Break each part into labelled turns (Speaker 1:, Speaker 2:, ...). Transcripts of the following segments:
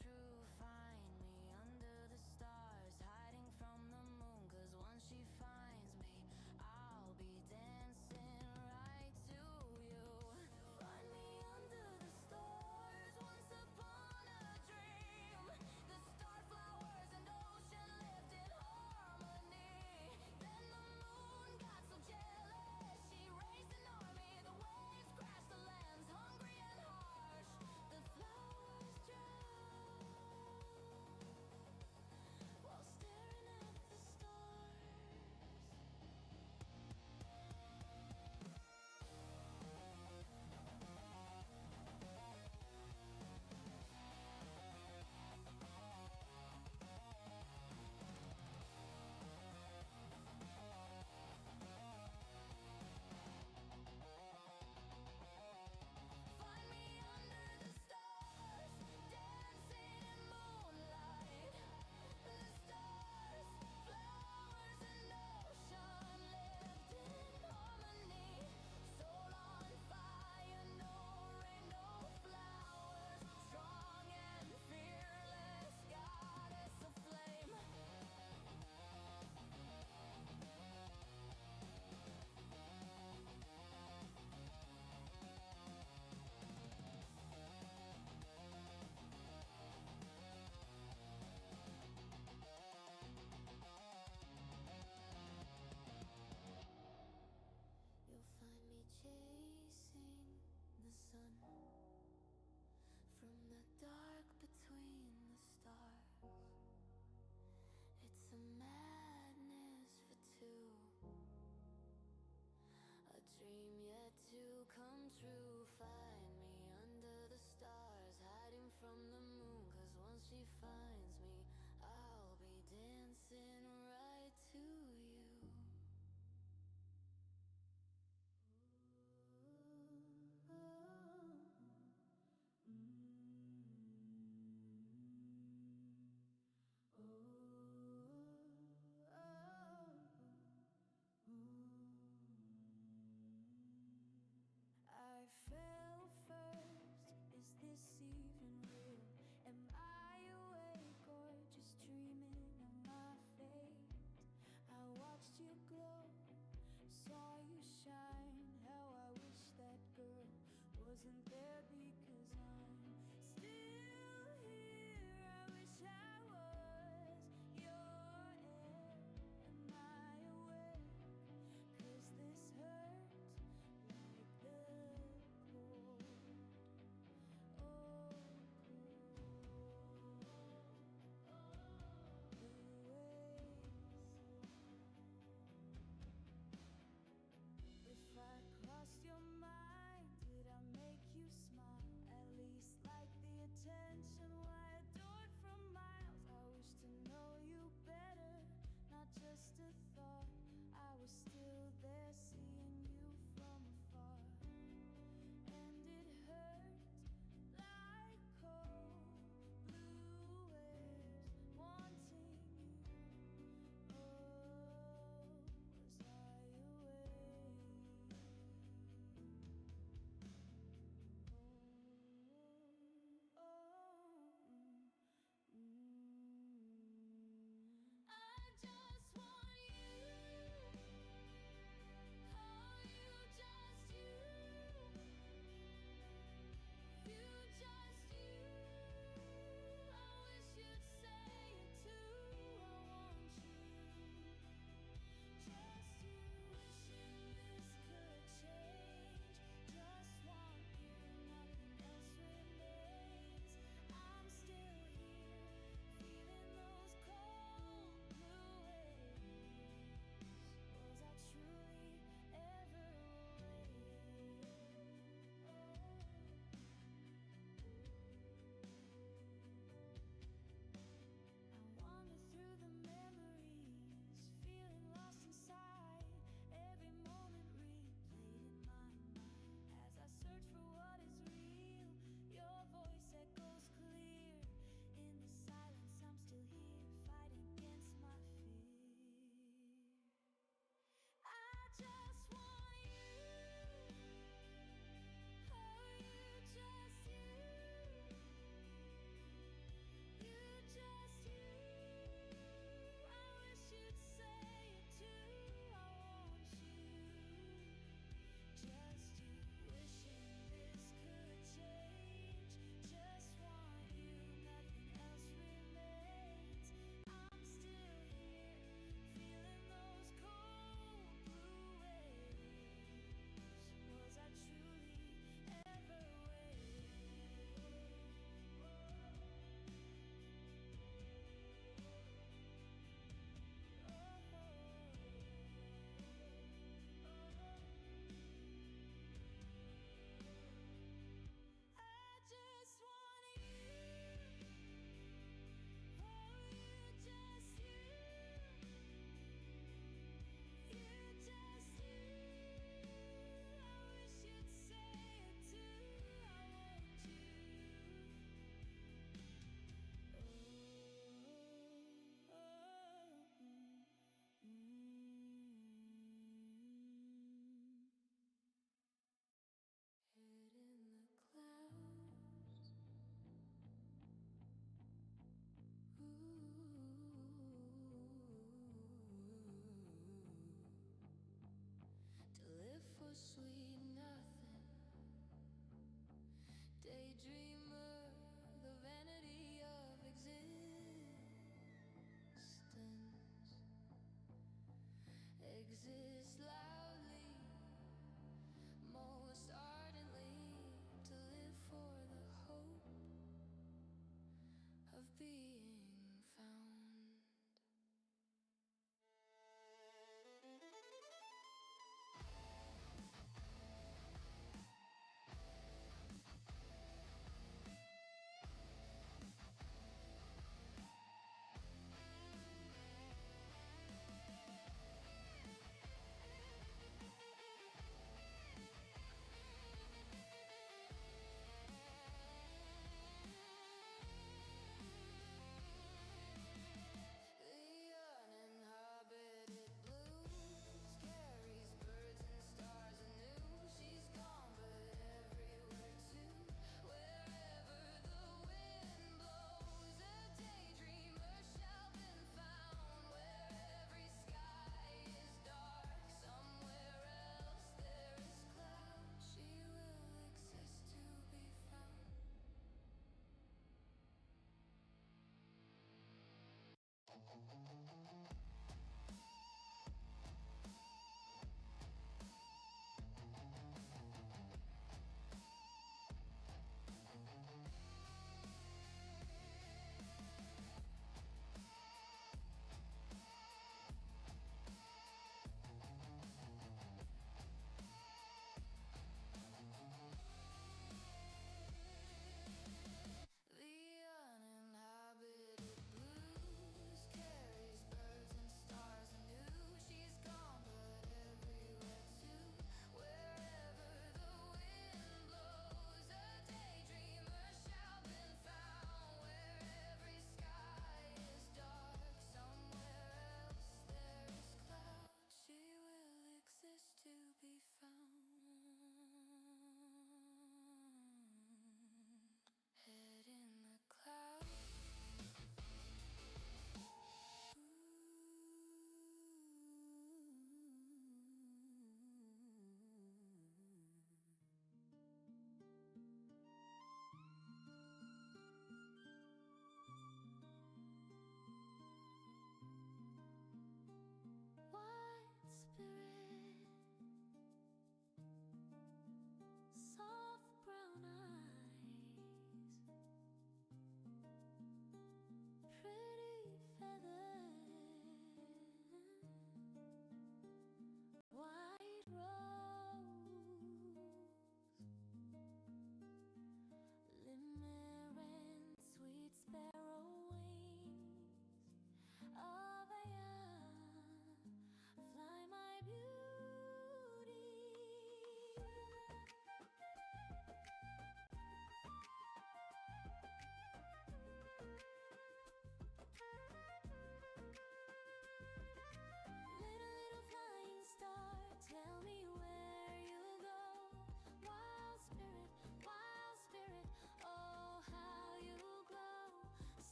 Speaker 1: true. Find me under the stars, hiding from the moon. 'Cause once she finds me, I'll be dancing right to you. Find me under the stars, once upon a dream. The star flowers and ocean lived in harmony. Then the moon got so jealous, she raised an army. The waves crashed the lands, hungry and harsh. The flowers drown while staring at the stars. Find me under the stars, dancing in moonlight. The stars, flowers and ocean lived in harmony. Soul on fire, no rain, no flowers. Strong and fearless, goddess of flame. You'll find me chasing the sun from the dark between the stars. It's a madness for two, a dream yet to come true. Find me under the stars, hiding from the moon. 'Cause once she finds me, I'll be dancing right to you. I fell first, is this even real? Am I awake or just dreaming of my fate? I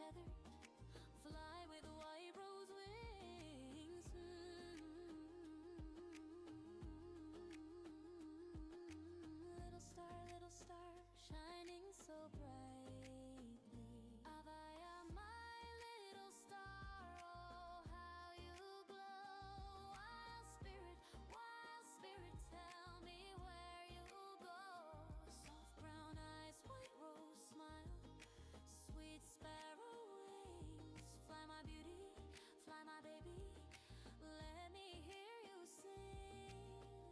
Speaker 1: untethered. Fly with white rose wings. Little star, shining so brightly. Avaya, my little star, oh how you glow. Wild spirit, tell me where you go. Soft brown eyes, white rose smile, sweet sparrow wings. Fly my beauty, fly my baby, let me hear you sing.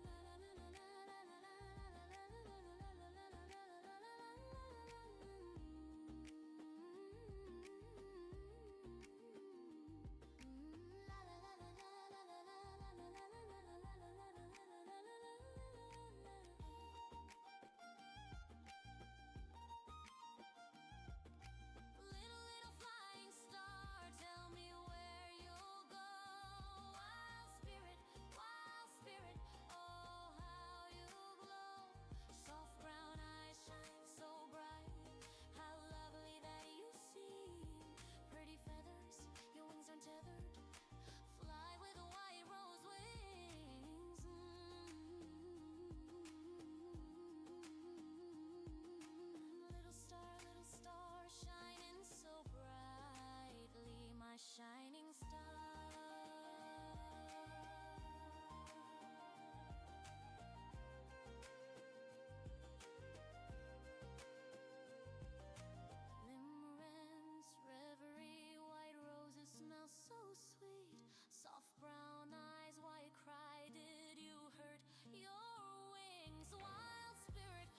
Speaker 1: La la la la la la la la la la la la la la la la la la la la. Little flying star, tell me where you'll go. Wild spirit, oh how you glow. Soft brown eyes shine so bright, how lovely that you seem. Pretty feathers, your wings are untethered. Fly with white rose wings. Little star, shining so brightly, my shining star. Limerence, reverie, white roses smell so sweet. Soft brown eyes, why cry? Did you hurt your wings? Wild spirit,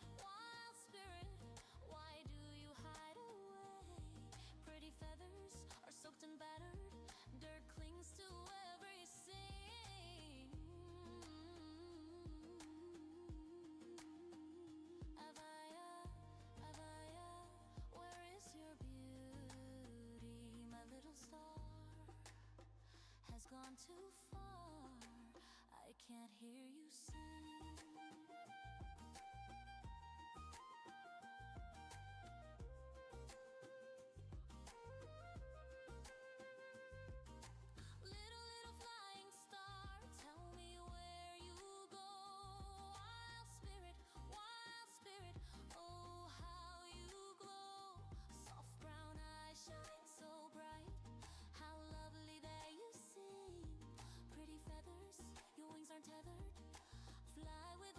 Speaker 1: why do you hide away? Pretty feathers are soaked and battered, dirt clings to every seam. Avaya, where is your beauty? My little star has gone too far, I can't hear you sing. Little flying star, tell me where you go. Wild spirit, oh how you glow. Soft brown eyes shine so bright, how lovely that you seem. Pretty feathers, your wings aren't tethered. Fly with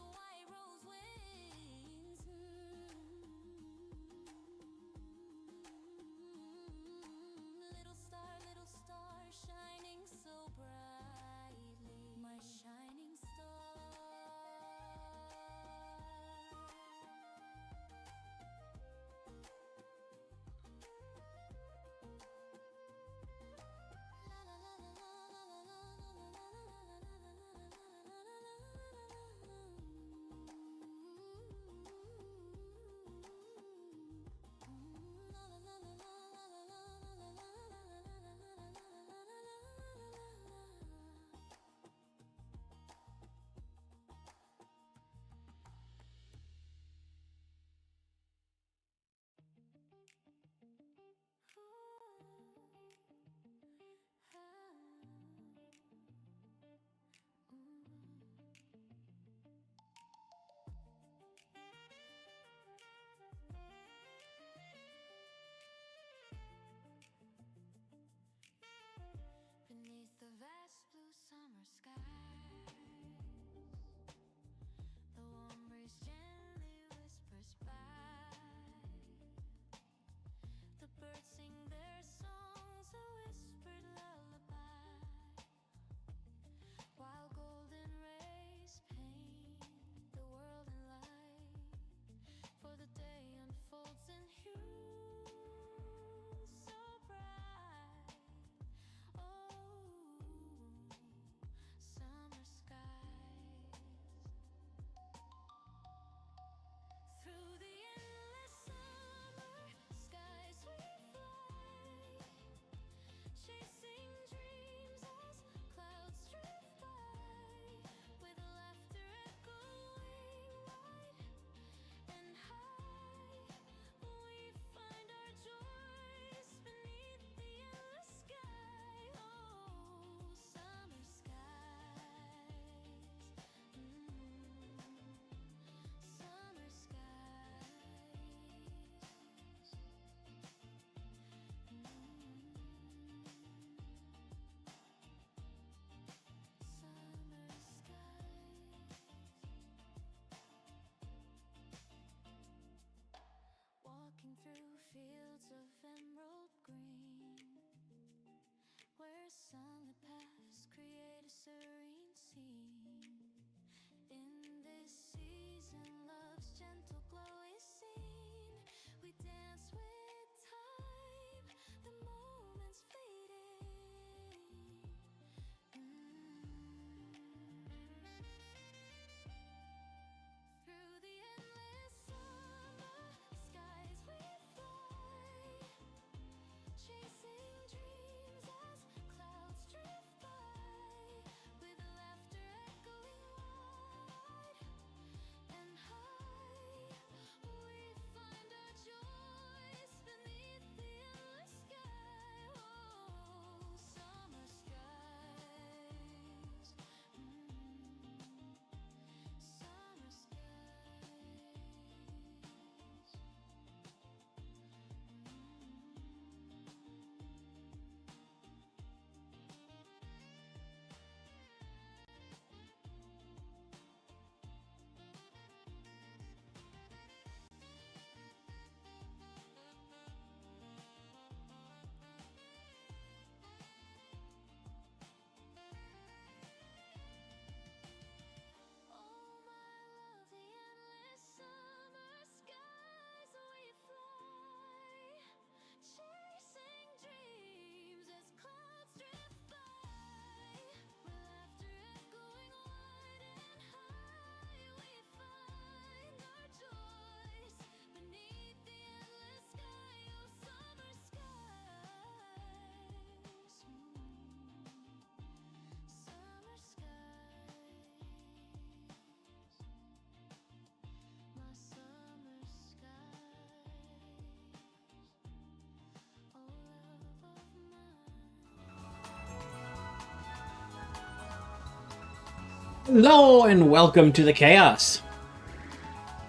Speaker 2: Hello and welcome to the chaos.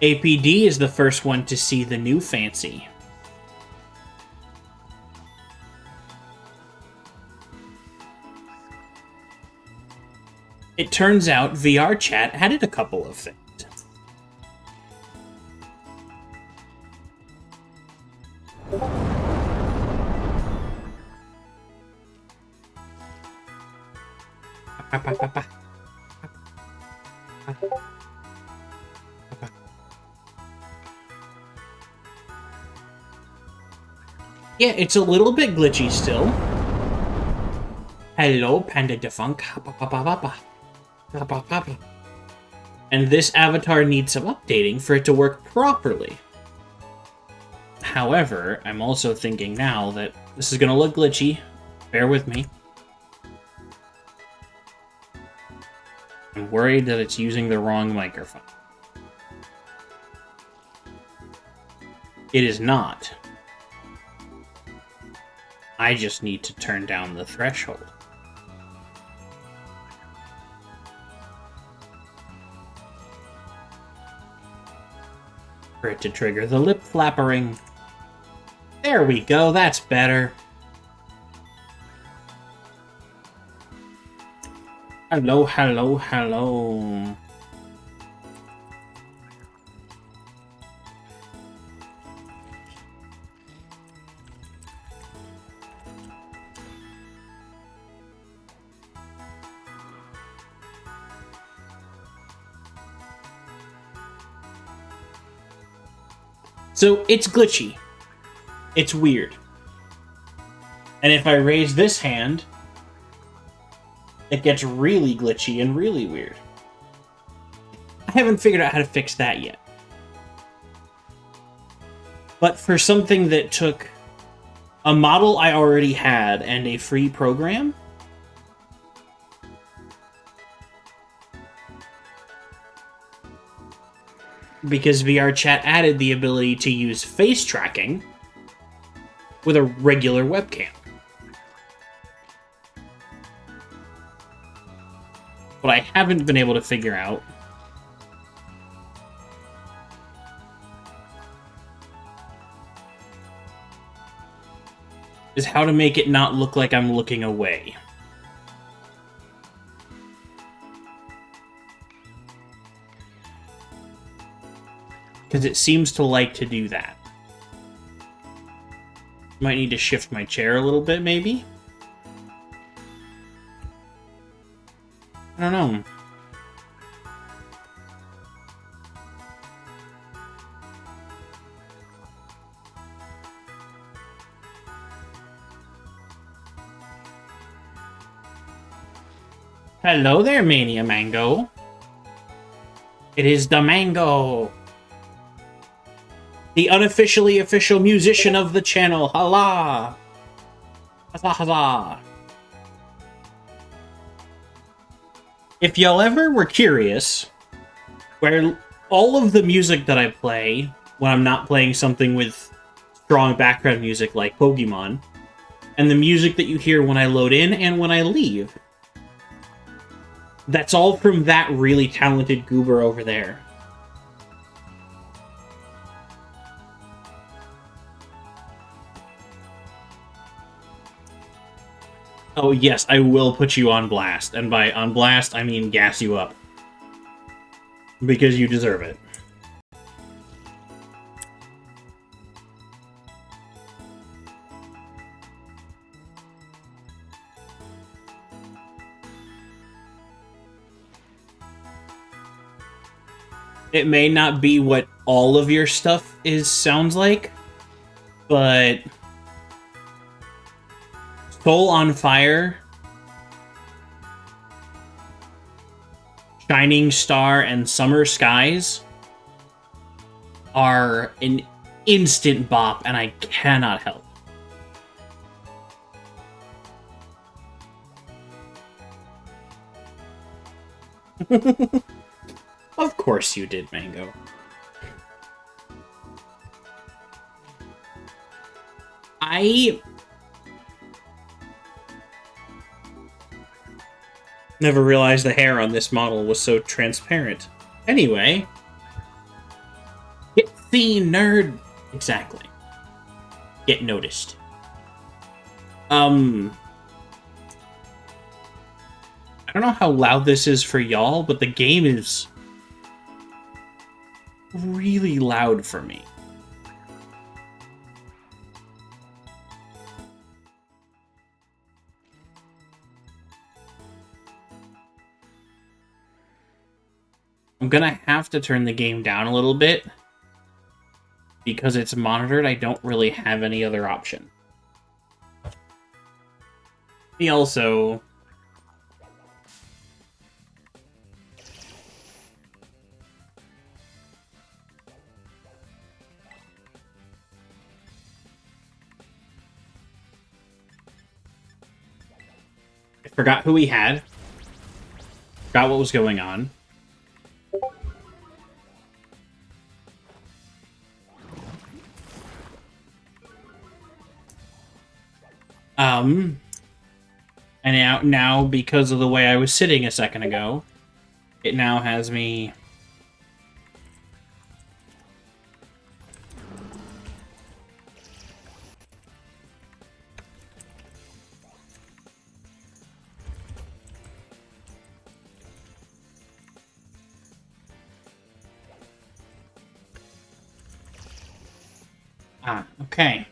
Speaker 2: APD is the first one to see the new fancy. It turns out VR chat added a couple of things. Yeah, it's a little bit glitchy still. Hello, Panda Defunk. And this avatar needs some updating for it to work properly. However, I'm also thinking now that this is going to look glitchy. Bear with me. I'm worried that it's using the wrong microphone. It is not. I just need to turn down the threshold. For it to trigger the lip flappering. There we go, that's better. Hello, hello, hello. So, it's glitchy. It's weird. And if I raise this hand, it gets really glitchy and really weird. I haven't figured out how to fix that yet. But for something that took a model I already had and a free program, because VR chat added the ability to use face tracking with a regular webcam. What I haven't been able to figure out is how to make it not look like I'm looking away. Because it seems to like to do that. Might need to shift my chair a little bit, maybe? I don't know. Hello there, Mania Mango. It is the Mango. The unofficially official musician of the channel. Hala! Huzzah, huzzah! If y'all ever were curious, where all of the music that I play, when I'm not playing something with strong background music like Pokemon, and the music that you hear when I load in and when I leave, that's all from that really talented goober over there. Oh yes, I will put you on blast. And by on blast, I mean gas you up. Because you deserve it. It may not be what all of your stuff sounds like, but Soul on Fire, Shining Star, and Summer Skies are an instant bop, and I cannot help. Of course you did, Mango. Never realized the hair on this model was so transparent. Anyway. Get seen, nerd! Exactly. Get noticed. I don't know how loud this is for y'all, but the game is really loud for me. I'm gonna have to turn the game down a little bit because it's monitored. I don't really have any other option. He also... I forgot who he had. Forgot what was going on. And now, because of the way I was sitting a second ago, it now has me... okay.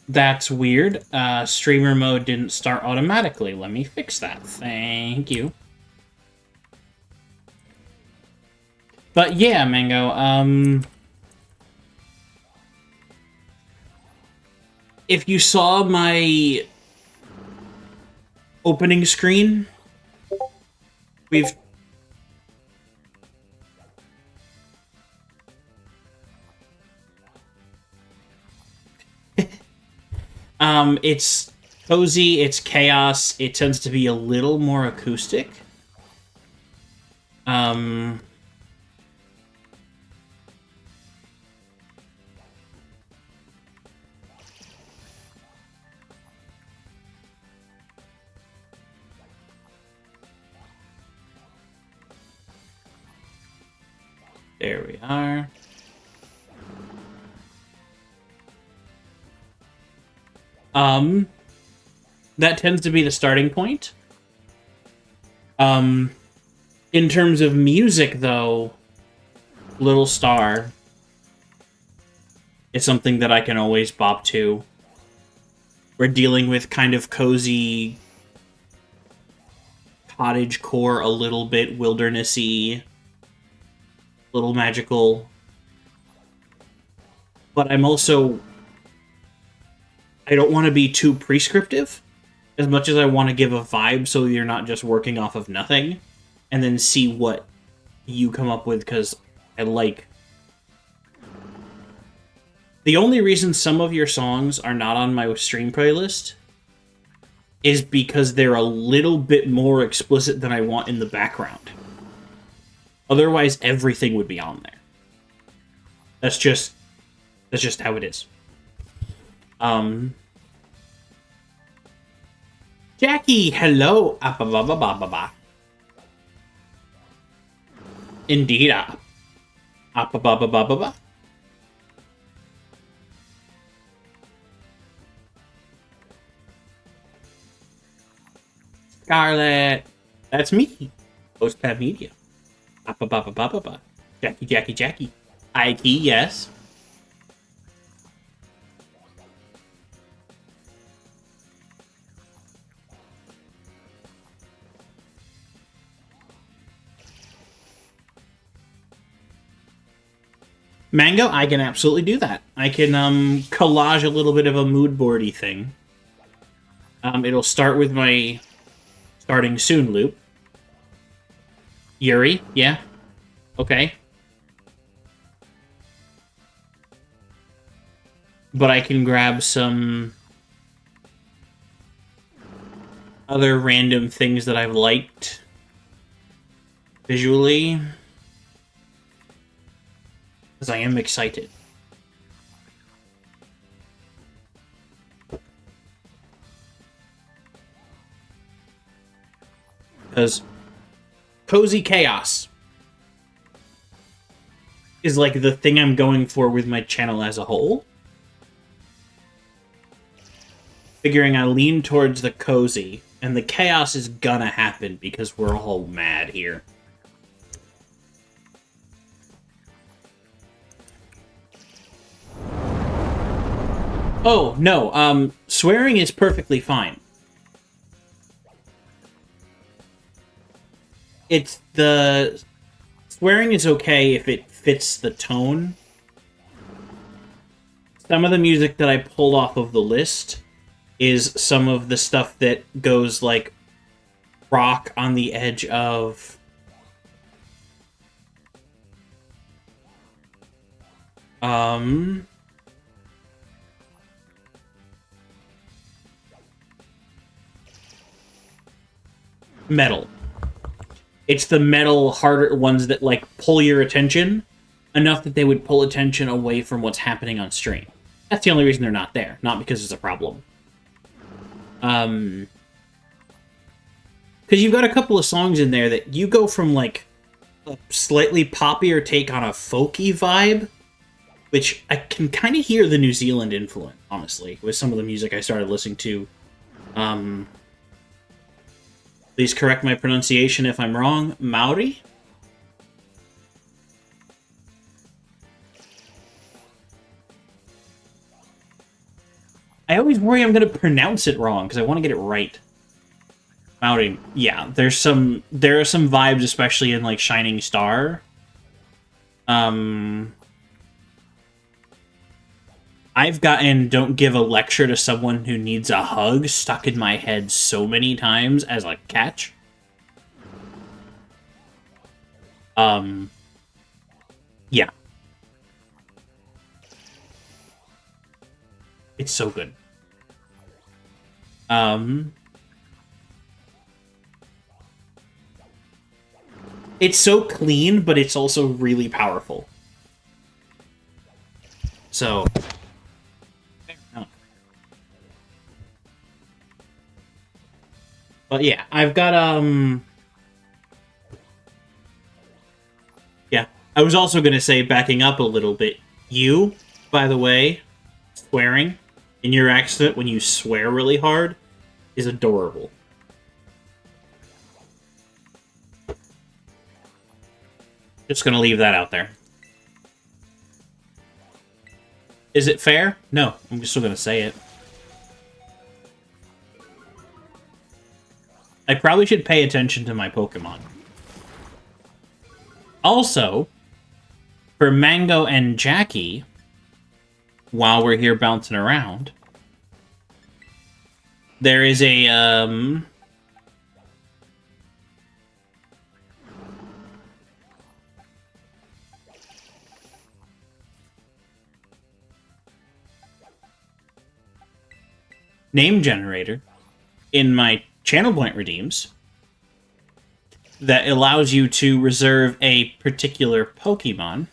Speaker 2: That's weird. Streamer mode didn't start automatically. Let me fix that. Thank you. But yeah, Mango, if you saw my opening screen, we've... it's cozy, it's chaos, it tends to be a little more acoustic. There we are. That tends to be the starting point. In terms of music, though, Little Star is something that I can always bop to. We're dealing with kind of cozy cottage core, a little bit wildernessy, a little magical. But I'm also... I don't want to be too prescriptive, as much as I want to give a vibe so you're not just working off of nothing, and then see what you come up with, because I like... The only reason some of your songs are not on my stream playlist is because they're a little bit more explicit than I want in the background. Otherwise, everything would be on there. That's just how it is. Jackie, hello. Indeed. Scarlet. That's me. Postpad Media. Jackie. Ike, yes. Mango, I can absolutely do that. I can collage a little bit of a mood boardy thing. It'll start with my starting soon loop. Yuri, yeah. Okay. But I can grab some other random things that I've liked visually, because I am excited. because cozy chaos is like the thing I'm going for with my channel as a whole. Figuring I lean towards the cozy, and the chaos is gonna happen because we're all mad here. Oh, no, swearing is perfectly fine. It's the... Swearing is okay if it fits the tone. Some of the music that I pulled off of the list is some of the stuff that goes, like, rock on the edge of... metal. It's the metal, harder ones that, like, pull your attention enough that they would pull attention away from what's happening on stream. That's the only reason they're not there, not because it's a problem. Because you've got a couple of songs in there that you go from, like, a slightly poppier take on a folky vibe, which I can kind of hear the New Zealand influence, honestly, with some of the music I started listening to. Please correct my pronunciation if I'm wrong. Maori? I always worry I'm going to pronounce it wrong, because I want to get it right. Maori, yeah, there are some vibes, especially in, like, Shining Star. I've gotten "Don't Give a Lecture to Someone Who Needs a Hug" stuck in my head so many times as a catch. Yeah. It's so good. It's so clean, but it's also really powerful. So... But yeah, I've got, yeah. I was also gonna say, backing up a little bit, you, by the way, swearing in your accent when you swear really hard is adorable. Just gonna leave that out there. Is it fair? No, I'm just still gonna say it. I probably should pay attention to my Pokemon. Also, for Mango and Jackie, while we're here bouncing around, there is a, name generator in my channel point redeems that allows you to reserve a particular Pokemon.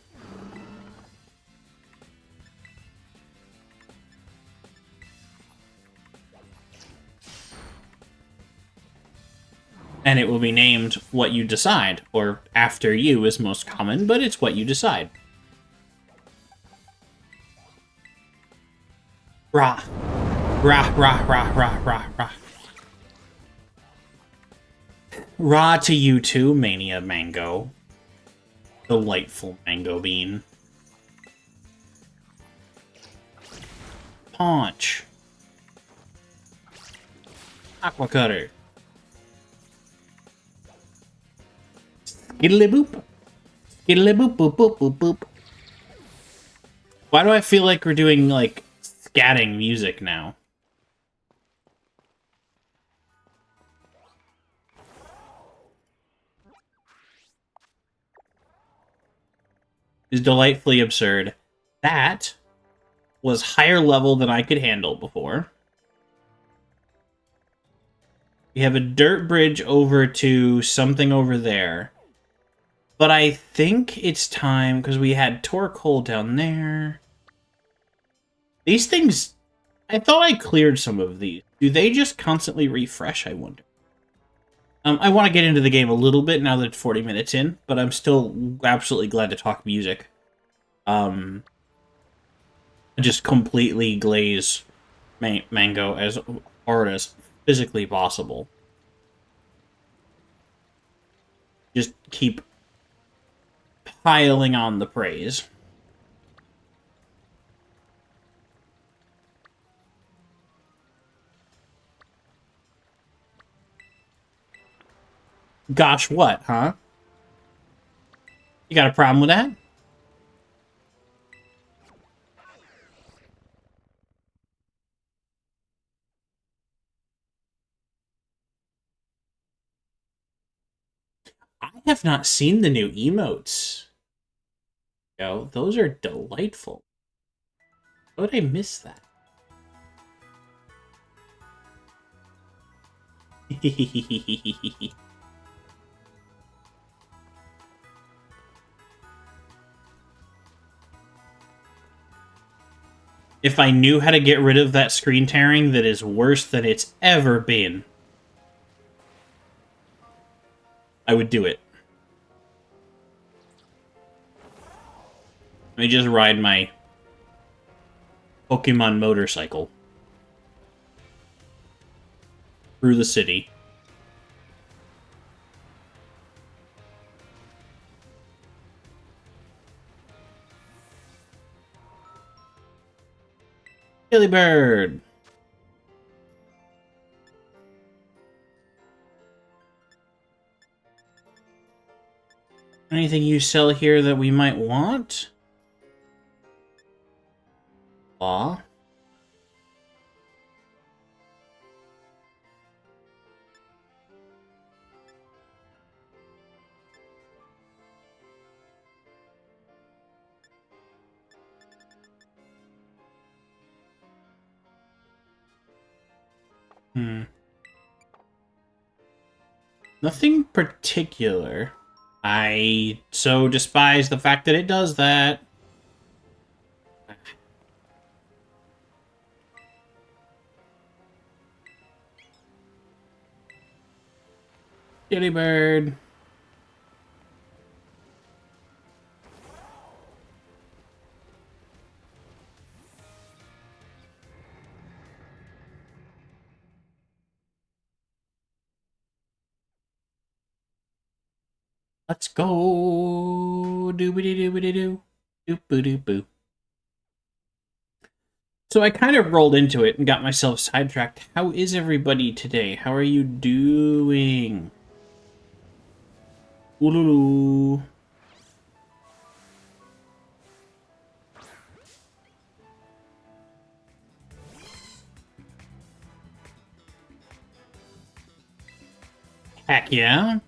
Speaker 2: And it will be named what you decide, or after you is most common, but it's what you decide. Rah. Rah, rah, rah, rah, rah, rah. Raw to you too, Mania Mango. Delightful Mango Bean. Paunch. Aqua Cutter. Skiddly boop. Skiddly boop boop boop boop boop. Why do I feel like we're doing, like, scatting music now? Is delightfully absurd. That was higher level than I could handle before. We have a dirt bridge over to something over there. But I think it's time, because we had Torque Hole down there. These things... I thought I cleared some of these. Do they just constantly refresh, I wonder? I want to get into the game a little bit now that it's 40 minutes in, but I'm still absolutely glad to talk music. Just completely glaze Mango as hard as physically possible. Just keep piling on the praise. Gosh, what, huh? You got a problem with that? I have not seen the new emotes. Yo, those are delightful. How would I miss that? If I knew how to get rid of that screen tearing that is worse than it's ever been, I would do it. Let me just ride my Pokemon motorcycle through the city. Billy Bird! Anything you sell here that we might want? Aw. Nothing particular. I so despise the fact that it does that. Billy Bird. Let's go. Doobity doobity doo. Doop doo boo. So I kind of rolled into it and got myself sidetracked. How is everybody today? How are you doing? Ooluloo. Heck yeah.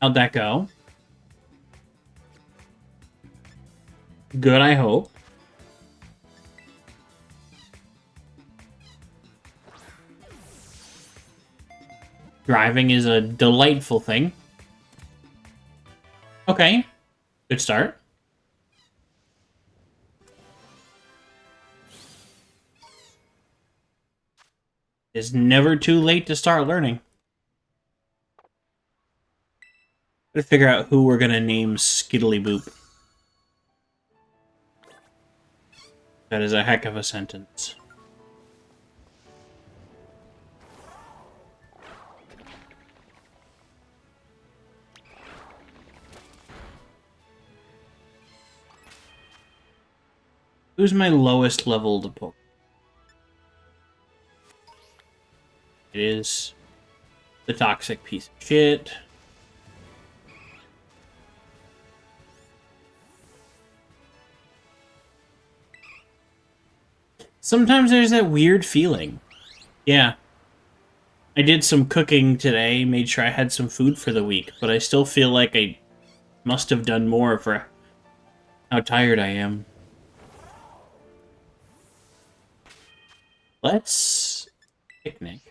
Speaker 2: How'd that go? Good, I hope. Driving is a delightful thing. Okay. Good start. It's never too late to start learning. Gotta figure out who we're gonna name Skiddly Boop. That is a heck of a sentence. Who's my lowest leveled Pokemon? It is the toxic piece of shit. Sometimes there's that weird feeling. Yeah. I did some cooking today, made sure I had some food for the week, but I still feel like I must have done more for how tired I am. Let's picnic.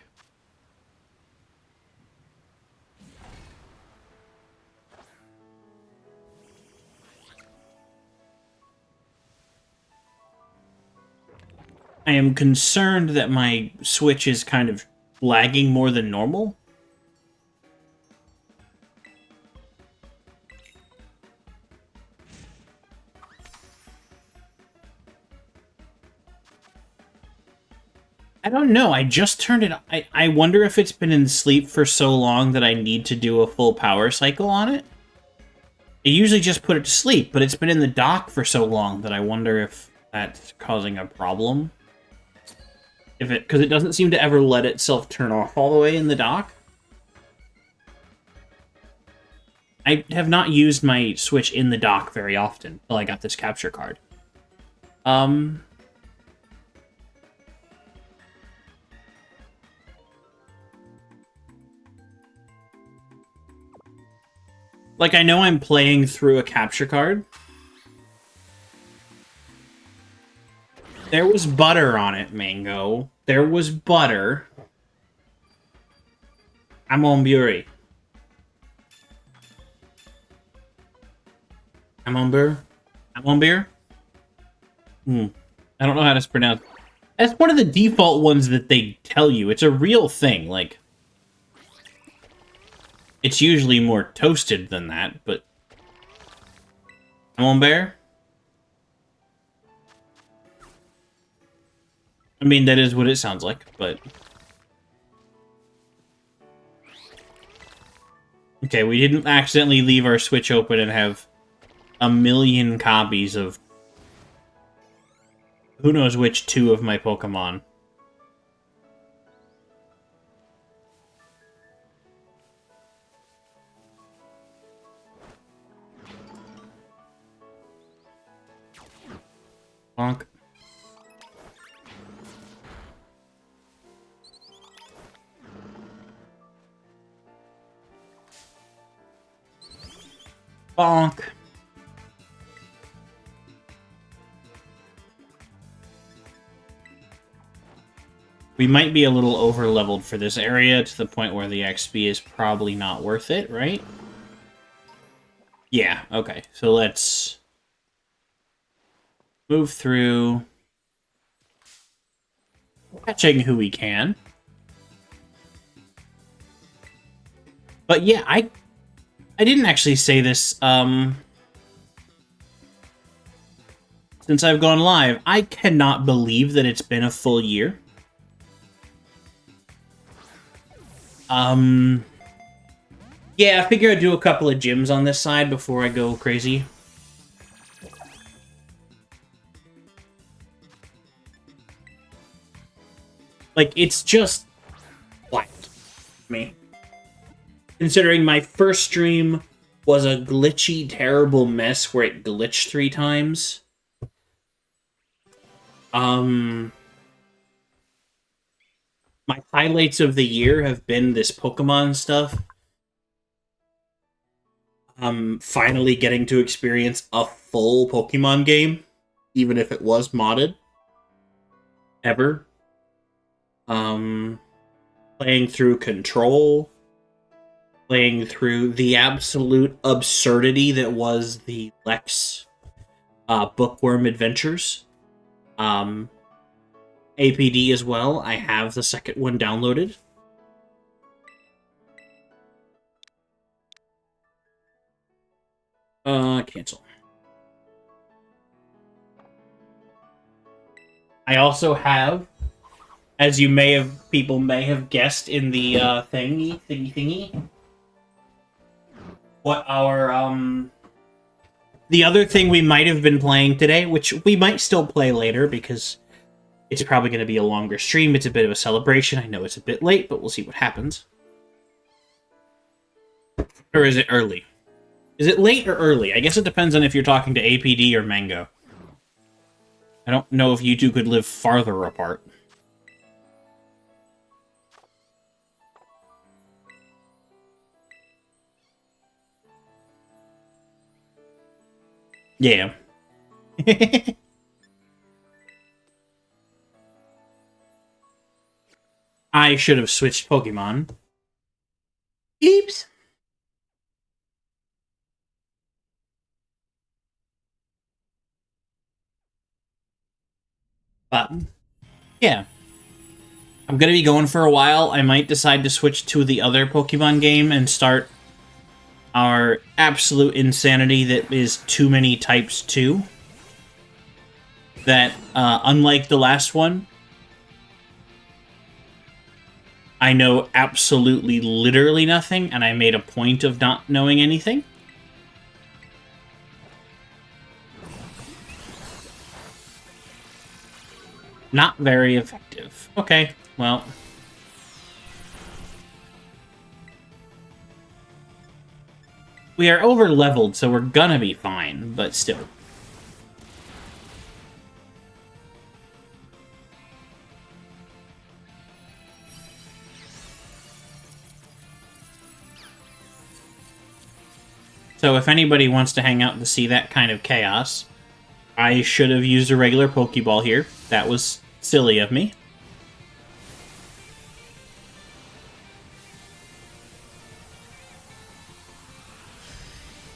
Speaker 2: I am concerned that my Switch is kind of lagging more than normal. I don't know. I just turned it. I wonder if it's been in sleep for so long that I need to do a full power cycle on it. I usually just put it to sleep, but it's been in the dock for so long that I wonder if that's causing a problem. Because it doesn't seem to ever let itself turn off all the way in the dock. I have not used my Switch in the dock very often until I got this capture card. Like, I know I'm playing through a capture card. There was butter on it, Mango. There was butter. I'm on Buri. I'm on beer. I'm on beer. I don't know how to pronounce. That's one of the default ones that they tell you. It's a real thing. Like, it's usually more toasted than that, but I'm on bear. I mean, that is what it sounds like, but okay, we didn't accidentally leave our Switch open and have a million copies of who knows which two of my Pokemon. Bonk. Bonk. We might be a little over-leveled for this area to the point where the XP is probably not worth it, right? Yeah, okay. So let's move through, catching who we can. But yeah, I didn't actually say this, since I've gone live. I cannot believe that it's been a full year. Yeah, I figure I'd do a couple of gyms on this side before I go crazy. Like, it's just wild to me. Considering my first stream was a glitchy, terrible mess where it glitched 3 times. My highlights of the year have been this Pokemon stuff. Finally getting to experience a full Pokemon game, even if it was modded. Ever. Playing through Control. Playing through the absolute absurdity that was the Lex Bookworm Adventures. APD as well. I have the second one downloaded. Cancel. I also have, as people may have guessed in the thingy, what our the other thing we might have been playing today, which we might still play later because it's probably going to be a longer stream. It's a bit of a celebration. I know it's a bit late, but we'll see what happens. Or is it early? Is it late or early? I guess it depends on if you're talking to APD or Mango. I don't know if you two could live farther apart. Yeah. I should have switched Pokemon. Oops. Button. Yeah. I'm gonna be going for a while. I might decide to switch to the other Pokemon game and start our absolute insanity that is too many types 2. That, unlike the last one, I know absolutely literally nothing, and I made a point of not knowing anything. Not very effective. Okay, well. We are over-leveled, so we're gonna be fine, but still. So if anybody wants to hang out to see that kind of chaos, I should have used a regular Pokeball here. That was silly of me.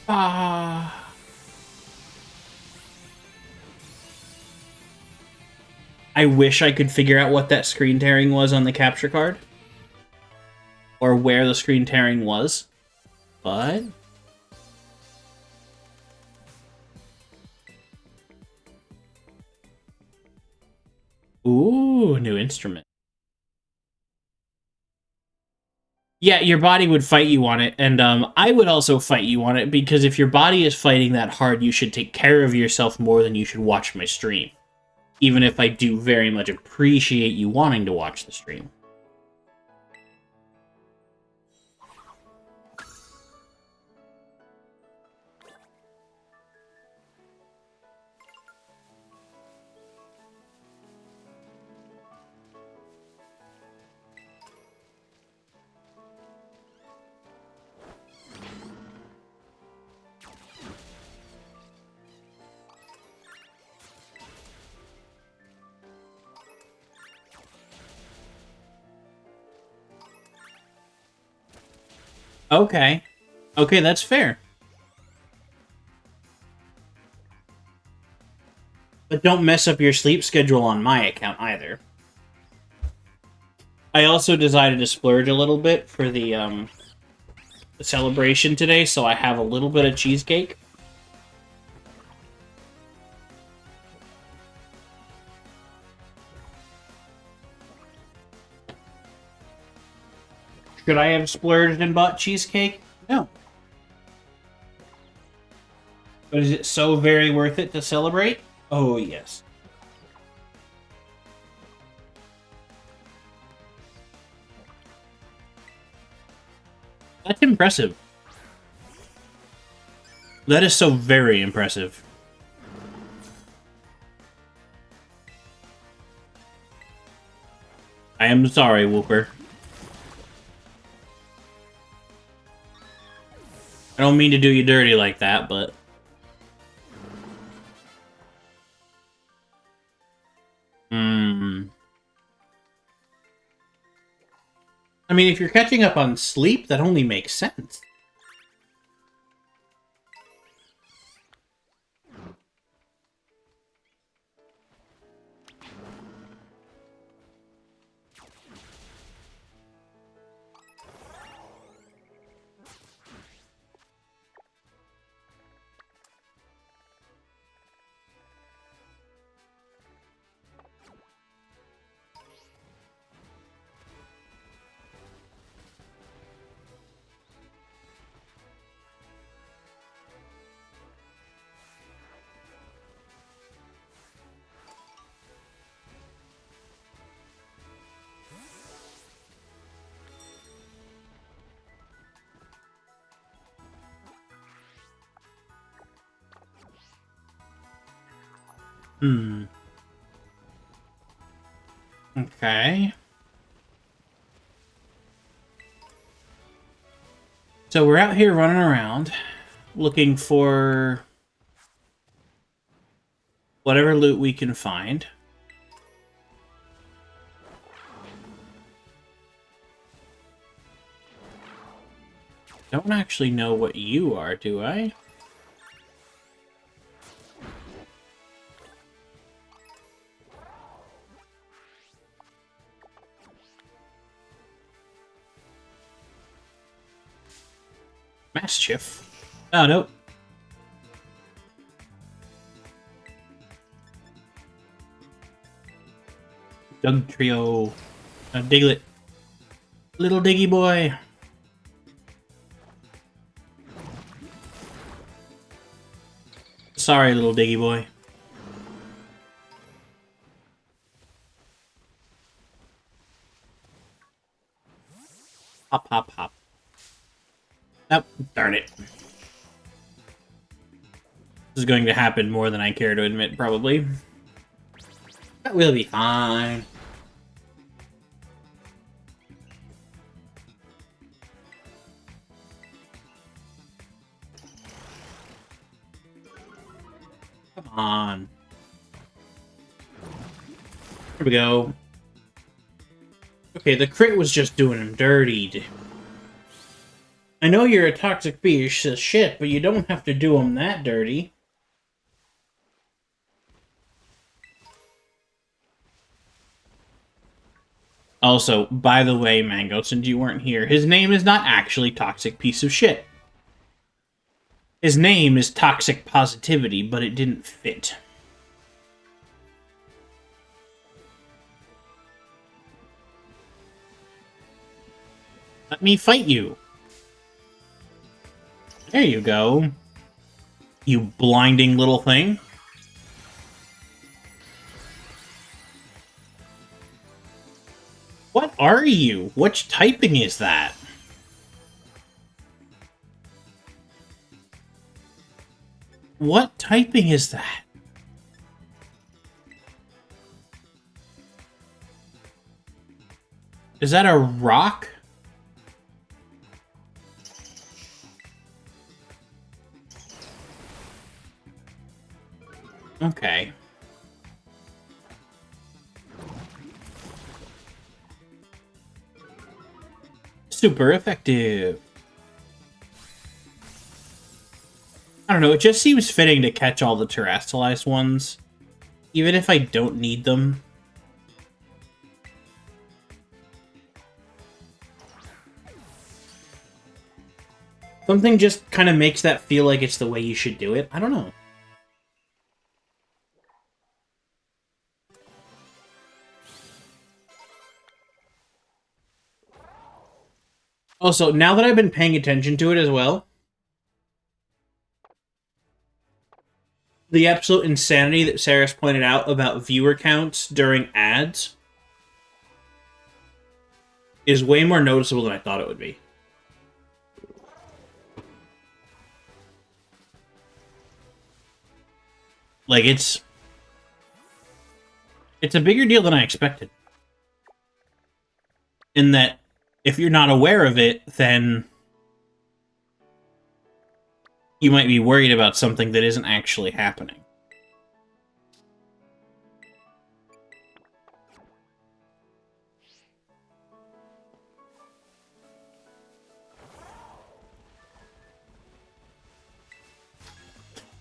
Speaker 2: Ah. I wish I could figure out what that screen tearing was on the capture card. Or where the screen tearing was. But... Ooh, new instrument. Yeah, your body would fight you on it, and I would also fight you on it, because if your body is fighting that hard, you should take care of yourself more than you should watch my stream. Even if I do very much appreciate you wanting to watch the stream. Okay. Okay, that's fair. But don't mess up your sleep schedule on my account either. I also decided to splurge a little bit for the celebration today, so I have a little bit of cheesecake. Should I have splurged and bought cheesecake? No. But is it so very worth it to celebrate? Oh, yes. That's impressive. That is so very impressive. I am sorry, Whooper. I don't mean to do you dirty like that, but... I mean, if you're catching up on sleep, that only makes sense. Okay. So we're out here running around, looking for whatever loot we can find. Don't actually know what you are, do I? Mischief. Oh, nope. Doug Trio. Diglett. Little Diggy boy. Sorry, little Diggy boy. Hop, hop, hop. Nope, darn it. This is going to happen more than I care to admit, probably. But we'll be fine. Come on. Here we go. Okay, the crit was just doing him dirty. I know you're a toxic piece of shit, but you don't have to do him that dirty. Also, by the way, Mango, since you weren't here, his name is not actually Toxic Piece of Shit. His name is Toxic Positivity, but it didn't fit. Let me fight you. There you go. You blinding little thing. What are you? Which typing is that? What typing is that? Is that a rock? Okay. Super effective. I don't know, it just seems fitting to catch all the terrestrialized ones, even if I don't need them. Something just kind of makes that feel like it's the way you should do it. I don't know. Also, now that I've been paying attention to it as well, the absolute insanity that Sarah's pointed out about viewer counts during ads is way more noticeable than I thought it would be. Like, it's a bigger deal than I expected. In that, if you're not aware of it, then you might be worried about something that isn't actually happening.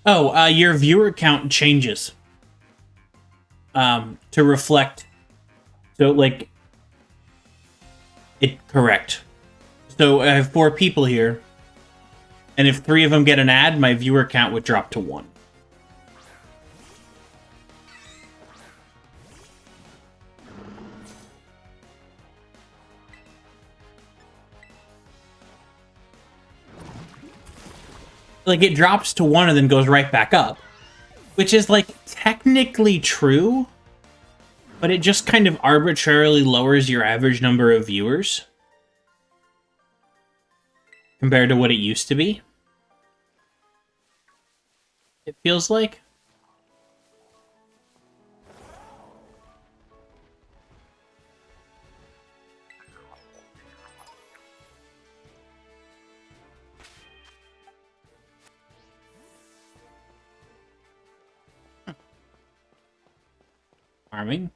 Speaker 2: Oh, your viewer count changes to reflect. So, like, correct. So I have 4 people here, and if 3 of them get an ad, my viewer count would drop to 1. Like, it drops to 1 and then goes right back up. Which is, like, technically true, but it just kind of arbitrarily lowers your average number of viewers compared to what it used to be. It feels like. Farming.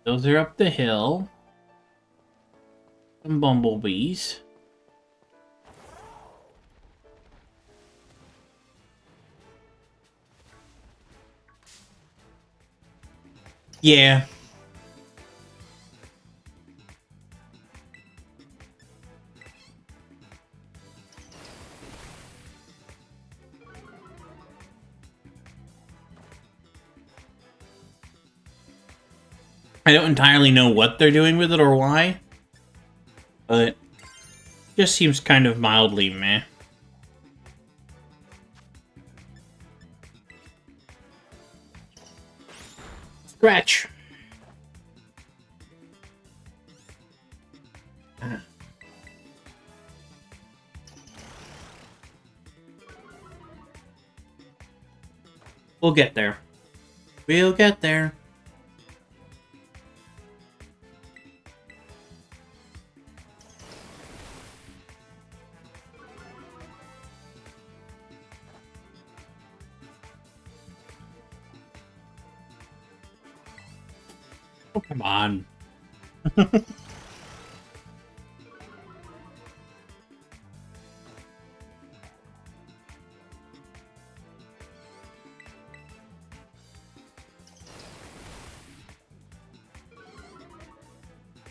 Speaker 2: Those are up the hill. Some bumblebees. Yeah. I don't entirely know what they're doing with it or why, but it just seems kind of mildly meh. Scratch. We'll get there. We'll get there. Oh, come on.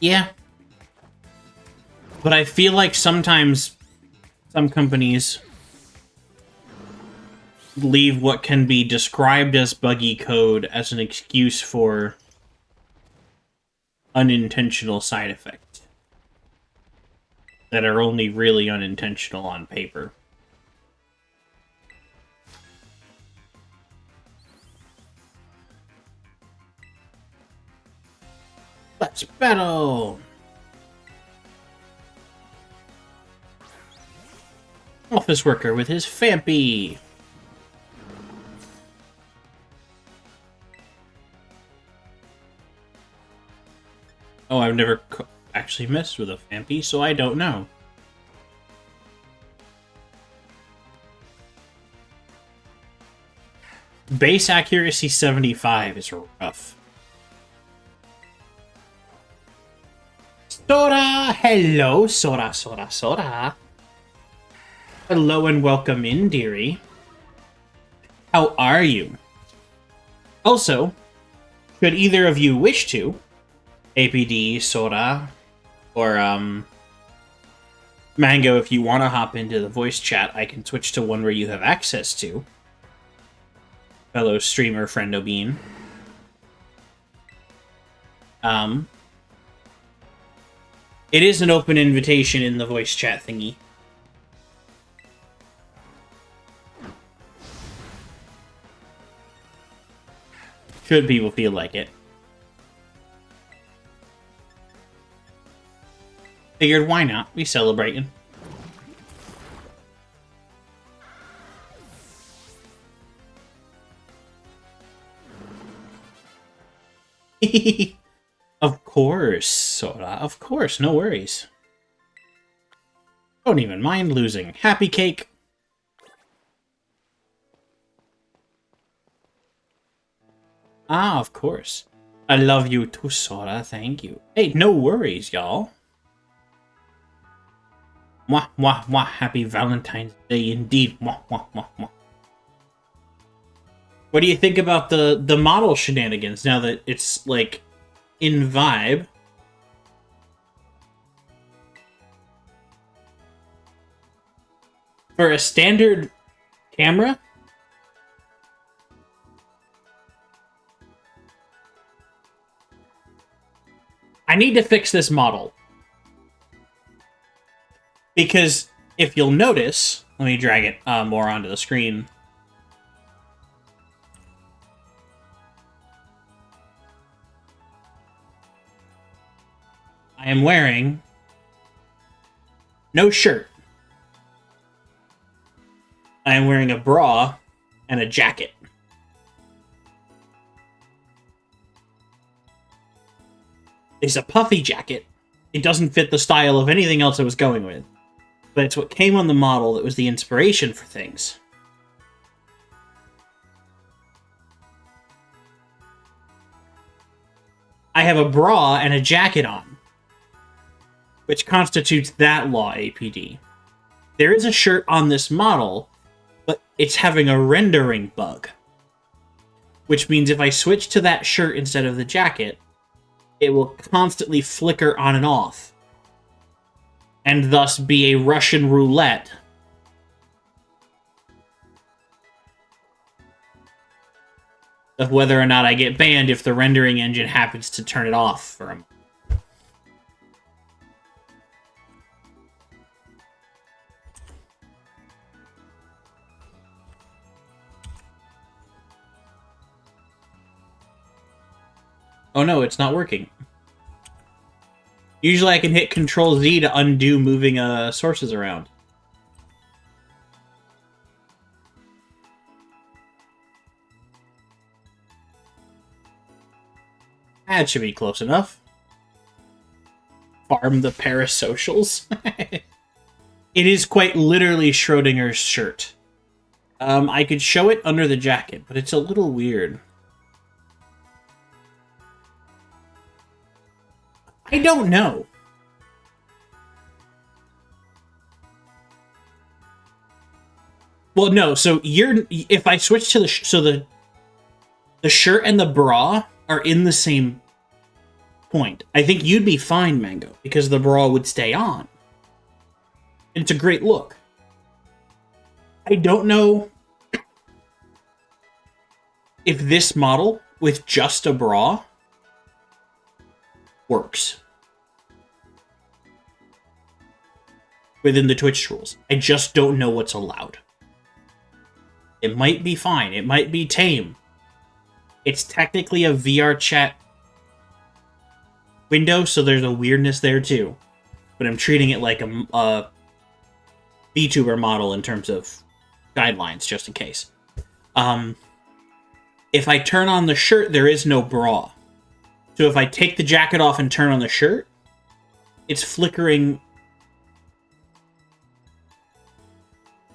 Speaker 2: Yeah. But I feel like sometimes some companies leave what can be described as buggy code as an excuse for unintentional side effects that are only really unintentional on paper. Let's battle! Office worker with his Fampy! Oh, I've never actually messed with a Fampy, so I don't know. Base accuracy 75 is rough. Sora! Hello, Sora, Sora, Sora. Hello and welcome in, dearie. How are you? Also, should either of you wish to, APD, Sora, or, Mango, if you want to hop into the voice chat, I can switch to one where you have access to. Fellow streamer friendo bean. It is an open invitation in the voice chat thingy. Should people feel like it. Figured, why not? We celebrating. Of course, Sora. Of course, no worries. Don't even mind losing. Happy cake. Ah, of course. I love you too, Sora. Thank you. Hey, no worries, y'all. Mwah, mwah, mwah. Happy Valentine's Day indeed. Mwah, mwah, mwah, mwah. What do you think about the model shenanigans now that it's, like, in vibe? For a standard camera? I need to fix this model. Because if you'll notice, let me drag it more onto the screen. I am wearing no shirt. I am wearing a bra and a jacket. It's a puffy jacket. It doesn't fit the style of anything else I was going with. But it's what came on the model that was the inspiration for things. I have a bra and a jacket on, which constitutes that law, APD. There is a shirt on this model, but it's having a rendering bug. Which means if I switch to that shirt instead of the jacket, it will constantly flicker on and off. And thus be a Russian roulette. of whether or not I get banned if the rendering engine happens to turn it off for a moment. Oh no, it's not working. Usually I can hit Control Z to undo moving sources around. That should be close enough. Farm the parasocials. It is quite literally Schrodinger's shirt. I could show it under the jacket, but it's a little weird. I don't know. Well, no. So if I switch to the shirt and the bra are in the same point. I think you'd be fine, Mango, because the bra would stay on. And it's a great look. I don't know if this model with just a bra works within the Twitch rules. I just don't know what's allowed. It might be fine. It might be tame. It's technically a VR chat window, so there's a weirdness there too. But I'm treating it like a VTuber model in terms of guidelines, just in case. If I turn on the shirt, there is no bra. So if I take the jacket off and turn on the shirt, it's flickering.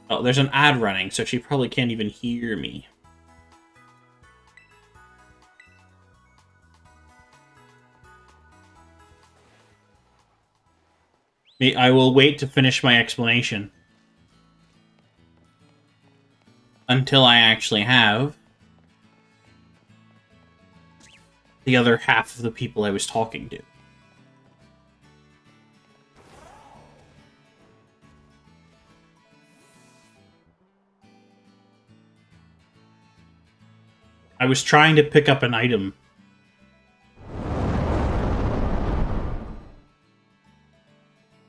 Speaker 2: Oh, there's an ad running, so she probably can't even hear me. I will wait to finish my explanation until I actually have the other half of the people I was talking to. I was trying to pick up an item.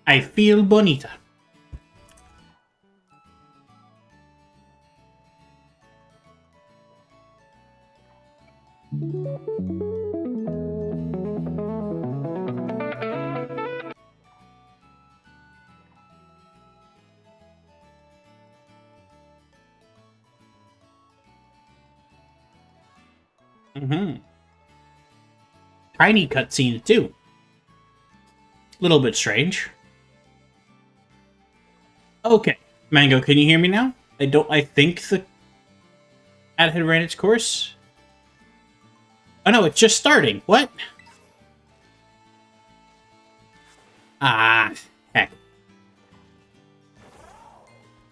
Speaker 2: I feel bonita. Tiny cutscene too. Little bit strange. Okay, Mango, can you hear me now? I think the ad had ran its course. Oh no, it's just starting. What? Ah, heck.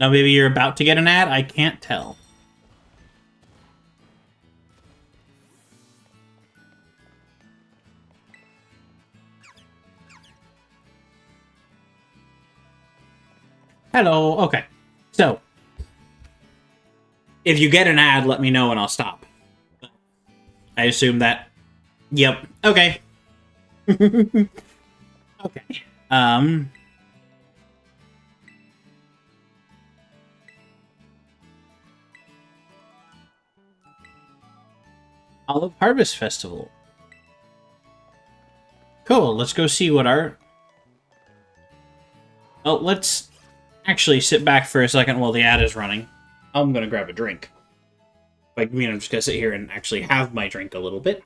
Speaker 2: Now maybe you're about to get an ad? I can't tell. Hello. Okay. So, if you get an ad, let me know and I'll stop. I assume that... Yep. Okay. Okay. Olive Harvest Festival. Cool. Let's go see what our... Oh, let's actually sit back for a second while the ad is running. I'm gonna grab a drink. Like, I mean, I'm just gonna sit here and actually have my drink a little bit.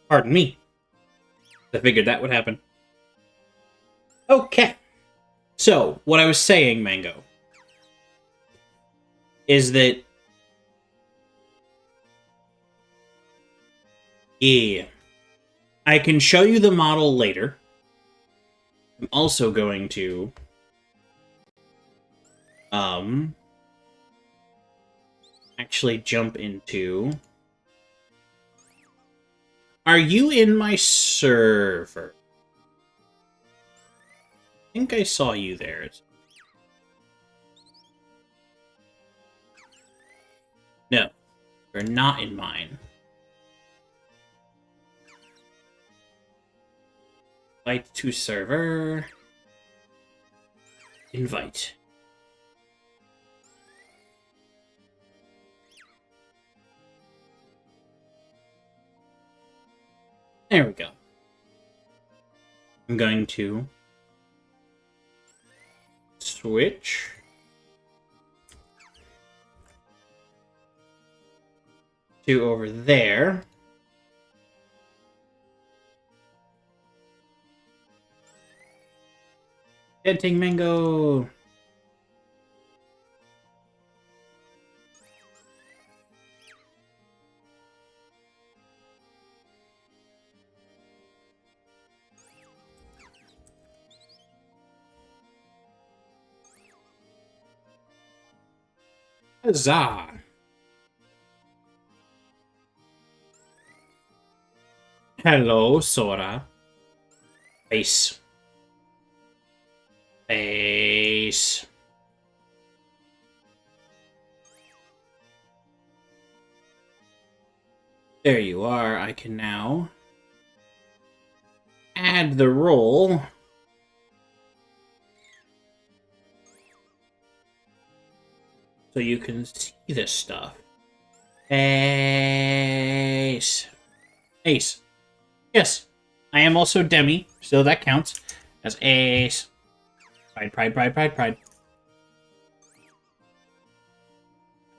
Speaker 2: Pardon me. I figured that would happen. Okay. So, what I was saying, Mango, is that... Yeah. I can show you the model later. I'm also going to... actually jump into... Are you in my server? I think I saw you there. No, you're not in mine. Invite to server. Invite. There we go. I'm going to switch to over there. Editing mango. Huzzah! Hello, Sora. Face. Face. There you are. I can now add the roll. So you can see this stuff. Ace. Ace. Yes. I am also Demi, so that counts as Ace. Pride, pride, pride, pride, pride.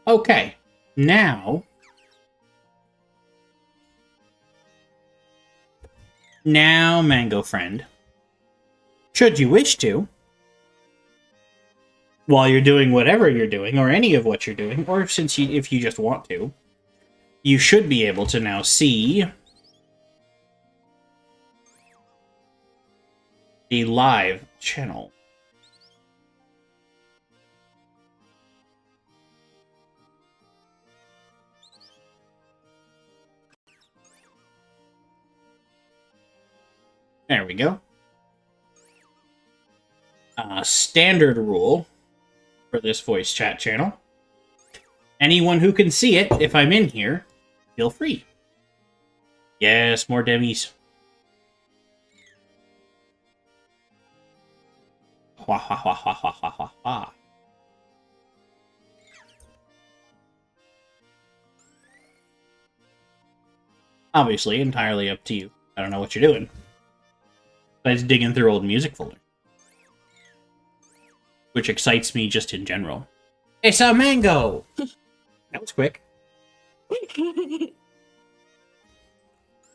Speaker 2: Okay. Now, Mango Friend, should you wish to, while you're doing whatever you're doing, or any of what you're doing, or if you just want to, you should be able to now see the live channel. There we go. Standard rule for this voice chat channel. Anyone who can see it, if I'm in here, feel free. Yes, more demis. Ha ha ha ha ha ha ha ha. Obviously, entirely up to you. I don't know what you're doing. Besides digging through old music folder. Which excites me just in general. It's a mango! That was quick.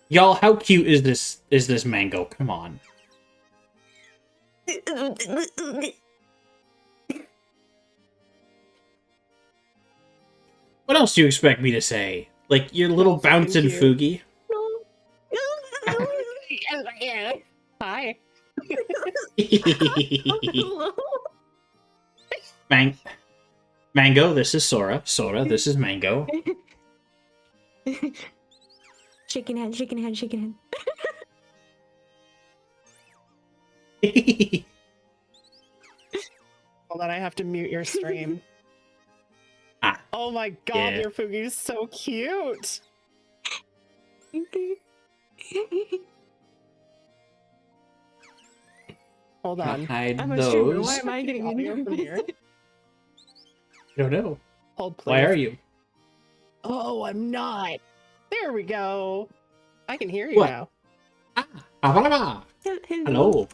Speaker 2: Y'all, how cute is this mango? Come on. What else do you expect me to say? Like, your little bouncing Fugi?
Speaker 3: Hi.
Speaker 2: Mango, this is Sora. Sora, this is Mango.
Speaker 3: Shaking hand, shaking hand, shaking hand.
Speaker 4: Hold on, I have to mute your stream.
Speaker 2: Ah,
Speaker 4: oh my god,
Speaker 2: yeah.
Speaker 4: your Fugi is so cute! Hold on.
Speaker 2: hide
Speaker 3: I'm a streamer.
Speaker 2: those.
Speaker 3: Why am I getting
Speaker 4: Audio from here?
Speaker 3: nervous?
Speaker 2: I don't know.
Speaker 4: Hold, please.
Speaker 2: Why are you?
Speaker 4: Oh, I'm not. There we go. I can hear you
Speaker 2: What?
Speaker 4: now.
Speaker 2: Hello.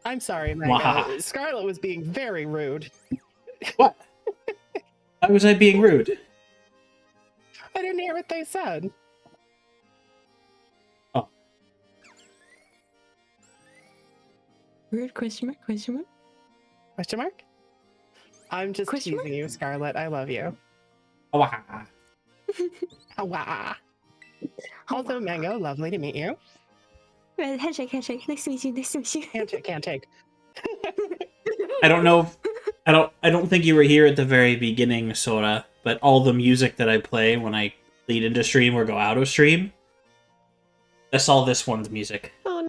Speaker 4: I'm sorry, Mango.
Speaker 2: Wow.
Speaker 4: Scarlet was being very rude.
Speaker 2: What? Why was I being rude?
Speaker 4: I didn't hear what they said.
Speaker 2: Oh.
Speaker 3: Rude question mark, question mark.
Speaker 4: Question mark? I'm just
Speaker 3: Question
Speaker 4: teasing you, Scarlet. I love you.
Speaker 2: Wow.
Speaker 4: Wah. Also, Mango, lovely to meet you.
Speaker 3: Handshake, handshake. Nice to meet you, nice to meet you.
Speaker 4: Can't take.
Speaker 2: I don't know. I don't think you were here at the very beginning, Sora, but all the music that I play when I lead into stream or go out of stream, that's all this one's music.
Speaker 3: Oh,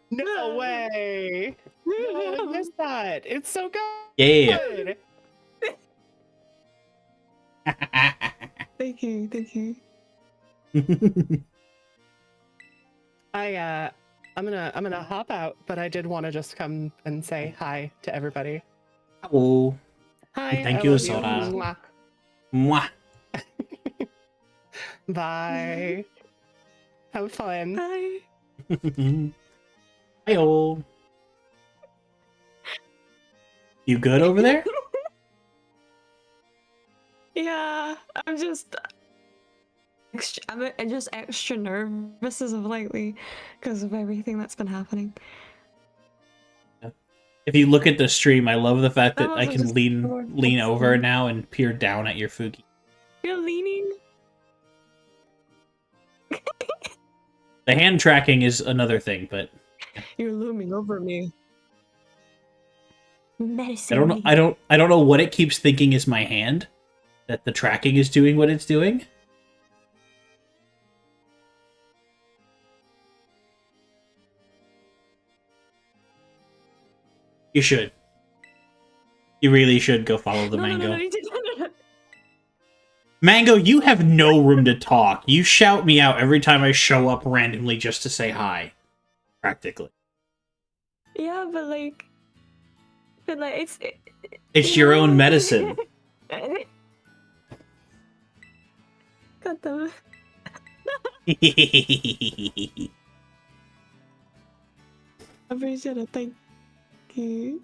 Speaker 3: no.
Speaker 4: No way. No, I missed that. It's so good.
Speaker 2: Yeah.
Speaker 3: Thank you, thank you.
Speaker 4: I'm gonna hop out, but I did want to just come and say hi to everybody.
Speaker 2: Hello.
Speaker 4: Hi,
Speaker 2: Thank
Speaker 4: I
Speaker 2: you,
Speaker 4: love you.
Speaker 2: Sora.
Speaker 4: Mwah.
Speaker 2: Mwah.
Speaker 4: Bye. Have fun.
Speaker 3: Hi.
Speaker 2: Hi-oh. You good over there?
Speaker 3: Yeah, I'm just I'm just extra nervous as of lately because of everything that's been happening.
Speaker 2: If you look at the stream, I love the fact that
Speaker 3: I'm
Speaker 2: I
Speaker 3: also
Speaker 2: can
Speaker 3: just
Speaker 2: lean over now and peer down at your Fuki.
Speaker 3: You're leaning.
Speaker 2: The hand tracking is another thing, but
Speaker 3: You're looming over me.
Speaker 2: I
Speaker 3: Medicine.
Speaker 2: don't know. I don't know what it keeps thinking is my hand. That the tracking is doing what it's doing. You should. You really should go follow the Mango.
Speaker 3: No.
Speaker 2: Mango, you have no room to talk. You shout me out every time I show up randomly just to say hi. Practically.
Speaker 3: Yeah, but
Speaker 2: It's your own medicine.
Speaker 3: God damn it. I appreciate it. Thank you.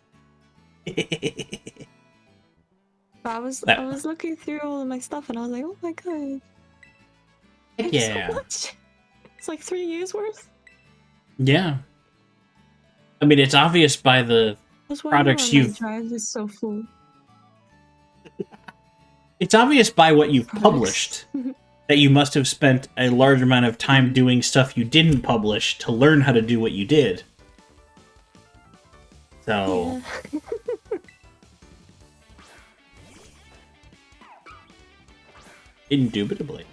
Speaker 3: I was looking through all of my stuff and I was like, oh my god. It's
Speaker 2: Yeah.
Speaker 3: so much. It's like 3 years worth.
Speaker 2: Yeah. I mean, it's obvious by the
Speaker 3: That's why
Speaker 2: products
Speaker 3: my
Speaker 2: you've...
Speaker 3: drive is so full.
Speaker 2: It's obvious by what you've published that you must have spent a large amount of time doing stuff you didn't publish to learn how to do what you did. So...
Speaker 3: Yeah.
Speaker 2: Indubitably.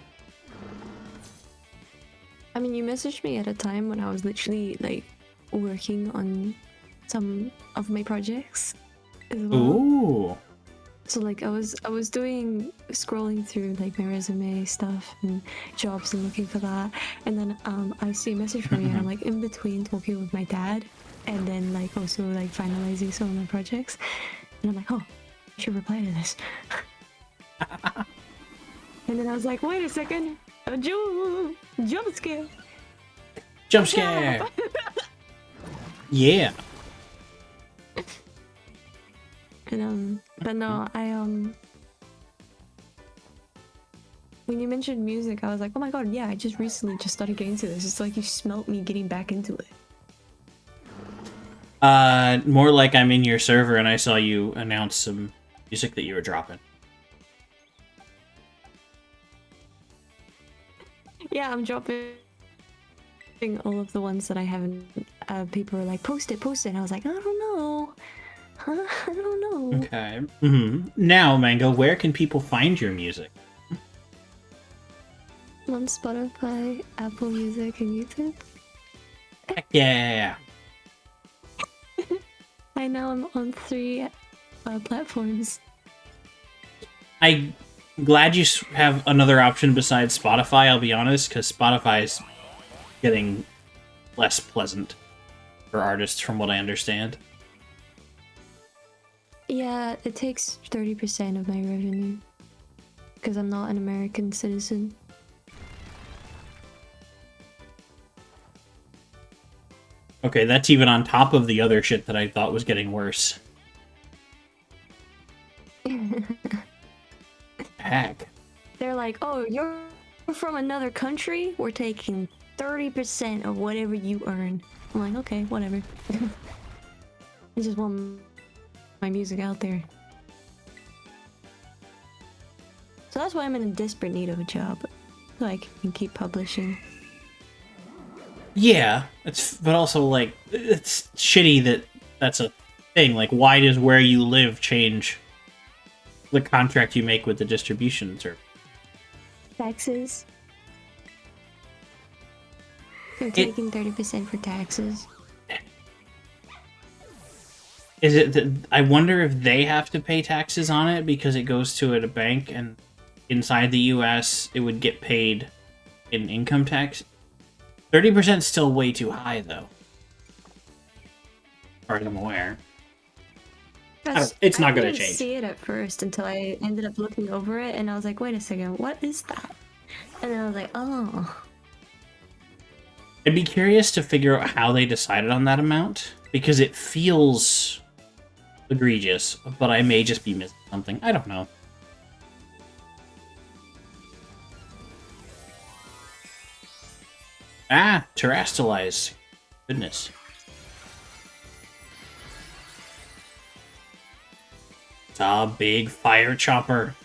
Speaker 3: I mean, you messaged me at a time when I was literally like working on some of my projects as well.
Speaker 2: Ooh.
Speaker 3: So like I was scrolling through like my resume stuff and jobs and looking for that, and then I see a message from you and I'm like in between talking with my dad and then like also like finalizing some of my projects, and I'm like, oh, I should reply to this. And then I was like, wait a second, a jump scare.
Speaker 2: Jump scare! Yeah.
Speaker 3: And but no, when you mentioned music, I was like, oh my god, yeah, I just recently just started getting into this. It's like you smelt me getting back into it.
Speaker 2: More like I'm in your server and I saw you announce some music that you were dropping.
Speaker 3: Yeah, I'm dropping all of the ones that I haven't. People were like, post it, and I was like, I don't know. Huh? I don't know.
Speaker 2: Okay. Mm-hmm. Now, Mango, where can people find your music?
Speaker 3: On Spotify, Apple Music, and YouTube.
Speaker 2: Heck yeah!
Speaker 3: I know I'm on 3 platforms.
Speaker 2: I'm glad you have another option besides Spotify, I'll be honest, because Spotify is getting less pleasant for artists from what I understand.
Speaker 3: Yeah, it takes 30% of my revenue. Because I'm not an American citizen.
Speaker 2: Okay, that's even on top of the other shit that I thought was getting worse. Heck.
Speaker 3: They're like, oh, you're from another country? We're taking 30% of whatever you earn. I'm like, okay, whatever. I just want my music out there. So that's why I'm in a desperate need of a job. So I can keep publishing.
Speaker 2: Yeah, but also, like, it's shitty that that's a thing. Like, why does where you live change the contract you make with the distribution service?
Speaker 3: Taxes. I'm taking 30% for taxes.
Speaker 2: Is it that I wonder if they have to pay taxes on it because it goes to a bank, and inside the U.S. it would get paid in income tax? 30% is still way too high, though. As far as I'm aware. It's not going to
Speaker 3: I didn't
Speaker 2: change.
Speaker 3: see it at first until I ended up looking over it, and I was like, wait a second, what is that? And then I was like, oh.
Speaker 2: I'd be curious to figure out how they decided on that amount, because it feels egregious, but I may just be missing something. I don't know. Ah, terrestrialize. Goodness. It's a big fire chopper.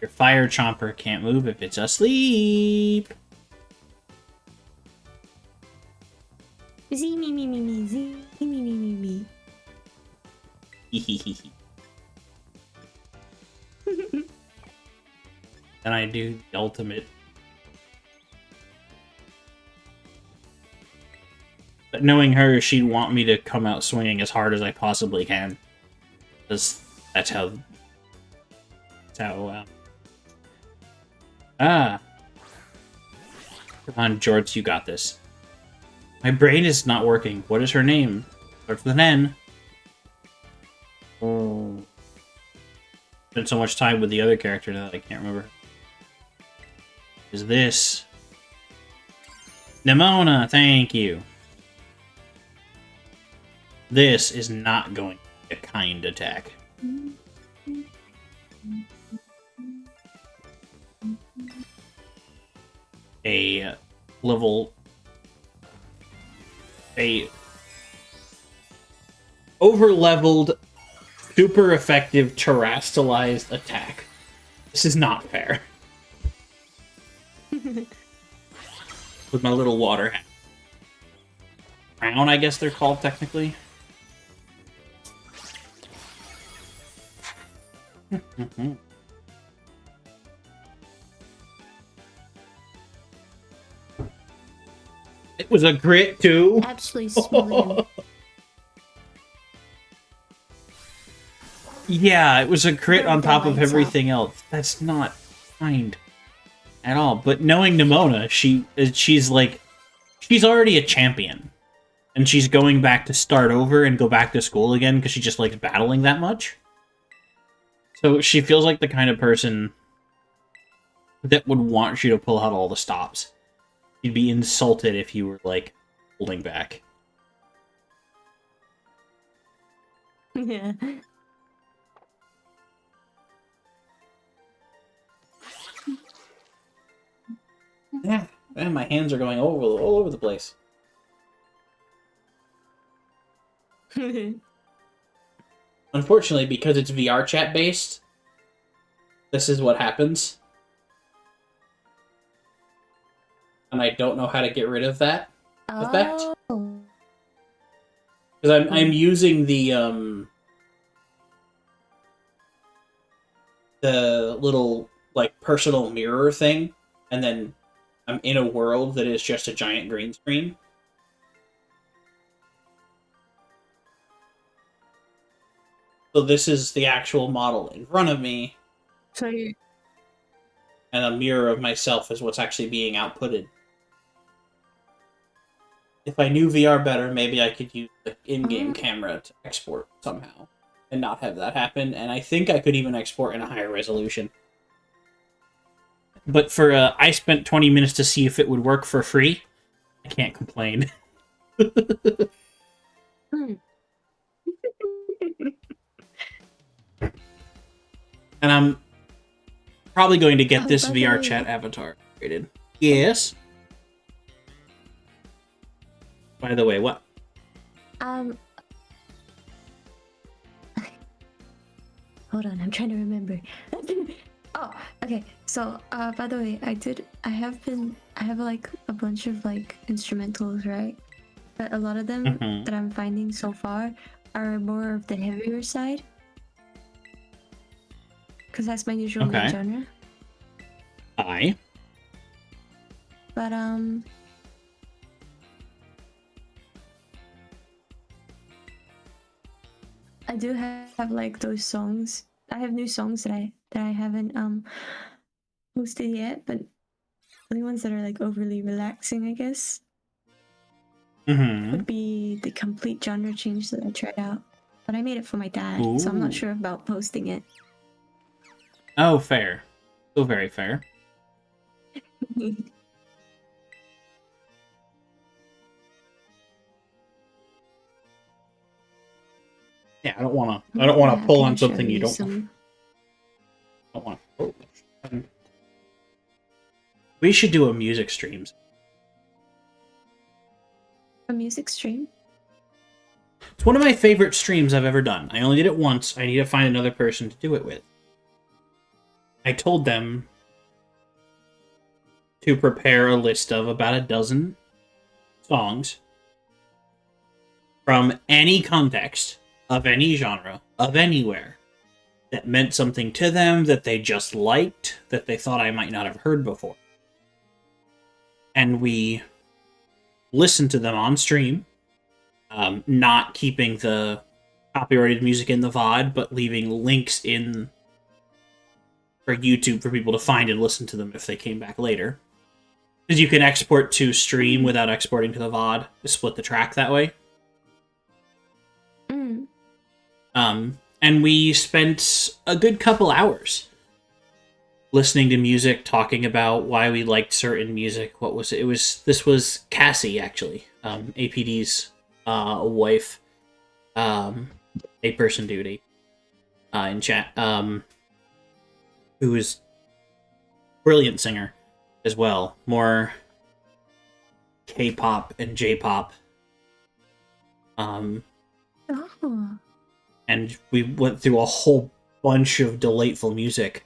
Speaker 2: Your fire chomper can't move if it's asleep.
Speaker 3: Z me me me me z me me me me.
Speaker 2: Then I do the ultimate. But knowing her, she'd want me to come out swinging as hard as I possibly can. Because that's how... Come on, Jorts, you got this. My brain is not working. What is her name? Starts with an N. Oh. Spent so much time with the other character that I can't remember. Is this... Nimona, thank you. This is not going to be a kind attack. A level... A over-leveled, super effective terrestrialized attack. This is not fair. With my little water hat. Crown, I guess they're called technically. It was a crit too.
Speaker 3: Actually, smelling.
Speaker 2: Yeah, it was a crit on top of everything else. That's not kind at all. But knowing Nimona, she's like, she's already a champion, and she's going back to start over and go back to school again because she just likes battling that much. So she feels like the kind of person that would want you to pull out all the stops. You'd be insulted if you were, like, holding back.
Speaker 3: Yeah.
Speaker 2: Yeah, man, my hands are going all over the place. Unfortunately, because it's VR chat based, this is what happens. And I don't know how to get rid of that effect. Because I'm using the little, like, personal mirror thing, and then I'm in a world that is just a giant green screen. So this is the actual model in front of me.
Speaker 3: So you...
Speaker 2: And a mirror of myself is what's actually being outputted. If I knew VR better, maybe I could use the in-game camera to export somehow. And not have that happen. And I think I could even export in a higher resolution. But for, I spent 20 minutes to see if it would work for free. I can't complain. And I'm probably going to get this VR chat avatar created. Yes. By the way, what?
Speaker 3: Hold on, I'm trying to remember. Oh, okay. So, by the way, I have like a bunch of like instrumentals, right? But a lot of them that I'm finding so far are more of the heavier side. Because that's my usual genre. But I do have like those songs. I have new songs that I haven't posted yet, but the ones that are like overly relaxing, I guess,
Speaker 2: Mm-hmm.
Speaker 3: would be the complete genre change that I tried out. But I made it for my dad, so I'm
Speaker 2: Ooh.
Speaker 3: not sure about posting it.
Speaker 2: Oh, fair. Still very fair. Yeah, I don't want to. I don't want to pull on something you don't. Don't want. Oh. We should do a music streams.
Speaker 3: A music stream?
Speaker 2: It's one of my favorite streams I've ever done. I only did it once. I need to find another person to do it with. I told them to prepare a list of about a dozen songs from any context, of any genre, of anywhere, that meant something to them, that they just liked, that they thought I might not have heard before. And we listened to them on stream, not keeping the copyrighted music in the VOD, but leaving links in for YouTube for people to find and listen to them if they came back later. Because you can export to stream without exporting to the VOD to split the track that way. And we spent a good couple hours listening to music, talking about why we liked certain music. What was it? This was Cassie, actually, APD's wife, a person duty, in chat, who is a brilliant singer as well. More K-pop and J-pop.
Speaker 3: Oh.
Speaker 2: And we went through a whole bunch of delightful music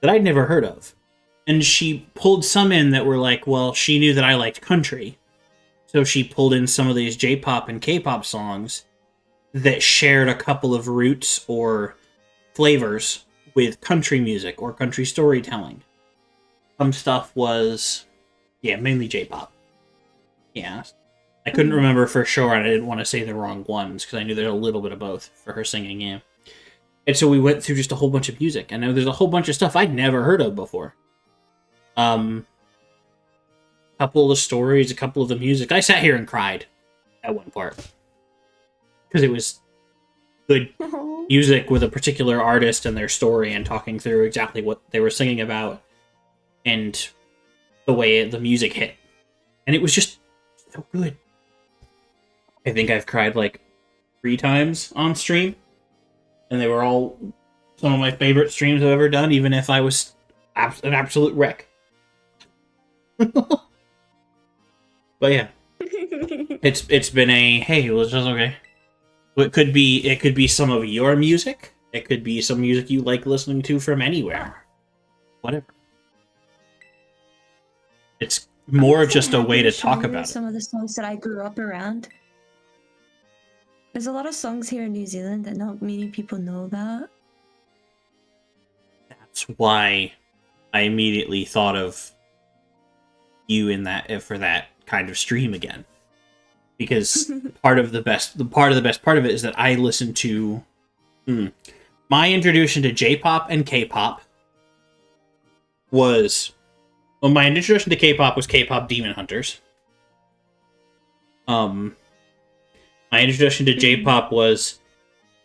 Speaker 2: that I'd never heard of. And she pulled some in that were like, well, she knew that I liked country. So she pulled in some of these J-pop and K-pop songs that shared a couple of roots or flavors with country music or country storytelling. Some stuff was, mainly J-pop. Yeah. I couldn't remember for sure, and I didn't want to say the wrong ones, because I knew there's a little bit of both for her singing, yeah. And so we went through just a whole bunch of music, and there's a whole bunch of stuff I'd never heard of before. A couple of the stories, a couple of the music. I sat here and cried at one part. Because it was good music with a particular artist and their story, and talking through exactly what they were singing about, and the way the music hit. And it was just so good. I think I've cried like 3 times on stream, and they were all some of my favorite streams I've ever done, even if I was an absolute wreck. But yeah, it's been a hey, it was just okay. It could be some of your music. It could be some music you like listening to from anywhere. Whatever. It's more just a way to talk about it.
Speaker 3: Some of the songs that I grew up around. There's a lot of songs here in New Zealand that not many people know about.
Speaker 2: That's why I immediately thought of you in that for that kind of stream again, because part of the best part of it is that I listen to my introduction to J-pop and K-pop was my introduction to K-pop was K-pop Demon Hunters. My introduction to J-pop was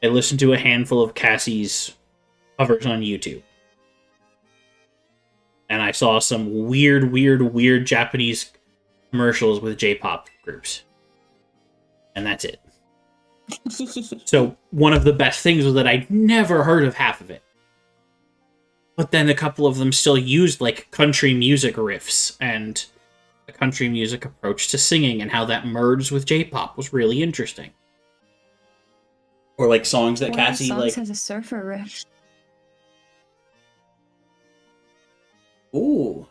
Speaker 2: I listened to a handful of Cassie's covers on YouTube. And I saw some weird Japanese commercials with J-pop groups. And that's it. So one of the best things was that I'd never heard of half of it. But then a couple of them still used like country music riffs and a country music approach to singing, and how that merged with J-pop was really interesting. Or like songs that Cassie like
Speaker 3: has a surfer riff.
Speaker 2: Ooh.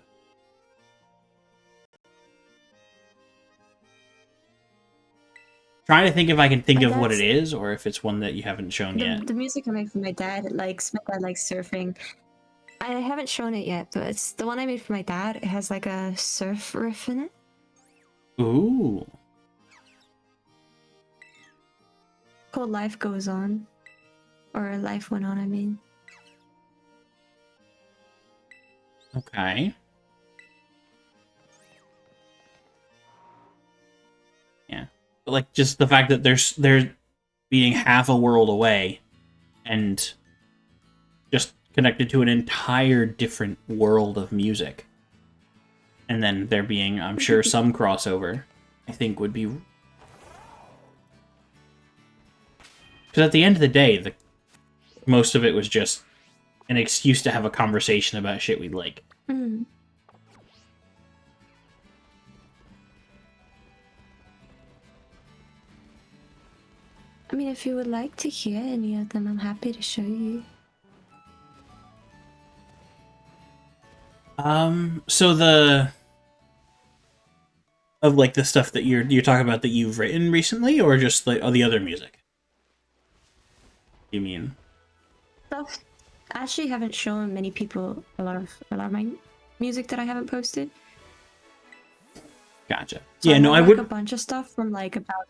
Speaker 2: Trying to think if I can think of what it is, or if it's one that you haven't shown yet.
Speaker 3: The music I make for my dad likes surfing. I haven't shown it yet, but it's the one I made for my dad. It has like a surf riff in it.
Speaker 2: Ooh.
Speaker 3: Called Life Goes On. Or Life Went On, I mean.
Speaker 2: Okay. Yeah. But like just the fact that they're being half a world away and just connected to an entire different world of music. And then there being, I'm sure, some crossover, I think would be... Because at the end of the day, most of it was just an excuse to have a conversation about shit we like.
Speaker 3: Mm. I mean, if you would like to hear any of them, I'm happy to show you.
Speaker 2: So the... Of, like, the stuff that you're talking about that you've written recently, or just, like, the other music? You mean?
Speaker 3: Stuff. I actually haven't shown many people a lot of my music that I haven't posted.
Speaker 2: Gotcha.
Speaker 3: So
Speaker 2: Yeah, no, I
Speaker 3: have,
Speaker 2: would...
Speaker 3: like, a bunch of stuff from, like, about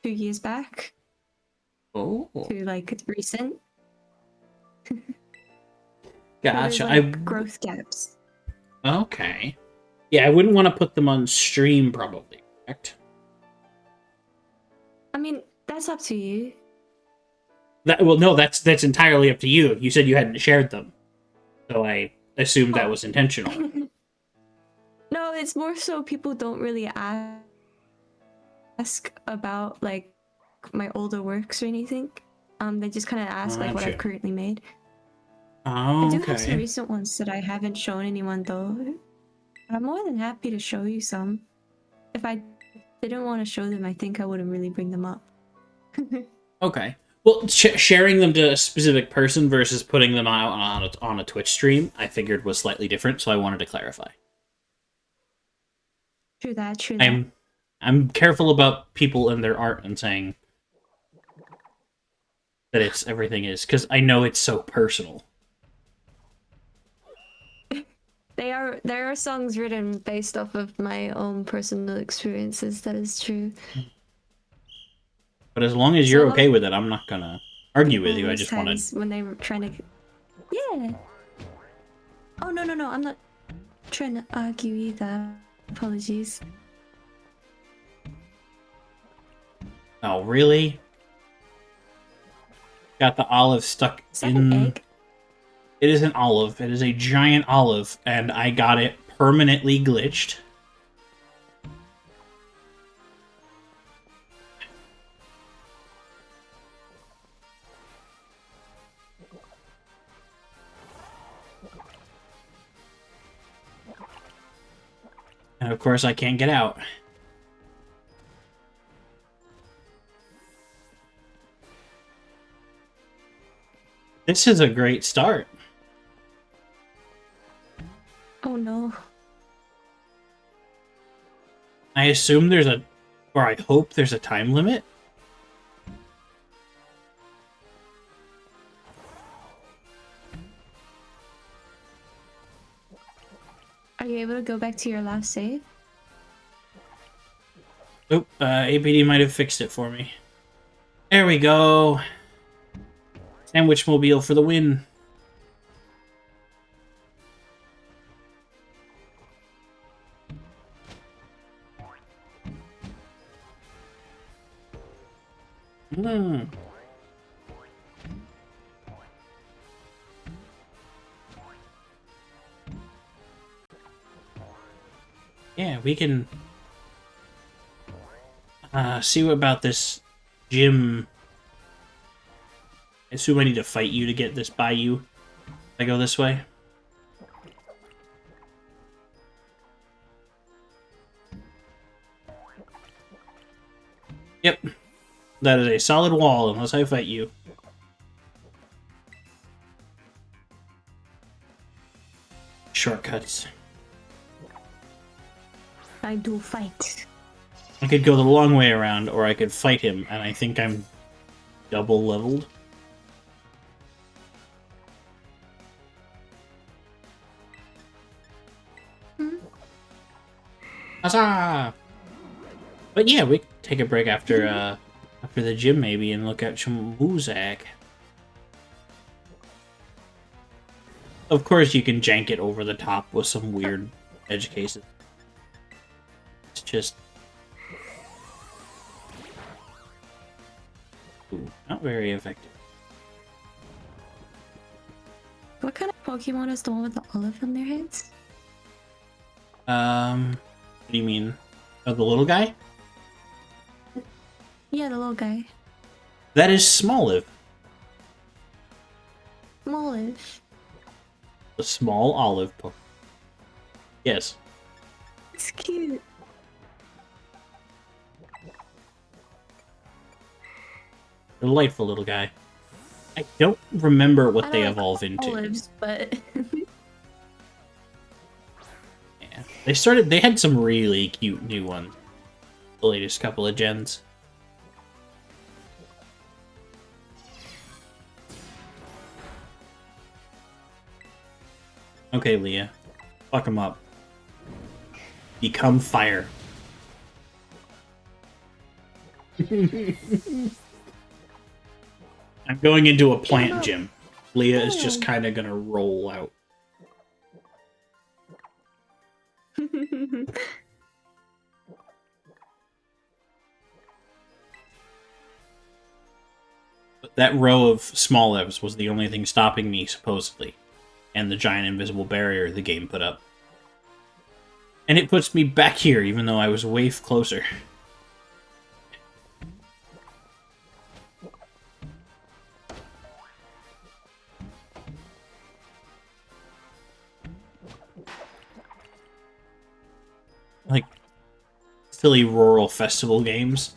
Speaker 3: 2 years back
Speaker 2: Oh.
Speaker 3: to, like, recent.
Speaker 2: Gotcha.
Speaker 3: So there's, like, growth gaps.
Speaker 2: Okay. Yeah, I wouldn't want to put them on stream, probably, correct?
Speaker 3: I mean, that's up to you.
Speaker 2: Well, no, that's entirely up to you. You said you hadn't shared them. So I assumed that was intentional.
Speaker 3: No, it's more so people don't really ask about, like, my older works or anything. They just kind of ask, like, what
Speaker 2: Gotcha.
Speaker 3: I've currently made.
Speaker 2: Oh,
Speaker 3: I do have some
Speaker 2: okay.
Speaker 3: recent ones that I haven't shown anyone, though. I'm more than happy to show you some. If I didn't want to show them, I think I wouldn't really bring them up.
Speaker 2: Okay. Well, sharing them to a specific person versus putting them out on a Twitch stream, I figured was slightly different, so I wanted to clarify.
Speaker 3: True that, true that.
Speaker 2: I'm careful about people and their art and saying that everything is, because I know it's so personal.
Speaker 3: There are songs written based off of my own personal experiences, that is true.
Speaker 2: But as long as you're okay with it, I'm not gonna argue with you. I just wanted...
Speaker 3: When they were trying to... Yeah! Oh, no, I'm not trying to argue either. Apologies.
Speaker 2: Oh, really? Got the olive stuck
Speaker 3: Is that
Speaker 2: in...
Speaker 3: an egg?
Speaker 2: It is an olive. It is a giant olive, and I got it permanently glitched. And of course I can't get out. This is a great start.
Speaker 3: Oh no.
Speaker 2: I assume there's a... Or I hope there's a time limit.
Speaker 3: Are you able to go back to your last save?
Speaker 2: Oop, APD might have fixed it for me. There we go. Sandwich Mobile for the win. Hmm. Yeah, we can see what about this gym. I assume I need to fight you to get this by you. If I go this way. Yep. That is a solid wall unless I fight you. Shortcuts.
Speaker 3: I do fight.
Speaker 2: I could go the long way around, or I could fight him, and I think I'm double leveled. Huzzah! But yeah, we can take a break after after the gym maybe and look at some music. Of course, you can jank it over the top with some weird edge cases. It's just... Ooh, not very effective.
Speaker 3: What kind of Pokemon is the one with the olive on their heads?
Speaker 2: What do you mean? Oh, the little guy?
Speaker 3: Yeah, the little guy.
Speaker 2: That is Smoliv.
Speaker 3: Olive.
Speaker 2: The small olive Pokemon. Yes.
Speaker 3: It's cute.
Speaker 2: Delightful little guy. I don't remember what
Speaker 3: I
Speaker 2: they
Speaker 3: like
Speaker 2: evolve into.
Speaker 3: Olives, but
Speaker 2: Yeah. They had some really cute new ones. The latest couple of gens. Okay, Leah. Fuck him up. Become fire. I'm going into a plant gym. Leah is just kind of gonna roll out. But that row of small evs was the only thing stopping me, supposedly. And the giant invisible barrier the game put up. And it puts me back here, even though I was way closer. Like, silly rural festival games.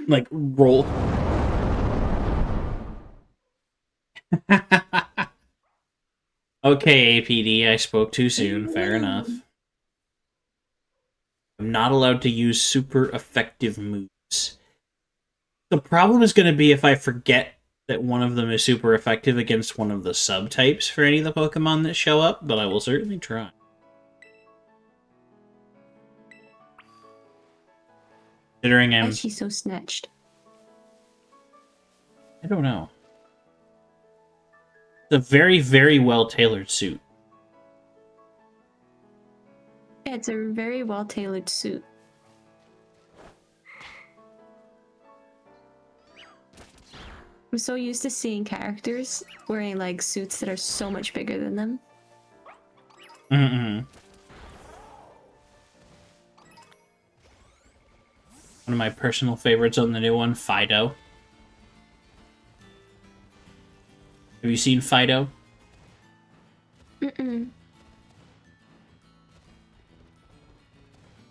Speaker 2: Like, roll... Okay, APD, I spoke too soon. Fair enough. I'm not allowed to use super effective moves. The problem is going to be if I forget that one of them is super effective against one of the subtypes for any of the Pokemon that show up, but I will certainly try. Considering
Speaker 3: why
Speaker 2: I'm...
Speaker 3: is she so snatched?
Speaker 2: I don't know. It's a very, very well-tailored suit.
Speaker 3: Yeah, it's a very well-tailored suit. I'm so used to seeing characters wearing like suits that are so much bigger than them.
Speaker 2: Mm-hmm. One of my personal favorites on the new one, Fido. Have you seen Fido?
Speaker 3: Mm-mm.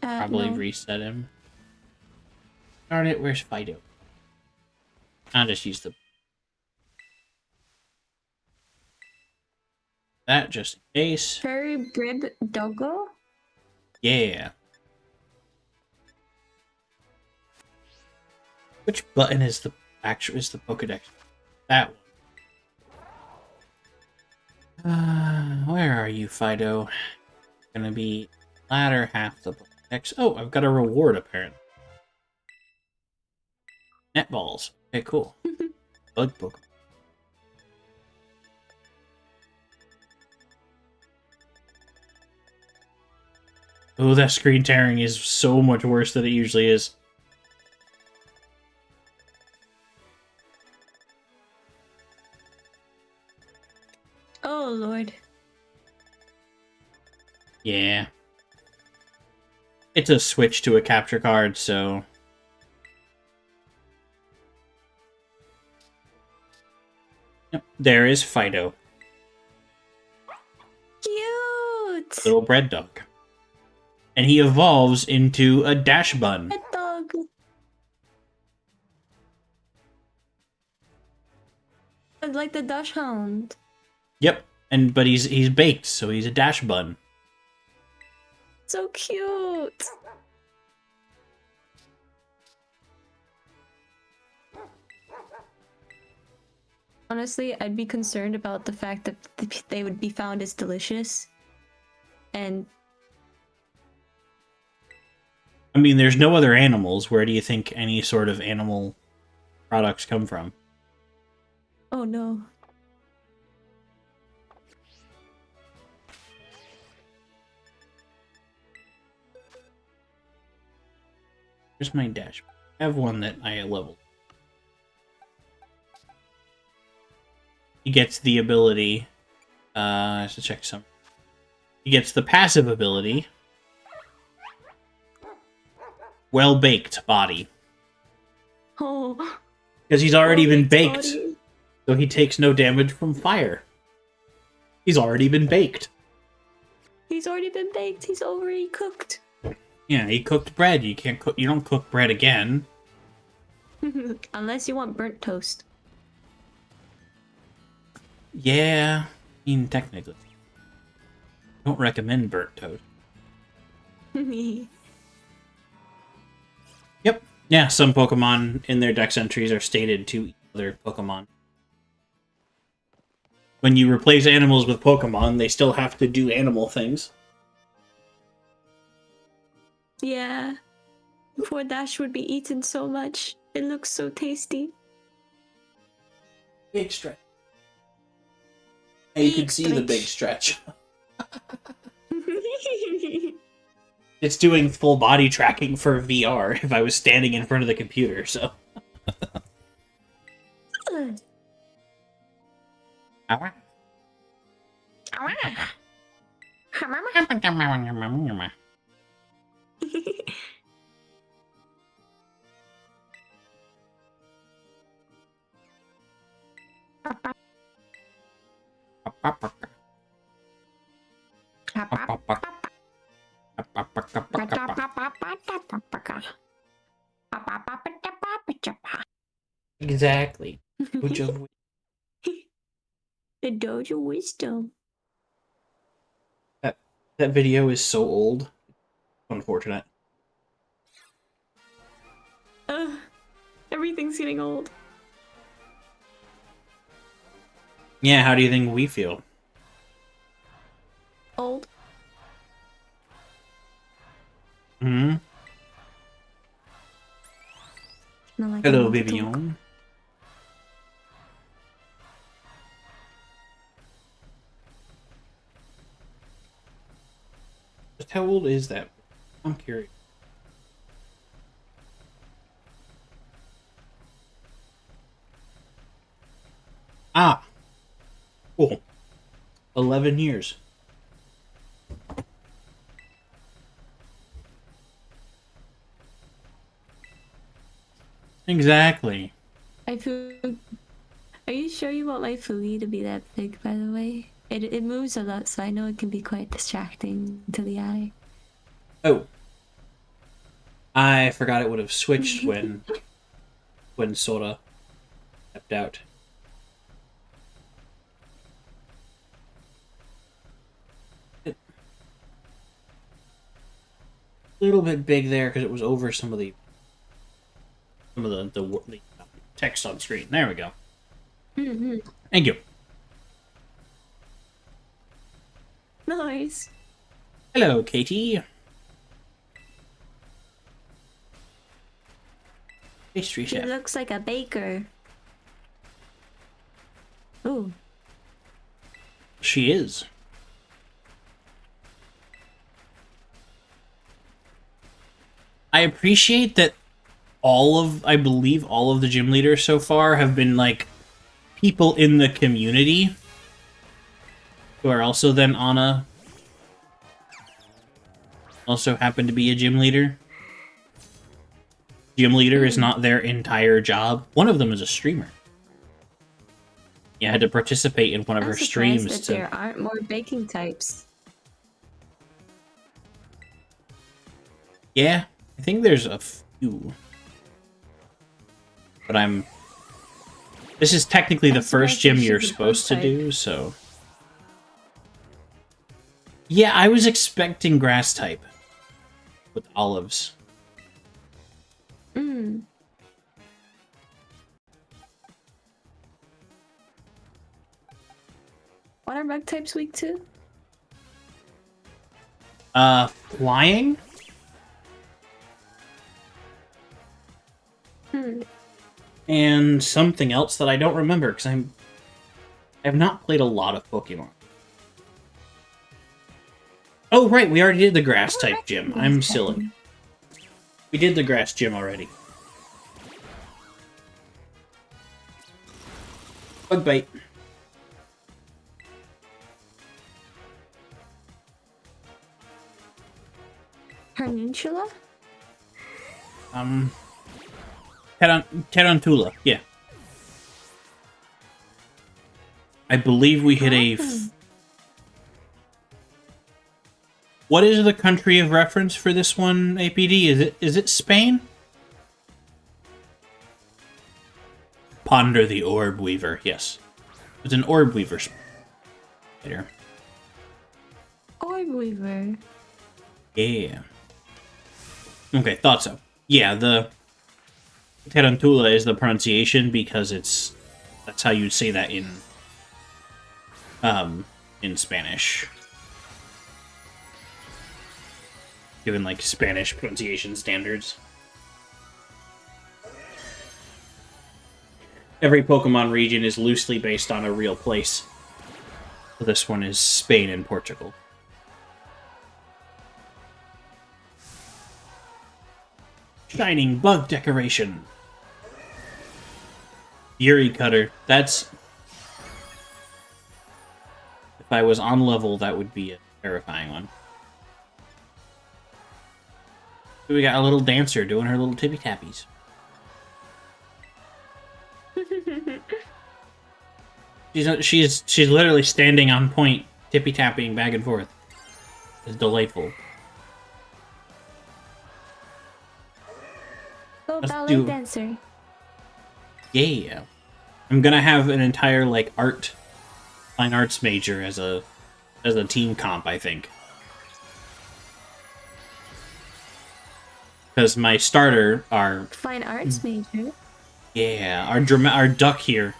Speaker 2: Probably
Speaker 3: No.
Speaker 2: reset him. Darn it, where's Fido? I'll just use the... that just in case.
Speaker 3: Fairy Brib Doggo?
Speaker 2: Yeah. Which button is the Pokedex? That one. Where are you, Fido? Gonna be latter half the Pokedex. Oh, I've got a reward apparently. Netballs. Okay, cool. Bug Pokemon. Oh, that screen tearing is so much worse than it usually is.
Speaker 3: Oh lord.
Speaker 2: Yeah. It's a switch to a capture card, so... Yep, there is Fido.
Speaker 3: Cute!
Speaker 2: Little bread dog. And he evolves into a dash bun.
Speaker 3: Pet dog. Like the Dash Hound.
Speaker 2: Yep, but he's baked, so he's a dash bun.
Speaker 3: So cute! Honestly, I'd be concerned about the fact that they would be found as delicious. And
Speaker 2: I mean, there's no other animals. Where do you think any sort of animal products come from?
Speaker 3: oh no.
Speaker 2: Here's my dash. I have one that I leveled. He gets the ability. I have to check some. He gets the passive ability. Well-baked body.
Speaker 3: Oh.
Speaker 2: Because he's already been
Speaker 3: well-baked
Speaker 2: baked.
Speaker 3: body.
Speaker 2: So he takes no damage from fire. He's already been baked.
Speaker 3: He's already been baked. He's already cooked.
Speaker 2: Yeah, he cooked bread. You can't cook. You don't cook bread again.
Speaker 3: Unless you want burnt toast.
Speaker 2: Yeah, I mean technically, don't recommend burnt toast. Yep. Yeah, some Pokemon in their dex entries are stated to eat other Pokemon. When you replace animals with Pokemon, they still have to do animal things.
Speaker 3: Yeah. Poor Dash would be eaten so much. It looks so tasty.
Speaker 2: Big stretch. And you can
Speaker 3: Big
Speaker 2: see the big
Speaker 3: stretch.
Speaker 2: stretch. It's doing full body tracking for VR if I was standing in front of the computer, so. Exactly. Which of
Speaker 3: The Dojo Wisdom.
Speaker 2: that video is so old. Unfortunate.
Speaker 3: Everything's getting old.
Speaker 2: Yeah, how do you think we feel?
Speaker 3: Old.
Speaker 2: Hmm.
Speaker 3: Not like
Speaker 2: Hello,
Speaker 3: I want to talk.
Speaker 2: Vivian. Just how old is that? I'm curious. Ah! Cool. 11 years. Exactly.
Speaker 3: I feel. Are you sure you want my Fuli to be that big, by the way? It moves a lot, so I know it can be quite distracting to the eye.
Speaker 2: Oh. I forgot it would have switched when Sora stepped out. A little bit big there because it was over some of the text on screen. There we go.
Speaker 3: Mm-hmm.
Speaker 2: Thank you.
Speaker 3: Nice.
Speaker 2: Hello, Katie. Pastry
Speaker 3: She
Speaker 2: chef.
Speaker 3: looks like a baker. Ooh.
Speaker 2: She is. I appreciate that I believe all of the gym leaders so far have been like people in the community who are also then also happen to be a gym leader. Gym leader is not their entire job. One of them is a streamer. You had to participate in one of
Speaker 3: I'm
Speaker 2: her
Speaker 3: surprised
Speaker 2: streams
Speaker 3: that
Speaker 2: to.
Speaker 3: there aren't more baking types.
Speaker 2: Yeah, I think there's a few. But this is technically the
Speaker 3: I'm
Speaker 2: first
Speaker 3: surprised
Speaker 2: gym
Speaker 3: there
Speaker 2: you're
Speaker 3: should be
Speaker 2: supposed to
Speaker 3: both
Speaker 2: do, so. Yeah, I was expecting grass type with olives.
Speaker 3: Mm. What are bug types weak to?
Speaker 2: Flying? And something else that I don't remember, because I have not played a lot of Pokemon. Oh, right, we already did the grass-type gym. I'm silly. We did the grass gym already. Bug bite.
Speaker 3: Tarantula?
Speaker 2: Tarantula, yeah. I believe we hit a... What is the country of reference for this one, APD? Is it Spain? Ponder the Orb Weaver, yes. It's an Orb Weaver spider.
Speaker 3: Orb Weaver.
Speaker 2: Yeah. Okay, thought so. Yeah, the Tarantula is the pronunciation because that's how you'd say that in Spanish. Given like Spanish pronunciation standards. Every Pokemon region is loosely based on a real place. So this one is Spain and Portugal. Shining bug decoration. Fury Cutter. That's... If I was on level, that would be a terrifying one. We got a little dancer doing her little tippy tappies. She's literally standing on point, tippy tapping back and forth. It's delightful.
Speaker 3: Oh,
Speaker 2: Let's
Speaker 3: ballet
Speaker 2: do-
Speaker 3: dancer.
Speaker 2: Yeah, I'm gonna have an entire like fine arts major as a team comp, I think. Because my starter,
Speaker 3: Fine arts major.
Speaker 2: our duck here,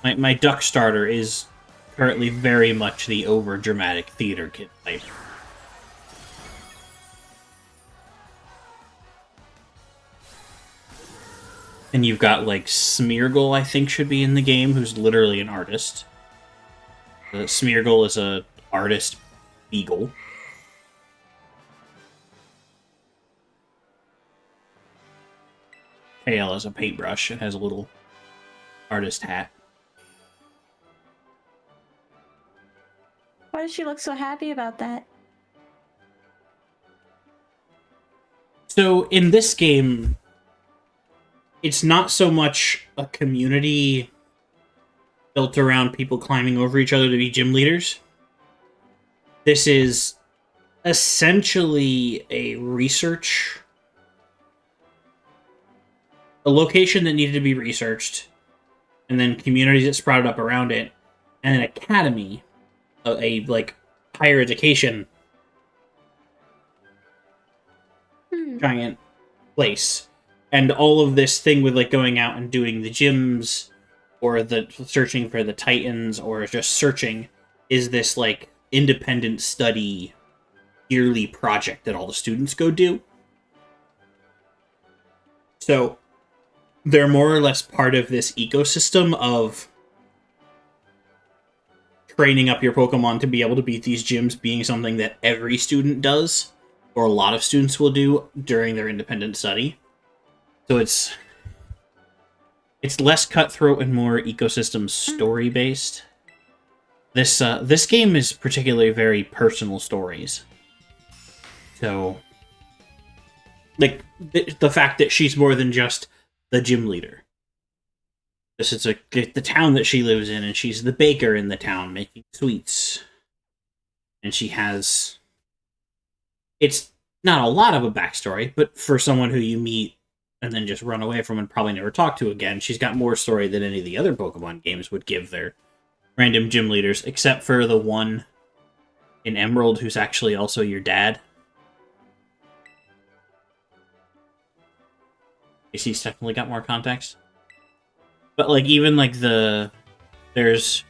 Speaker 2: my duck starter is currently very much the over dramatic theater kid type. And you've got like Smeargle, I think should be in the game, who's literally an artist. Smeargle is a artist beagle. Tail is a paintbrush and has a little artist hat.
Speaker 3: Why does she look so happy about that?
Speaker 2: So in this game, it's not so much a community built around people climbing over each other to be gym leaders. This is essentially a location that needed to be researched, and then communities that sprouted up around it, and an academy, a like higher education giant place. And all of this thing with like going out and doing the gyms or the searching for the Titans or just searching is this like independent study yearly project that all the students go do. So they're more or less part of this ecosystem of training up your Pokemon to be able to beat these gyms being something that every student does, or a lot of students will do during their independent study. So it's less cutthroat and more ecosystem story based. This game is particularly very personal stories. So, like the fact that she's more than just the gym leader. This is the town that she lives in, and she's the baker in the town making sweets. And she has... It's not a lot of a backstory, but for someone who you meet and then just run away from and probably never talk to again, she's got more story than any of the other Pokemon games would give their random gym leaders, except for the one in Emerald who's actually also your dad. He's definitely got more context. But like even like there's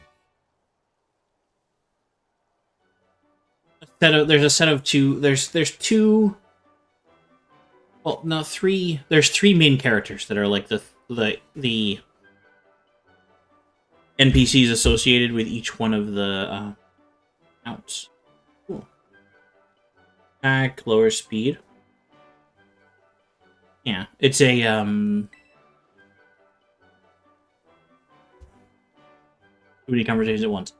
Speaker 2: there's a set of two. There's two. Well, no, three. There's three main characters that are like the NPCs associated with each one of the mounts. Cool. Back, lower speed. Yeah, it's a too many conversations at once.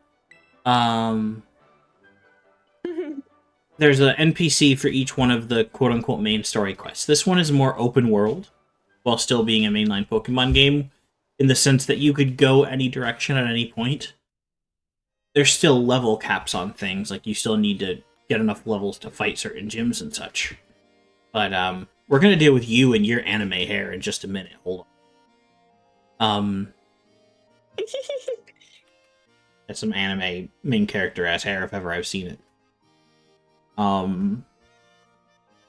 Speaker 2: There's an NPC for each one of the quote-unquote main story quests. This one is more open world, while still being a mainline Pokemon game, in the sense that you could go any direction at any point. There's still level caps on things, like you still need to get enough levels to fight certain gyms and such. But we're gonna deal with you and your anime hair in just a minute. Hold on. That's some anime main character ass hair if ever I've seen it.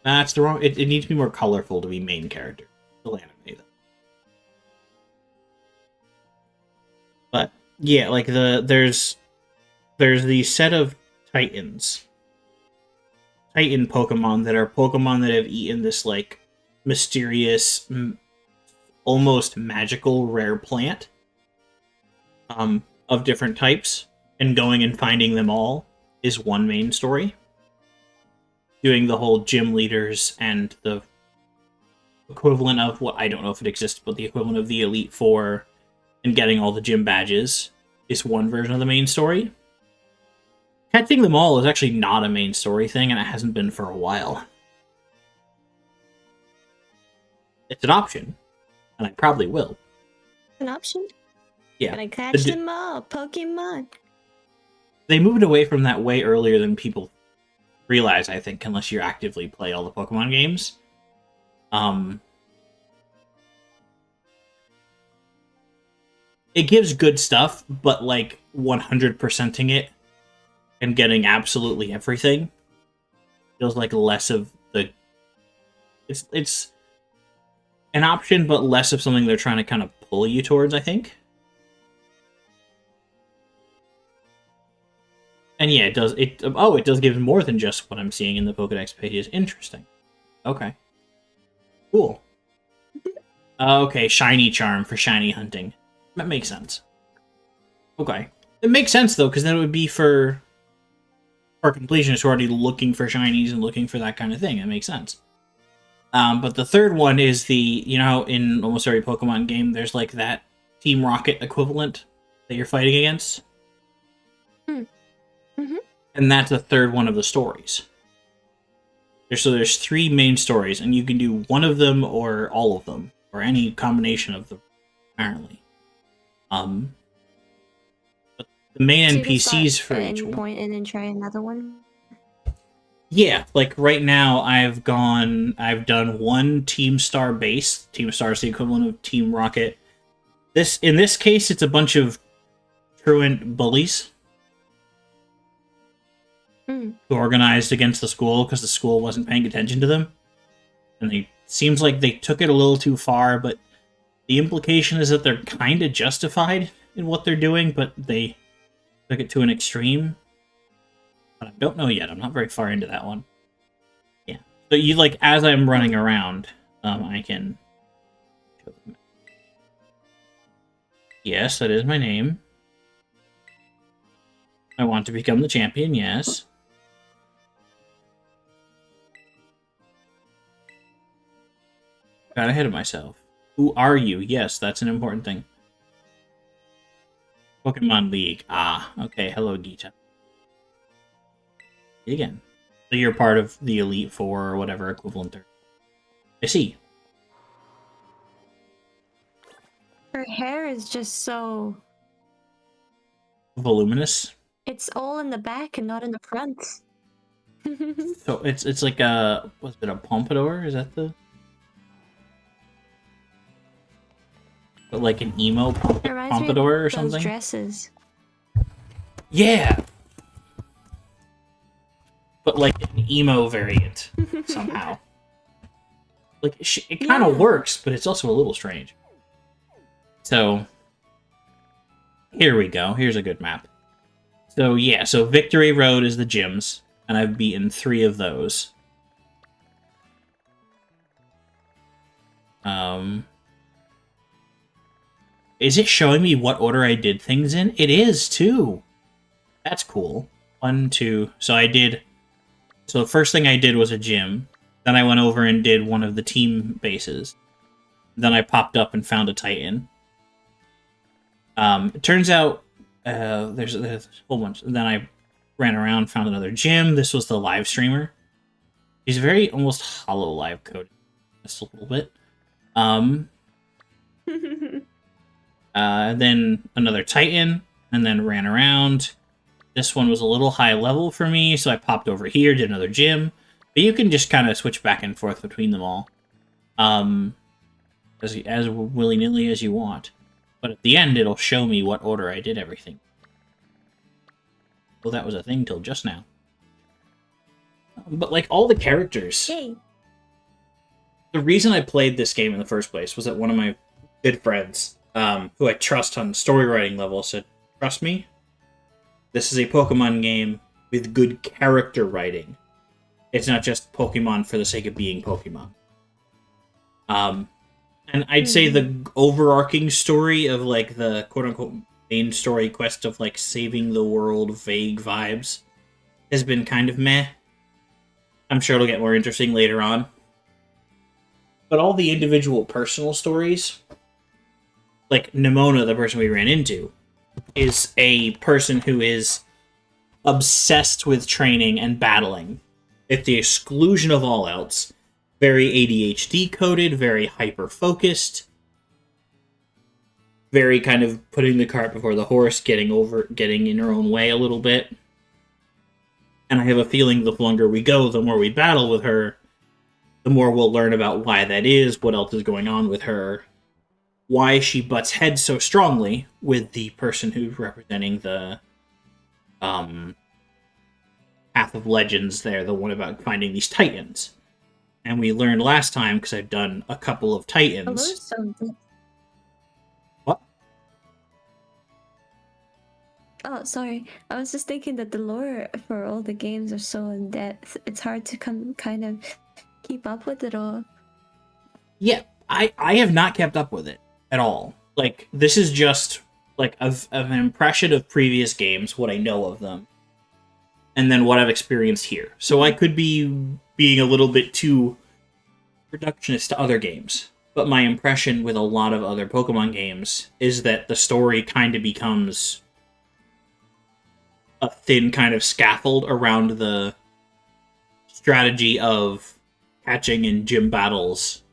Speaker 2: That's the wrong. It needs to be more colorful to be main character. Still anime though. But yeah, like there's the set of Titans. Titan Pokemon that are Pokemon that have eaten this like mysterious, almost magical rare plant of different types, and going and finding them all is one main story. Doing the whole gym leaders and the equivalent of what, I don't know if it exists, but the equivalent of the Elite Four and getting all the gym badges is one version of the main story. Catching them all is actually not a main story thing, and it hasn't been for a while. It's an option, and I probably will.
Speaker 3: An option?
Speaker 2: Yeah.
Speaker 3: Gonna catch them all, Pokemon.
Speaker 2: They moved away from that way earlier than people realize, I think, unless you actively play all the Pokemon games. It gives good stuff, but like 100%ing it and getting absolutely everything feels like less of the... It's an option, but less of something they're trying to kind of pull you towards, I think. And yeah, it does. It does give more than just what I'm seeing in the Pokedex pages. Interesting. Okay. Cool. Okay, shiny charm for shiny hunting. That makes sense. Okay, it makes sense though, because then it would be for completionists who are already looking for shinies and looking for that kind of thing. It makes sense. But the third one is the, you know, in almost every Pokemon game, there's like that Team Rocket equivalent that you're fighting against.
Speaker 3: Mm-hmm.
Speaker 2: And that's the third one of the stories. So there's three main stories, and you can do one of them or all of them, or any combination of them, apparently. But the main
Speaker 3: So
Speaker 2: NPCs for
Speaker 3: at
Speaker 2: each
Speaker 3: any
Speaker 2: one.
Speaker 3: point and then try another one.
Speaker 2: Yeah, like right now I've done one Team Star base. Team Star is the equivalent of Team Rocket. In this case, it's a bunch of truant bullies who organized against the school because the school wasn't paying attention to them. And seems like they took it a little too far, but the implication is that they're kind of justified in what they're doing, but they took it to an extreme. But I don't know yet. I'm not very far into that one. Yeah. So you, like, as I'm running around, I can... Yes, that is my name. I want to become the champion, yes. Got ahead of myself. Who are you? Yes, that's an important thing. Pokemon League. Ah, okay. Hello, Gita. Again. So you're part of the Elite Four or whatever equivalent there. I see.
Speaker 3: Her hair is just so...
Speaker 2: Voluminous.
Speaker 3: It's all in the back and not in the front.
Speaker 2: So it's like a... Was it a pompadour? Is that the... But like an emo pompadour or
Speaker 3: those
Speaker 2: something?
Speaker 3: Dresses.
Speaker 2: Yeah! But like an emo variant, somehow. Like, it kind of works, but it's also a little strange. So, here we go. Here's a good map. So yeah, so Victory Road is the gyms. and I've beaten 3 of those. Is it showing me what order I did things in? It is, too! That's cool. 1, 2... So the first thing I did was a gym. Then I went over and did one of the team bases. Then I popped up and found a Titan. It turns out there's a whole bunch. Then I ran around, found another gym. This was the live streamer. He's very almost hollow live coded, just a little bit. Then another Titan, and then ran around. This one was a little high level for me, so I popped over here, did another gym. But you can just kind of switch back and forth between them all, as willy-nilly as you want. But at the end, it'll show me what order I did everything. Well, that was a thing till just now. But, like, all the characters...
Speaker 3: Yay!
Speaker 2: The reason I played this game in the first place was that one of my good friends, who I trust on story writing level, said, "Trust me, this is a Pokemon game with good character writing. It's not just Pokemon for the sake of being Pokemon." And I'd say the overarching story of, like, the quote-unquote main story quest of, like, saving the world vague vibes has been kind of meh. I'm sure it'll get more interesting later on. But all the individual personal stories, like Nimona, the person we ran into, is a person who is obsessed with training and battling, at the exclusion of all else. Very ADHD coded, very hyper focused, very kind of putting the cart before the horse, getting in her own way a little bit. And I have a feeling the longer we go, the more we battle with her, the more we'll learn about why that is, what else is going on with her, why she butts heads so strongly with the person who's representing the Path of Legends there, the one about finding these Titans. And we learned last time, because I've done a couple of Titans. What?
Speaker 3: Oh, sorry. I was just thinking that the lore for all the games are so in depth. It's hard to kind of keep up with it all.
Speaker 2: Yeah, I have not kept up with it at all. Like, this is just like of an impression of previous games, what I know of them, and then what I've experienced here. So I could be being a little bit too reductionist to other games. But my impression with a lot of other Pokemon games is that the story kind of becomes a thin kind of scaffold around the strategy of catching in gym battles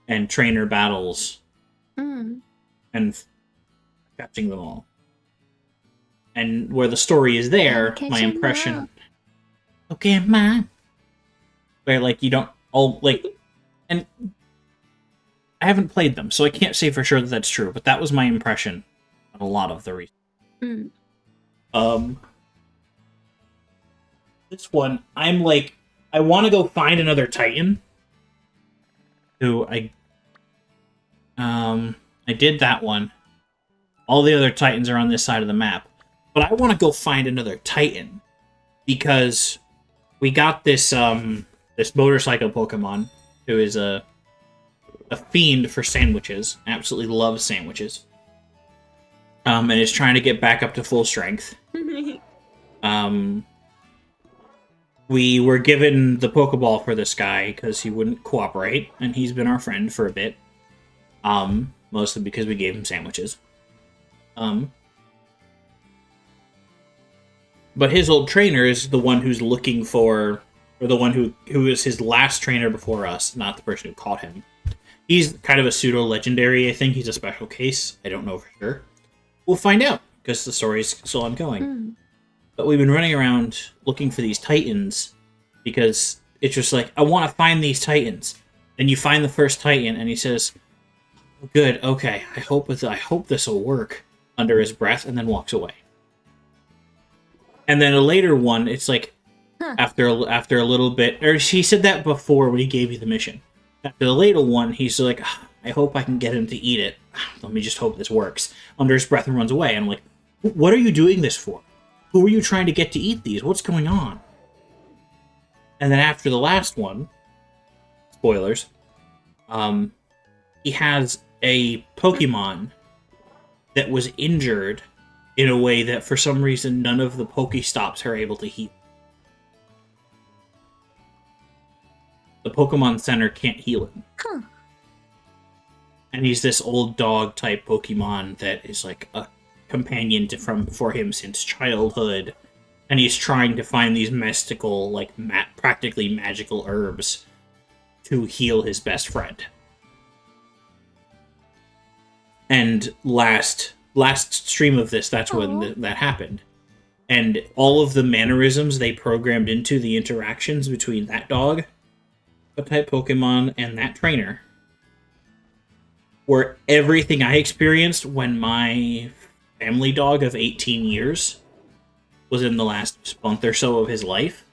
Speaker 2: and trainer battles and catching them all. And where the story is there, my impression... Okay, man. Where, like, you don't... all like... And I haven't played them, so I can't say for sure that that's true, but that was my impression of a lot of the reasons. This one, I'm like... I want to go find another Titan. Who I did that one. All the other Titans are on this side of the map. But I want to go find another Titan. Because we got this this motorcycle Pokemon who is a fiend for sandwiches. Absolutely loves sandwiches. And is trying to get back up to full strength. We were given the Pokeball for this guy because he wouldn't cooperate, and he's been our friend for a bit. Mostly because we gave him sandwiches. But his old trainer is the one who's looking for, or the one who is his last trainer before us, not the person who caught him. He's kind of a pseudo-legendary, I think. He's a special case. I don't know for sure. We'll find out, because the story's still ongoing. But we've been running around looking for these Titans, because it's just like, I want to find these Titans. And you find the first Titan, and he says, "Good, okay, I hope this will work," under his breath, and then walks away. And then a later one, it's like, after a little bit, or he said that before when he gave you the mission. After the later one, he's like, "I hope I can get him to eat it. Let me just hope this works." Under his breath and runs away. And I'm like, what are you doing this for? Who are you trying to get to eat these? What's going on? And then after the last one, spoilers, he has a Pokemon that was injured in a way that for some reason none of the Pokestops are able to heal. The Pokemon Center can't heal him.
Speaker 3: Huh.
Speaker 2: And he's this old dog type Pokemon that is like a companion for him since childhood. And he's trying to find these mystical, like practically magical herbs to heal his best friend. And last stream of this, that's when that happened. And all of the mannerisms they programmed into the interactions between that dog, a type Pokemon, and that trainer were everything I experienced when my family dog of 18 years was in the last month or so of his life.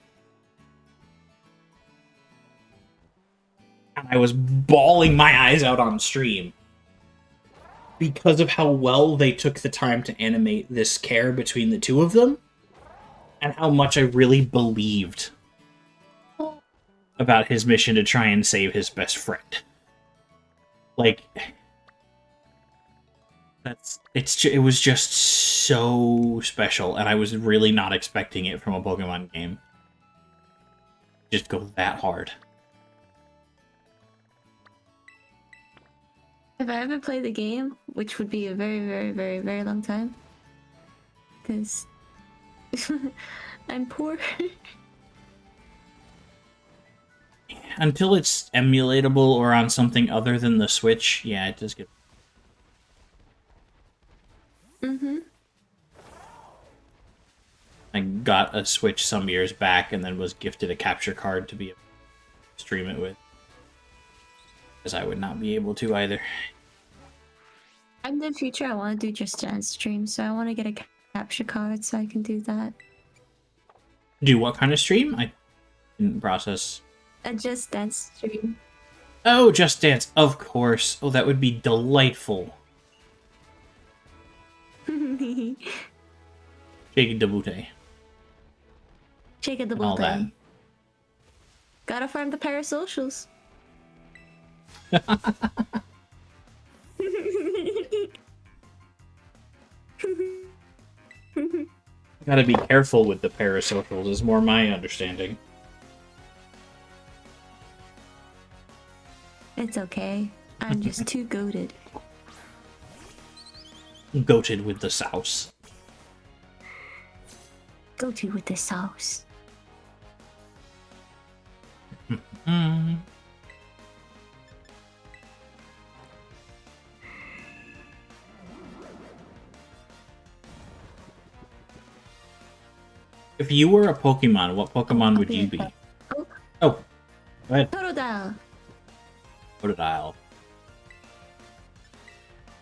Speaker 2: And I was bawling my eyes out on stream because of how well they took the time to animate this care between the two of them and how much I really believed about his mission to try and save his best friend. Like, it was just so special, and I was really not expecting it from a Pokemon game. Just go that hard.
Speaker 3: If I ever play the game, which would be a very, very, very, very long time, because I'm poor.
Speaker 2: Until it's emulatable or on something other than the Switch, yeah, it does get...
Speaker 3: Mm-hmm.
Speaker 2: I got a Switch some years back and then was gifted a capture card to be able to stream it with. Because I would not be able to either.
Speaker 3: In the future, I want to do Just Dance streams, so I want to get a capture card so I can do that.
Speaker 2: Do what kind of stream? I didn't process.
Speaker 3: A Just Dance stream.
Speaker 2: Oh, Just Dance, of course. Oh, that would be delightful. Shake the booty.
Speaker 3: Shake it the
Speaker 2: All that.
Speaker 3: booty. Gotta farm the parasocials.
Speaker 2: Gotta be careful with the parasocials, is more my understanding.
Speaker 3: It's okay. I'm just too goated.
Speaker 2: Goated with the sauce.
Speaker 3: Goated with the sauce.
Speaker 2: Mm. If you were a Pokemon, what Pokemon would you be? Oh, go ahead.
Speaker 3: Totodile.
Speaker 2: Totodile.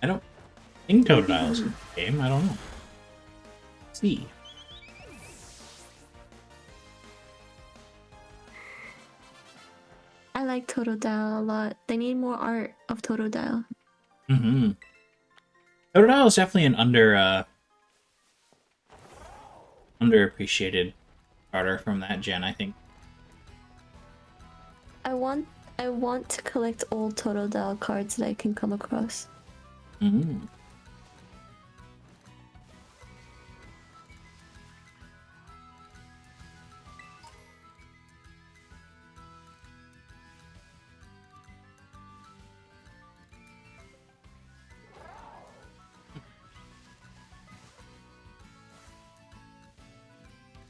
Speaker 2: I don't think Totodile's in the game. I don't know. Let's see.
Speaker 3: I like Totodile a lot. They need more art of Totodile.
Speaker 2: Mm-hmm. Totodile is definitely an underappreciated starter from that gen, I think.
Speaker 3: I want to collect old Totodile cards that I can come across.
Speaker 2: Mm-hmm.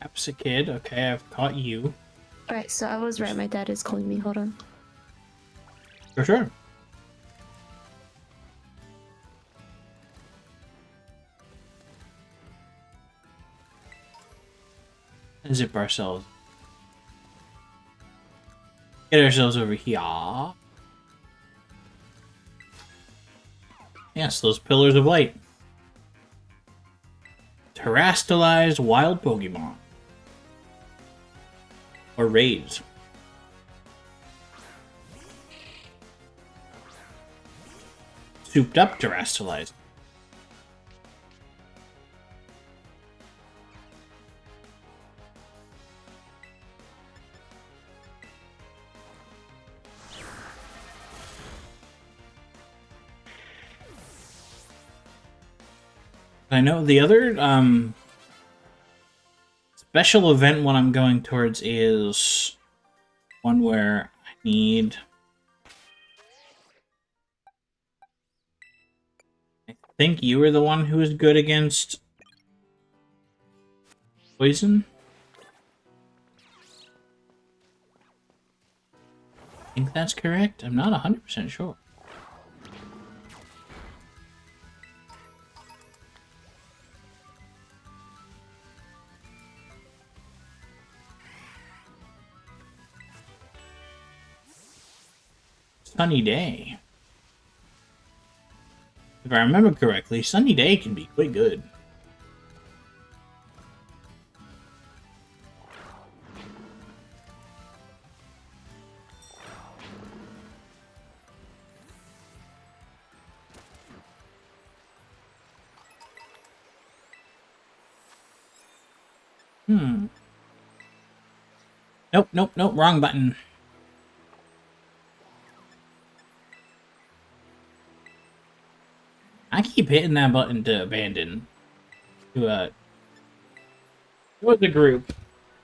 Speaker 2: Apps a kid. Okay, I've caught you.
Speaker 3: Alright, so I was right. My dad is calling me. Hold on.
Speaker 2: For sure. Zip ourselves. Get ourselves over here. Yes, those pillars of light. Terastallized wild Pokemon. Or raids. Souped up Terastallized. I know the other special event one I'm going towards is one where I need... I think you were the one who was good against poison? I think that's correct. I'm not 100% sure. Sunny Day. If I remember correctly, Sunny Day can be quite good. Nope, nope, nope, wrong button. I keep hitting that button to abandon. To join the group.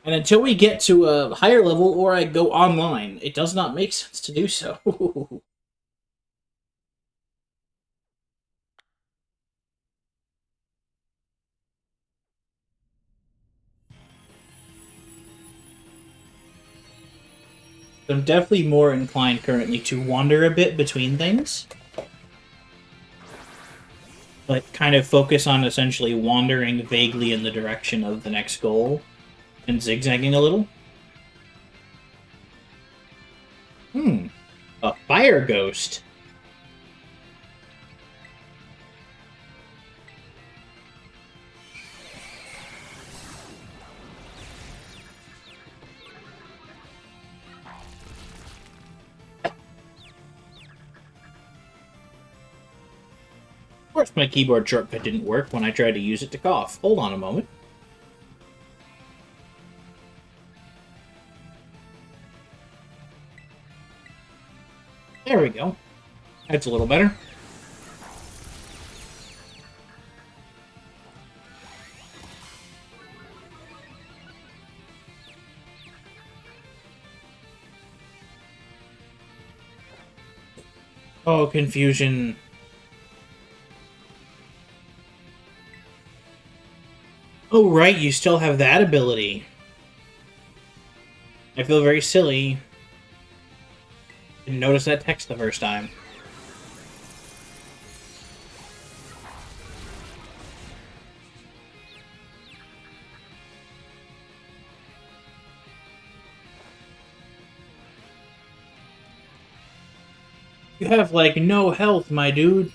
Speaker 2: And until we get to a higher level or I go online, it does not make sense to do so. I'm definitely more inclined currently to wander a bit between things. But kind of focus on essentially wandering vaguely in the direction of the next goal and zigzagging a little. A fire ghost. Of course my keyboard shortcut didn't work when I tried to use it to cough. Hold on a moment. There we go. That's a little better. Oh, confusion. Oh, right, you still have that ability. I feel very silly. Didn't notice that text the first time. You have, like, no health, my dude.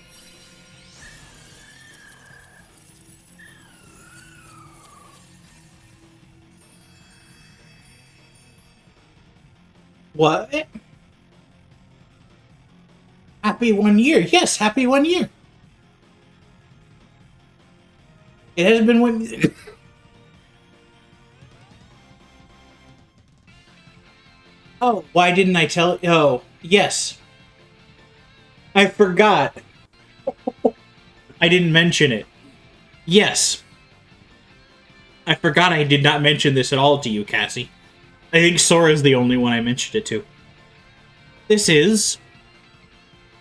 Speaker 2: What? Happy 1 year. Yes, happy 1 year. It has been 1 year. Oh, why didn't I tell... Oh, yes. I forgot. I didn't mention it. Yes. I forgot I did not mention this at all to you, Cassie. I think Sora's the only one I mentioned it to. This is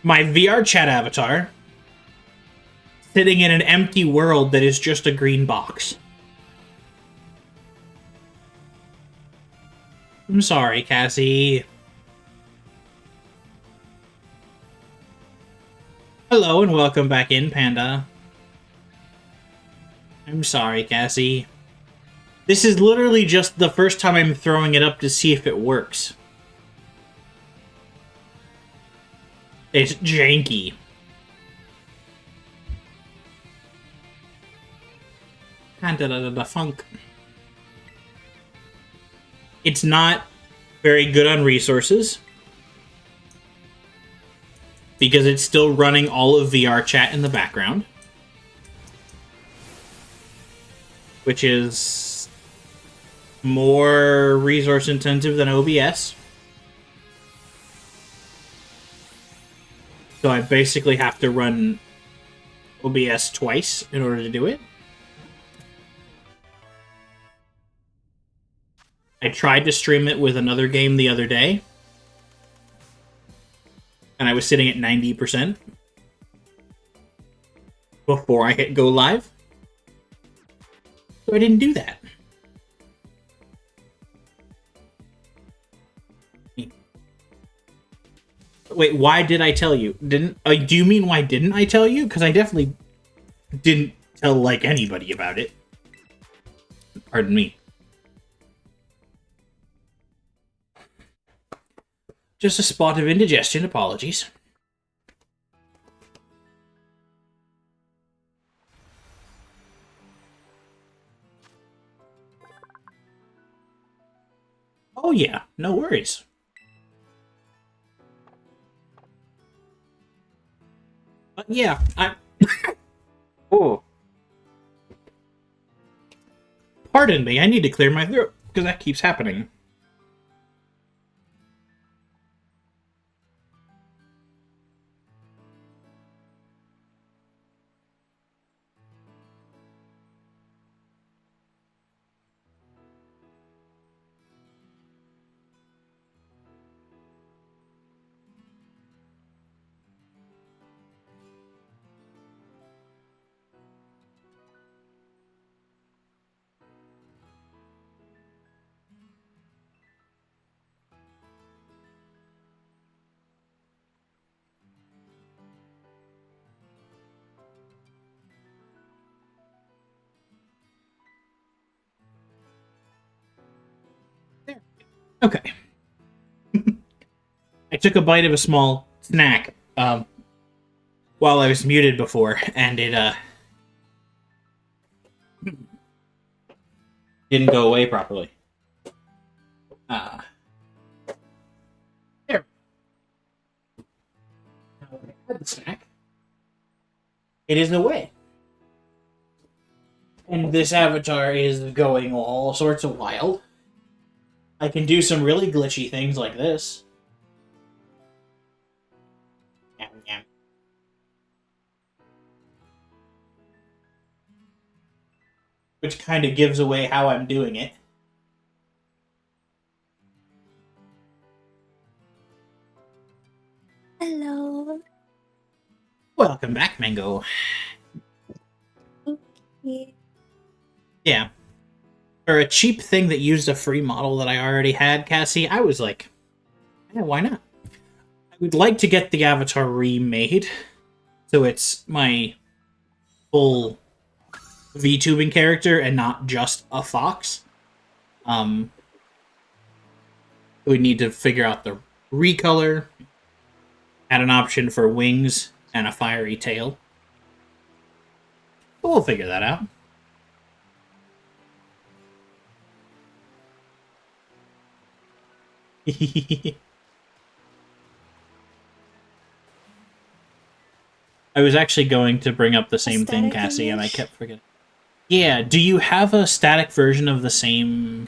Speaker 2: my VR chat avatar sitting in an empty world that is just a green box. I'm sorry, Cassie. Hello and welcome back in, Panda. I'm sorry, Cassie. This is literally just the first time I'm throwing it up to see if it works. It's janky. Kinda funk. It's not very good on resources, because it's still running all of VR chat in the background, which is more resource intensive than OBS. So I basically have to run OBS twice in order to do it. I tried to stream it with another game the other day, and I was sitting at 90% before I hit go live. So I didn't do that. Wait, why did I tell you? Didn't do you mean why didn't I tell you? Because I definitely didn't tell like anybody about it. Pardon me. Just a spot of indigestion. Apologies. Oh yeah, no worries. But yeah, I. Oh. Pardon me, I need to clear my throat, because that keeps happening. There. Okay. I took a bite of a small snack while I was muted before, and it didn't go away properly. There. Now that I had the snack, it isn't away. And this avatar is going all sorts of wild. I can do some really glitchy things like this. Yum, yum. Which kind of gives away how I'm doing it.
Speaker 3: Hello.
Speaker 2: Welcome back, Mango. Yeah. For a cheap thing that used a free model that I already had, Cassie, I was like, yeah, why not? I would like to get the avatar remade, so it's my full VTubing character and not just a fox. We need to figure out the recolor, add an option for wings and a fiery tail. But we'll figure that out. I was actually going to bring up the same thing,
Speaker 3: static
Speaker 2: Cassie, and I
Speaker 3: image?
Speaker 2: kept forgetting. Yeah, do you have a static version of the same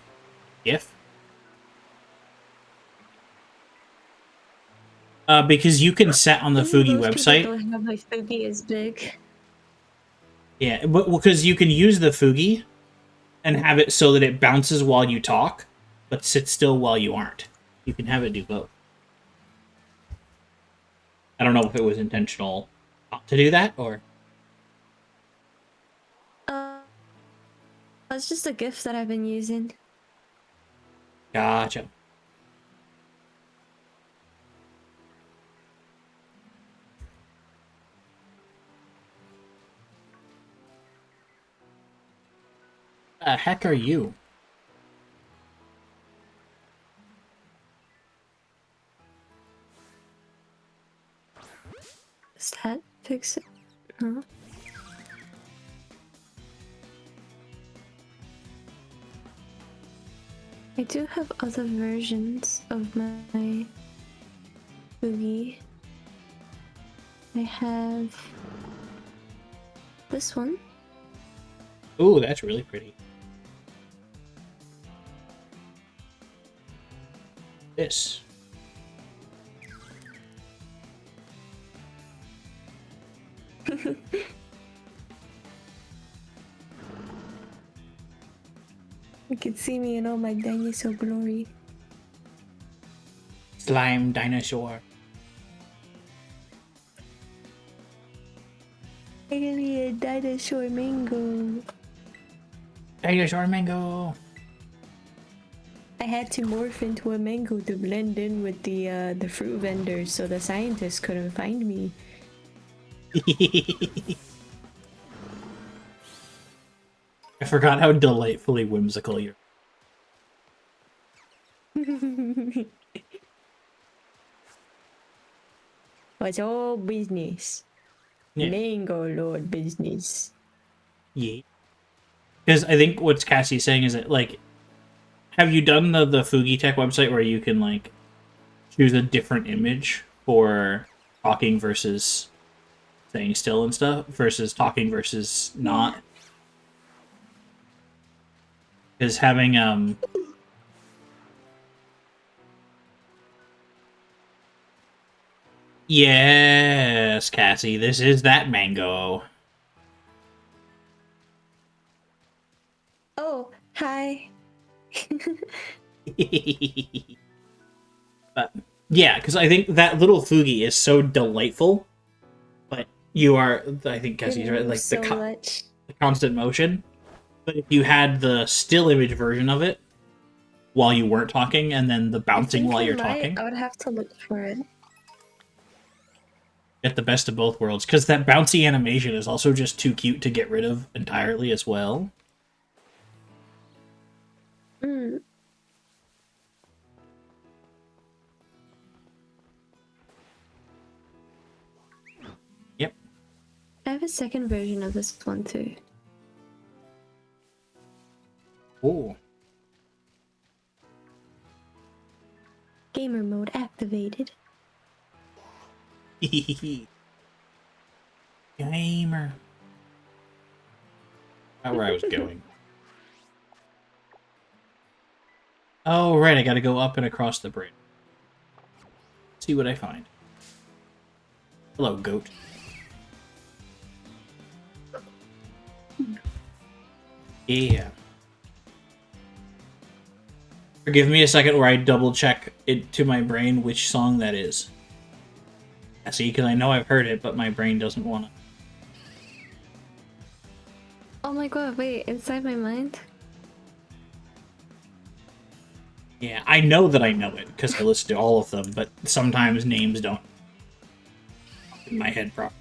Speaker 2: GIF? Because you can set on the Fugi
Speaker 3: Most
Speaker 2: website.
Speaker 3: people don't have my Fugi as big.
Speaker 2: Yeah, but because you can use the Fugi and have it so that it bounces while you talk, but sits still while you aren't. You can have it do both. I don't know if it was intentional not to do that, or...
Speaker 3: It's just a GIF that I've been using.
Speaker 2: Gotcha. The heck are you?
Speaker 3: Does that fix it? Huh? I do have other versions of my Fugi. I have this one.
Speaker 2: Ooh, that's really pretty. This.
Speaker 3: You can see me in all my dinosaur glory.
Speaker 2: Slime dinosaur.
Speaker 3: I can be a dinosaur mango.
Speaker 2: Dinosaur mango.
Speaker 3: I had to morph into a mango to blend in with the fruit vendors, so the scientists couldn't find me.
Speaker 2: I forgot how delightfully whimsical you're.
Speaker 3: It's all business.
Speaker 2: Yeah.
Speaker 3: Mango Lord business.
Speaker 2: Yeah. Because I think what Cassie's saying is that, like, have you done the Fugi Tech website where you can, like, choose a different image for talking versus staying still and stuff, versus talking versus not? Because having, Yes, Cassie, this is that mango.
Speaker 3: Oh, hi.
Speaker 2: But yeah, because I think that little Fugi is so delightful. But you are, I think Cassie's right, like
Speaker 3: so much.
Speaker 2: the constant motion. But if you had the still image version of it while you weren't talking, and then the bouncing while you're talking,
Speaker 3: I would have to look for it.
Speaker 2: get the best of both worlds. Because that bouncy animation is also just too cute to get rid of entirely as well.
Speaker 3: Mm.
Speaker 2: Yep.
Speaker 3: I have a second version of this one too.
Speaker 2: Ooh.
Speaker 3: Gamer mode activated.
Speaker 2: Gamer. Not where I was going. Oh, right, I gotta go up and across the bridge. See what I find. Hello, goat. Yeah. Give me a second where I double check it to my brain which song that is. See, because I know I've heard it, but my brain doesn't want to.
Speaker 3: Oh my god, wait, inside my mind?
Speaker 2: Yeah, I know that I know it because I listen to all of them, but sometimes names don't in my head properly.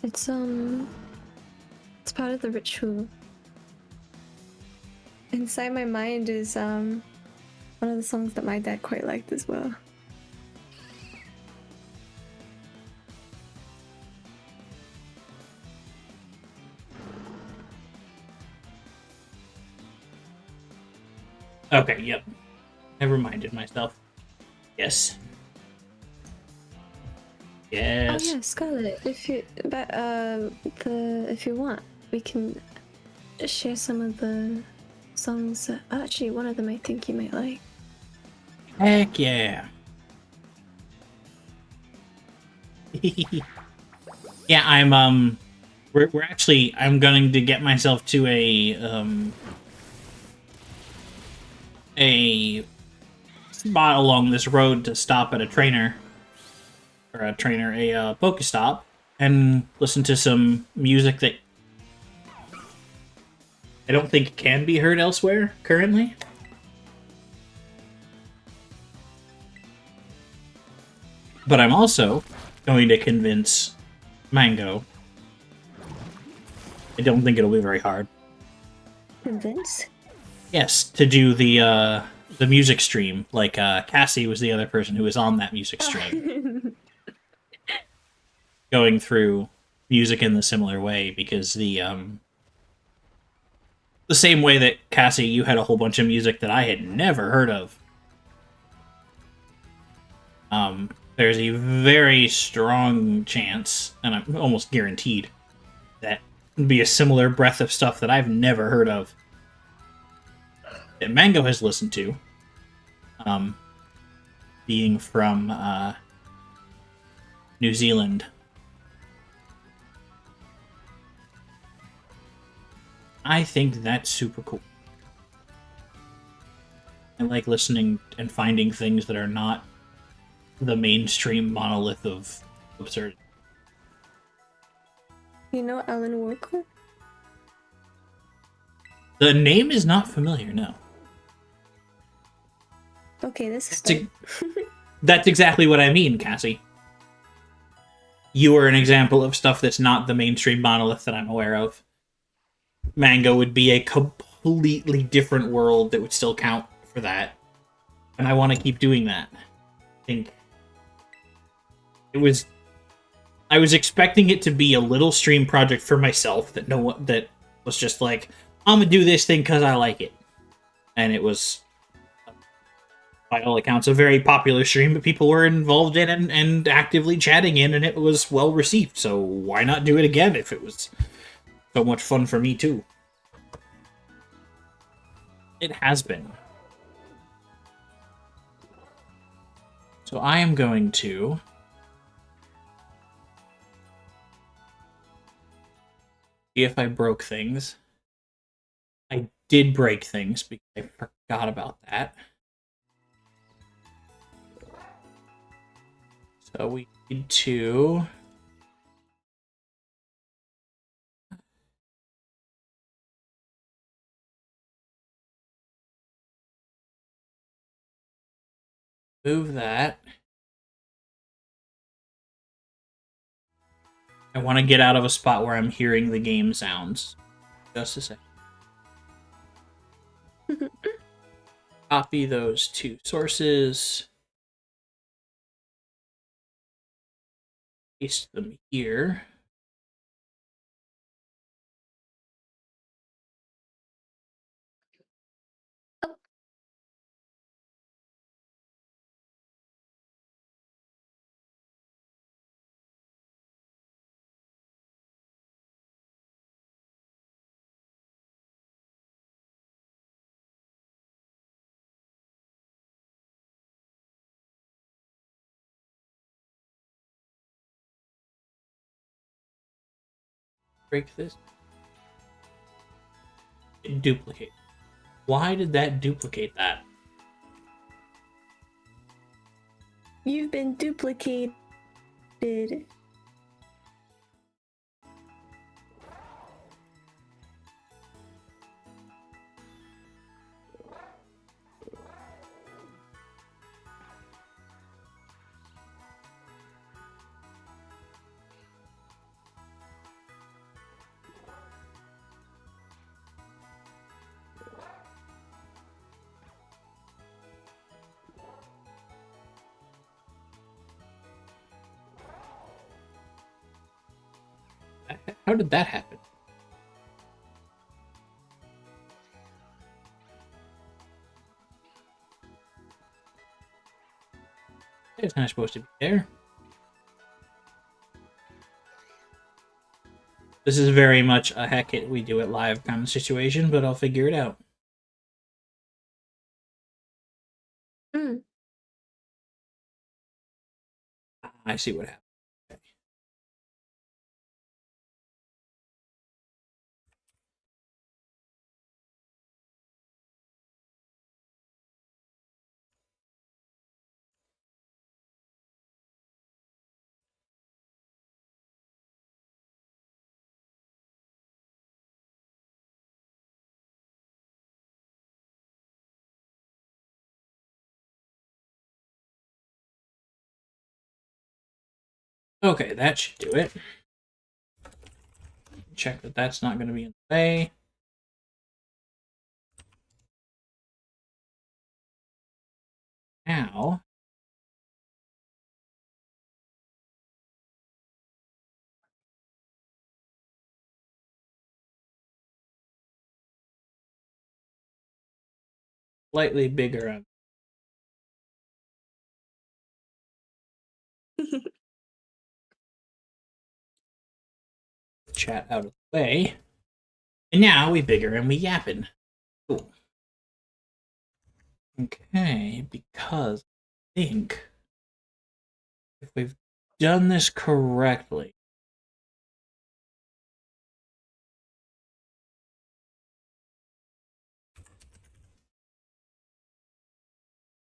Speaker 3: It's part of the ritual. Inside my mind is one of the songs that my dad quite liked as well.
Speaker 2: Okay, yep. I reminded myself. Yes. Yes.
Speaker 3: Oh yeah, Scarlet. If you if you want, we can share some of the songs. Actually, one of them I think you might like.
Speaker 2: Heck yeah. Yeah, I'm we're actually I'm going to get myself to a spot along this road to stop at a trainer or a Pokestop and listen to some music that I don't think can be heard elsewhere currently. But I'm also going to convince Mango. I don't think it'll be very hard.
Speaker 3: Convince?
Speaker 2: Yes, to do the music stream. Like Cassie was the other person who was on that music stream, going through music in the similar way because the same way that Cassie, you had a whole bunch of music that I had never heard of. There's a very strong chance, and I'm almost guaranteed, that would be a similar breadth of stuff that I've never heard of that Mango has listened to. Being from New Zealand.
Speaker 5: I think that's super cool. I like listening and finding things that are not the mainstream monolith of absurdity.
Speaker 3: You know Alan Walker?
Speaker 5: The name is not familiar, no.
Speaker 3: Okay, this is
Speaker 5: That's exactly what I mean, Cassie. You are an example of stuff that's not the mainstream monolith that I'm aware of. Mango would be a completely different world that would still count for that. And I want to keep doing that. I think I was expecting it to be a little stream project for myself that that was just like, I'm gonna do this thing because I like it. And it was, by all accounts, a very popular stream that people were involved in and actively chatting in, and it was well received. So why not do it again if it was so much fun for me too? It has been. So I am going to see if I broke things. I did break things because I forgot about that. So we need to move that. I want to get out of a spot where I'm hearing the game sounds. Just a second. Copy those two sources. Paste them here. Break this. Duplicate. Why did that duplicate that?
Speaker 3: You've been duplicated.
Speaker 5: How did that happen? It's not supposed to be there. This is very much a heck it, we do it live kind of situation, but I'll figure it out.
Speaker 3: Mm.
Speaker 5: I see what happened. Okay, that should do it. Check that that's not going to be in the way. Now, slightly bigger. Chat out of the way. And now we bigger and we yapping. Cool. Okay, because I think if we've done this correctly,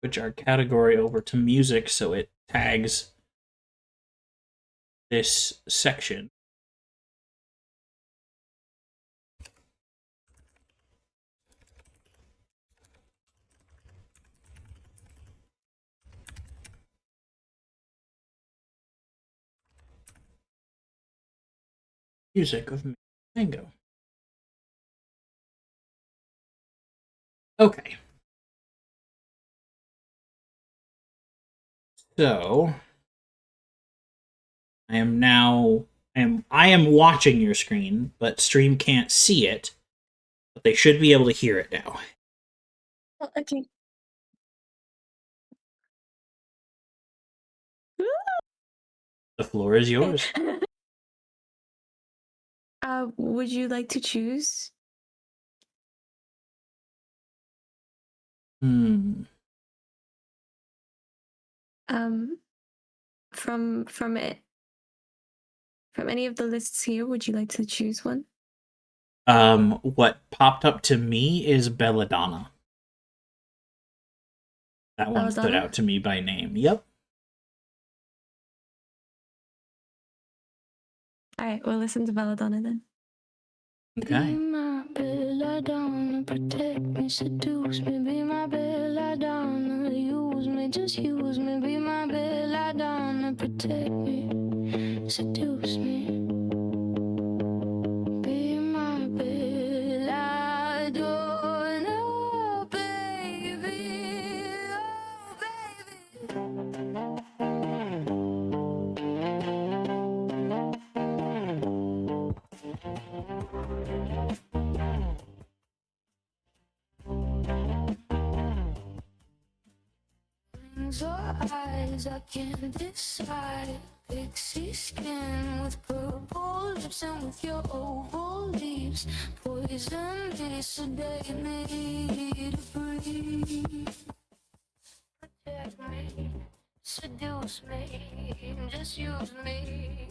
Speaker 5: switch our category over to music so it tags this section. Music of Mango. Okay. So I am watching your screen, but stream can't see it. But they should be able to hear it now.
Speaker 3: Oh, okay.
Speaker 5: The floor is yours.
Speaker 3: Would you like to choose?
Speaker 5: Hmm.
Speaker 3: From it, from any of the lists here, would you like to choose one?
Speaker 5: What popped up to me is Belladonna. That one stood
Speaker 3: Belladonna?
Speaker 5: out to me by name. Yep.
Speaker 3: All right, we'll listen to Belladonna then.
Speaker 5: Okay.
Speaker 1: Be my belladonna, protect me, seduce me. Be my belladonna, use me, just use me. Be my belladonna, protect me, seduce me. Be my belladonna, baby, oh baby. Or eyes, I can't decide. Pixie skin with purple lips and with your oval leaves. Poison me, sedate me to breathe. Protect me, seduce me, just use me,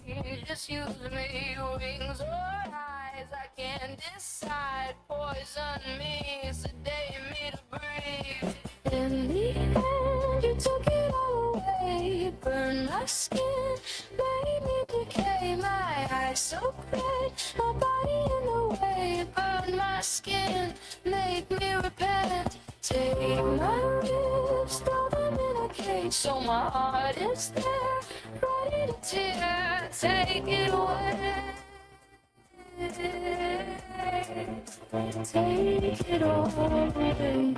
Speaker 1: just use me. Wings or eyes, I can't decide. Poison me, sedate me to breathe. In the end, you took it all away. Burned my skin, made me decay. My eyes so red, my body in the way. Burned my skin, make me repent. Take my lips, throw them in a cage. So my heart is there, ready to tear. Take it away. Take it away.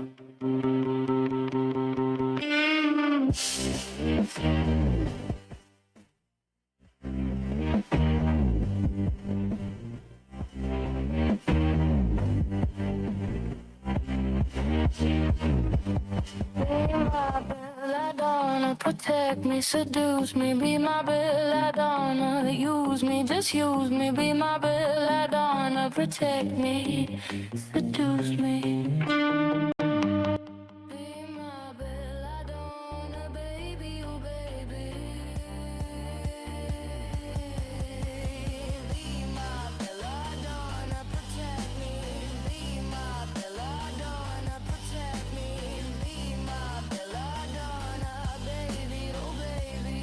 Speaker 1: Be my belladonna, protect me, seduce me. Be my belladonna, use me, just use me. Be my belladonna, protect me, seduce me. Be my belladonna, baby, oh baby. Be my belladonna, protect me. Be my belladonna, protect me. Be my belladonna, baby, oh baby.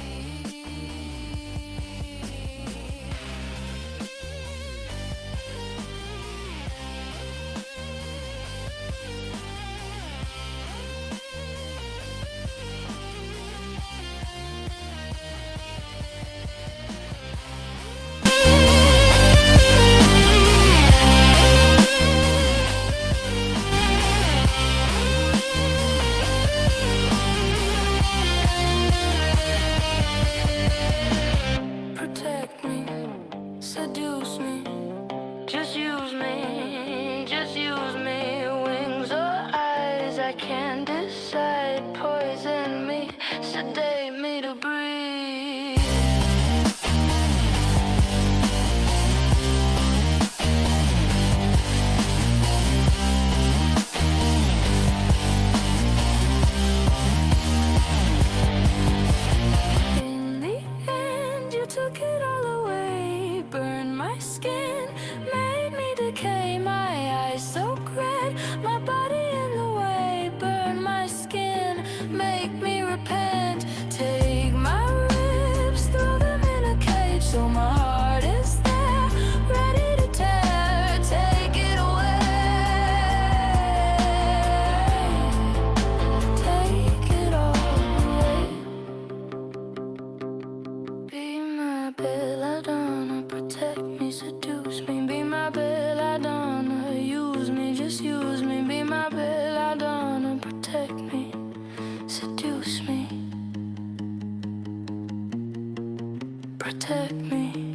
Speaker 1: protect me,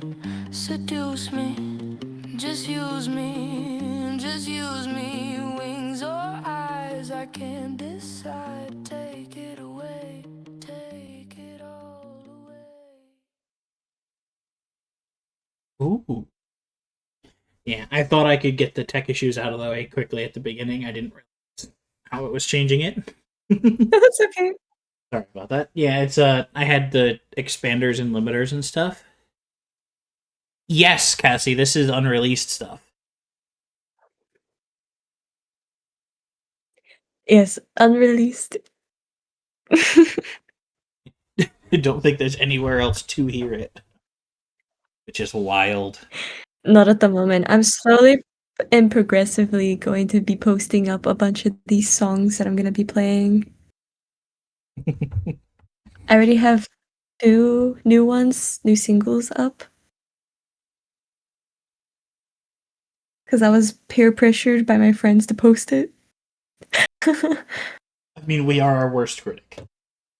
Speaker 1: seduce me, just use me, just use me. Wings or eyes, I can't decide. Take it away, take it all away.
Speaker 5: Ooh. Yeah, I thought I could get the tech issues out of the way quickly at the beginning. I didn't realize how it was changing it.
Speaker 3: That's okay.
Speaker 5: Sorry about that. Yeah, it's I had the expanders and limiters and stuff. Yes, Cassie, this is unreleased stuff.
Speaker 3: Yes, unreleased.
Speaker 5: I don't think there's anywhere else to hear it, which is wild.
Speaker 3: Not at the moment. I'm slowly and progressively going to be posting up a bunch of these songs that I'm gonna be playing. I already have 2 new ones, new singles up. Because I was peer pressured by my friends to post it.
Speaker 5: I mean, we are our worst critic.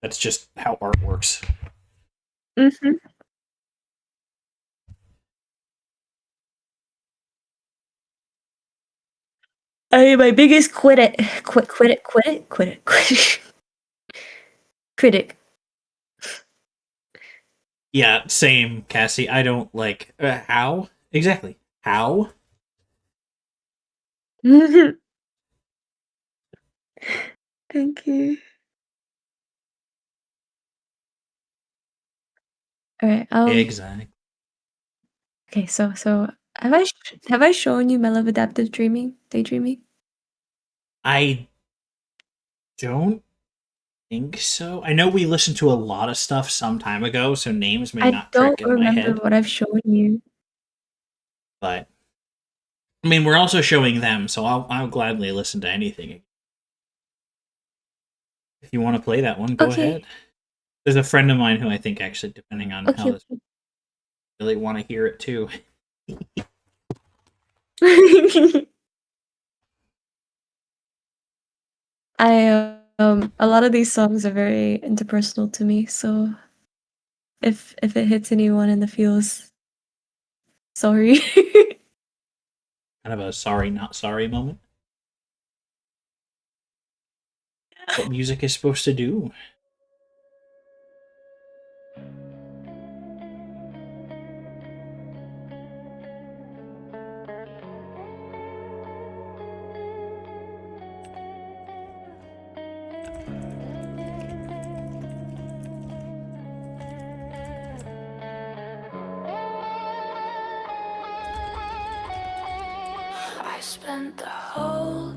Speaker 5: That's just how art works.
Speaker 3: Mm-hmm. I am my biggest critic.
Speaker 5: Yeah, same, Cassie. I don't like how exactly how.
Speaker 3: Thank you. All right.
Speaker 5: Exactly.
Speaker 3: Okay. So have I shown you my love adaptive daydreaming?
Speaker 5: I don't think so. I know we listened to a lot of stuff some time ago, so names may
Speaker 3: I
Speaker 5: not
Speaker 3: don't
Speaker 5: trick in my
Speaker 3: remember
Speaker 5: head.
Speaker 3: what I've shown you.
Speaker 5: But I mean, we're also showing them, so I'll gladly listen to anything. If you want to play that one, go
Speaker 3: Okay.
Speaker 5: ahead. There's a friend of mine who I think actually, depending on how this, really want to hear it too.
Speaker 3: A lot of these songs are very interpersonal to me, so if it hits anyone in the feels, sorry.
Speaker 5: Kind of a sorry, not sorry moment. What music is supposed to do.
Speaker 1: I spent the whole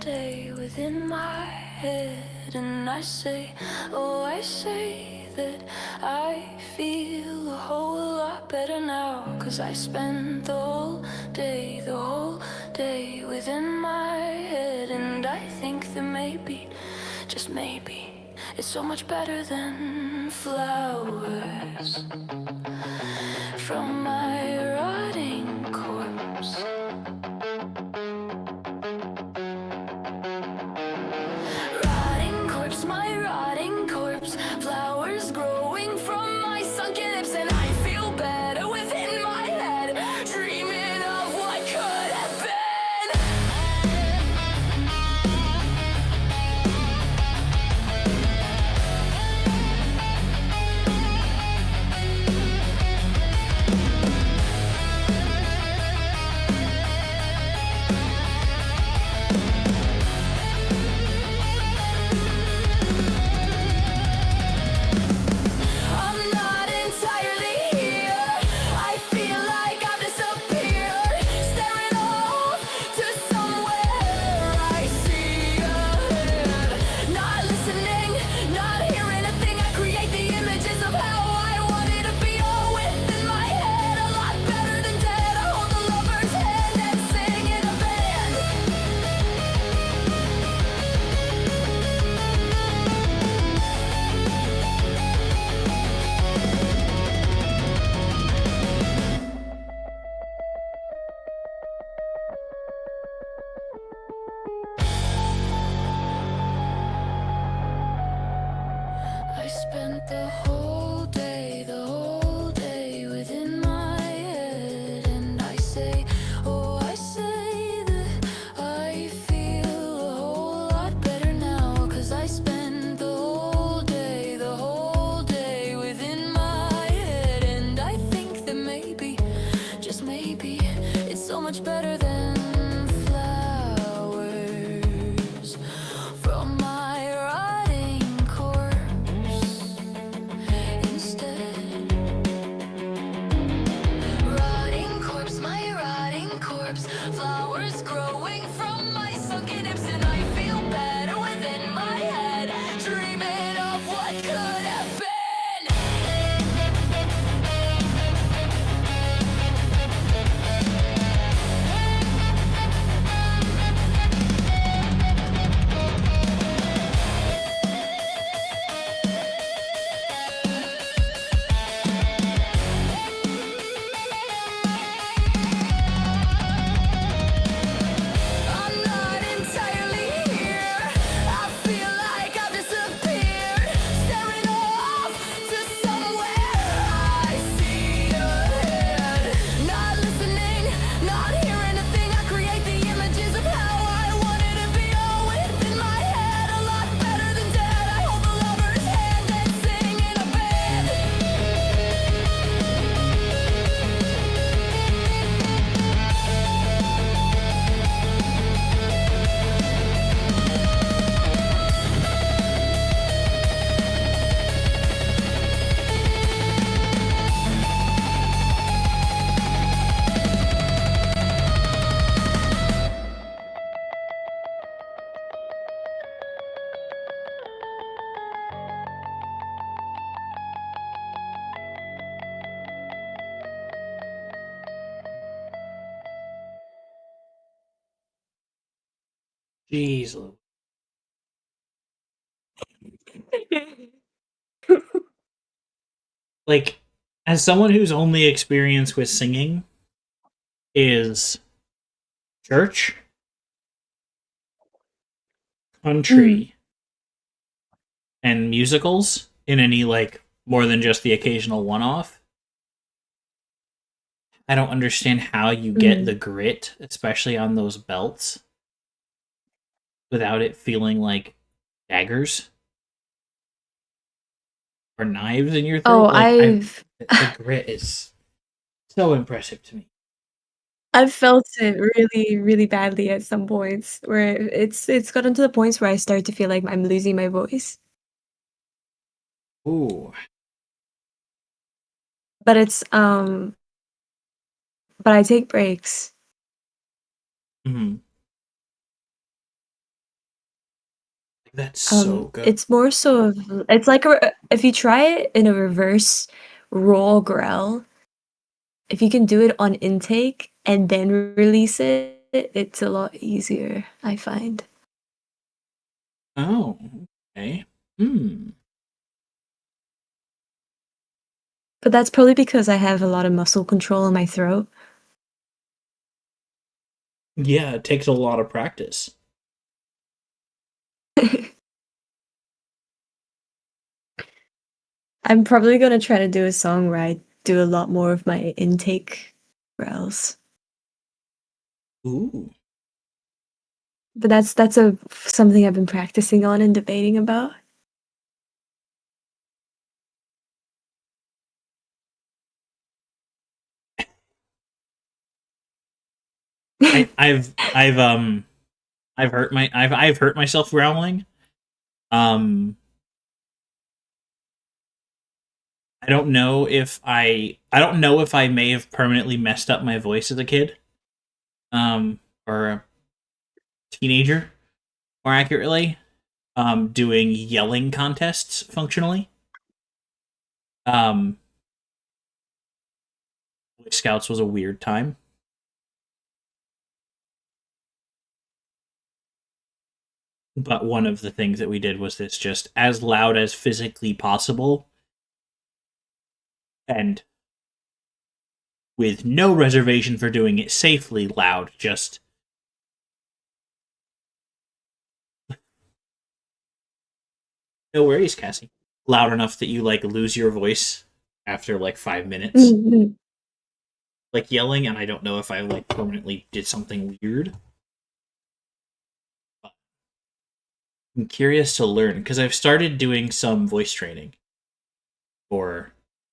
Speaker 1: day within my head, and I say, oh, I say that I feel a whole lot better now, 'cause I spent the whole day within my head, and I think that maybe, just maybe, it's so much better than flowers from my rotting corpse. Rotting corpse, my rotting corpse. Flowers growing from my sunken lips, and I feel better within my head, dreaming of what could have been. I'm not entirely here. I feel like I've disappeared, staring off to somewhere I see ahead. Not listening, not hearing a thing. I create the images of how I want it to be, all within my head. A lot better than dead. I hold the lover's hand and sing in a band. I spent the whole
Speaker 5: Jeez. Lou. Like, as someone whose only experience with singing is church,
Speaker 3: Mm.
Speaker 5: country, and musicals in any like more than just the occasional one-off, I don't understand how you get
Speaker 3: Mm.
Speaker 5: the grit, especially on those belts, without it feeling like daggers or knives in your
Speaker 3: Oh,
Speaker 5: throat. Like I,
Speaker 3: I've
Speaker 5: the grit is so impressive to me.
Speaker 3: I've felt it really, really badly at some points where it's gotten to the points where I start to feel like I'm losing my voice.
Speaker 5: Ooh,
Speaker 3: But but I take breaks.
Speaker 5: mm, that's so good.
Speaker 3: It's more so of it's like if you try it in a reverse raw growl, if you can do it on intake and then release it, it's a lot easier, I find.
Speaker 5: Oh, okay. Hmm.
Speaker 3: But that's probably because I have a lot of muscle control in my throat.
Speaker 5: Yeah, it takes a lot of practice.
Speaker 3: I'm probably gonna try to do a song where I do a lot more of my intake growls.
Speaker 5: Ooh.
Speaker 3: But that's a something I've been practicing on and debating about.
Speaker 5: I've hurt myself growling. Um, I don't know if I may have permanently messed up my voice as a kid, or a teenager, more accurately, doing yelling contests functionally. Um, Boy Scouts was a weird time, but one of the things that we did was this just as loud as physically possible, and with no reservation for doing it safely loud, just no worries, Cassie. Loud enough that you like lose your voice after like 5 minutes,
Speaker 3: Mhm.
Speaker 5: like yelling. And I don't know if I like permanently did something weird. But I'm curious to learn because I've started doing some voice training for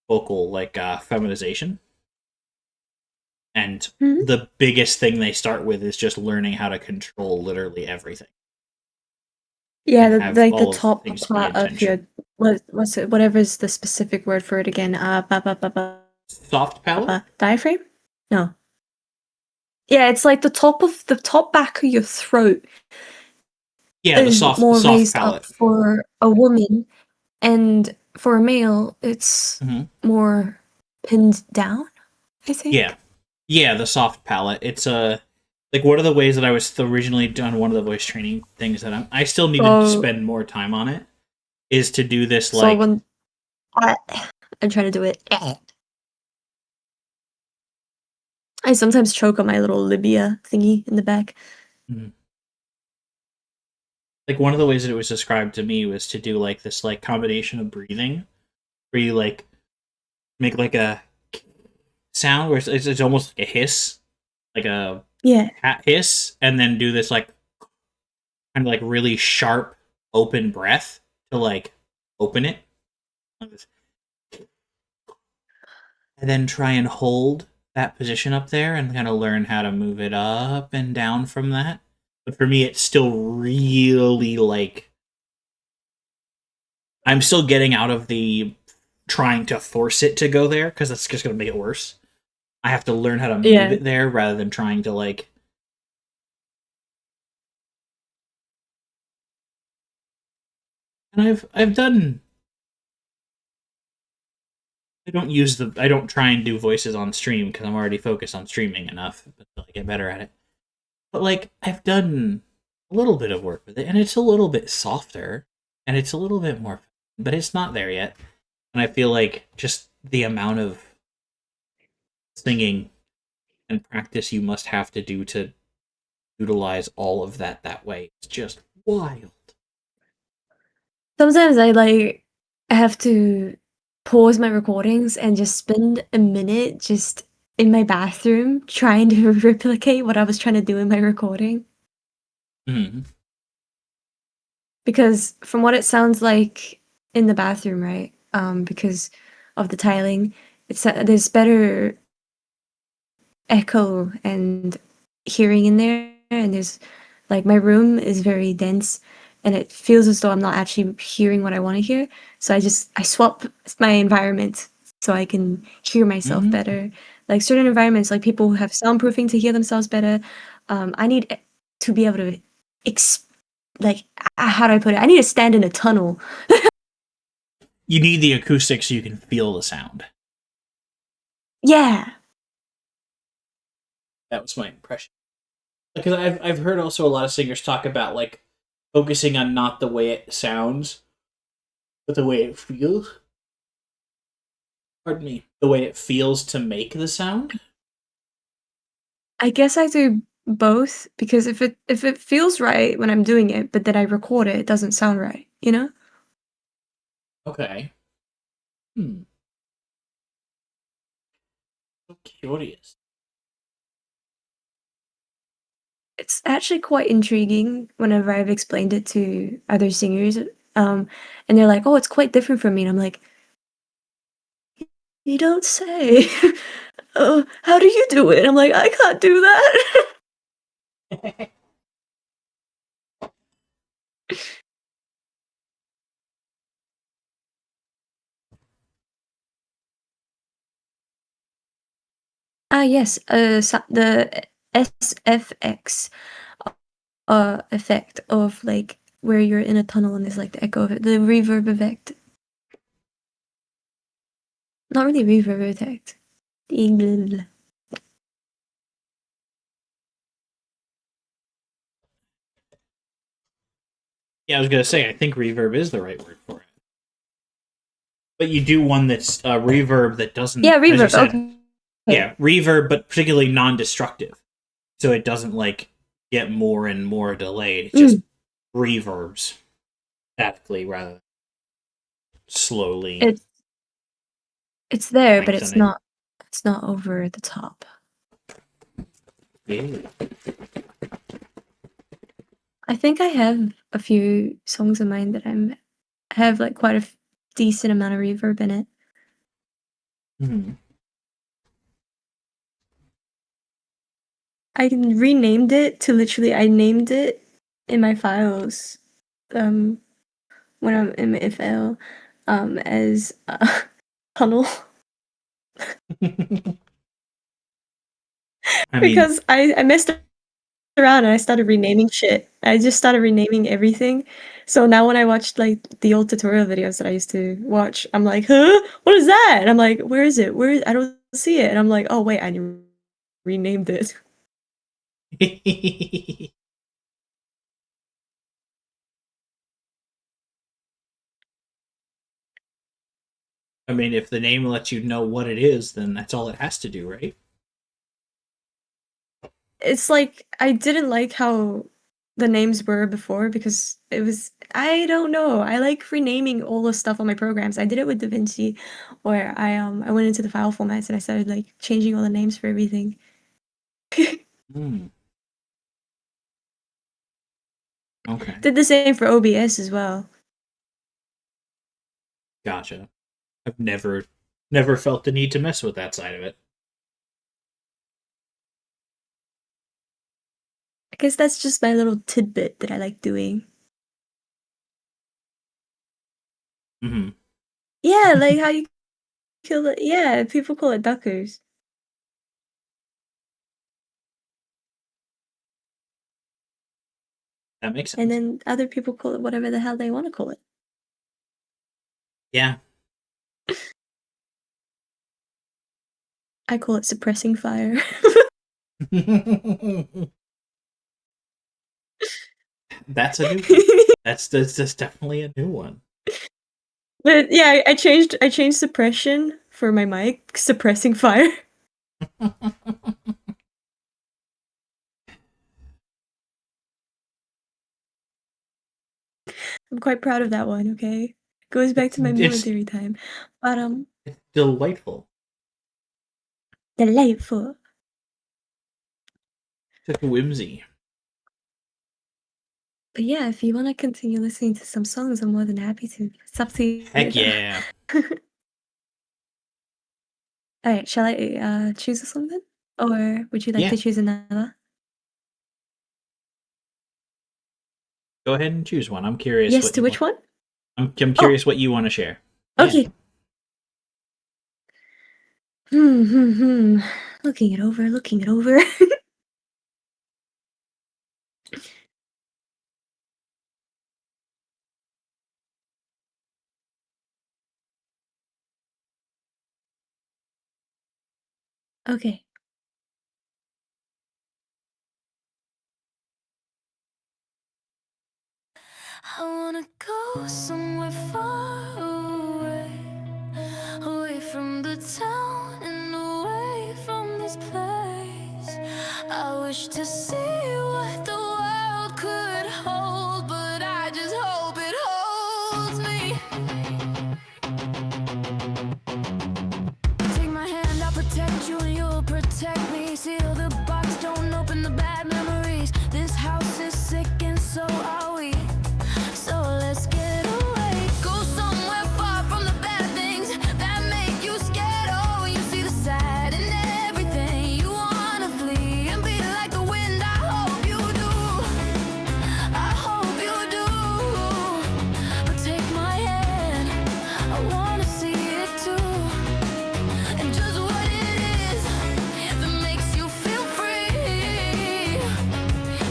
Speaker 5: vocal like feminization, and
Speaker 3: Mhm.
Speaker 5: the biggest thing they start with is just learning how to control literally everything
Speaker 3: Yeah,
Speaker 5: and have
Speaker 3: like the
Speaker 5: all of
Speaker 3: top
Speaker 5: things be
Speaker 3: part of your
Speaker 5: intention.
Speaker 3: what's it? Whatever's the specific word for it again?
Speaker 5: Soft palate.
Speaker 3: Diaphragm? No. Yeah, it's like the top back of your throat
Speaker 5: Yeah,
Speaker 3: is
Speaker 5: the
Speaker 3: more
Speaker 5: soft
Speaker 3: raised up
Speaker 5: palate.
Speaker 3: for a woman, and for a male, it's
Speaker 5: Hmm.
Speaker 3: more pinned down, I
Speaker 5: Yeah,
Speaker 3: think.
Speaker 5: yeah, the soft palate. It's a like one of the ways that I was originally done one of the voice training things that I still needed to
Speaker 3: So,
Speaker 5: spend more time on it is to do this
Speaker 3: so
Speaker 5: like
Speaker 3: when I, I try to do it, I sometimes choke on my little Libya thingy in the back.
Speaker 5: mm, like one of the ways that it was described to me was to do like this like combination of breathing where you like make like a sound where it's almost like a hiss, like a
Speaker 3: Yeah.
Speaker 5: cat hiss, and then do this like kind of like really sharp open breath to like open it, and then try and hold that position up there and kind of learn how to move it up and down from that. But for me, it's still really like I'm still getting out of the trying to force it to go there because that's just going to make it worse. I have to learn how to move
Speaker 3: Yeah.
Speaker 5: it there rather than trying to like. And I've done. I don't try and do voices on stream because I'm already focused on streaming enough until I get better at it. But like I've done a little bit of work with it, and it's a little bit softer, and it's a little bit more, but it's not there yet. And I feel like just the amount of singing and practice you must have to do to utilize all of that way. It's just wild.
Speaker 3: Sometimes I have to pause my recordings and just spend a minute just in my bathroom trying to replicate what I was trying to do in my recording.
Speaker 5: Mm-hmm.
Speaker 3: Because from what it sounds like in the bathroom, right? Because of the tiling, there's better echo and hearing in there, and there's like my room is very dense, and it feels as though I'm not actually hearing what I want to hear. So I swap my environment so I can hear myself
Speaker 5: Mm-hmm.
Speaker 3: better. Like certain environments, like people who have soundproofing to hear themselves better. I need to be able to how do I put it? I need to stand in a tunnel.
Speaker 5: You need the acoustics so you can feel the sound.
Speaker 3: Yeah.
Speaker 5: That was my impression. Because I've heard also a lot of singers talk about like focusing on not the way it sounds, but the way it feels. Pardon me. The way it feels to make the sound.
Speaker 3: I guess I do both because if it feels right when I'm doing it, but then I record it, it doesn't sound right, you know?
Speaker 5: Okay. Hmm. So curious.
Speaker 3: It's actually quite intriguing whenever I've explained it to other singers, and they're like, "Oh, it's quite different from me," and I'm like, "You don't say." "Oh, how do you do it?" I'm like, "I can't do that." Ah, yes, the SFX effect of like where you're in a tunnel and there's like the echo of it, the reverb effect. Not really reverb effect. The
Speaker 5: Yeah, I was gonna say I think reverb is the right word for it. But you do one that's reverb that doesn't,
Speaker 3: Yeah,
Speaker 5: as you
Speaker 3: reverb.
Speaker 5: said,
Speaker 3: Okay.
Speaker 5: yeah, reverb, but particularly non-destructive. So it doesn't like get more and more delayed. It just
Speaker 3: Mm,
Speaker 5: reverbs statically rather than slowly
Speaker 3: it's it's there, but
Speaker 5: lengthening.
Speaker 3: it's not over the top.
Speaker 5: Yeah.
Speaker 3: I think I have a few songs of mine that have like quite a decent amount of reverb in it.
Speaker 5: Hmm.
Speaker 3: I renamed it to literally I named it in my files um when I'm in FL as tunnel
Speaker 5: I mean,
Speaker 3: because I messed around and I started renaming shit. I just started renaming everything. So now when I watched like the old tutorial videos that I used to watch, I'm like, huh? What is that? And I'm like, where is it? I don't see it. And I'm like, oh wait, I renamed it.
Speaker 5: I mean, if the name lets you know what it is, then that's all it has to do, right?
Speaker 3: It's like I didn't like how the names were before because it was I don't know. I like renaming all the stuff on my programs. I did it with DaVinci where I went into the file formats and I started like changing all the names for everything.
Speaker 5: Hmm. Okay,
Speaker 3: Did the same for OBS as well.
Speaker 5: gotcha. I've never felt the need to mess with that side of it.
Speaker 3: I guess that's just my little tidbit that I like doing.
Speaker 5: Hmm.
Speaker 3: Yeah, like how you kill it. Yeah, people call it duckers.
Speaker 5: That makes
Speaker 3: And
Speaker 5: sense.
Speaker 3: then other people call it whatever the hell they want to call it.
Speaker 5: Yeah.
Speaker 3: I call it suppressing fire.
Speaker 5: That's a new one. That's definitely a new one.
Speaker 3: But yeah, I changed suppression for my mic, suppressing fire. I'm quite proud of that one, okay? Goes back to my
Speaker 5: It's
Speaker 3: military time. But
Speaker 5: it's delightful.
Speaker 3: delightful.
Speaker 5: Such a whimsy.
Speaker 3: But yeah, if you want to continue listening to some songs, I'm more than happy to. It's up to you.
Speaker 5: Heck
Speaker 3: though.
Speaker 5: yeah.
Speaker 3: Alright, shall I choose a song then? Or would you like
Speaker 5: Yeah.
Speaker 3: to choose another?
Speaker 5: Go ahead and choose one. I'm curious.
Speaker 3: Yes,
Speaker 5: what
Speaker 3: to
Speaker 5: you
Speaker 3: which
Speaker 5: want.
Speaker 3: one?
Speaker 5: I'm curious what you want to share.
Speaker 3: Okay. Looking it over, looking it over. Okay.
Speaker 1: I wanna go somewhere far away, away from the town and away from this place. I wish to see what the world could hold, but I just hope it holds me. Take my hand, I'll protect you and you'll protect me. Seal the box, don't open the bad memories. This house is sick and so are we. So let's get away. Go somewhere far from the bad things that make you scared. Oh, you see the sad in everything. You wanna flee and be like the wind. I hope you do. I hope you do. But take my hand, I wanna see it too. And just what it is that makes you feel free.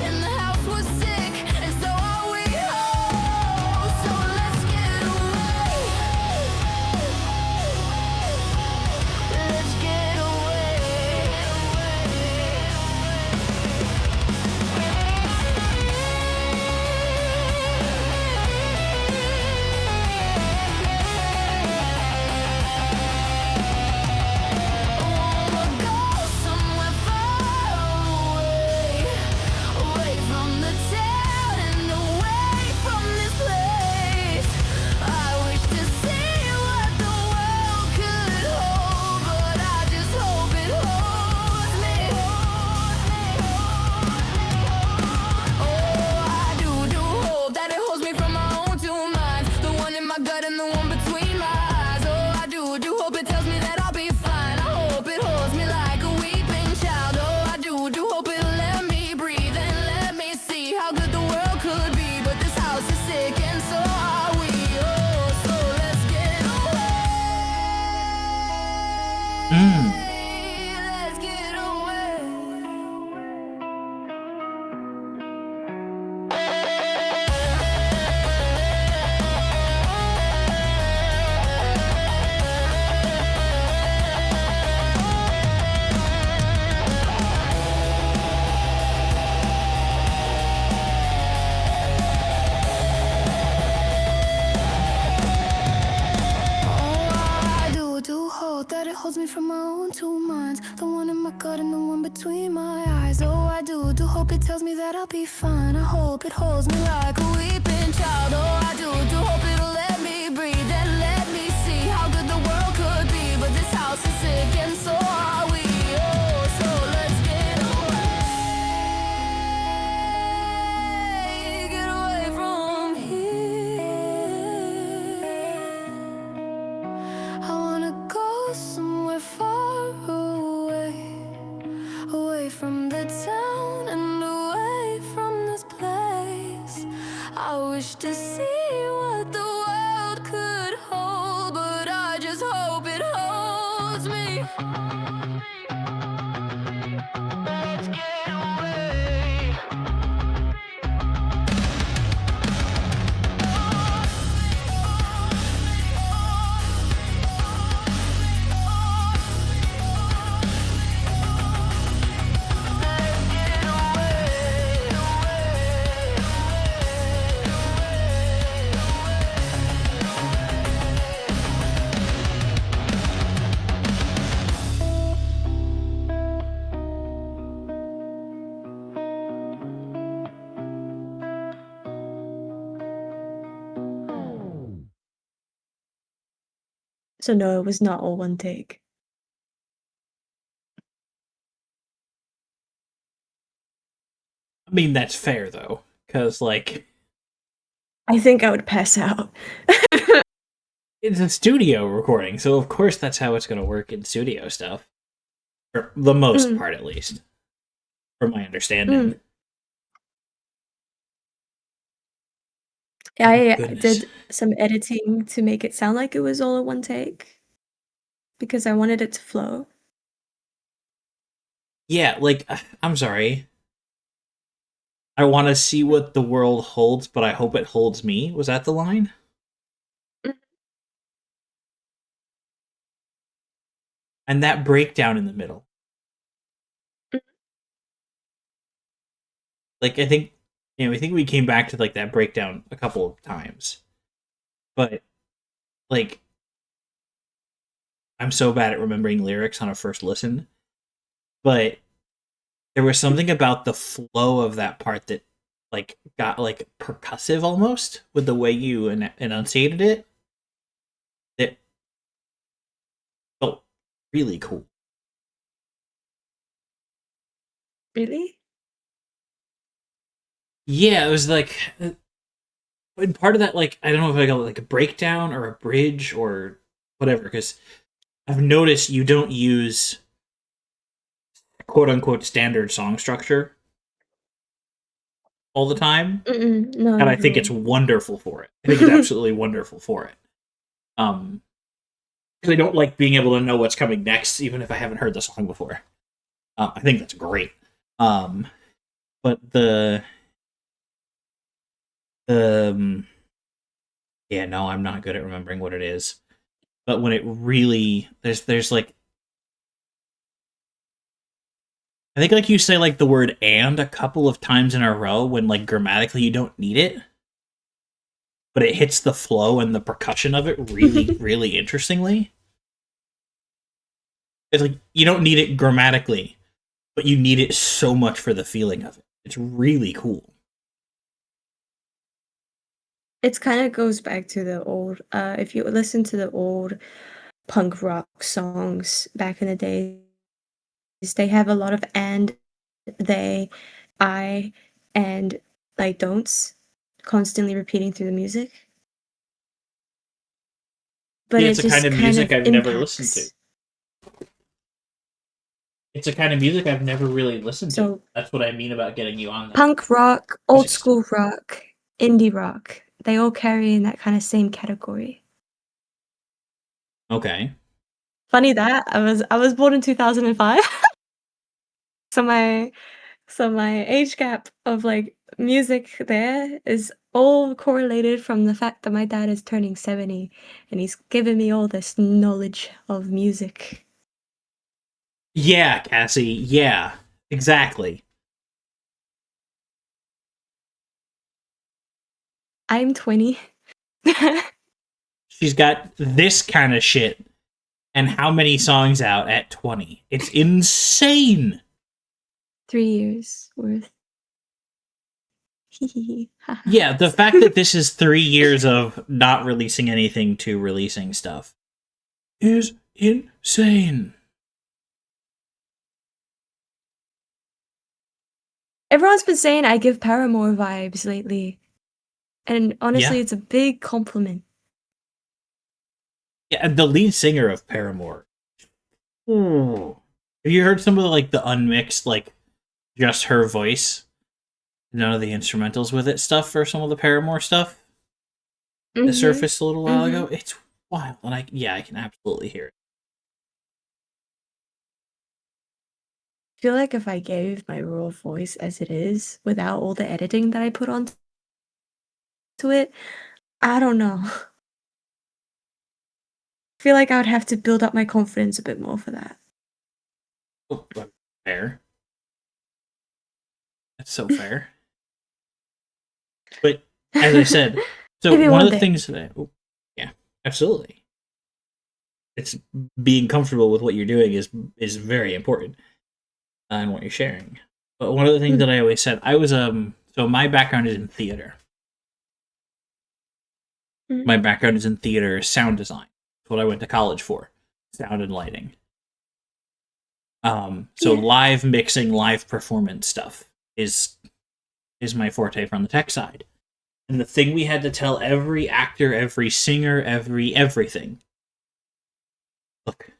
Speaker 1: And the house was sick, and so are we. Oh, so let's get away. Let's get Go somewhere far away, away from the town and away from this place. I wish to see what the world could hold, but I just hope it holds me. Oh, I do hope that it holds me from my own two minds, the one in my gut and the one between my eyes. Oh, I do hope it tells me that I'll be fine. I hope it holds me like a weeping child. Oh, I do hope it'll let me breathe and let me see how good the world could be. But this house is sick and so are we. Oh, so let's get away. Let's get away. Oh, I do hope that it holds me from my own two minds, the one in my gut and the one between my eyes. Oh, I do hope it tells me that I'll be fine. I hope it holds me like a weeping child. Oh, I do hope it'll let me breathe and let me see how good the world could be. But this house is sick and so are we. Oh, so let's get away from here. I wanna go somewhere far away, away from the town and away from this place. I wish to see what the
Speaker 3: So no, it was not all one take.
Speaker 5: I mean, that's fair though, because like
Speaker 3: I think I would pass out.
Speaker 5: it's a studio recording, so of course that's how it's going to work in studio stuff, for the most part, at least, from my understanding.
Speaker 3: I
Speaker 5: Goodness.
Speaker 3: did some editing to make it sound like it was all in one take because I wanted it to flow.
Speaker 5: Yeah, like I'm sorry. I want to see what the world holds, but I hope it holds me. Was that the line?
Speaker 3: Mm.
Speaker 5: And that breakdown in the middle. Like I think I think we came back to like that breakdown a couple of times. But like I'm so bad at remembering lyrics on a first listen. But there was something about the flow of that part that like got like percussive almost with the way you enunciated it. That felt really cool.
Speaker 3: Really?
Speaker 5: Yeah, it was like, and part of that, like, I don't know if I call it like a breakdown or a bridge or whatever, because I've noticed you don't use quote unquote standard song structure all the time,
Speaker 3: No,
Speaker 5: and I think
Speaker 3: no.
Speaker 5: it's wonderful for it. I think it's absolutely wonderful for it. Because I don't like being able to know what's coming next, even if I haven't heard the song before. I think that's great. But the yeah, no, I'm not good at remembering what it is. But when it really there's like I think like you say like the word and a couple of times in a row when like grammatically you don't need it, but it hits the flow and the percussion of it really, really interestingly. It's like you don't need it grammatically, but you need it so much for the feeling of it. It's really cool.
Speaker 3: It kind of goes back to the old, if you listen to the old punk rock songs back in the days, they have a lot of and, they, I, and like don'ts constantly repeating through the music. But
Speaker 5: Yeah,
Speaker 3: it
Speaker 5: it's a kind
Speaker 3: just
Speaker 5: of
Speaker 3: kind
Speaker 5: music
Speaker 3: of
Speaker 5: I've never listened to.
Speaker 3: impacts.
Speaker 5: It's a kind of music I've never really listened to.
Speaker 3: So
Speaker 5: That's what I mean about getting you on that
Speaker 3: punk rock, old
Speaker 5: music stuff.
Speaker 3: school rock, indie rock, they all carry in that kind of same category.
Speaker 5: Okay.
Speaker 3: Funny that I was born in 2005. So my age gap of like music there is all correlated from the fact that my dad is turning 70 and he's given me all this knowledge of music.
Speaker 5: Yeah, Cassie. Yeah, exactly.
Speaker 3: I'm 20.
Speaker 5: She's got this kind of shit. And how many songs out at 20? It's insane.
Speaker 3: 3 years worth.
Speaker 5: Yeah, the fact that this is 3 years of not releasing anything to releasing stuff is insane.
Speaker 3: Everyone's been saying I give Paramore vibes lately. And honestly,
Speaker 5: Yeah.
Speaker 3: it's a big compliment.
Speaker 5: Yeah, and the lead singer of Paramore. Ooh. Have you heard some of the like the unmixed, like just her voice? None of the instrumentals with it stuff for some of the Paramore stuff that
Speaker 3: Mhm.
Speaker 5: surfaced a little while
Speaker 3: Mhm.
Speaker 5: ago. It's wild. And I can absolutely hear it.
Speaker 3: I feel like if I gave my raw voice as it is, without all the editing that I put onto it, I don't know. I feel like I would have to build up my confidence a bit more for that.
Speaker 5: Oh, fair. That's so fair. But as I said, so
Speaker 3: Maybe
Speaker 5: one
Speaker 3: one
Speaker 5: of the
Speaker 3: day.
Speaker 5: things that yeah, absolutely. It's being comfortable with what you're doing is very important and what you're sharing. But one of the things
Speaker 3: Mm.
Speaker 5: that I always said, I was so my background is in theater.
Speaker 3: Mm.
Speaker 5: My background is in theater sound design. That's what I went to college for, sound and lighting. So
Speaker 3: Yeah.
Speaker 5: live mixing, live performance stuff is my forte from the tech side. And the thing we had to tell every actor, every singer, everything. Look,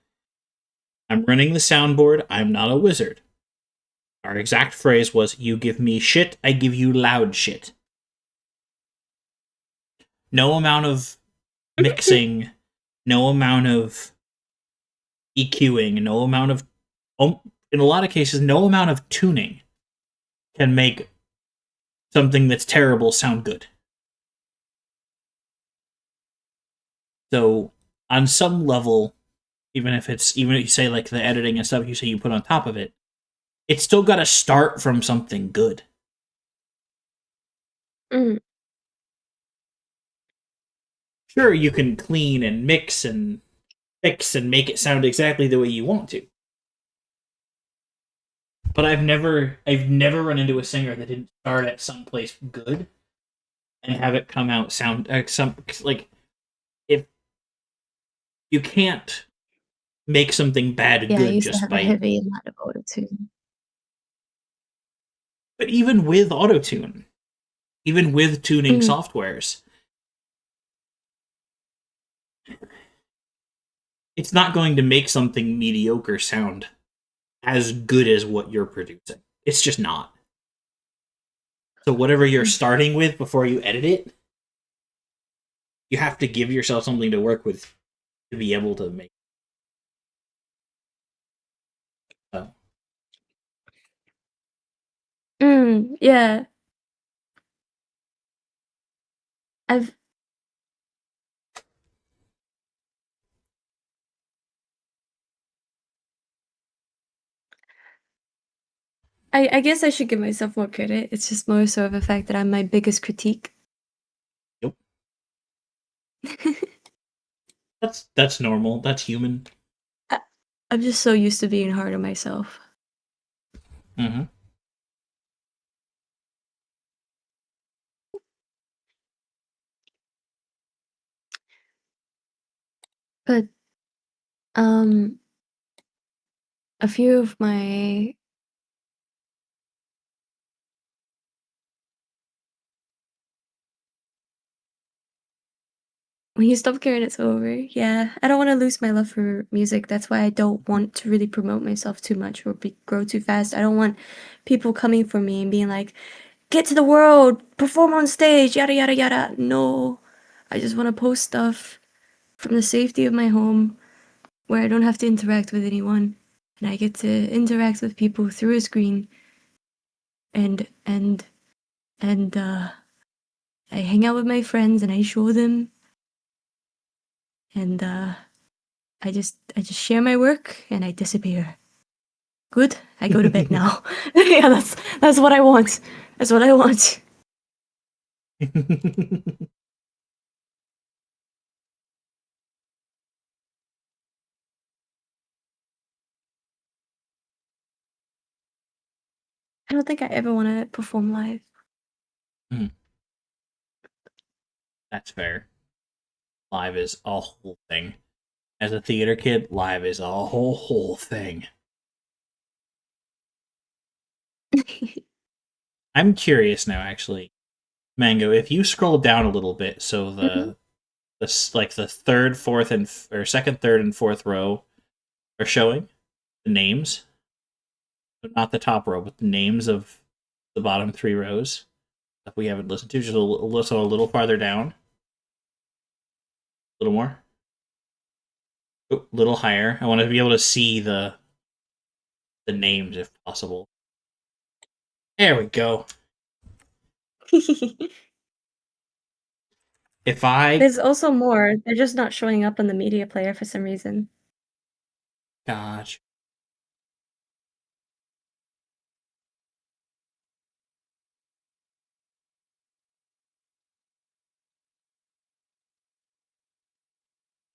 Speaker 5: I'm running the soundboard, I'm not a wizard. Our exact phrase was, you give me shit, I give you loud shit. No amount of mixing, no amount of EQing, no amount of, in a lot of cases, no amount of tuning can make something that's terrible sound good. So, on some level, even if you say like the editing and stuff you say you put on top of it, it's still got to start from something good.
Speaker 3: Mm.
Speaker 5: Sure, you can clean and mix and fix and make it sound exactly the way you want to. But I've never run into a singer that didn't start at someplace good and have it come out sound some like, if you can't make something bad
Speaker 3: Yeah, I
Speaker 5: good
Speaker 3: used to
Speaker 5: just
Speaker 3: have a
Speaker 5: by.
Speaker 3: heavy amount of auto-tune.
Speaker 5: But even with autotune, even with tuning
Speaker 3: Mm.
Speaker 5: softwares, it's not going to make something mediocre sound as good as what you're producing. It's just not. So whatever you're starting with before you edit it, you have to give yourself something to work with to be able to make.
Speaker 3: Yeah. I've I guess I should give myself more credit. It's just more so of the fact that I'm my biggest critique.
Speaker 5: Yep. That's normal. That's human.
Speaker 3: I'm just so used to being hard on myself.
Speaker 5: Mm-hmm.
Speaker 3: But um a few of my when you stop caring, it's over. Yeah, I don't want to lose my love for music. That's why I don't want to really promote myself too much or grow too fast. I don't want people coming for me and being like, "Get to the world, perform on stage, yada yada yada." No, I just want to post stuff from the safety of my home where I don't have to interact with anyone, and I get to interact with people through a screen, and I hang out with my friends and I show them, and I just share my work and I disappear. Good. I go to bed now. Yeah, that's what I want. That's what I want. I don't think I ever want to perform live.
Speaker 5: That's fair. Live is a whole thing. As a theater kid, live is a whole thing. I'm curious now, actually, Mango. If you scroll down a little bit, so
Speaker 3: Mhm.
Speaker 5: the third, fourth, or second, third, and fourth row are showing the names, but not the top row, but the names of the bottom three rows that we haven't listened to. Just a little farther down, a little more, a little higher. I want to be able to see the names if possible. There we go. If I
Speaker 3: There's also more. They're just not showing up on the media player for some reason.
Speaker 5: gosh.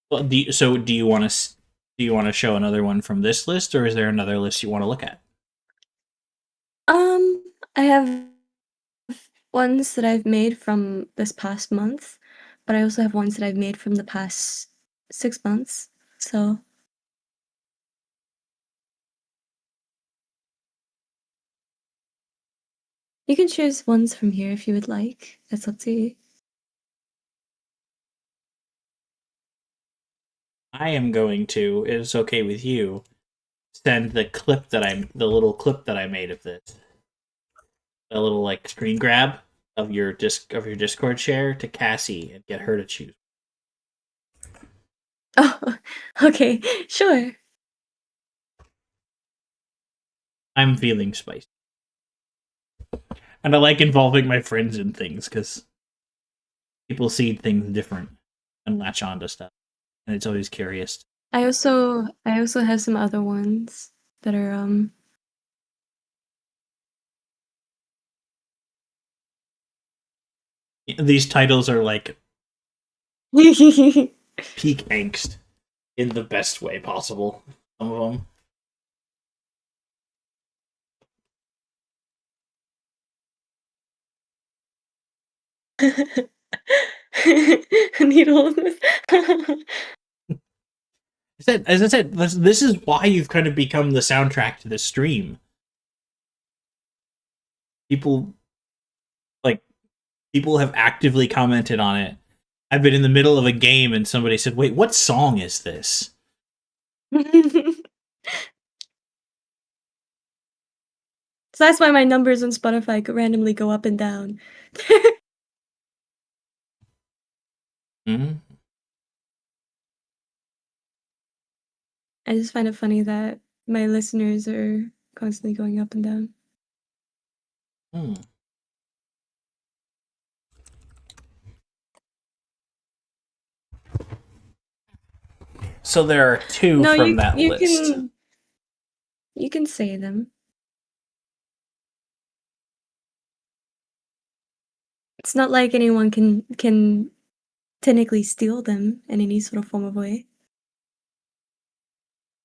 Speaker 5: Well, do you want to show another one from this list, or is there another list you want to look at?
Speaker 3: I have ones that I've made from this past month, but I also have ones that I've made from the past 6 months. So you can choose ones from here if you would like. That's up to you.
Speaker 5: I am going to, if it's okay with you, send the little clip that I made of this, a little like screen grab of your Discord share to Cassie and get her to choose.
Speaker 3: Oh, okay, sure.
Speaker 5: I'm feeling spicy, and I like involving my friends in things because people see things different and latch on to stuff, and it's always curious.
Speaker 3: I also have some other ones that are
Speaker 5: These titles are like peak angst in the best way possible. Some of them.
Speaker 3: needle.
Speaker 5: As I said, this is why you've kind of become the soundtrack to this stream. People have actively commented on it. I've been in the middle of a game and somebody said, "Wait, what song is this?"
Speaker 3: So that's why my numbers on Spotify could randomly go up and down.
Speaker 5: Mm-hmm.
Speaker 3: I just find it funny that my listeners are constantly going up and down.
Speaker 5: Hmm. So there are two from that list.
Speaker 3: You can say them. It's not like anyone can technically steal them in any sort of form of way.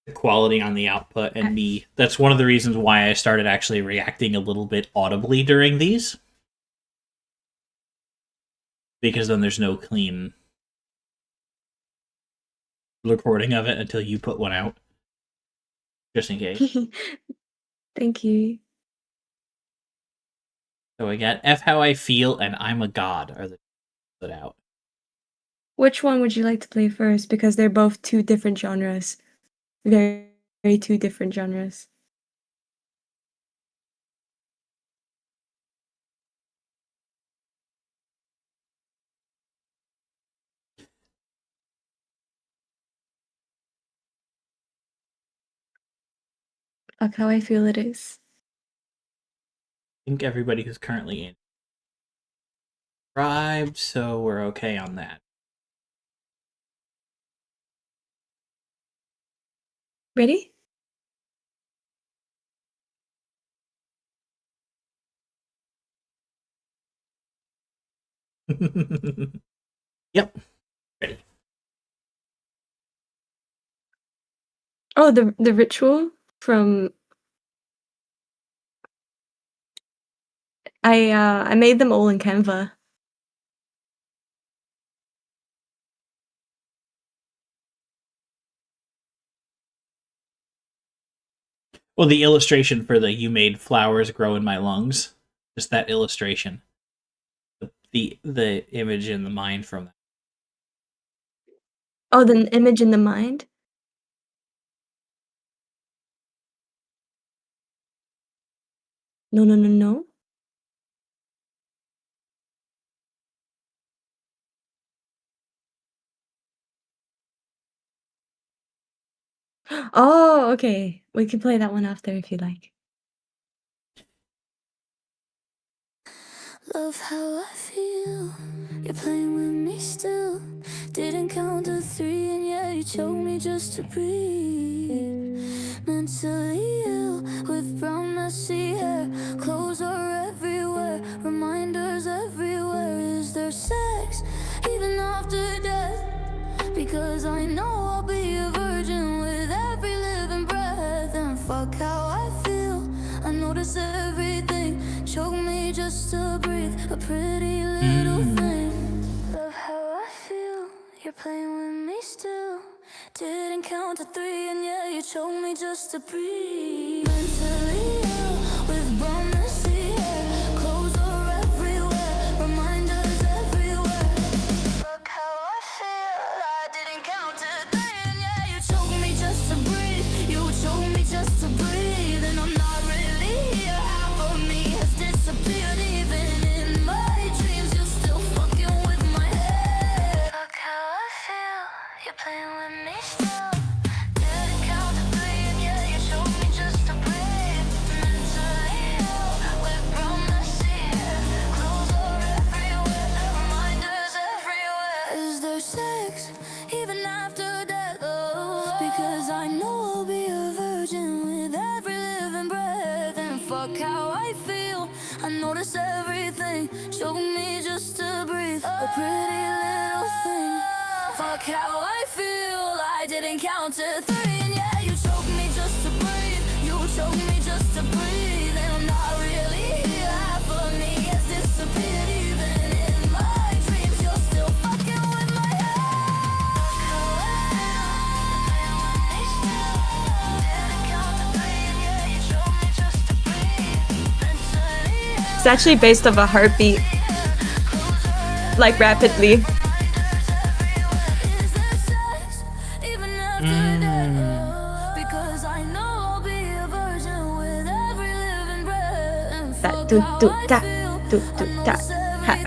Speaker 5: The quality on the output and me. That's one of the reasons why I started actually reacting a little bit audibly during these. Because then there's no clean recording of it until you put one out. Just in case.
Speaker 3: Thank you.
Speaker 5: So I got F How I Feel and I'm a God are the put out.
Speaker 3: Which one would you like to play first? Because they're both two different genres. Very, very two different genres. Fuck How I Feel it is.
Speaker 5: I think everybody who's currently in subscribed, so we're okay on that.
Speaker 3: Ready?
Speaker 5: Yep. Ready.
Speaker 3: Oh, the ritual from I made them all in Canva.
Speaker 5: Well, the illustration for the "You Made Flowers Grow in My Lungs," just that illustration, the image in the mind from that.
Speaker 3: Oh, the image in the mind? No, no, no, no. Oh, okay. We can play that one after if you like.
Speaker 1: Love how I feel. You're playing with me still. Didn't count to 3 and yeah, you choked me just to breathe. Mentally ill with brown messy hair. Clothes are everywhere, reminders everywhere. Is there sex even after death? Because I know I'll be a virgin with every living breath. And fuck how I feel. I notice everything. Choke me just to breathe. A pretty little thing. Love how I feel. You're playing with me still. count to three, and yeah, you told me just to breathe. Mentally ill with bonusy hair, clothes are everywhere, reminders everywhere. Look how I feel, I didn't count to three, and yeah, you told me just to breathe. You told me just to breathe, and I'm not really here. Half of me has disappeared, even in my dreams. You're still fucking with my head. Look how I feel, you're playing with me still. Didn't count to three, and yeah, you told me just to breathe. Mentally ill with messy hair, clothes are everywhere, reminders everywhere. Is there sex even after death? Oh, because I know I'll be a virgin with every living breath. And fuck how I feel, I notice everything. Told me just to breathe, a pretty little thing. Fuck how I feel, I didn't count to three, and yeah, you told me just to breathe. You told me just to breathe, and I'm not really here. Half of me has disappeared, even in my dreams. You're still fucking with my head. Look how I feel, didn't count to three, and yeah, you told me just to breathe. Mentally ill.
Speaker 3: It's actually based off a heartbeat, like rapidly. That do do da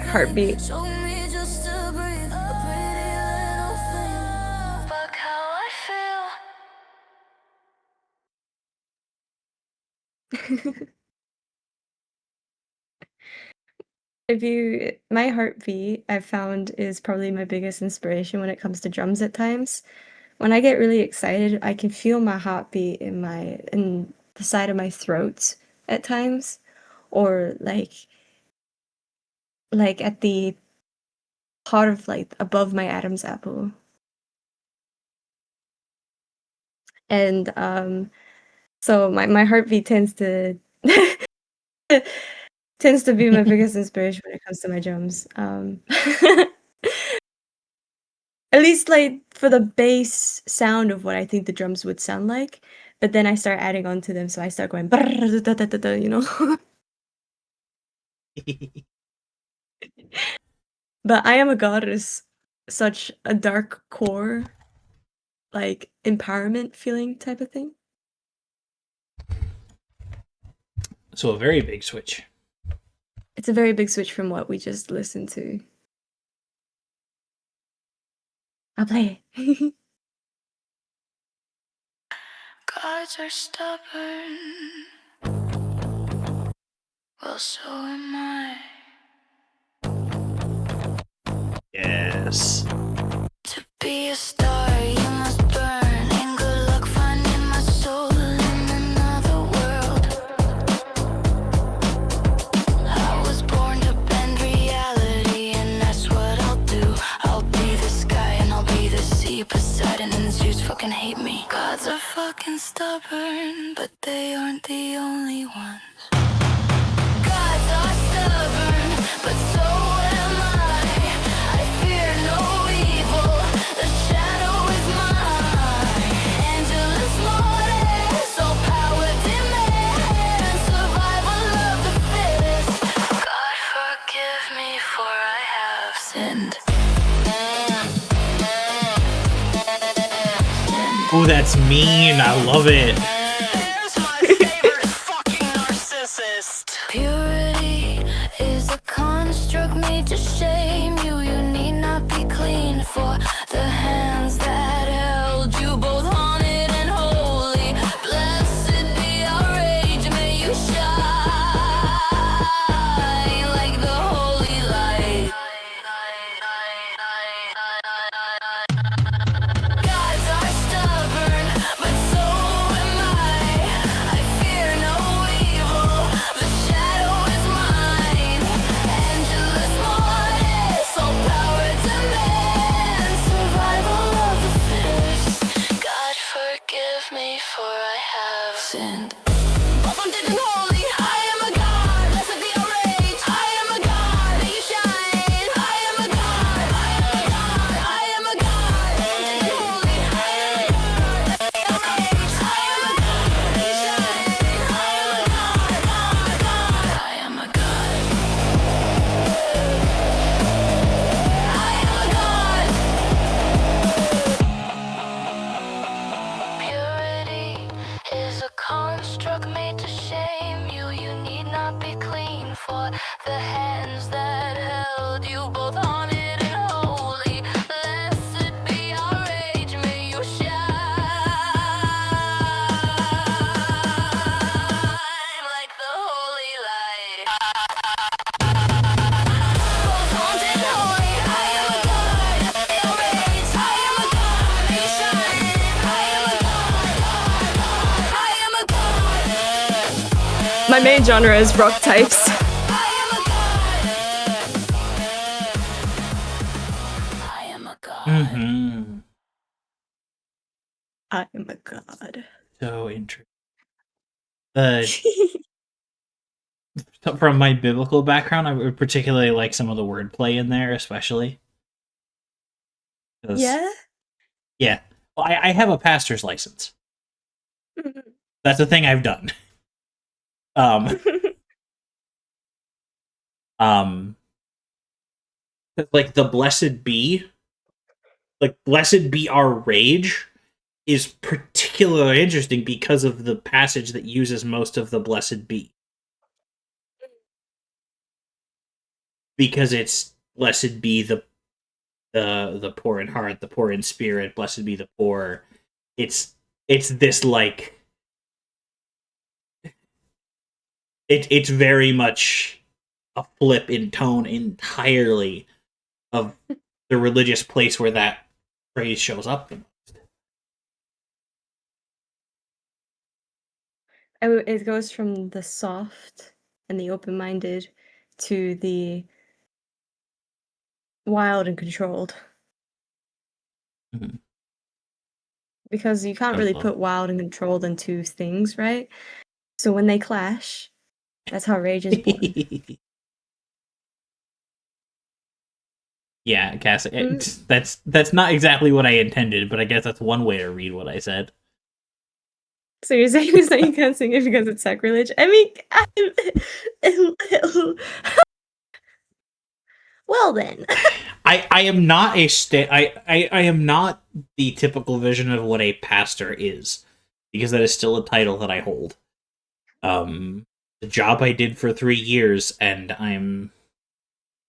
Speaker 3: heartbeat. My heartbeat I've found is probably my biggest inspiration when it comes to drums at times. When I get really excited, I can feel my heartbeat in the side of my throat at times, or like at the part of like above my Adam's apple. And so my heartbeat tends to tends to be my biggest inspiration when it comes to my drums. At least like for the bass sound of what I think the drums would sound like, but then I start adding on to them, so I start going, you know. But I Am a God is such a dark core, like empowerment feeling type of thing.
Speaker 5: So a very big switch.
Speaker 3: It's a very big switch from what we just listened to. I'll play it.
Speaker 1: Gods are stubborn. Well, so am I.
Speaker 5: Yes.
Speaker 1: To be a star, you must burn. And good luck finding my soul in another world. I was born to bend reality, and that's what I'll do. I'll be the sky and I'll be the sea. Poseidon and Zeus fucking hate me. Gods are fucking stubborn, but they aren't the only ones. Gods are stubborn, but so am I. I fear no evil, the shadow is mine. Angelus Mortis, all power demand, survival of the fittest. God forgive me, for I have sinned.
Speaker 5: Ooh, that's mean. I love it.
Speaker 1: There's my favorite fucking narcissist. Purity is a construct made to shame you. You need not be clean for the hands that held you, both haunted and holy. Blessed be our rage, may you shine like the holy light. Gods are stubborn, but so am I. I fear no evil, the shadow is mine. Angelus Mortis, all power demand, survival of the fittest. God forgive me, for I have sinned. Both haunted and holy, I am a god. Blessed be our rage, I am a god. May you shine, I am a god. I am a god, I am a god. Haunted and holy, I am a god.
Speaker 3: My main genre is rock types.
Speaker 1: I am a god.
Speaker 5: Mm-hmm.
Speaker 3: I am a god.
Speaker 5: So interesting. From my biblical background, I would particularly like some of the wordplay in there, especially. 'Cause-
Speaker 3: Yeah?
Speaker 5: Yeah. Well, I have a pastor's license. That's a thing I've done. Um, um, 'cause, like the blessed be our rage is particularly interesting because of the passage that uses most of the blessed be. Because it's blessed be the poor in heart, the poor in spirit, blessed be the poor. It's this like it's very much a flip in tone entirely of the religious place where that phrase shows up.
Speaker 3: It goes from the soft and the open-minded to the wild and controlled.
Speaker 5: Mhm.
Speaker 3: Because you can't really put wild and controlled in two things, right? So when they clash, that's how rage is born.
Speaker 5: Yeah, Cass, that's not exactly what I intended, but I guess that's one way to read what I said.
Speaker 3: So you're saying is that you can't sing it because it's sacrilege? I mean, well then.
Speaker 5: I am not I am not the typical vision of what a pastor is, because that is still a title that I hold. The job I did for 3 years, and I'm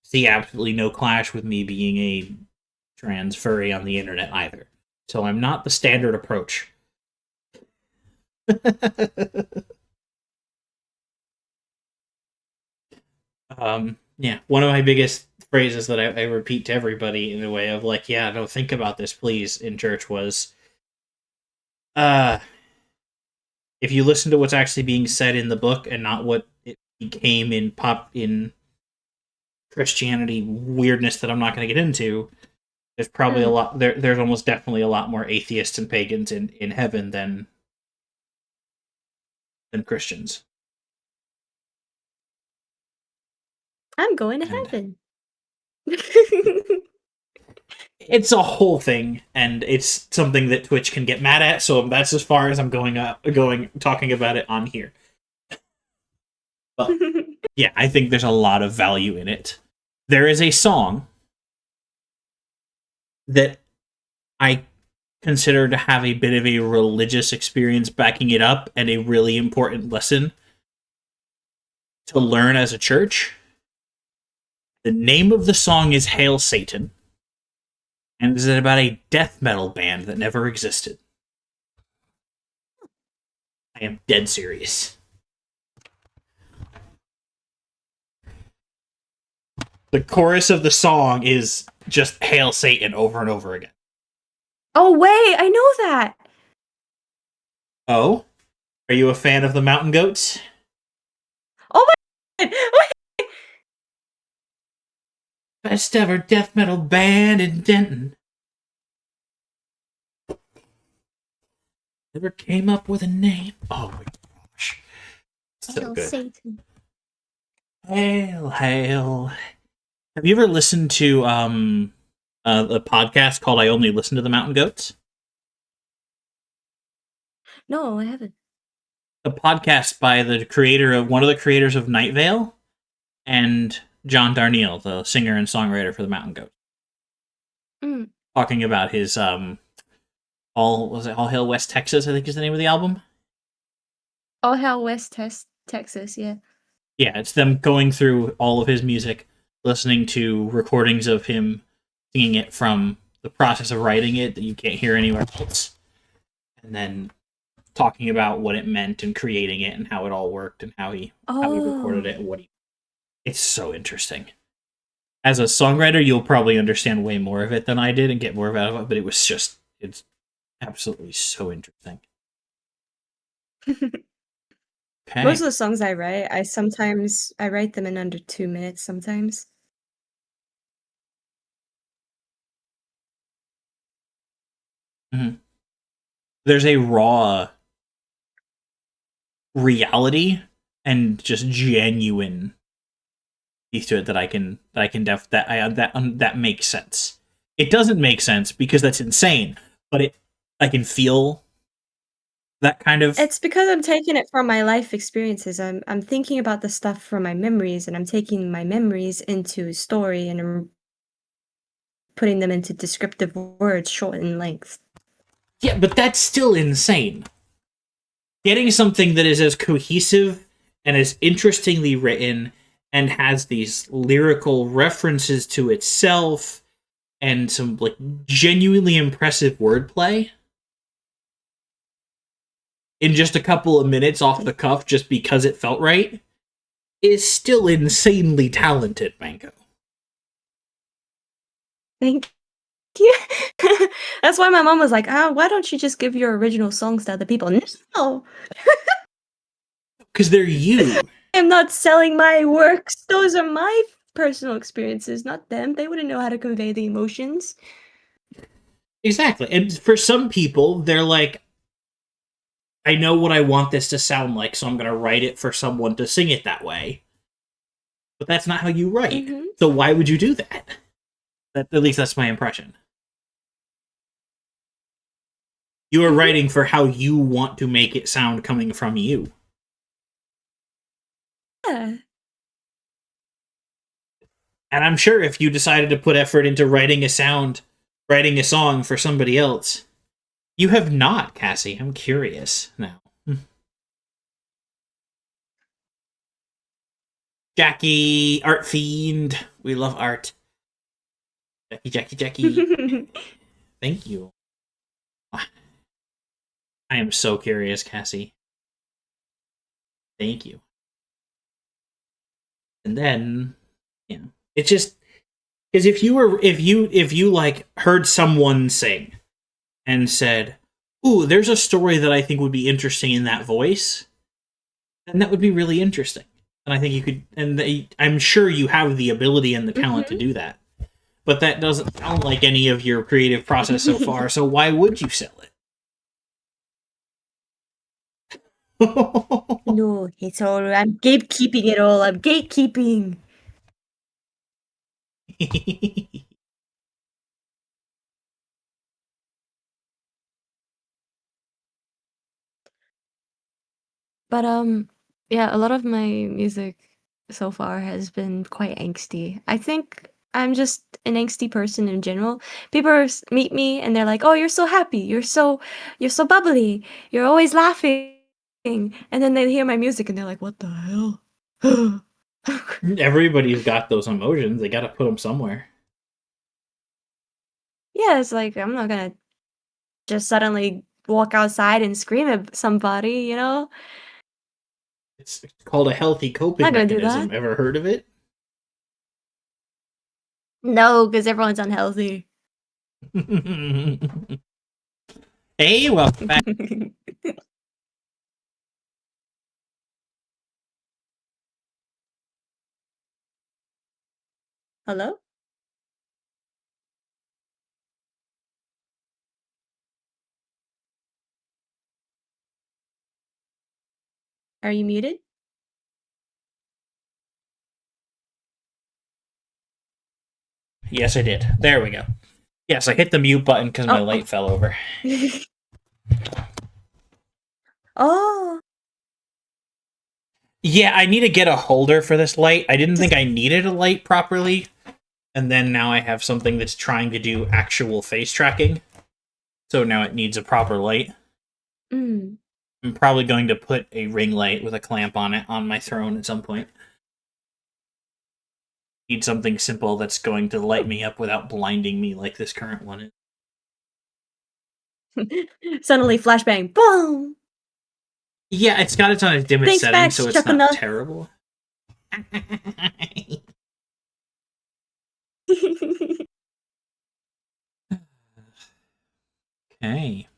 Speaker 5: see absolutely no clash with me being a trans furry on the internet either. So I'm not the standard approach. Yeah, one of my biggest phrases that I repeat to everybody in a way of like, yeah, no, think about this, please, in church was, uh, if you listen to what's actually being said in the book and not what it became in Christianity weirdness that I'm not going to get into, there's probably a lot there's almost definitely a lot more atheists and pagans in heaven than Christians.
Speaker 3: I'm going to
Speaker 5: And
Speaker 3: heaven.
Speaker 5: it's a whole thing, and it's something that Twitch can get mad at, so that's as far as I'm going talking about it on here. But yeah, I think there's a lot of value in it. There is a song that I consider to have a bit of a religious experience backing it up, and a really important lesson to learn as a church. The name of the song is Hail Satan, and is about a death metal band that never existed. I am dead serious. The chorus of the song is just Hail Satan over and over again.
Speaker 3: Oh wait, I know that.
Speaker 5: Oh? Are you a fan of the Mountain Goats?
Speaker 3: Oh my god! Wait.
Speaker 5: Best ever death metal band in Denton. Never came up with a name. Oh my gosh. So
Speaker 3: Hail
Speaker 5: good.
Speaker 3: Satan.
Speaker 5: Hail, hail. Have you ever listened to a podcast called I Only Listen to the Mountain Goats?
Speaker 3: No, I haven't.
Speaker 5: A podcast by one of the creators of Night Vale, and John Darnielle, the singer and songwriter for the Mountain Goats.
Speaker 3: Mm.
Speaker 5: Talking about his All Hail West Texas, I think is the name of the album.
Speaker 3: All Hail West Texas, yeah.
Speaker 5: Yeah, it's them going through all of his music, listening to recordings of him singing it from the process of writing it that you can't hear anywhere else, and then talking about what it meant and creating it and how it all worked and how he recorded it and what he. It's so interesting. As a songwriter, you'll probably understand way more of it than I did and get more out of it, but it's absolutely so interesting. Okay.
Speaker 3: Most of the songs I write, I write them in under 2 minutes sometimes.
Speaker 5: Mhm. There's a raw reality and just genuine piece to it that that makes sense. It doesn't make sense because that's insane, but I can feel that kind of.
Speaker 3: It's because I'm taking it from my life experiences. I'm thinking about the stuff from my memories, and I'm taking my memories into story, and I'm putting them into descriptive words, short in length.
Speaker 5: Yeah, but that's still insane. Getting something that is as cohesive and as interestingly written and has these lyrical references to itself and some like genuinely impressive wordplay in just a couple of minutes off the cuff just because it felt right is still insanely talented, Mango.
Speaker 3: Thank you. That's why my mom was like, "Ah, why don't you just give your original songs to other people?" No,
Speaker 5: Because they're you.
Speaker 3: I'm not selling my works. Those are my personal experiences, not them. They wouldn't know how to convey the emotions.
Speaker 5: Exactly. And for some people, they're like, I know what I want this to sound like, so I'm going to write it for someone to sing it that way. But that's not how you write.
Speaker 3: Mm-hmm.
Speaker 5: So why would you do that? At least that's my impression. You are
Speaker 3: Mm-hmm.
Speaker 5: writing for how you want to make it sound coming from you.
Speaker 3: Yeah.
Speaker 5: And I'm sure if you decided to put effort into writing a song for somebody else, you have not, Cassie. I'm curious now. Jackie, Art Fiend. We love art. Jackie. Thank you. I am so curious, Cassie. Thank you. And then, it's just because if you like heard someone sing and said, "Ooh, there's a story that I think would be interesting in that voice," then that would be really interesting. And I think you could, I'm sure you have the ability and the talent to do that. But that doesn't sound like any of your creative process so far. So why would you sell it?
Speaker 3: No, it's all. I'm gatekeeping it all. I'm gatekeeping. But yeah, a lot of my music so far has been quite angsty. I think I'm just an angsty person in general. People meet me and they're like, "Oh, you're so happy. You're so bubbly. You're always laughing." And then they hear my music and they're like, "What the hell?"
Speaker 5: Everybody's got those emotions. They got to put them somewhere.
Speaker 3: Yeah, it's like I'm not gonna just suddenly walk outside and scream at somebody, you know?
Speaker 5: It's called a healthy coping
Speaker 3: Not gonna do
Speaker 5: mechanism.
Speaker 3: that.
Speaker 5: Ever heard of it?
Speaker 3: No, because everyone's unhealthy.
Speaker 5: Hey, welcome back.
Speaker 3: Hello? Are you muted?
Speaker 5: Yes, I did. There we go. Yes, I hit the mute button because my
Speaker 3: Oh.
Speaker 5: light fell over.
Speaker 3: Oh.
Speaker 5: Yeah, I need to get a holder for this light. I didn't think I needed a light properly, and then now I have something that's trying to do actual face tracking. So now it needs a proper light.
Speaker 3: Mm.
Speaker 5: I'm probably going to put a ring light with a clamp on it on my throne at some point. Need something simple that's going to light me up without blinding me like this current one is.
Speaker 3: Suddenly flashbang. Boom!
Speaker 5: Yeah, it's got it on a dimmest
Speaker 3: Thanks,
Speaker 5: setting,
Speaker 3: Max.
Speaker 5: so it's
Speaker 3: Chucking
Speaker 5: not
Speaker 3: the.
Speaker 5: terrible. Okay.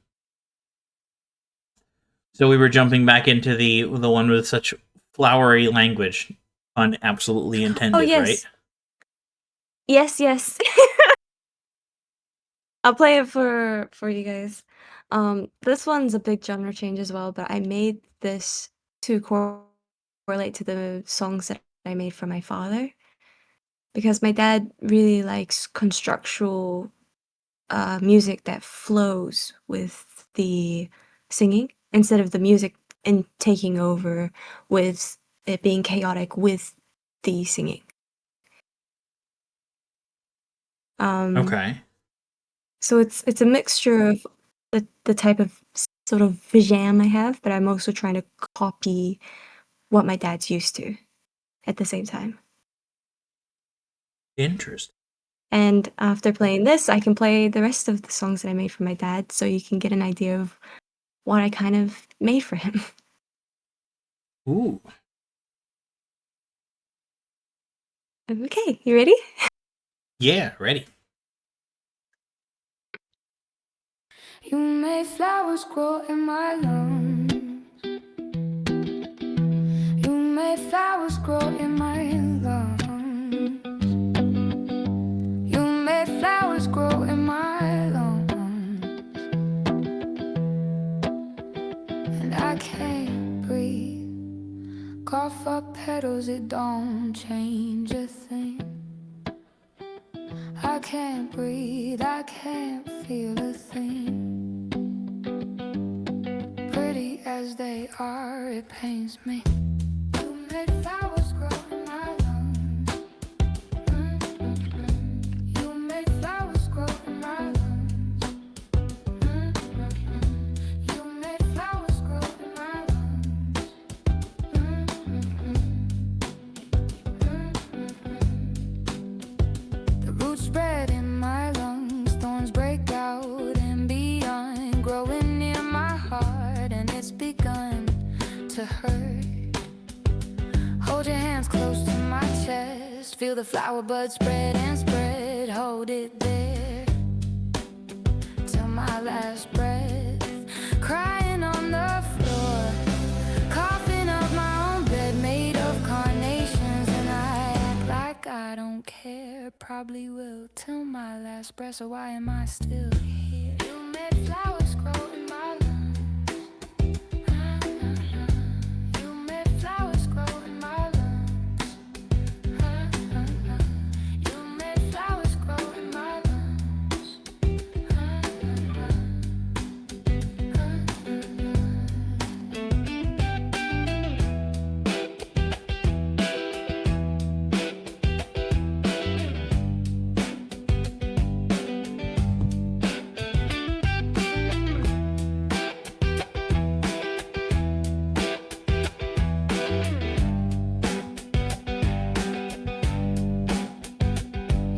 Speaker 5: So we were jumping back into the one with such flowery language, pun absolutely intended,
Speaker 3: Oh yes,
Speaker 5: right?
Speaker 3: yes. I'll play it for you guys. This one's a big genre change as well, but I made this to correlate to the songs that I made for my father because my dad really likes constructual music that flows with the singing instead of the music and taking over with it being chaotic with the singing.
Speaker 5: Okay.
Speaker 3: So it's a mixture of the type of sort of vision I have, but I'm also trying to copy what my dad's used to at the same time.
Speaker 5: Interesting.
Speaker 3: And after playing this, I can play the rest of the songs that I made for my dad, so you can get an idea of what I kind of made for him.
Speaker 5: Ooh.
Speaker 3: Okay, you ready?
Speaker 5: Yeah, ready.
Speaker 1: You made flowers grow in my lungs. You made flowers grow in my lungs. You made flowers grow in my lungs. And I can't breathe. Cough up petals, it don't change a thing. I can't breathe, I can't feel a thing. Pretty as they are, it pains me. You made flowers grow in my lungs. You made flowers grow in my lungs. You made flowers grow in my lungs. The roots spread in my lungs, thorns break out and beyond, growing near my heart, and it's begun to hurt. Hold your hands close to my chest, feel the flower buds spread and spread. Hold it there till my last breath. Crying on the floor, coughing up my own bed made of carnations, and I act like I don't care. Probably will till my last breath. So why am I still here? You made flowers grow in my lungs. You made flowers grow in my lungs. You made flowers grow in my lungs.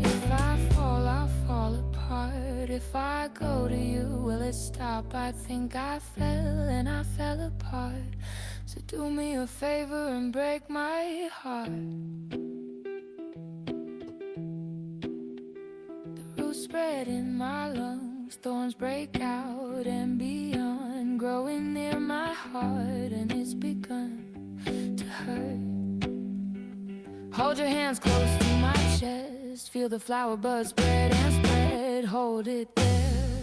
Speaker 1: If I fall, I'll fall apart. If I go to you, will it stop? I think I fell and I fell apart. So do me a favor and break my heart. The roots spread in my lungs, thorns break out and beyond, growing near my heart, and it's begun to hurt. Hold your hands close to my chest, feel the flower buds spread and spread. Hold it there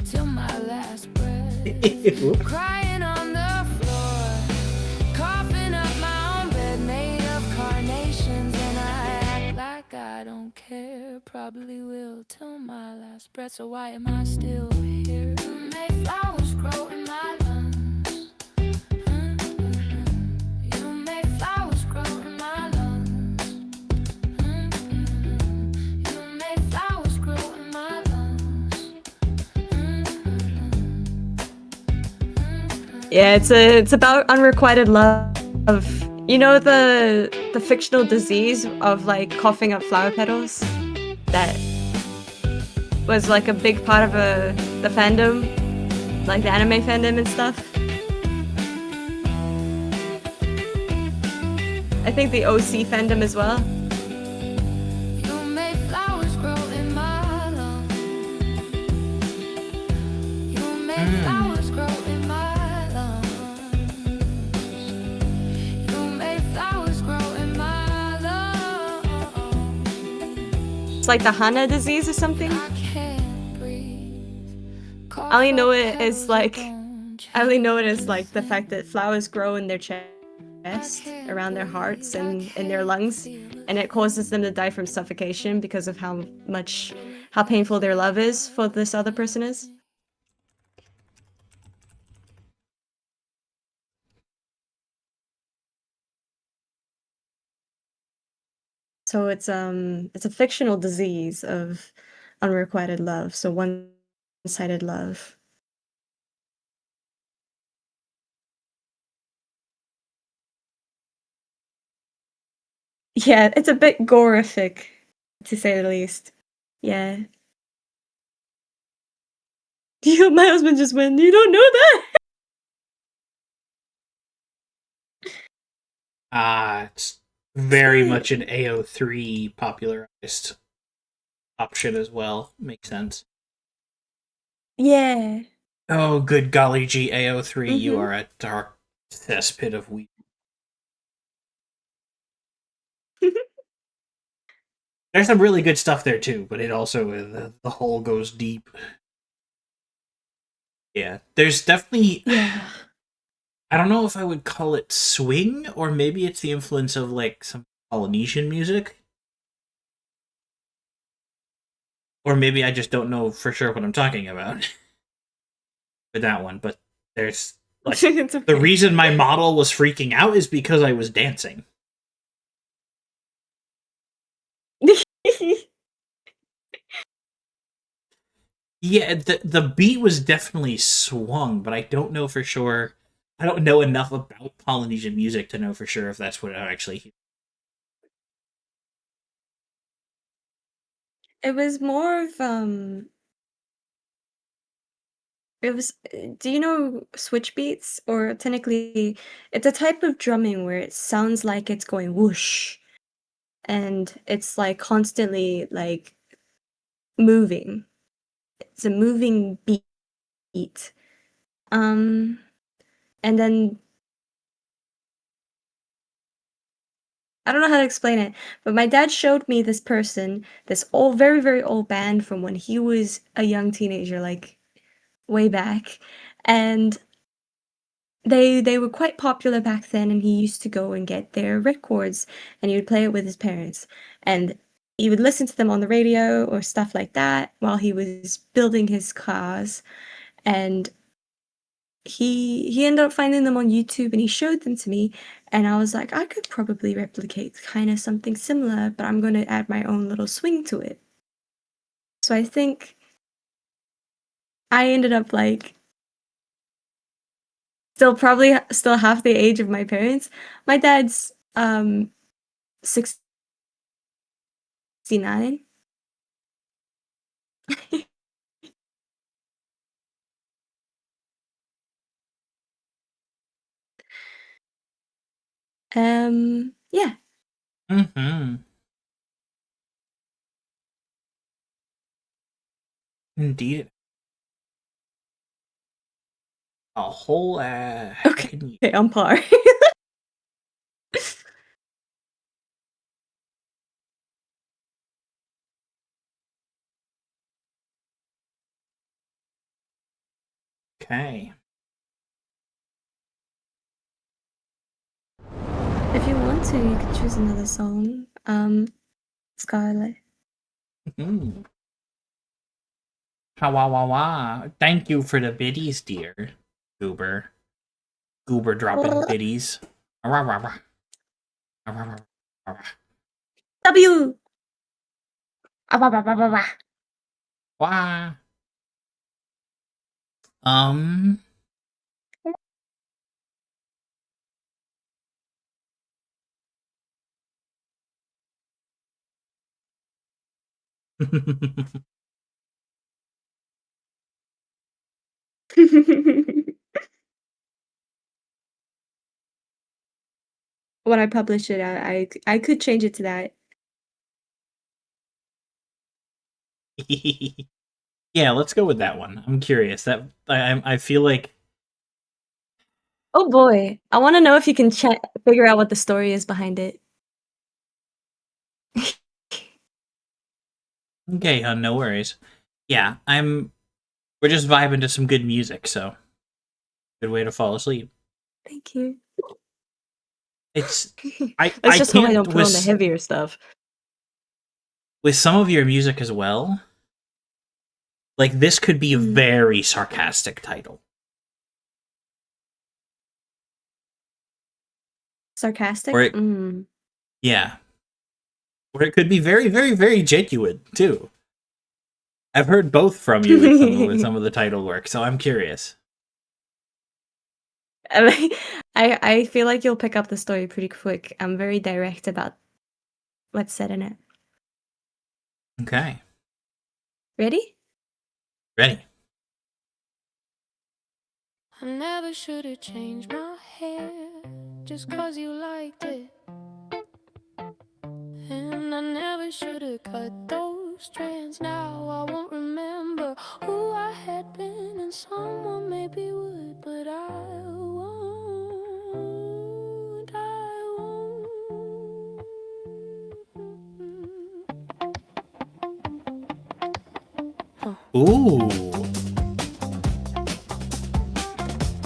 Speaker 1: till my last breath. Crying on the floor, coughing up my own bed made of carnations, and I act like I don't care. Probably will till my last breath. So why am I still here? You made flowers grow in my lungs. You made flowers grow in my lungs. You made flowers grow in my lungs.
Speaker 3: Yeah, it's about unrequited love. You know the fictional disease of like coughing up flower petals that was like a big part of the fandom, like the anime fandom and stuff. I think the OC fandom as well.
Speaker 1: You made flowers grow in my lungs. You made flowers grow in my
Speaker 3: It's like the Hana disease or something.
Speaker 1: I can't breathe.
Speaker 3: I only know it as like the fact that flowers grow in their chest, around their hearts and in their lungs, and it causes them to die from suffocation because of how painful their love is for this other person is. So it's a fictional disease of unrequited love, so one-sided love. Yeah, it's a bit gorific, to say the least. Yeah. My husband just went, "You don't know that?"
Speaker 5: It's very much an AO3 popularized option as well. Makes sense.
Speaker 3: Yeah.
Speaker 5: Oh, good golly gee, AO3, you
Speaker 3: Mhm.
Speaker 5: are a dark cesspit of weed. There's some really good stuff there too, but it also the hole goes deep. Yeah, there's definitely.
Speaker 3: Yeah.
Speaker 5: I don't know if I would call it swing, or maybe it's the influence of like some Polynesian music, or maybe I just don't know for sure what I'm talking about for that one. But there's like
Speaker 3: It's
Speaker 5: the
Speaker 3: okay.
Speaker 5: reason my model was freaking out is because I was dancing. Yeah, the beat was definitely swung, but I don't know for sure. I don't know enough about Polynesian music to know for sure if that's what I actually hear.
Speaker 3: It was more of it was do you know switch beats? Or technically it's a type of drumming where it sounds like it's going whoosh and it's like constantly like moving. It's a moving beat. Um and then I don't know how to explain it, but my dad showed me this person, this old, very, very old band from when he was a young teenager, like way back. And they were quite popular back then, and he used to go and get their records and he would play it with his parents. And he would listen to them on the radio or stuff like that while he was building his cars. And he ended up finding them on YouTube and he showed them to me, and I was like, I could probably replicate kind of something similar, but I'm going to add my own little swing to it. So I think I ended up like still half the age of my parents. My dad's 69. Yeah.
Speaker 5: Mm-hmm. Indeed, a whole
Speaker 3: Okay.
Speaker 5: heckin' year.
Speaker 3: Okay, on par.
Speaker 5: Okay.
Speaker 3: If you want to, you could choose another song. Scarlet.
Speaker 5: Mm. Ha wah wah wah. Thank you for the biddies, dear. Goober. Goober dropping biddies. Rah, rah, rah. Rah, rah, rah, rah, rah.
Speaker 3: W. Ah, bah, bah, bah, bah, bah.
Speaker 5: Wah. Um.
Speaker 3: When I publish it, I could change it to that.
Speaker 5: Yeah, let's go with that one. I'm curious. That I feel like
Speaker 3: Oh boy, I want to know if you can figure out what the story is behind it.
Speaker 5: Okay, hon, no worries. Yeah, we're just vibing to some good music, so good way to fall asleep.
Speaker 3: Thank you.
Speaker 5: It's
Speaker 3: That's
Speaker 5: I
Speaker 3: just how I
Speaker 5: can't
Speaker 3: don't put on the heavier stuff.
Speaker 5: with some of your music as well. Like this could be a
Speaker 3: Mm.
Speaker 5: very sarcastic title.
Speaker 3: Sarcastic?
Speaker 5: Or it, yeah. Or it could be very, very, very genuine too. I've heard both from you with some of the title work, so I'm curious.
Speaker 3: I feel like you'll pick up the story pretty quick. I'm very direct about what's said in it.
Speaker 5: Okay.
Speaker 3: Ready?
Speaker 5: Ready.
Speaker 1: I never should have changed my hair just 'cause you liked it. And I never should have cut those strands. Now I won't remember who I had been, and someone maybe would, but I won't. I won't.
Speaker 5: Ooh.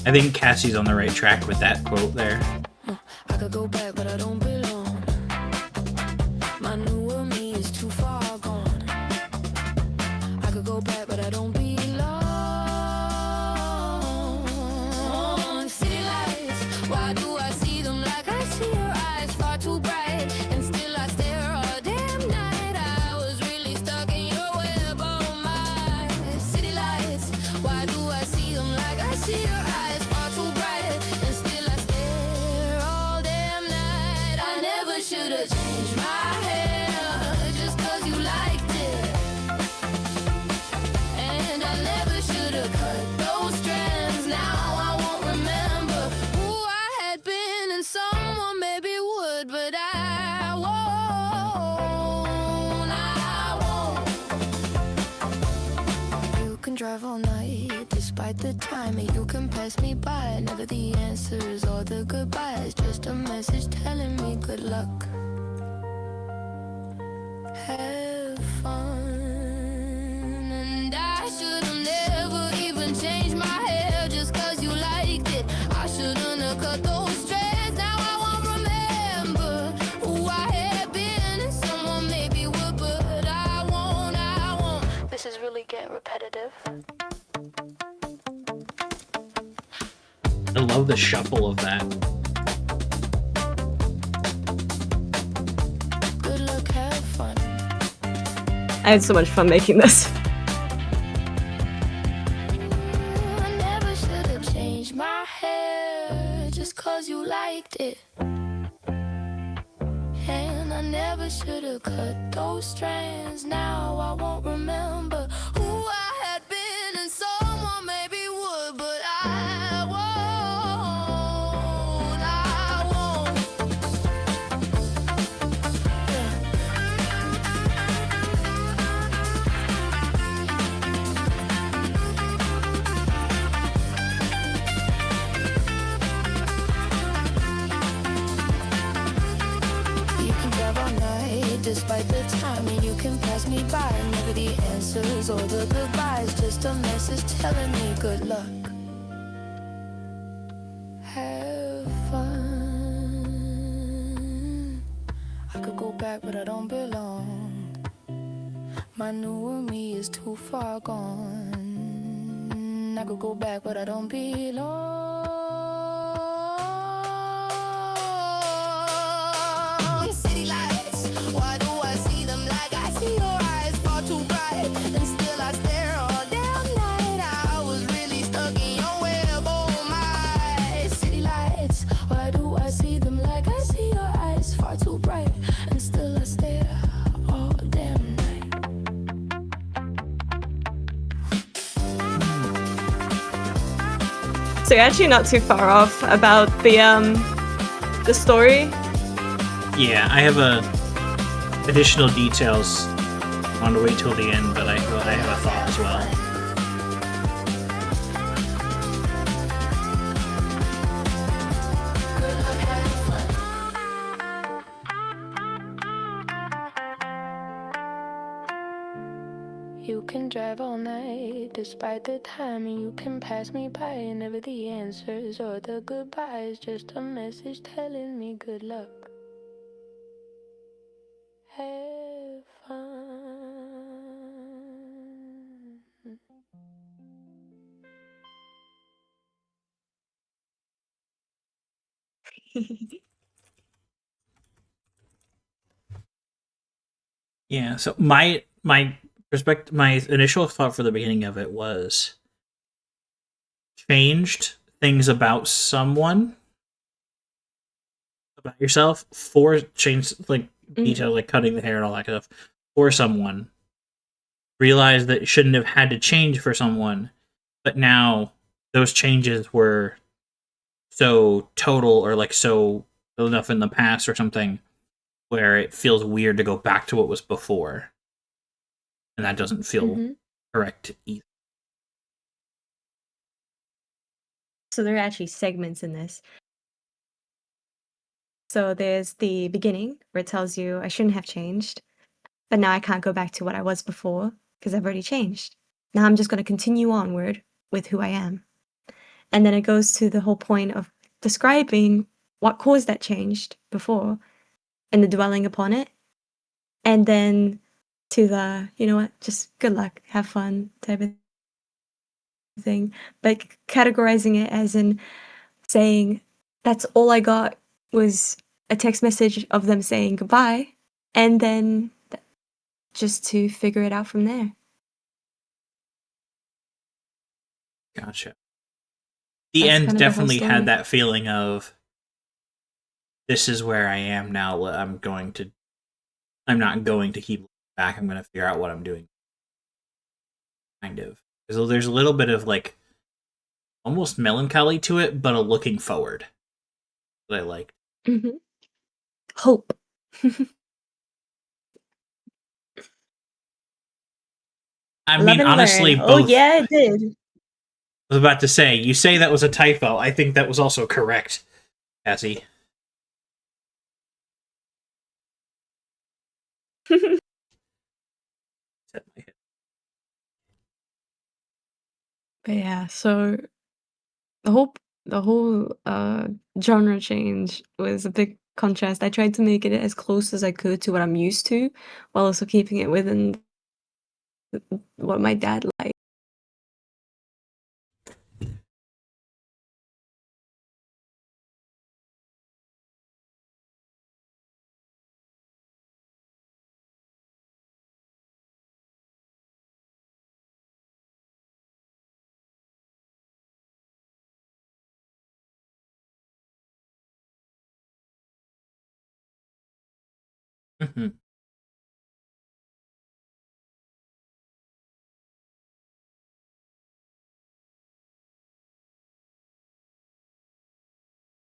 Speaker 5: I think Cassie's on the right track with that quote there.
Speaker 1: I could go back, but I don't belong. My newer me is too far gone. I could go back, but I don't belong. City lights, why do I see them like I see your eyes? Far too bright, and still I stare all damn night. I was really stuck in your web, oh my. City lights, why do I see them like I see your eyes? Far too bright, and still I stare all damn night. I never should have changed my hair just 'cause you liked it. And I never should have cut those strands. Now I won't remember who I had been, and someone maybe would, but I won't. I won't. You can drive all night despite the time, and you can pass me by. Never the answers or the goodbyes, just a message telling me good luck. Have fun. And I should have never even changed my hair just 'cause you liked it. I shouldn't have cut those strands. Now I won't remember who I had been, and someone maybe would, but I won't. I won't. This is really getting repetitive.
Speaker 5: I love the shuffle of that.
Speaker 1: Good luck, have fun.
Speaker 3: I had so much fun making this.
Speaker 1: I never should have changed my hair just 'cause you liked it. And I never should have cut those strands. Now I won't remember who I had been, and someone maybe would, but I won't. I won't. You can drive all night despite the time, and you can pass me by. Never the answers or the goodbyes, just a message telling me good luck. Have fun. I could go back, but I don't belong. My newer me is too far gone. I could go back, but I don't belong. City lights, why do I see them like I see your eyes? Far too bright, and still I stare all damn night. I was really stuck in your web, oh my. City lights, why do I see them like I see your eyes? Far too bright, and still I stare all damn night.
Speaker 3: So you're actually not too far off about the story.
Speaker 5: Yeah, I have additional details. I want to wait till the end, but I have a thought as well.
Speaker 1: can drive all night. Despite the timing, you can pass me by. And never the answers or the goodbyes. Just a message telling me good luck. Have fun.
Speaker 5: Yeah, so my perspective, my initial thought for the beginning of it was changed things about someone, about yourself, for change like details like cutting the hair and all that kind of stuff for someone. Realized that it shouldn't have had to change for someone, but now those changes were so total or like so enough in the past or something where it feels weird to go back to what was before, and that doesn't feel correct either.
Speaker 3: So there are actually segments in this. So there's the beginning where it tells you I shouldn't have changed, but now I can't go back to what I was before because I've already changed. Now I'm just going to continue onward with who I am. And then it goes to the whole point of describing what caused that change before and the dwelling upon it. And then to the, you know what, just good luck, have fun type of thing. But categorizing it as in saying, that's all I got was a text message of them saying goodbye. And then just to figure it out from there.
Speaker 5: Gotcha. The
Speaker 3: That's
Speaker 5: end
Speaker 3: kind of the whole
Speaker 5: definitely
Speaker 3: story.
Speaker 5: had that feeling of this is where I am now. I'm not going to keep back. I'm going to figure out what I'm doing. Kind of. So there's a little bit of like almost melancholy to it, but a looking forward that I like.
Speaker 3: Hope.
Speaker 5: I
Speaker 3: Love
Speaker 5: mean,
Speaker 3: and
Speaker 5: honestly,
Speaker 3: learn. Oh
Speaker 5: both.
Speaker 3: yeah, it did.
Speaker 5: I was about to say, you say that was a typo. I think that was also correct, Cassie.
Speaker 3: But yeah, so the whole genre change was a big contrast. I tried to make it as close as I could to what I'm used to, while also keeping it within what my dad liked.
Speaker 5: Mhm.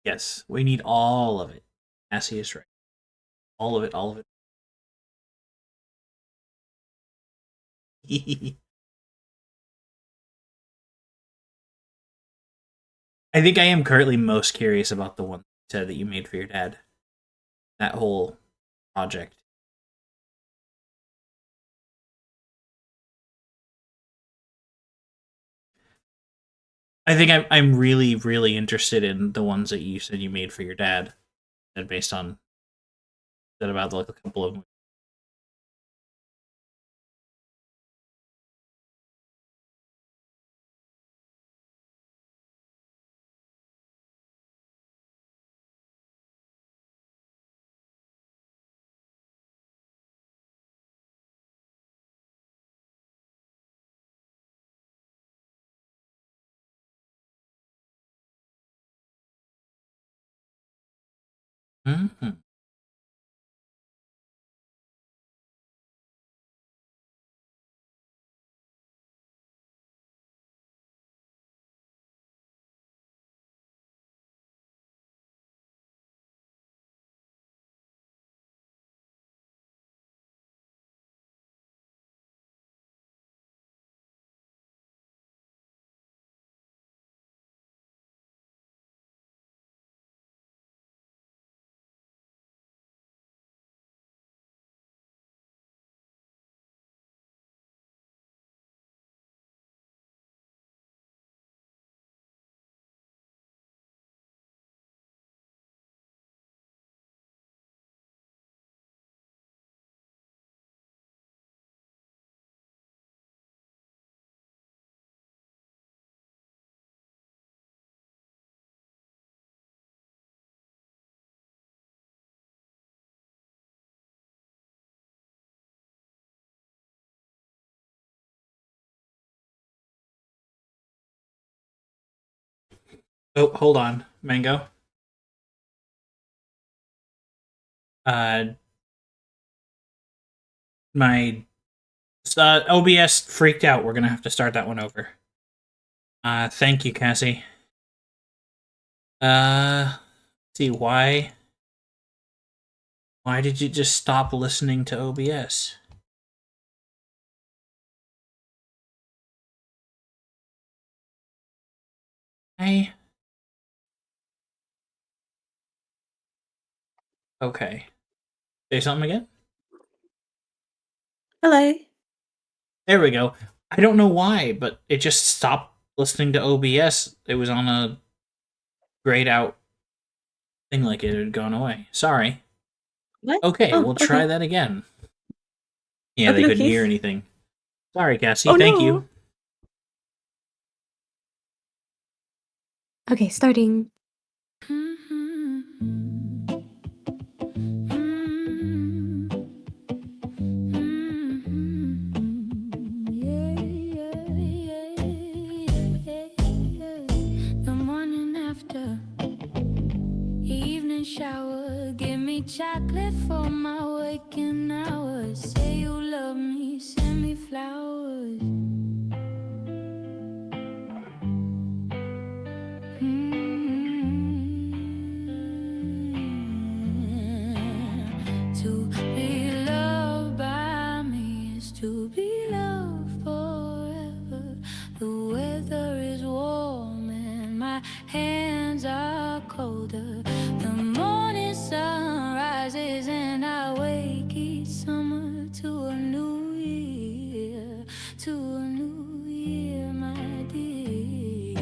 Speaker 5: Yes, we need all of it. Cassie is right. All of it, all of it. I think I am currently most curious about the one that you made for your dad. That whole project. I think I'm really really interested in the ones that you said you made for your dad, and based on that about like a couple of. Mhm. Oh, hold on, Mango. Uh, my OBS freaked out. We're gonna have to start that one over. Thank you, Cassie. Let's see why. Why did you just stop listening to OBS? Hey. Okay. Say something again?
Speaker 3: Hello.
Speaker 5: There we go. I don't know why, but it just stopped listening to OBS. It was on a grayed out thing like it had gone away. Sorry.
Speaker 3: What?
Speaker 5: Okay,
Speaker 3: Oh,
Speaker 5: we'll try
Speaker 3: okay.
Speaker 5: that again. Yeah, they
Speaker 3: Okie
Speaker 5: couldn't
Speaker 3: dokie.
Speaker 5: hear anything. Sorry, Cassie.
Speaker 3: Oh
Speaker 5: Thank
Speaker 3: no.
Speaker 5: you.
Speaker 3: Okay, starting.
Speaker 1: The morning after, evening shower, give me chocolate for my waking hours. Say you love me, send me flowers. To be loved by me is to be loved forever. The weather is warm and my hands are colder. The morning sun rises and I wake each summer to a new year, to a new year, my dear.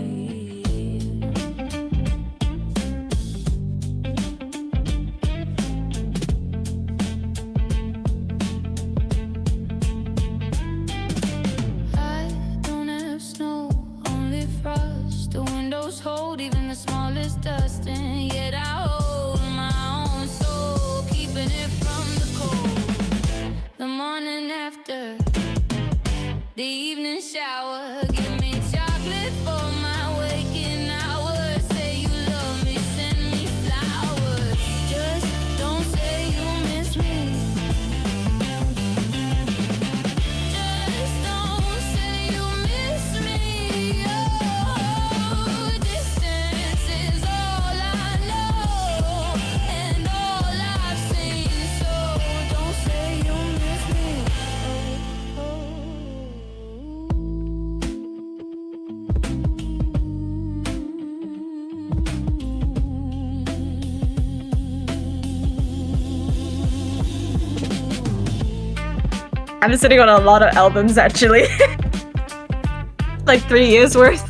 Speaker 1: I don't have snow, only frost. The windows hold even the smallest dust, and yet I hold my own soul, keeping it from the cold. The morning after, the evening shower, give me chocolate for my waking hours. Say you love me, send me flowers. Just don't say you miss me. Just don't say you miss me. Oh, distance is all I know and all I've seen. So don't say you miss me.
Speaker 3: I'm sitting on a lot of albums actually. Like 3 years worth.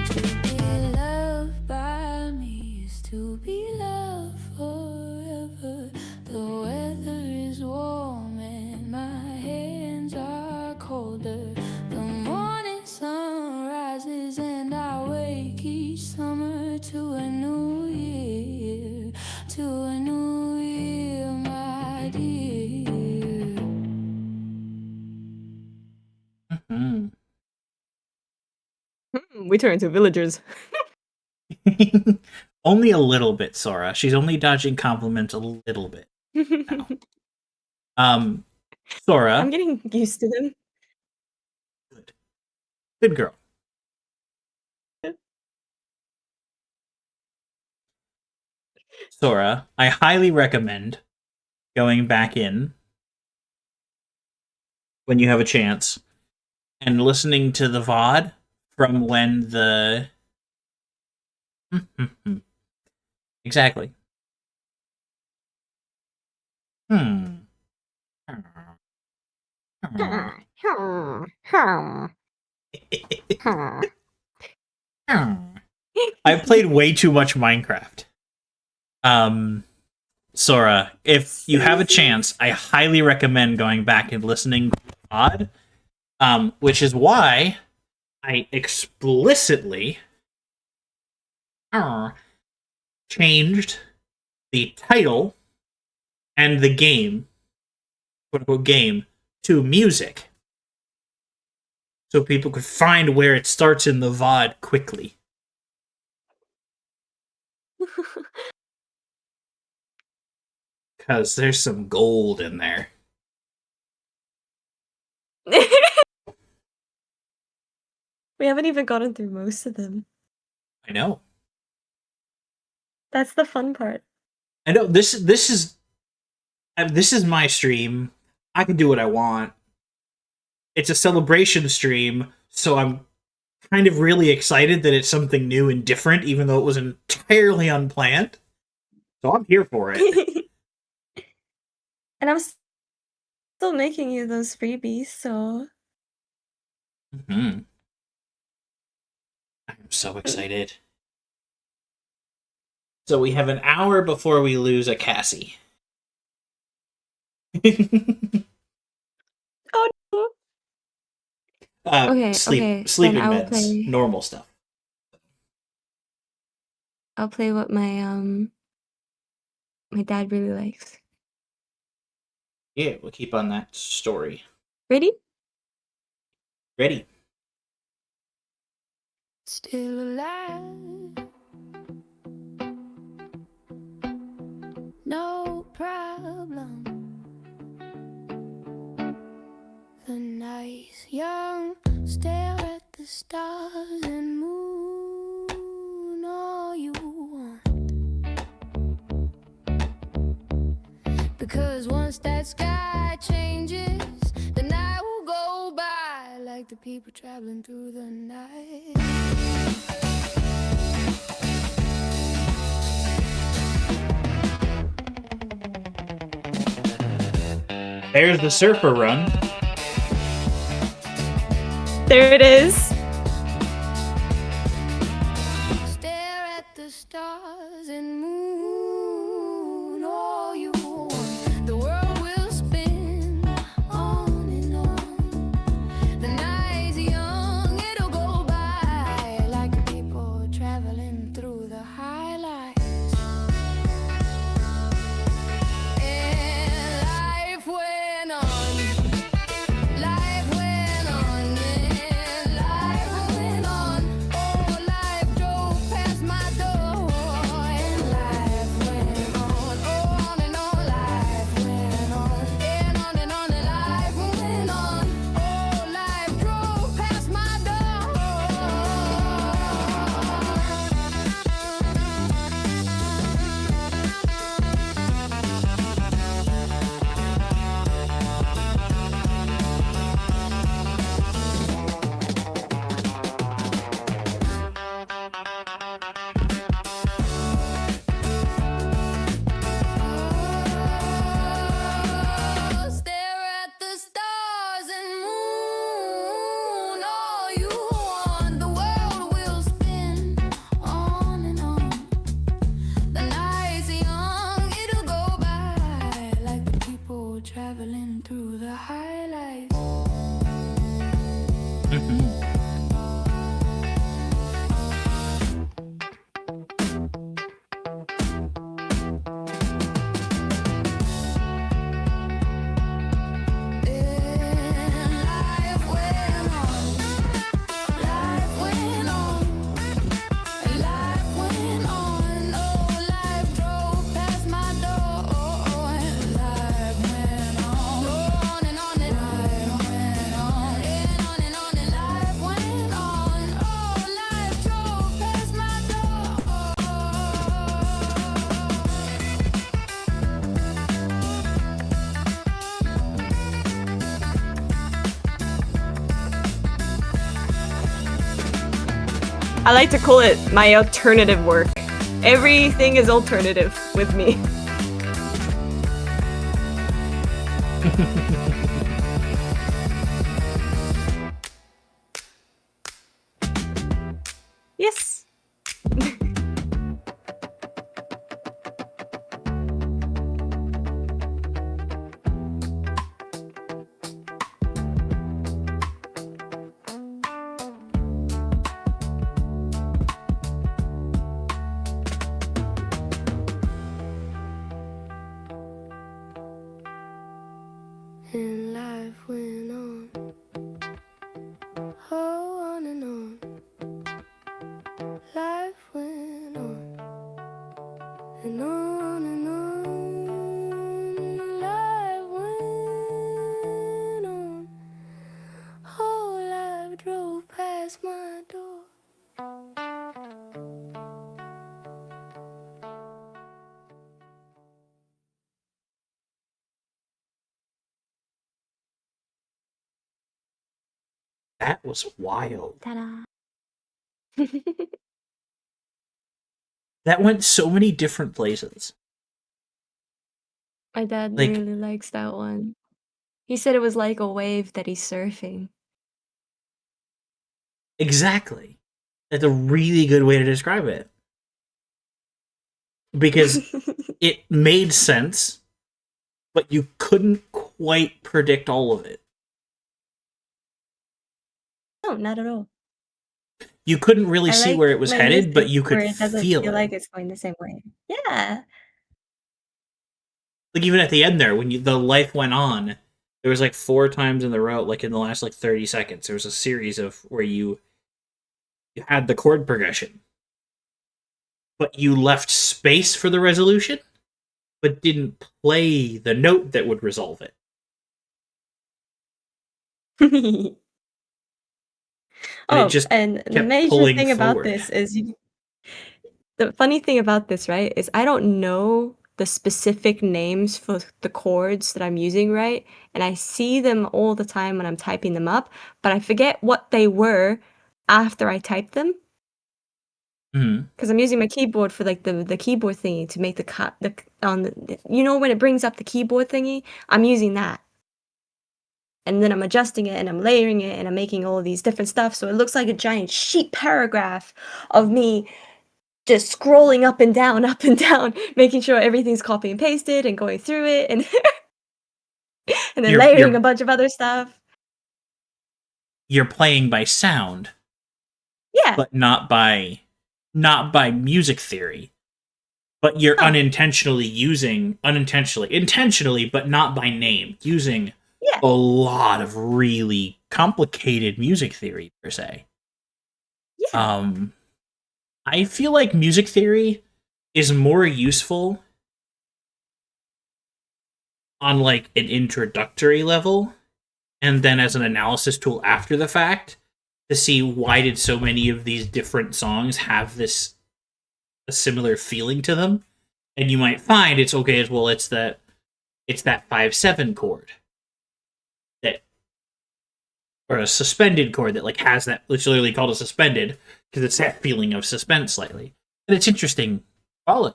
Speaker 1: To be loved by me is to be loved forever. The weather is warm and my hands are colder. The morning sun rises and I wake each summer to a new year, to a new year, my dear.
Speaker 5: Mhm.
Speaker 3: We turn into villagers.
Speaker 5: Only a little bit, Sora. She's only dodging compliments a little bit now.
Speaker 3: I'm
Speaker 5: Sora,
Speaker 3: getting used to them.
Speaker 5: good. Good girl. Sora, I highly recommend going back in when you have a chance and listening to the VOD from when the. Exactly. Hmm. I played way too much Minecraft. Sora, if you have a chance, I highly recommend going back and listening to the VOD. Which is why I explicitly changed the title and the game, quote unquote game, to music. So people could find where it starts in the VOD quickly. Because there's some gold in there.
Speaker 3: We haven't even gotten through most of them.
Speaker 5: I know.
Speaker 3: That's the fun part.
Speaker 5: I know this is my stream. I can do what I want. It's a celebration stream, so I'm kind of really excited that it's something new and different, even though it was entirely unplanned. So I'm here for it.
Speaker 3: And I'm still making you those freebies, so
Speaker 5: Mm-hmm. I'm so excited. So we have an hour before we lose a Cassie.
Speaker 3: oh no. Okay,
Speaker 5: sleeping
Speaker 3: then I will
Speaker 5: meds,
Speaker 3: play.
Speaker 5: normal stuff.
Speaker 3: I'll play what my dad really likes.
Speaker 5: Yeah, we'll keep on that story.
Speaker 3: Ready?
Speaker 5: Ready?
Speaker 1: Still alive, no problem. The night's young, stare at the stars and moon all you want. Because once that sky changes, the night will go by like the people traveling through the night.
Speaker 5: There's the surfer run.
Speaker 3: There it is.
Speaker 1: Stare at the stars and moon all you want. The world will spin on and on. The night's young, it'll go by like the people traveling through the highlights. And life went on. Life went on, yeah, life went on. Oh, life drove past my door, and life went on. Oh, on and on, life went on, and on and on, and life went on. Oh, life drove past my door. Stare at the stars and moon all you want. The world will spin on and on. The night's young, it'll go by like the people traveling through the highlights. Life went on, life went on, life went on. Oh, life drove past my door. Life went on and on and life went on and on and life went on. Oh, life drove past my door.
Speaker 3: I like to call it my alternative work. Everything is alternative with me. Yes.
Speaker 1: And life went on. Whole life drove past my door.
Speaker 5: That was wild.
Speaker 3: Ta-da.
Speaker 5: That went so many different places.
Speaker 3: My dad
Speaker 5: Like,
Speaker 3: really likes that one. He said it was like a wave that he's surfing.
Speaker 5: exactly. That's a really good way to describe it. Because it made sense, but you couldn't quite predict all of it.
Speaker 3: No, not at all.
Speaker 5: You couldn't really
Speaker 3: I
Speaker 5: see
Speaker 3: like
Speaker 5: where it was
Speaker 3: my
Speaker 5: headed, but
Speaker 3: music
Speaker 5: you
Speaker 3: where
Speaker 5: could
Speaker 3: it doesn't
Speaker 5: feel
Speaker 3: feel
Speaker 5: it.
Speaker 3: like it's going the same way. Yeah.
Speaker 5: Like even at the end there, when the life went on, there was like 4 times in the row, like in the last like 30 seconds, there was a series of where you had the chord progression, but you left space for the resolution, but didn't play the note that would resolve it. And it
Speaker 3: Oh,
Speaker 5: just
Speaker 3: and the
Speaker 5: kept
Speaker 3: major
Speaker 5: pulling
Speaker 3: thing about
Speaker 5: forward.
Speaker 3: this is the funny thing about this, right, is I don't know the specific names for the chords that I'm using, right? And I see them all the time when I'm typing them up, but I forget what they were after I typed them.
Speaker 5: Mhm.
Speaker 3: Because I'm using my keyboard for like the keyboard thingy to make you know when it brings up the keyboard thingy, I'm using that, and then I'm adjusting it and I'm layering it and I'm making all of these different stuff so it looks like a giant sheet paragraph of me just scrolling up and down, making sure everything's copy and pasted and going through it and and then
Speaker 5: You're
Speaker 3: layering a
Speaker 5: you're
Speaker 3: bunch of other stuff.
Speaker 5: you're playing by sound,
Speaker 3: Yeah.
Speaker 5: but not by music theory. But you're
Speaker 3: Oh,
Speaker 5: intentionally, but not by name, using
Speaker 3: yeah.
Speaker 5: a lot of really complicated music theory per se.
Speaker 3: Yeah.
Speaker 5: Um, I feel like music theory is more useful on like an introductory level, and then as an analysis tool after the fact to see why did so many of these different songs have this a similar feeling to them, and you might find it's okay as well. It's that 5/7 chord that, or a suspended chord that like has that. It's literally called a suspended because it's that feeling of suspense slightly. And it's interesting, or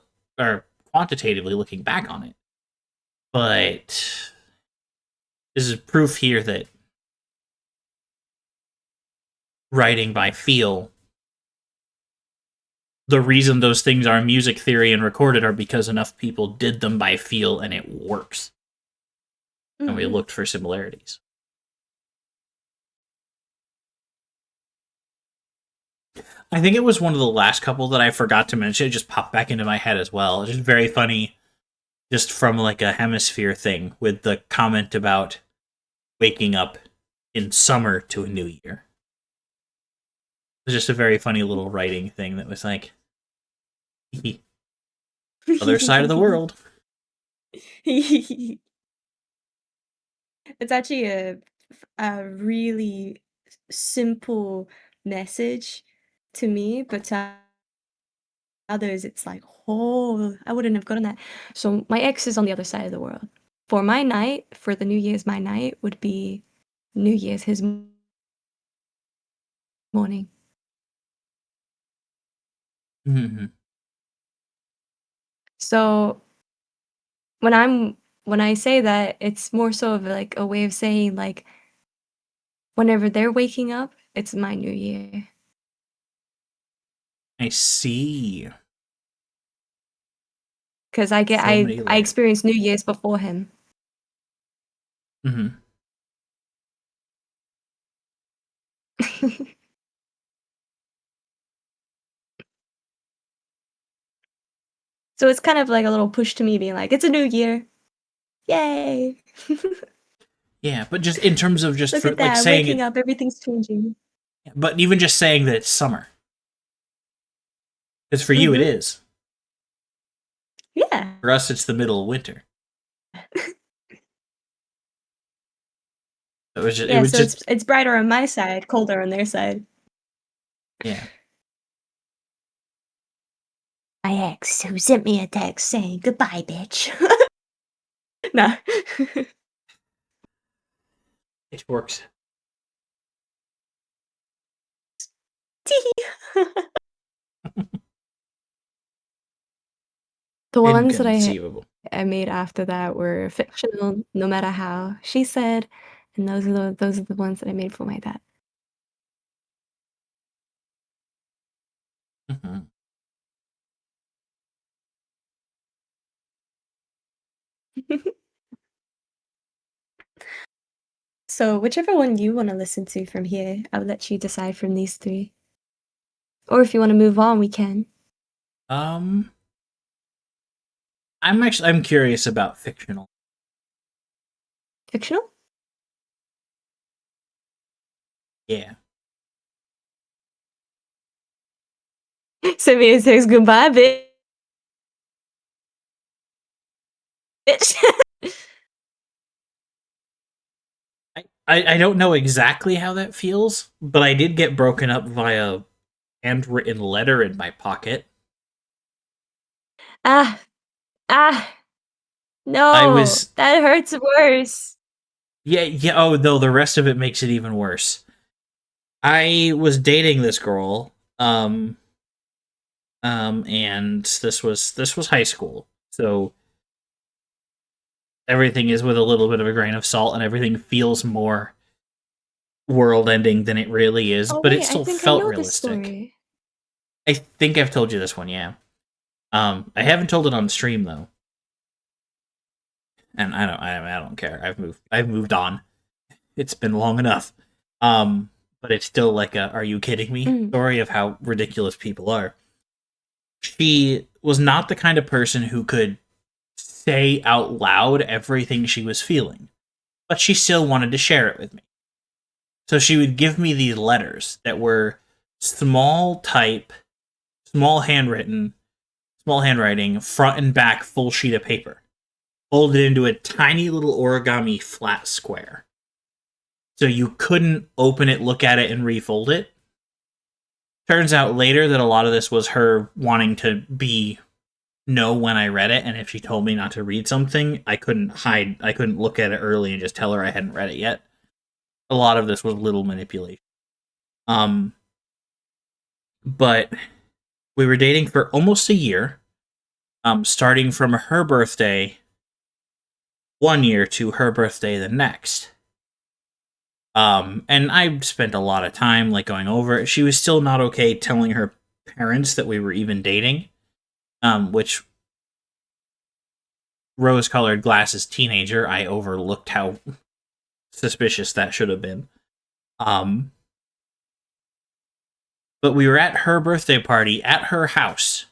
Speaker 5: quantitatively looking back on it. But this is proof here that writing by feel, the reason those things are music theory and recorded are because enough people did them by feel and it works. And we
Speaker 3: Mhm.
Speaker 5: looked for similarities. I think it was one of the last couple that I forgot to mention. It just popped back into my head as well. It's just very funny, just from like a hemisphere thing with the comment about waking up in summer to a new year. It was just a very funny little writing thing that was like, other side of the world.
Speaker 3: It's actually a really simple message to me, but to others, it's like, oh, I wouldn't have gotten that. So my ex is on the other side of the world. For my night, for the New Year's, my night would be New Year's, his morning.
Speaker 5: Mm-hmm.
Speaker 3: So when I say that, it's more so of like a way of saying like whenever they're waking up, it's my New Year.
Speaker 5: I see.
Speaker 3: Because
Speaker 5: So many
Speaker 3: I
Speaker 5: layers.
Speaker 3: experienced New Year's before him.
Speaker 5: Mm-hmm.
Speaker 3: So it's kind of like a little push to me being like, it's a new year. Yay.
Speaker 5: Yeah, but just in terms of just
Speaker 3: Look
Speaker 5: for
Speaker 3: at
Speaker 5: like
Speaker 3: that.
Speaker 5: saying
Speaker 3: Waking
Speaker 5: it,
Speaker 3: up, everything's changing.
Speaker 5: but even just saying that it's summer, because for you it
Speaker 3: Mm-hmm.
Speaker 5: is.
Speaker 3: Yeah.
Speaker 5: For us, it's the middle of winter. It
Speaker 3: Yeah,
Speaker 5: was
Speaker 3: so
Speaker 5: just
Speaker 3: it's brighter on my side, colder on their side.
Speaker 5: yeah.
Speaker 3: My ex who sent me a text saying goodbye, bitch. No.
Speaker 5: It works.
Speaker 3: The ones that
Speaker 5: Inconceivable.
Speaker 3: I made after that were fictional, no matter how she said, and those are the ones that I made for my dad.
Speaker 5: Mhm.
Speaker 3: So whichever one you want to listen to from here, I'll let you decide from these three. Or if you want to move on, we can.
Speaker 5: I'm curious about fictional.
Speaker 3: Fictional?
Speaker 5: Yeah.
Speaker 3: Sylvia says goodbye, bitch.
Speaker 5: I don't know exactly how that feels, but I did get broken up via handwritten letter in my pocket.
Speaker 3: Ah, ah,
Speaker 5: I
Speaker 3: no,
Speaker 5: was
Speaker 3: that hurts worse.
Speaker 5: yeah, oh no, the rest of it makes it even worse. I was dating this girl, and this was high school. So everything is with a little bit of a grain of salt and everything feels more world ending than it really is,
Speaker 3: Oh
Speaker 5: but it
Speaker 3: wait, I
Speaker 5: still
Speaker 3: think I
Speaker 5: felt
Speaker 3: know this
Speaker 5: realistic.
Speaker 3: story.
Speaker 5: I think I've told you this one, yeah. I haven't told it on stream though, and I don't care. I've moved on. It's been long enough. But it's still like a "Are you kidding me?"
Speaker 3: Mm.
Speaker 5: story of how ridiculous people are. She was not the kind of person who could say out loud everything she was feeling, but she still wanted to share it with me. So she would give me these letters that were small type, small handwritten, small handwriting, front and back, full sheet of paper, folded into a tiny little origami flat square. So you couldn't open it, look at it, and refold it. Turns out later that a lot of this was her wanting to know when I read it, and if she told me not to read something, I couldn't look at it early and just tell her I hadn't read it yet. A lot of this was little manipulation. Um, but we were dating for almost a year, starting from her birthday one year to her birthday the next. And I spent a lot of time like going over it. She was still not okay telling her parents that we were even dating, which rose-colored glasses teenager, I overlooked how suspicious that should have been. Um, but we were at her birthday party at her house,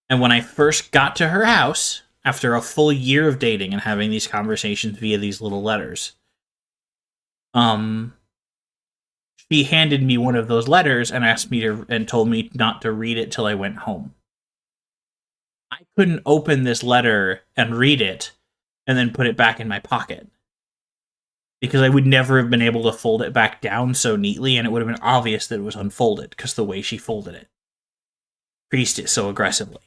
Speaker 5: and when I first got to her house, after a full year of dating and having these conversations via these little letters, um, she handed me one of those letters and asked me to and told me not to read it till I went home. I couldn't open this letter and read it and then put it back in my pocket because I would never have been able to fold it back down so neatly, and it would have been obvious that it was unfolded because the way she folded it, creased it so aggressively.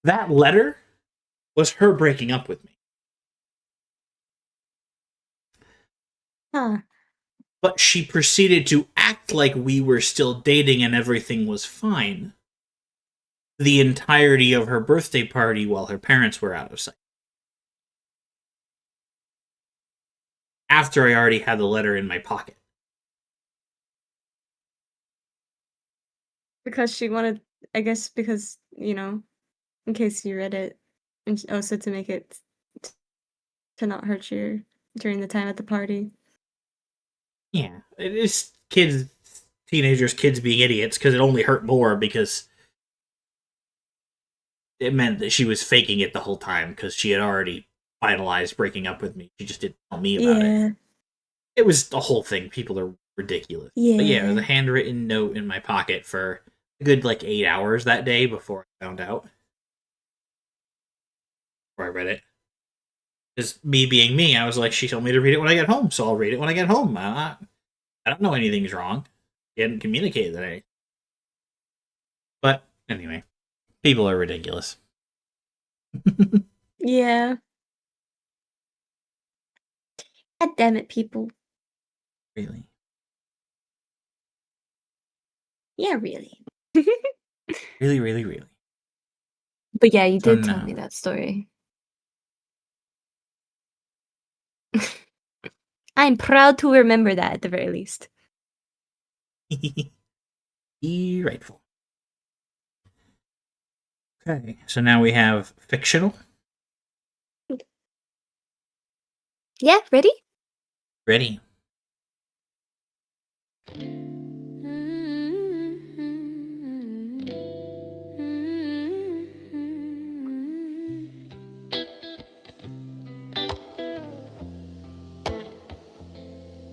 Speaker 5: That letter was her breaking up with me.
Speaker 3: Huh.
Speaker 5: But she proceeded to act like we were still dating and everything was fine the entirety of her birthday party while her parents were out of sight. After I already had the letter in my pocket.
Speaker 3: Because she wanted, I guess, because, in case you read it, and also to make it to not hurt you during the time at the party.
Speaker 5: Yeah, it is teenagers, kids being idiots because it only hurt more because it meant that she was faking it the whole time because she had already finalized breaking up with me. She just didn't tell me about it.
Speaker 3: Yeah,
Speaker 5: It was the whole thing. People are ridiculous. But yeah, it was a
Speaker 3: yeah.
Speaker 5: handwritten note in my pocket for a good like 8 hours that day before I found out. before I read it. Because me being me, I was like, she told me to read it when I get home, so I'll read it when I get home. I don't know anything's wrong. She hadn't communicated that. But anyway, people are ridiculous.
Speaker 6: Yeah. God damn it, people.
Speaker 5: Really.
Speaker 6: Yeah, really.
Speaker 5: Really, really, really.
Speaker 3: But yeah, you
Speaker 5: So
Speaker 3: did tell
Speaker 5: no.
Speaker 3: me that story.
Speaker 6: I'm proud to remember that at the very least.
Speaker 5: Be rightful. Okay, so now we have fictional.
Speaker 6: Yeah, ready?
Speaker 5: Ready.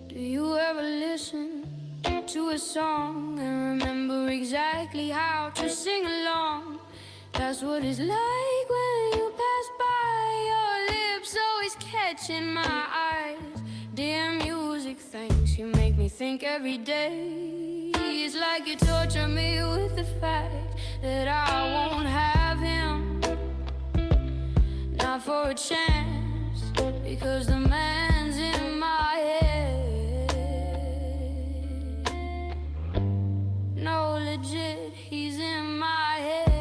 Speaker 1: Do you ever listen to a song and remember exactly how to sing along? That's what it's like when you pass by. Your lips always catching my eyes. Dear music, thanks. You make me think every day. It's like you torture me with the fact that I won't have him. Not for a chance, because the man's in my head. No, legit, he's in my head.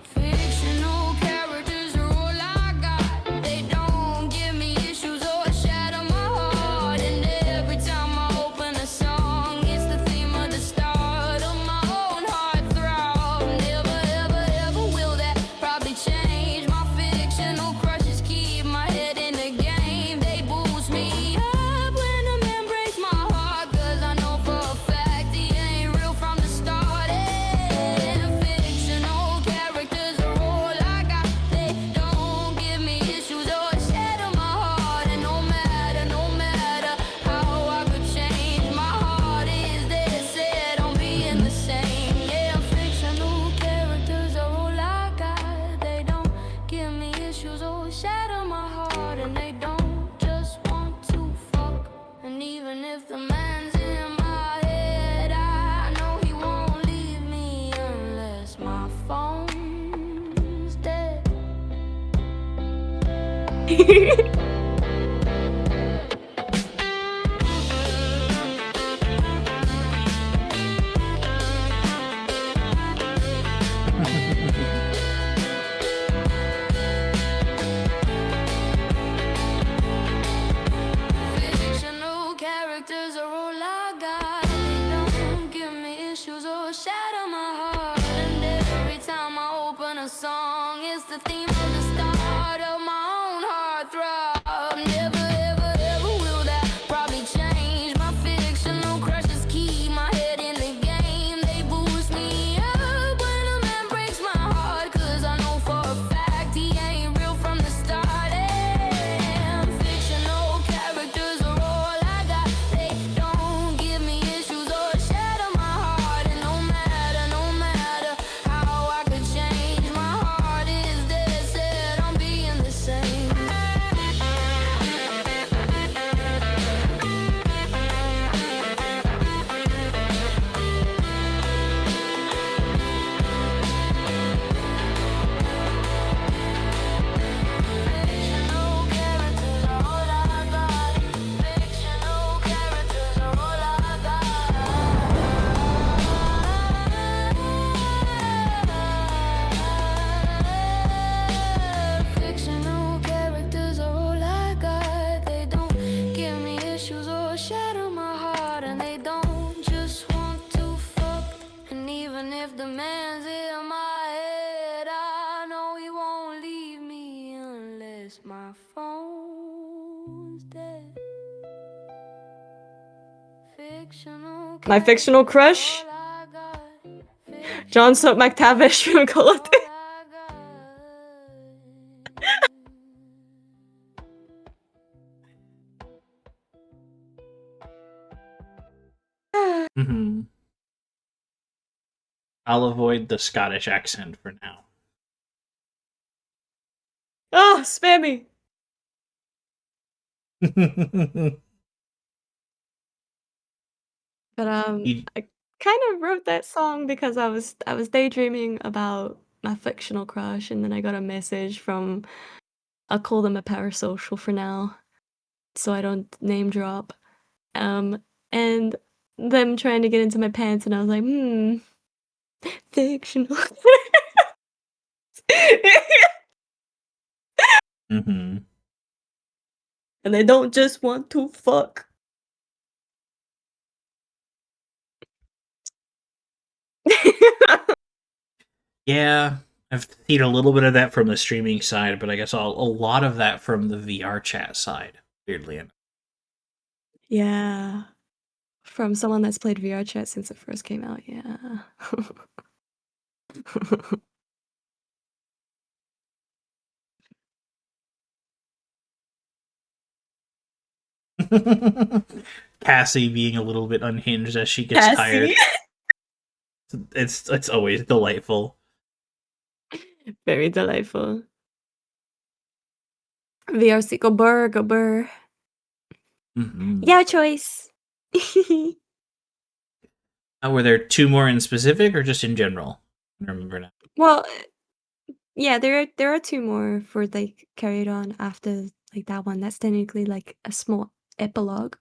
Speaker 1: Fictional characters are all I got. They don't give me issues or shatter my heart. And every time I open a song, it's the theme of the start of my own heartthrob. Never, ever, ever will that probably change. My fictional crushes keep my head in the game. They boost me up when a man breaks my heart, 'cause I know for a fact he ain't real from the start. And fictional characters are all I got. They don't give me issues or shatter my heart. And no matter how I could change, my heart is dead set on being the same. Yeah, fictional characters are all I got. They don't give me issues or shatter my heart. And they don't just want to fuck. And even if the man's in my head, I know he won't leave me unless my phone's dead. Fictional characters are all I got. They don't give me issues or shatter my heart. And every time I open a song, it's the theme of the start of my own heartthrob. Never, ever, ever will that probably change. My fictional crushes keep my head in the game. They boost me up when a man breaks my heart, 'cause I know for a fact he ain't real from the start. And fictional characters are all I got. They don't give me issues or shatter my heart. And no matter how I could change, my heart is dead set on being the same. Fictional characters are all I got. Fictional characters are all I got. Fictional characters are all I got. They don't give me issues or shatter my heart. And they don't just want to fuck. And even if the man's in my head, I know he won't leave me unless my phone's dead. Fictional
Speaker 6: My fictional crush?
Speaker 1: characters are all I got.
Speaker 6: John Snow McTavish from Call of Duty.
Speaker 5: Mm-hmm. I'll avoid the Scottish accent for now.
Speaker 6: Ah, spare me.
Speaker 3: But
Speaker 5: You-
Speaker 3: I kind of wrote that song because I was daydreaming about my fictional crush, and then I got a message from, I'll call them a parasocial for now, so I don't name drop. And them trying to get into my pants, and I was like, fictional.
Speaker 5: Mhm.
Speaker 6: And they don't just want to fuck.
Speaker 5: Yeah, I've seen a little bit of that from the streaming side, but I guess a lot of that from the VR chat side, weirdly enough.
Speaker 3: Yeah. From someone that's played VR chat since it first came out, yeah.
Speaker 5: Cassie being a little bit unhinged as she gets tired. It's always delightful.
Speaker 3: Very delightful. VRC, go burr, go burr.
Speaker 5: Mhm.
Speaker 6: Yeah, choice.
Speaker 5: Were there two more in specific or just in general? I don't remember now.
Speaker 3: Well, yeah, there are two more for like carried on after like that one. That's technically like a small epilogue.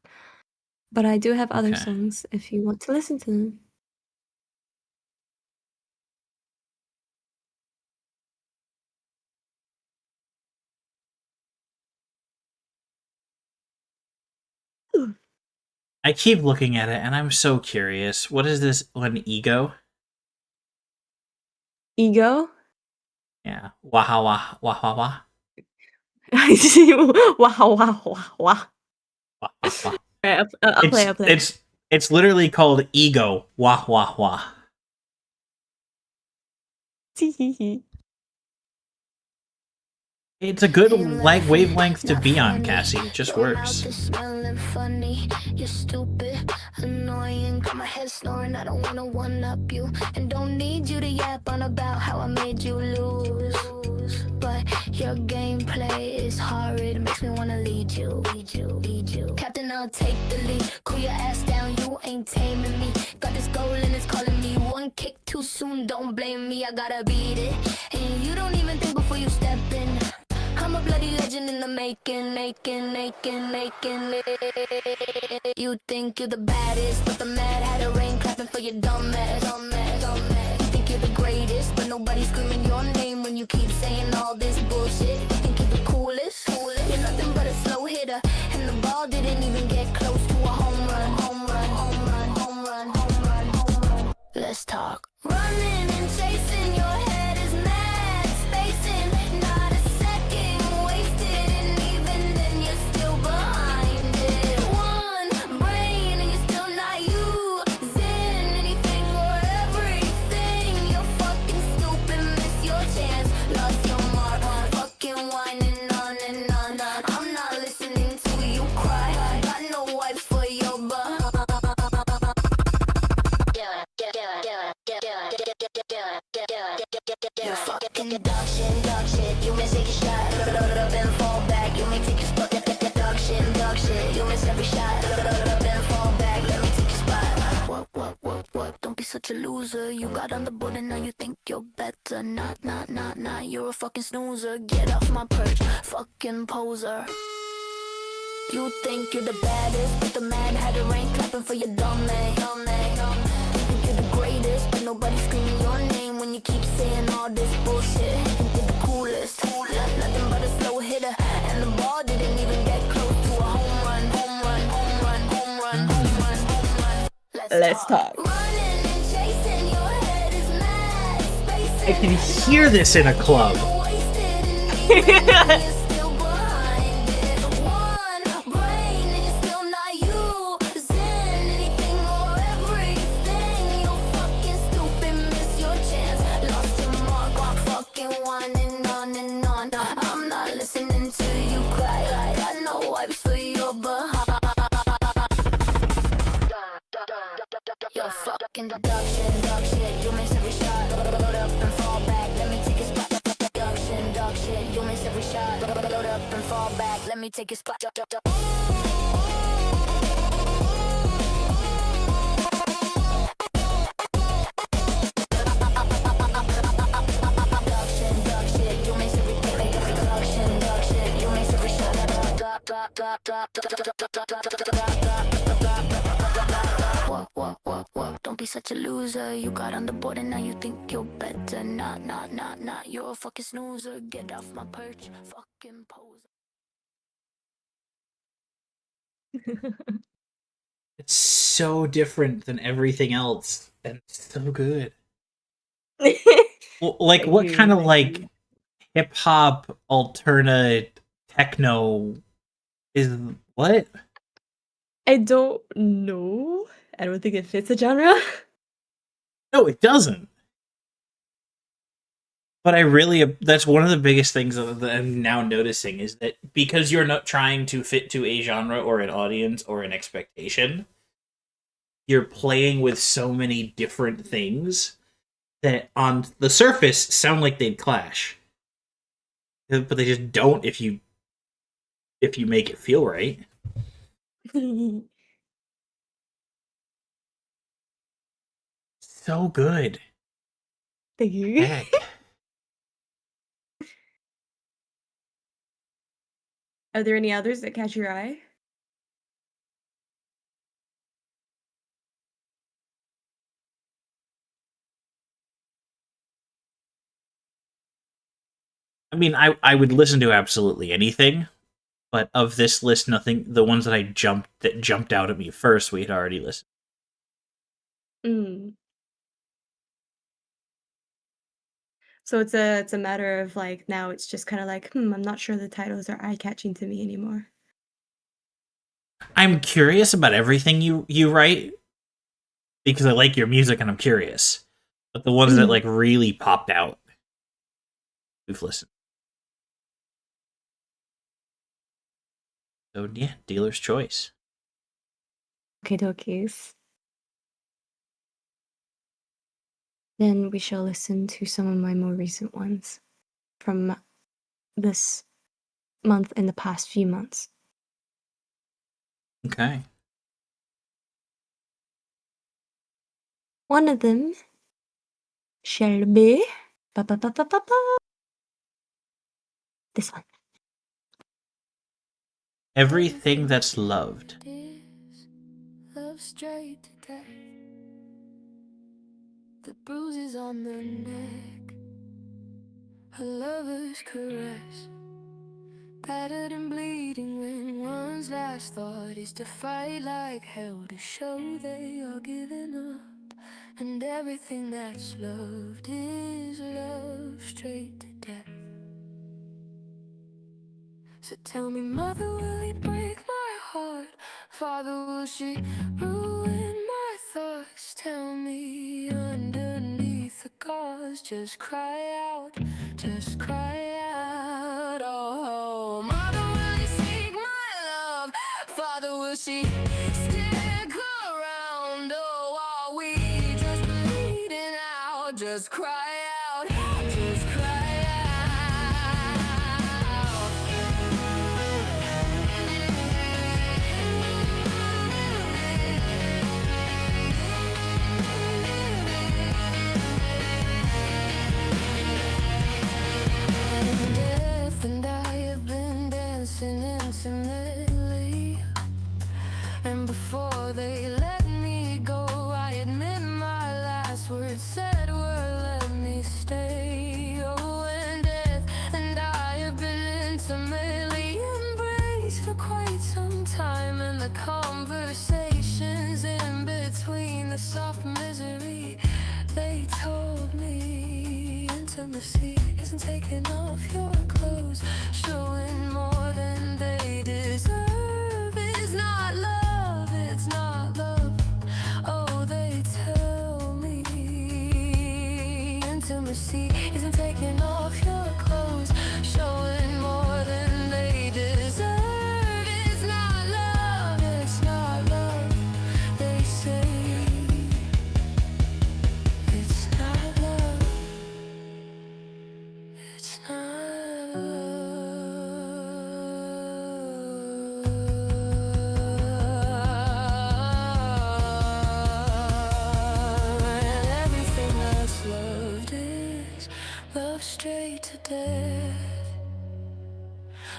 Speaker 3: But I do have other
Speaker 5: Okay.
Speaker 3: songs if you want to listen to them.
Speaker 5: I keep looking at it and I'm so curious. What is this one? Ego?
Speaker 3: Ego?
Speaker 5: Yeah. Waha wah wah wah wah.
Speaker 3: I see. Wow, wow, wow, wow.
Speaker 5: Wah wah wah.
Speaker 3: Alright, I'll play, I'll play.
Speaker 5: It's literally called Ego. Wah wah wah. It's a good wavelength to be on, Cassie. It just works.
Speaker 1: Funny, you're stupid, annoying. Got my head snoring. I don't wanna one up you, and don't need you to yap on about how I made you lose. But your gameplay is horrid. Makes me wanna lead you. Captain, I'll take the lead. Cool your ass down. You ain't taming me. Got this goal and it's calling me. One kick too soon. Don't blame me. I gotta beat it, and you don't even think before you step in. I'm a bloody legend in the making. You think you're the baddest, but the Mad Hatter ain't clapping for your dumb ass. You think you're the greatest, but nobody's screaming your name when you keep saying all this bullshit. You think you're the coolest? You're nothing but a slow hitter, and the ball didn't even get close to a home run. Let's talk. Running and chasing, your head is mad spacing. Not a second wasted, and even then you're still behind it. One brain and you're still not using anything or everything. You're fucking stupid, miss your chance, lost your mark. Fucking whining on and on. I'm not listening to you cry. Got no wipes for your butt. You're fucking dog shit. You miss every shot, load up and fall back. You may take your spot. Dog shit. You miss every shot, load up and fall back. Let me take your spot. What? Don't be such a loser. You got on the board and now you think you're better. Not. You're a fucking snoozer. Get off my perch, fucking poser. You think you're the baddest, but the Mad Hatter ain't clapping for your dumb ass. You think you're the greatest, but nobody's screaming your name when you keep saying all this bullshit. You think you're the coolest, nothing but a slow hitter, and the ball didn't even get close to a home run.
Speaker 6: Let's talk.
Speaker 1: Running and chasing, your head is mad spacing.
Speaker 5: I can hear this in a club.
Speaker 1: I'm not listening to you cry. I got no wipes for your behind. You're fucking Introduction, duck shit, you miss every shot. Load up and fall back, let me take a spot. Introduction, duck shit, you miss every shot. Load up and fall back, let me take a spot. What? Don't be such a loser. You got on the board and now you think you're better. Nah. You're a fucking snoozer. Get off my perch, fucking poser.
Speaker 5: It's so different than everything else, and so good. Well, like,
Speaker 4: Thank
Speaker 5: what
Speaker 4: you,
Speaker 5: kind of
Speaker 4: thank
Speaker 5: like
Speaker 4: you.
Speaker 5: hip hop, alterna, techno is what?
Speaker 6: I don't know. I don't think it fits a genre.
Speaker 5: No, it doesn't. But I really, that's one of the biggest things that I'm now noticing is that because you're not trying to fit to a genre or an audience or an expectation, you're playing with so many different things that on the surface sound like they'd clash. But they just don't if you make it feel right. So good.
Speaker 6: Thank you.
Speaker 5: Heck.
Speaker 6: Are there any others that catch your eye?
Speaker 5: I mean, I would listen to absolutely anything, but of this list, nothing. The ones that jumped out at me first, we had already listened.
Speaker 6: Mm. So it's a matter of like now it's just kind of like I'm not sure the titles are eye catching to me anymore.
Speaker 5: I'm curious about everything you write because I like your music and I'm curious. But the ones that like really popped out, we've listened. So yeah, dealer's choice.
Speaker 3: Okay, dokies. Then we shall listen to some of my more recent ones from this month and the past few months.
Speaker 5: Okay.
Speaker 3: One of them shall be this one.
Speaker 5: Everything that's loved.
Speaker 1: Love straight to death. The bruises on the neck, a lover's caress, battered and bleeding when one's last thought is to fight like hell to show they are giving up. And everything that's loved is love straight to death. So tell me, mother, will he break my heart? Father, will she ruin my thoughts? Tell me, underneath the gauze, just cry out, just cry out. Oh, mother, will he seek my love? Father, will she stick around? Oh, are we just bleeding out? Just cry out, just cry out. Death and I have been dancing intimately, and before they let me go, I admit my last words said were let me stay. Oh, and death and I have been intimately embraced for quite some time, and the conversations in between, the soft misery, they told me intimacy isn't taking off your clothes, showing more than they deserve. It's not love, it's not love. Oh, they tell me intimacy isn't taking off your clothes, showing more than they deserve. It's not love, it's not love. They say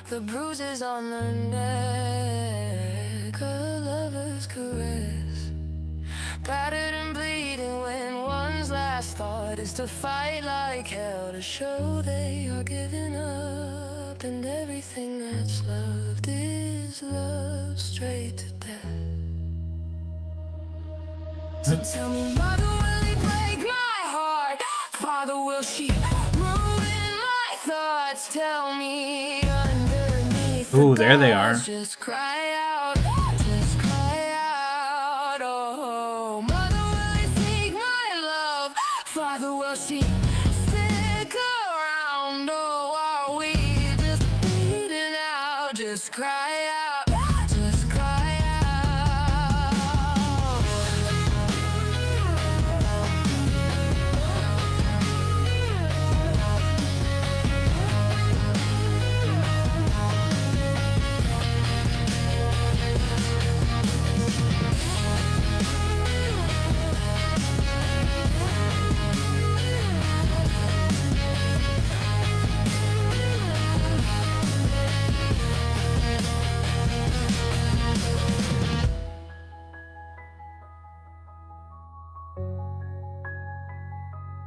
Speaker 1: the bruises on the neck, a lover's caress, battered and bleeding when one's last thought is to fight like hell to show they are giving up, and everything that's loved is loved straight to death. So tell me, mother, will he break my heart? Father, will she ruin my thoughts? Tell me underneath the
Speaker 5: Ooh, there they are.
Speaker 1: glass, just cry out, just cry out. Oh, mother, will he take my love? Father, will she stick around? Oh, are we just bleeding out? Just cry out, just cry out.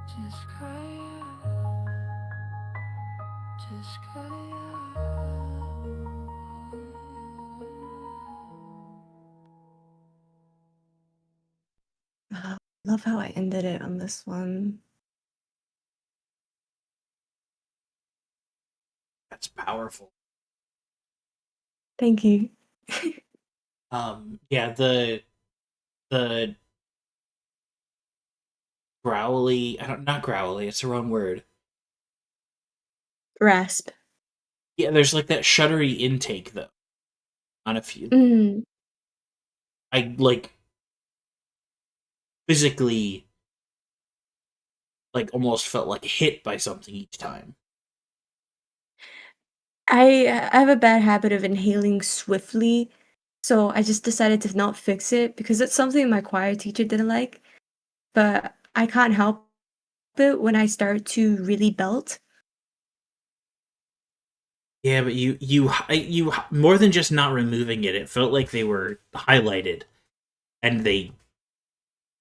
Speaker 1: Just cry out, just cry out.
Speaker 6: I love how I ended it on this one.
Speaker 5: That's powerful.
Speaker 6: Thank you.
Speaker 5: Yeah, the growly, not growly, it's the wrong word.
Speaker 6: Rasp.
Speaker 5: Yeah, there's like that shuddery intake though. On a few,
Speaker 6: Mm.
Speaker 5: I like physically like almost felt like hit by something each time.
Speaker 6: I have a bad habit of inhaling swiftly, so I just decided to not fix it because it's something my choir teacher didn't like. But I can't help it when I start to really belt.
Speaker 5: Yeah, but you more than just not removing it, it felt like they were highlighted and they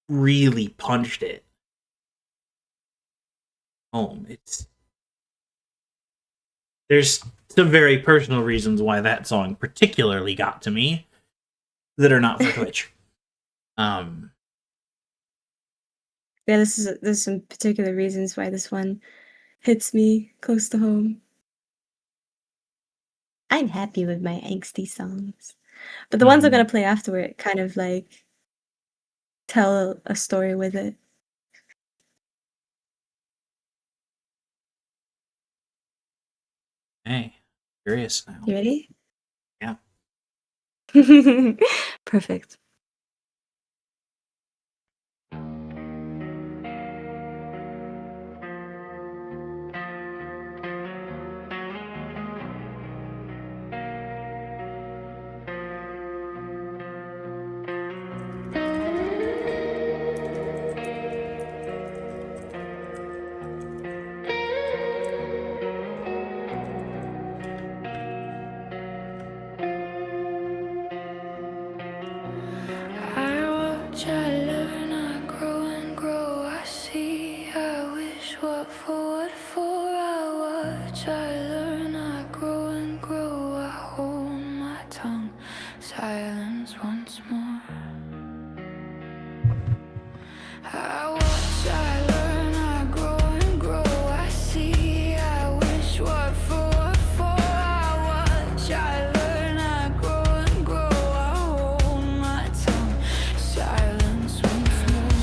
Speaker 5: really punched it home. There's some very personal reasons why that song particularly got to me that are not for Twitch.
Speaker 6: Yeah, there's some particular reasons why this one hits me close to home. I'm happy with my angsty songs, but the ones I'm gonna play afterward kind of like tell a story with it.
Speaker 5: Hey, curious now.
Speaker 6: You ready?
Speaker 5: Yeah.
Speaker 6: Perfect.
Speaker 1: I watch, I learn, I grow and grow. I see, I wish, what for. I watch, I learn, I grow and grow. I hold my tongue, silence once more. I watch, I learn, I grow and grow. I see, I wish, what for. I watch, I learn, I grow and grow. I hold my tongue, silence once more.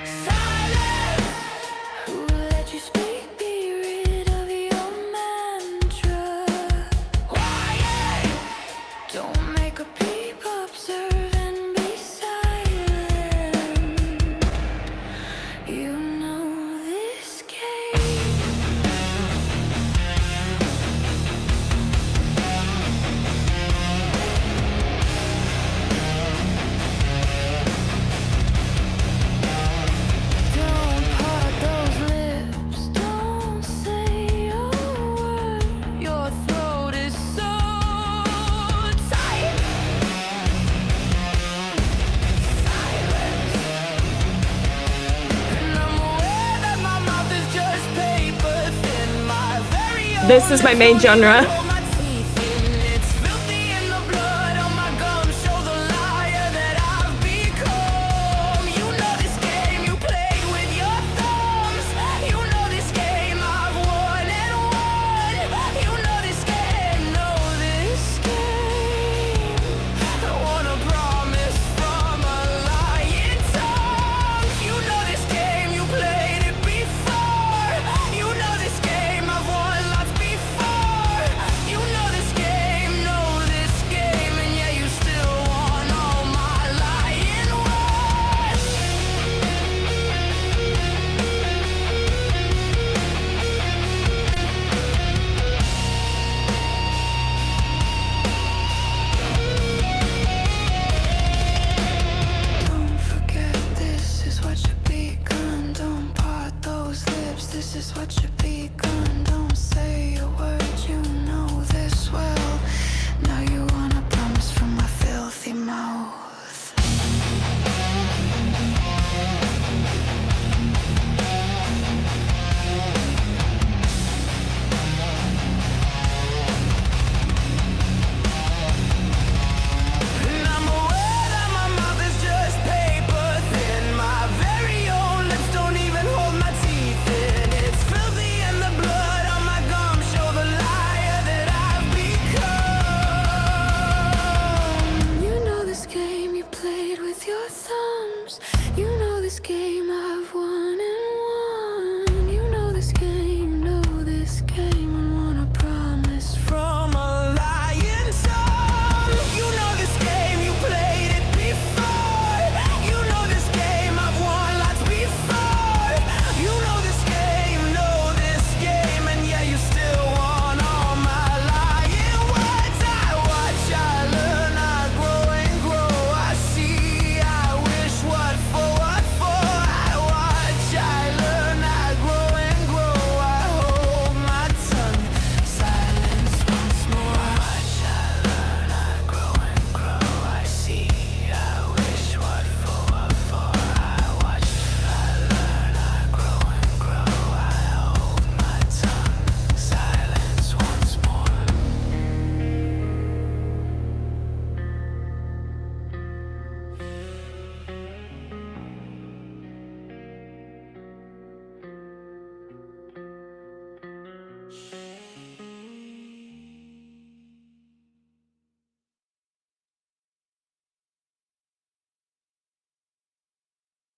Speaker 1: Silence! Who let you speak? Be rid of your mantra. Quiet!
Speaker 3: This is my main genre.
Speaker 1: Roll my teeth in, it's filthy in the blood on my gums. Show the liar that I've become. You know this game you played with your thumbs. You know this game I've won and won. You know this game, know this game. I want a promise from a lying tongue. You know this game, you played it before. You know this game, I've won lots before. You know this game, and yeah, you still want all my lying words. Don't forget, this is what you begun. Don't part those lips, this is what you begun. Don't say a word, you know this well. Now you want a promise from my filthy mouth. And I'm aware that my mouth is just paper thin. My very own lips don't even hold my teeth in. It's filthy and the blood on my gums show the liar that I've become. You know this game you played with your thumbs. You know this game I've won and won. You know this game, and want a promise from a lying tongue. You know this game, you played it before. You know this game, I've won lots before. You know this game, and yeah, you still want all my lying words. I watch, I learn, I grow and grow. I see, I wish, what for, what for. I watch, I learn, I grow and grow. I hold my tongue, silence once more. I watch, I learn, I grow and grow. I see, I wish, what for, what for. I watch, I learn, I grow and grow. I hold my tongue, silence once more.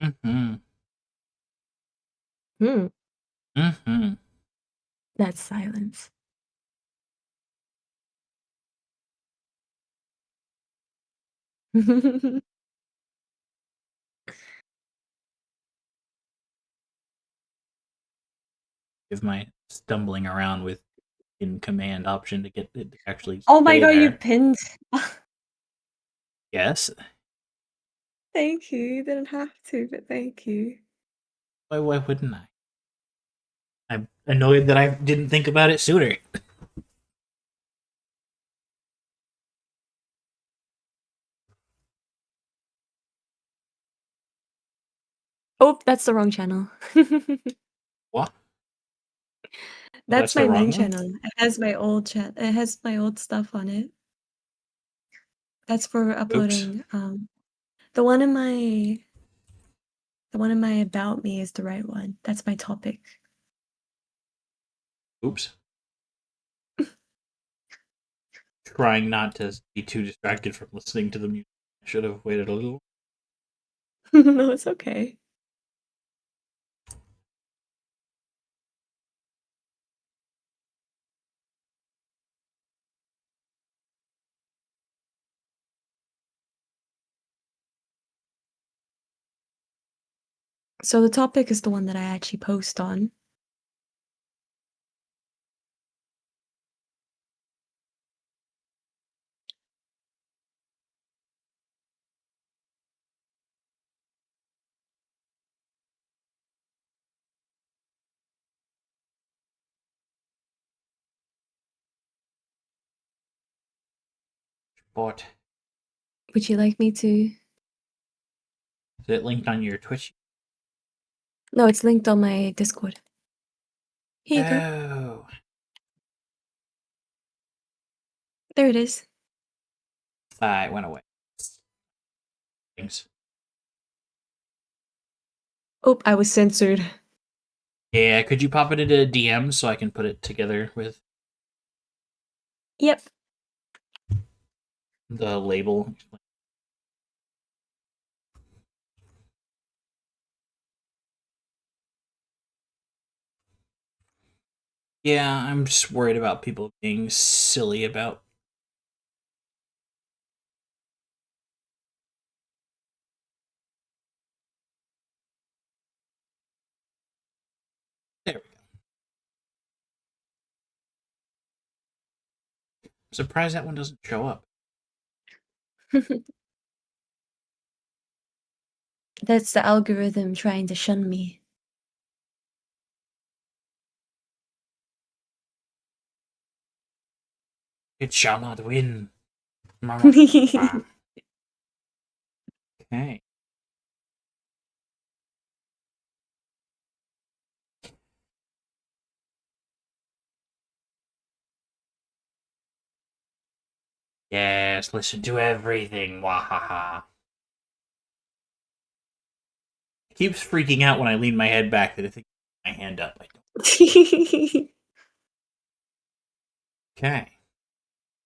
Speaker 5: Mm-hmm.
Speaker 3: Hmm,
Speaker 5: Mm-hmm.
Speaker 3: that's silence.
Speaker 5: Give my stumbling around with in command option to get it to actually
Speaker 3: Oh my
Speaker 5: stay
Speaker 3: god, you
Speaker 5: there.
Speaker 3: pinned.
Speaker 5: Yes.
Speaker 3: Thank you. You didn't have to, but thank you.
Speaker 5: Why wouldn't I? I'm annoyed that I didn't think about it sooner.
Speaker 3: Oh, that's the wrong channel.
Speaker 5: What?
Speaker 3: That's
Speaker 5: the
Speaker 3: my
Speaker 5: wrong
Speaker 3: main
Speaker 5: one?
Speaker 3: channel. It has my old chat. It has my old stuff on it. That's for uploading. The one in my about me is the right one. That's my topic.
Speaker 5: Oops. Trying not to be too distracted from listening to the music. I should have waited a little.
Speaker 3: No, it's okay. So the topic is the one that I actually post on.
Speaker 5: But
Speaker 3: Would you like me to?
Speaker 5: is it linked on your Twitch?
Speaker 3: No, it's linked on my Discord. Here you go.
Speaker 5: Oh.
Speaker 3: There it is.
Speaker 5: It went away. Things.
Speaker 3: Oh, I was censored.
Speaker 5: Yeah, could you pop it into DM so I can put it together with
Speaker 3: Yep.
Speaker 5: the label? Yeah, I'm just worried about people being silly about. There we go. I'm surprised that one doesn't show up.
Speaker 3: That's the algorithm trying to shun me.
Speaker 5: It shall not win. Okay. Yes, listen to everything. Wahaha. It keeps freaking out when I lean my head back that I think my hand up. I don't. Okay.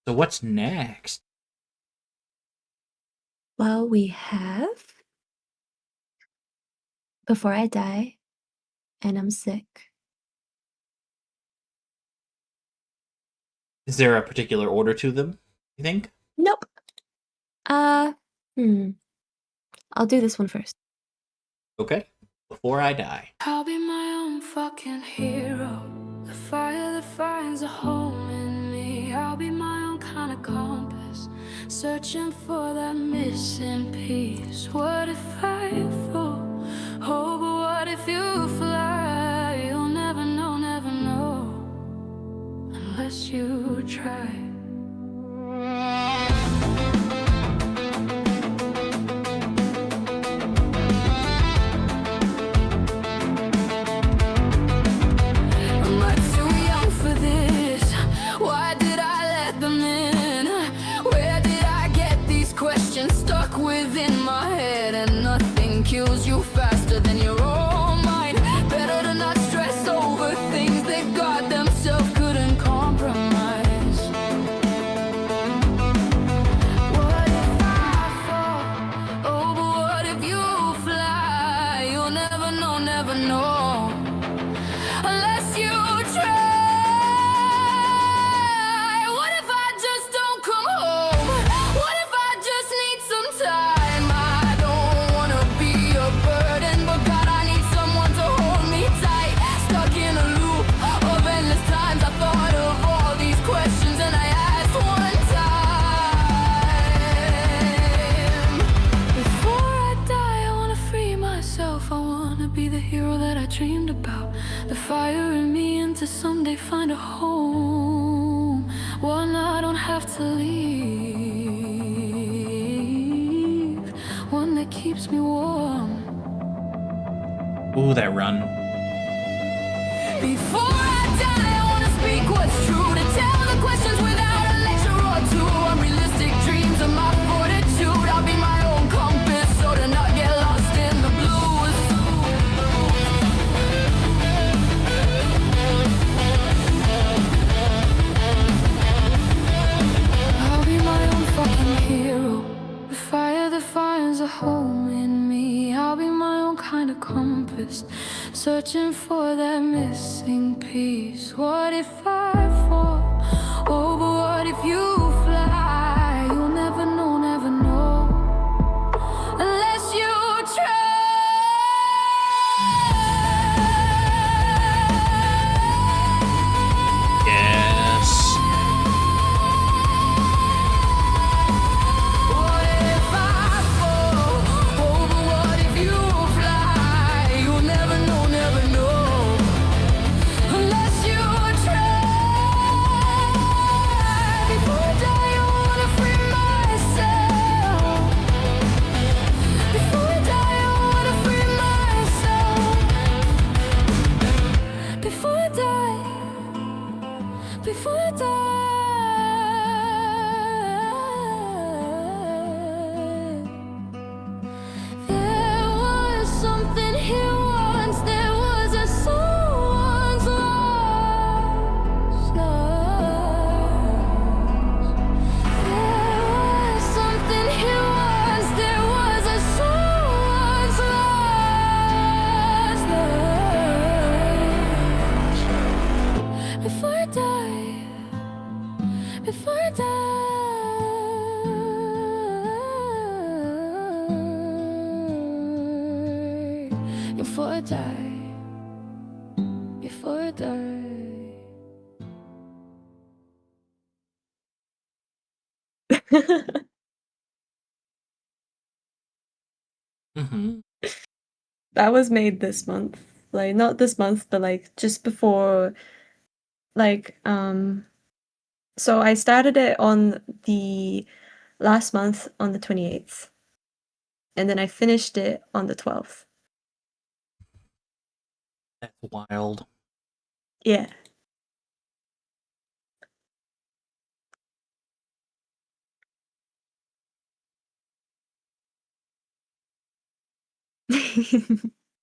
Speaker 5: So what's next?
Speaker 3: Well, we have Before I Die, and I'm sick.
Speaker 5: Is there a particular order to them, you think?
Speaker 3: Nope. I'll do this one first.
Speaker 5: Okay. Before I Die.
Speaker 1: I'll be my own fucking hero. The fire that finds a home in me. I'll be my own kind of compass, searching for that missing piece. What if I fall? Oh, but what if you fly? You'll never know, unless you try. Am I too young for this? Why did I let them in? Where did I get these questions stuck within my head? And nothing kills you faster than your own mind. Better to not stress over things that God themselves couldn't compromise. What if I fall? Oh, but what if you fly? You'll never know, unless you try. What if I just don't come home? What if I just need some time? I don't wanna be a burden, but God, I need someone to hold me tight. Stuck in a loop of endless times. I thought of all these questions and I asked one time. Before I die, I wanna free myself. I wanna be the hero that I dreamed about. The fire in me, and to someday find a home, one I don't have to leave, one that keeps me warm.
Speaker 5: Ooh, that run.
Speaker 1: Before I die, I wanna speak what's true, to tell the questions without a lecture or two. Unrealistic dreams of my fortitude. I'll be my own compass, so to not get lost in the blues. I'll be my own fucking hero. The fire that finds a home in me. I'll be my own kind of compass, searching for that missing piece. What if I fall? Oh, but what if you fly? You'll never know, unless you try.
Speaker 5: Yes.
Speaker 1: What if I fall? Oh, but what if you fly? You'll never know, unless you try. Before Before I die, before I die.
Speaker 5: Mm-hmm.
Speaker 6: That was made this month. Like not this month, but like just before like so I started it on the last month on the 28th. And then I finished it on the 12th.
Speaker 5: That's wild.
Speaker 6: Yeah.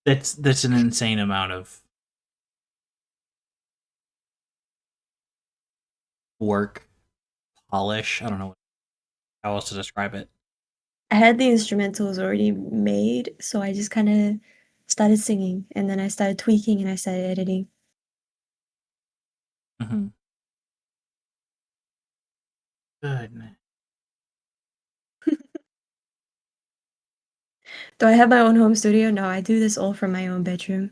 Speaker 5: That's an insane amount of work, polish. I don't know how else to describe it.
Speaker 6: I had the instrumentals already made, so I just kind of started singing and then I started tweaking and I started editing.
Speaker 5: Mm-hmm. Goodness.
Speaker 6: Do I have my own home studio? No, I do this all from my own bedroom.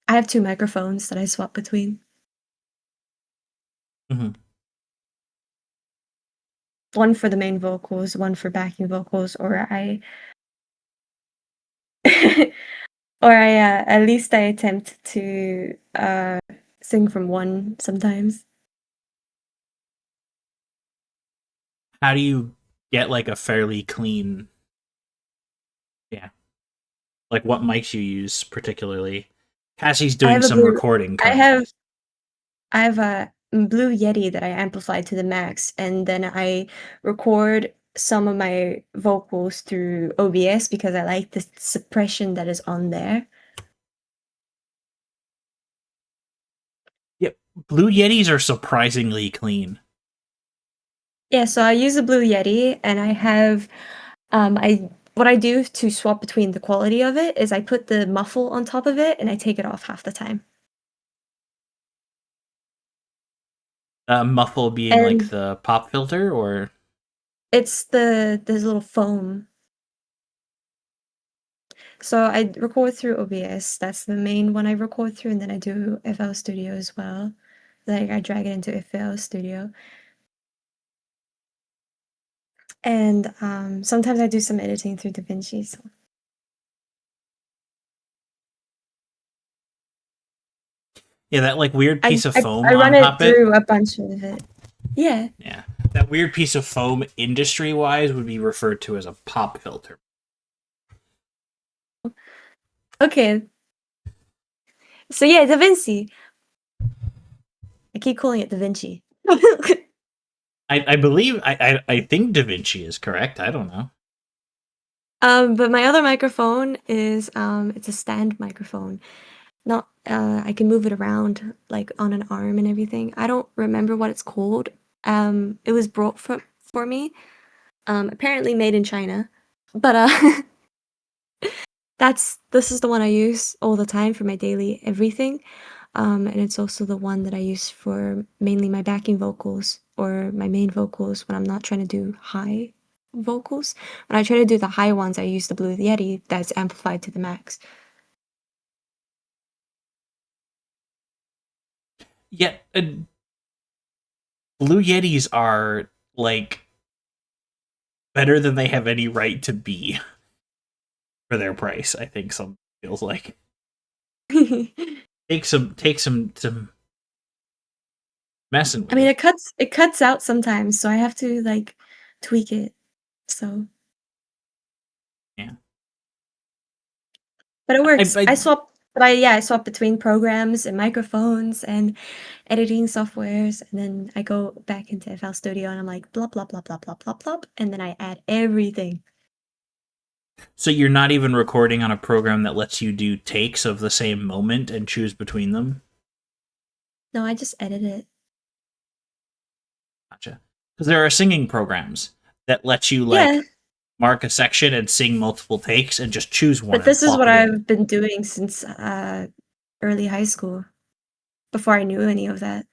Speaker 6: I have 2 microphones that I swap between.
Speaker 5: Mm-hmm.
Speaker 6: One for the main vocals, one for backing vocals, or I or I at least I attempt to sing from one sometimes.
Speaker 5: How do you get like a fairly clean? Yeah, like what mics you use particularly? Cassie's
Speaker 6: I
Speaker 5: doing
Speaker 6: have a
Speaker 5: some
Speaker 6: blue
Speaker 5: recording
Speaker 6: I
Speaker 5: currently.
Speaker 6: have a Blue Yeti that I amplified to the max, and then I record some of my vocals through OBS because I like the suppression that is on there.
Speaker 5: Yep, Blue Yetis are surprisingly clean.
Speaker 6: Yeah, so I use a Blue Yeti, and I have I what I do to swap between the quality of it is I put the muffle on top of it and I take it off half the time.
Speaker 5: Muffle being like
Speaker 6: And
Speaker 5: the pop filter, or
Speaker 6: it's this little foam. So I record through OBS. That's the main one I record through, and then I do FL Studio as well. Like I drag it into FL Studio. And sometimes I do some editing through DaVinci. So.
Speaker 5: yeah, that like weird
Speaker 6: I,
Speaker 5: piece of
Speaker 6: I
Speaker 5: foam
Speaker 6: I run
Speaker 5: on
Speaker 6: it
Speaker 5: Puppet.
Speaker 6: through a bunch of it. Yeah.
Speaker 5: Yeah, that weird piece of foam, industry wise, would be referred to as a pop filter.
Speaker 6: Okay. So yeah, DaVinci. I keep calling it DaVinci.
Speaker 5: I believe I think Da Vinci is correct. I don't know.
Speaker 6: But my other microphone is it's a stand microphone. Not I can move it around like on an arm and everything. I don't remember what it's called. It was brought for me. Apparently made in China. But this is the one I use all the time for my daily everything. And it's also the one that I use for mainly my backing vocals or my main vocals when I'm not trying to do high vocals. When I try to do the high ones, I use the Blue Yeti that's amplified to the max.
Speaker 5: Yeah, Blue Yetis are like better than they have any right to be for their price. I think some feels like take some messing
Speaker 6: I
Speaker 5: with
Speaker 6: mean,
Speaker 5: it.
Speaker 6: it cuts out sometimes, so I have to like tweak it. So,
Speaker 5: Yeah,
Speaker 6: but it works.
Speaker 5: I
Speaker 6: I swap between programs and microphones and editing softwares, and then I go back into FL Studio and I'm like blah blah blah blah blah blah blah, and then I add everything.
Speaker 5: so you're not even recording on a program that lets you do takes of the same moment and choose between them.
Speaker 6: No, I just edit it.
Speaker 5: Gotcha. Because there are singing programs that let you like
Speaker 6: Yeah,
Speaker 5: mark a section and sing multiple takes and just choose one
Speaker 6: but
Speaker 5: and
Speaker 6: this is
Speaker 5: plop
Speaker 6: what
Speaker 5: it in.
Speaker 6: I've been doing since early high school. before I knew any of that.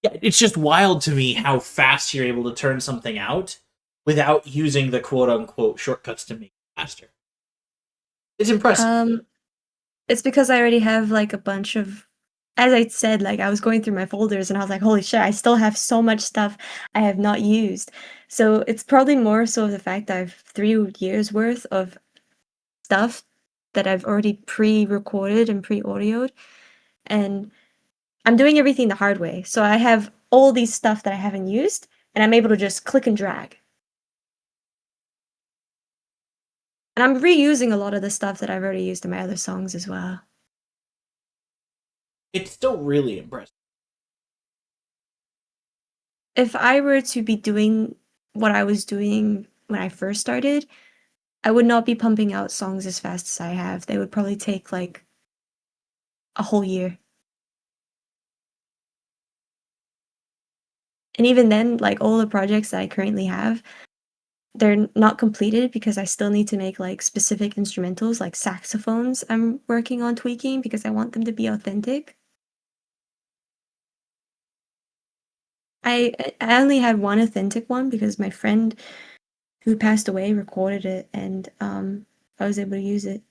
Speaker 5: Yeah, it's just wild to me how fast you're able to turn something out without using the quote unquote shortcuts to make it faster. It's impressive.
Speaker 6: It's because I already have like a bunch of, as I said, like I was going through my folders and I was like, holy shit, I still have so much stuff I have not used. So it's probably more so the fact that I have 3 years worth of stuff that I've already pre-recorded and pre-audioed, and I'm doing everything the hard way. So I have all these stuff that I haven't used, and I'm able to just click and drag. And I'm reusing a lot of the stuff that I've already used in my other songs as well.
Speaker 5: It's still really impressive.
Speaker 6: If I were to be doing what I was doing when I first started, I would not be pumping out songs as fast as I have. They would probably take like a whole year. And even then, like all the projects that I currently have, they're not completed because I still need to make like specific instrumentals, like saxophones I'm working on tweaking because I want them to be authentic. I only had one authentic one because my friend who passed away recorded it, and I was able to use it.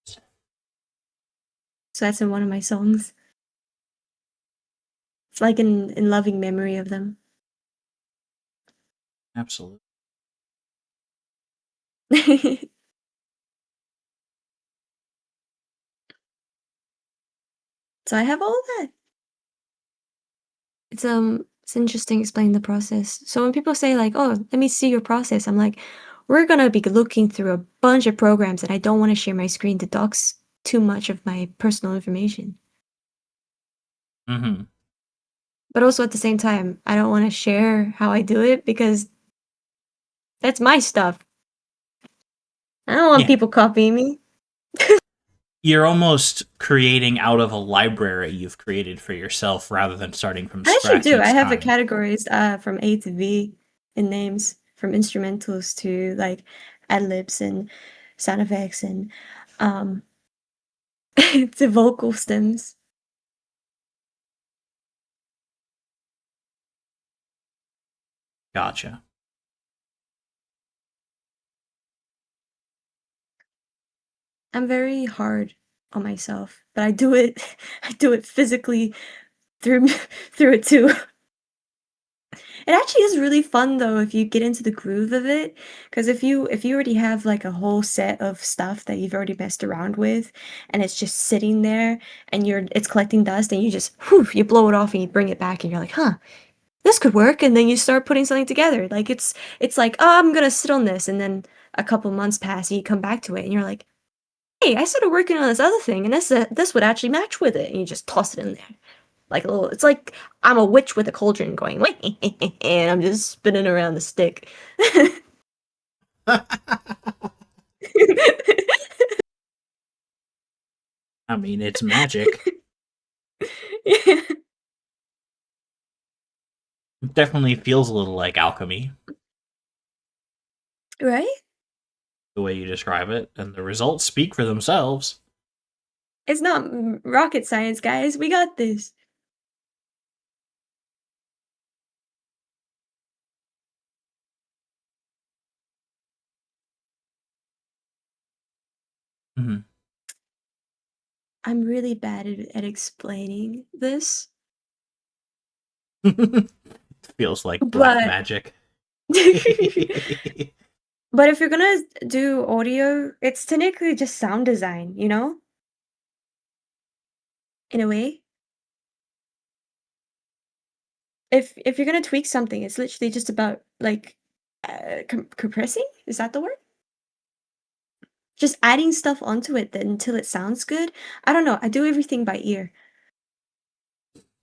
Speaker 6: So that's in one of my songs. It's like in loving memory of them.
Speaker 5: Absolutely.
Speaker 6: So I have all that. It's interesting explaining the process. So when people say like, "Oh, let me see your process," I'm like, we're gonna be looking through a bunch of programs, and I don't want to share my screen to dox too much of my personal information.
Speaker 5: Mm-hmm.
Speaker 6: But also at the same time, I don't want to share how I do it because that's my stuff. I don't want
Speaker 5: Yeah.
Speaker 6: people copying me.
Speaker 5: You're almost creating out of a library you've created for yourself rather than starting from
Speaker 6: I actually
Speaker 5: scratch
Speaker 6: do. I
Speaker 5: each
Speaker 6: have it
Speaker 5: time.
Speaker 6: categorized from A to V in names, from instrumentals to like ad libs and sound effects and um to vocal stems.
Speaker 5: Gotcha.
Speaker 6: I'm very hard on myself, but I do it I do it physically through through it too. It actually is really fun though if you get into the groove of it, because if you already have like a whole set of stuff that you've already messed around with, and it's just sitting there, and it's collecting dust, and you just whew, you blow it off and you bring it back, and you're like, huh, this could work, and then you start putting something together. Like it's like, oh, I'm gonna sit on this, and then a couple months pass, and you come back to it, and you're like, hey, I started working on this other thing, and this would actually match with it, and you just toss it in there. Like a little, it's like I'm a witch with a cauldron going, and I'm just spinning around the stick.
Speaker 5: I mean, it's magic.
Speaker 6: Yeah.
Speaker 5: It definitely feels a little like alchemy,
Speaker 6: Right?
Speaker 5: the way you describe it, and the results speak for themselves.
Speaker 6: It's not rocket science, guys. We got this.
Speaker 5: Mhm.
Speaker 6: I'm really bad at explaining this,
Speaker 5: Feels like black
Speaker 6: but
Speaker 5: magic.
Speaker 6: but if you're gonna do audio, it's technically just sound design, you know? In a way. If you're gonna tweak something, it's literally just about like compressing. Is that the word? Just adding stuff onto it until it sounds good. I don't know. I do everything by ear.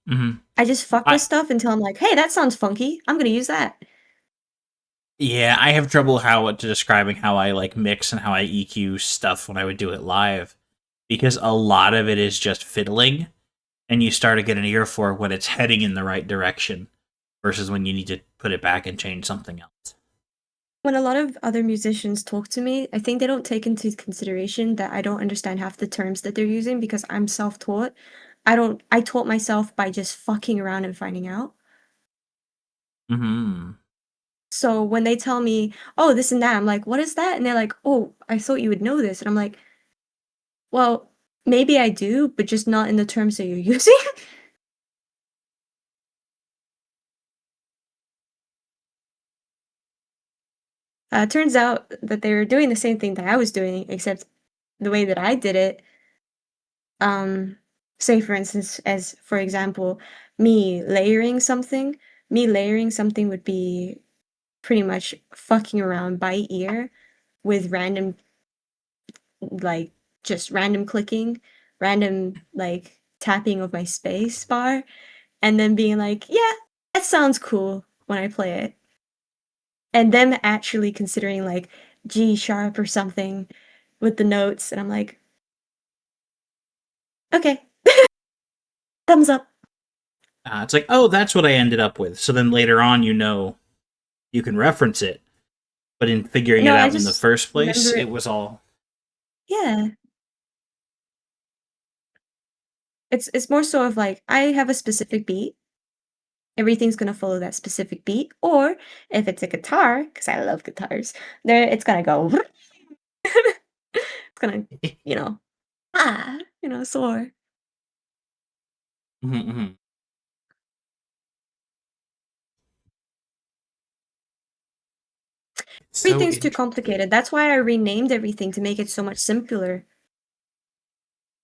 Speaker 5: Mhm.
Speaker 6: I just fuck with
Speaker 5: I
Speaker 6: stuff until I'm like, hey, that sounds funky. I'm gonna use that.
Speaker 5: Yeah, I have trouble how to describing how I like mix and how I EQ stuff when I would do it live because a lot of it is just fiddling and you start to get an ear for when it's heading in the right direction versus when you need to put it back and change something else.
Speaker 6: When a lot of other musicians talk to me, I think they don't take into consideration that I don't understand half the terms that they're using because I'm self-taught. I taught myself by just fucking around and finding out.
Speaker 5: Mm-hmm.
Speaker 6: So when they tell me, "Oh, this and that," I'm like, "What is that?" And they're like, "Oh, I thought you would know this." And I'm like, "Well, maybe I do, but just not in the terms that you're using." Turns out that they were doing the same thing that I was doing, except the way that I did it, um, say for instance, as for example, me layering something would be pretty much fucking around by ear with random, like, just random clicking, random, like, tapping of my space bar, and then being like, yeah, that sounds cool when I play it. And them actually considering like G sharp or something with the notes, and I'm like, okay, thumbs up.
Speaker 5: It's like, oh, that's what I ended up with. So then later on, you can reference it. But in figuring it
Speaker 6: No, I
Speaker 5: out in the
Speaker 6: just
Speaker 5: first place,
Speaker 6: remember
Speaker 5: it
Speaker 6: it.
Speaker 5: was all.
Speaker 6: Yeah, it's more so of like I have a specific beat. Everything's gonna follow that specific beat, or if it's a guitar, because I love guitars, there it's gonna go. It's gonna, you know, soar.
Speaker 5: Mhm. So
Speaker 6: Everything's too
Speaker 5: interesting.
Speaker 6: complicated. That's why I renamed everything to make it so much simpler.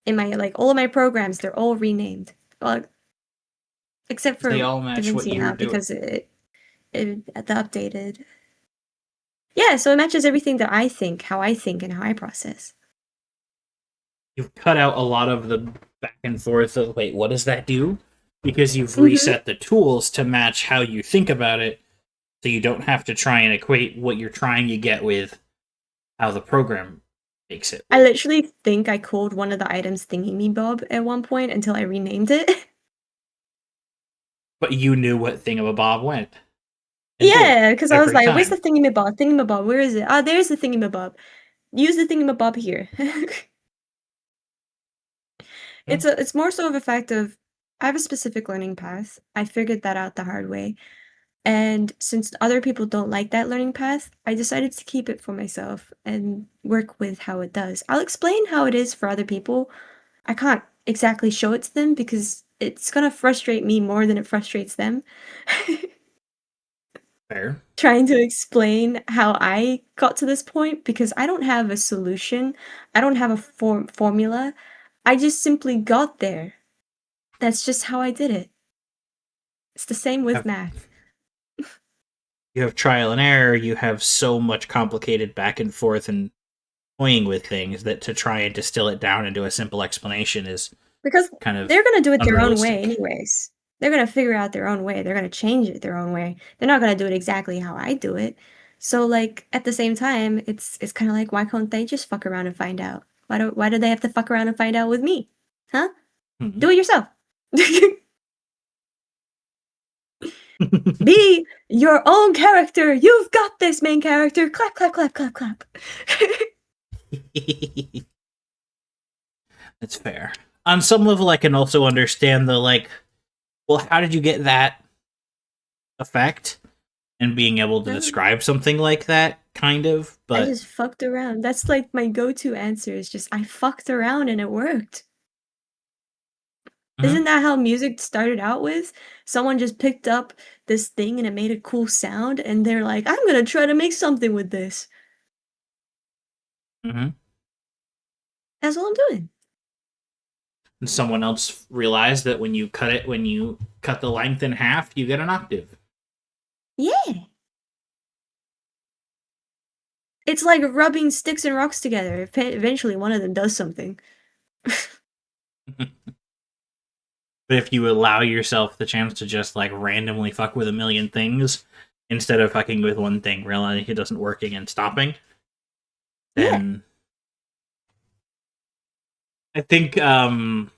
Speaker 6: In my like all of my programs, they're all renamed. Well, except
Speaker 5: They
Speaker 6: for
Speaker 5: all match what
Speaker 6: DaVinci
Speaker 5: you're
Speaker 6: now
Speaker 5: doing.
Speaker 6: because it the updated. Yeah, so it matches everything that I think, how I think, and how I process.
Speaker 5: You've cut out a lot of the back and forth of, wait, what does that do? Because you've
Speaker 6: Mm-hmm.
Speaker 5: reset the tools to match how you think about it, so you don't have to try and equate what you're trying to get with how the program makes it
Speaker 6: I
Speaker 5: work.
Speaker 6: literally think I called one of the items Thingy Me Bob at one point until I renamed it.
Speaker 5: But you knew what thingamabob went and did
Speaker 6: Yeah, because I was
Speaker 5: every
Speaker 6: like, "Where's the
Speaker 5: time.
Speaker 6: Thingy Me Bob? Thingy Me Bob, where is it? Ah, there's the Thingy Me Bob. Use the Thingy Me Bob here."
Speaker 5: Yeah.
Speaker 6: It's more so of a fact of I have a specific learning path. I figured that out the hard way. And since other people don't like that learning path, I decided to keep it for myself and work with how it does. I'll explain how it is for other people. I can't exactly show it to them because it's gonna frustrate me more than it frustrates them.
Speaker 5: Fair.
Speaker 6: Trying to explain how I got to this point because I don't have a solution. I don't have a formula. I just simply got there. That's just how I did it. It's the same with
Speaker 5: Have
Speaker 6: math.
Speaker 5: you have trial and error, you have so much complicated back and forth and toying with things that to try and distill it down into a simple explanation is
Speaker 6: Because
Speaker 5: kind of
Speaker 6: they're gonna do it their own way
Speaker 5: unrealistic.
Speaker 6: anyways. They're gonna figure out their own way. They're gonna change it their own way. They're not gonna do it exactly how I do it. So like at the same time, it's kind of like why can't they just fuck around and find out? Why do they have to fuck around and find out with me? Huh?
Speaker 5: Mhm.
Speaker 6: Do it yourself. Be your own character. You've got this, main character. Clap, clap, clap, clap, clap.
Speaker 5: That's fair. On some level, I can also understand the like, well, how did you get that effect? And being able to
Speaker 6: No,
Speaker 5: describe something like that, kind of,
Speaker 6: I
Speaker 5: but
Speaker 6: just fucked around. That's like my go-to answer is just I fucked around and it worked.
Speaker 5: mhm,
Speaker 6: Isn't that how music started out with? Someone just picked up this thing and it made a cool sound, and they're like, I'm gonna try to make something with this.
Speaker 5: mhm.
Speaker 6: That's all I'm doing.
Speaker 5: And someone else realized that when you cut the length in half, you get an octave.
Speaker 6: Yeah. It's like rubbing sticks and rocks together. Eventually, one of them does something.
Speaker 5: But if you allow yourself the chance to just like randomly fuck with a million things instead of fucking with one thing, realizing it doesn't working and stopping,
Speaker 6: Yeah.
Speaker 5: then I think one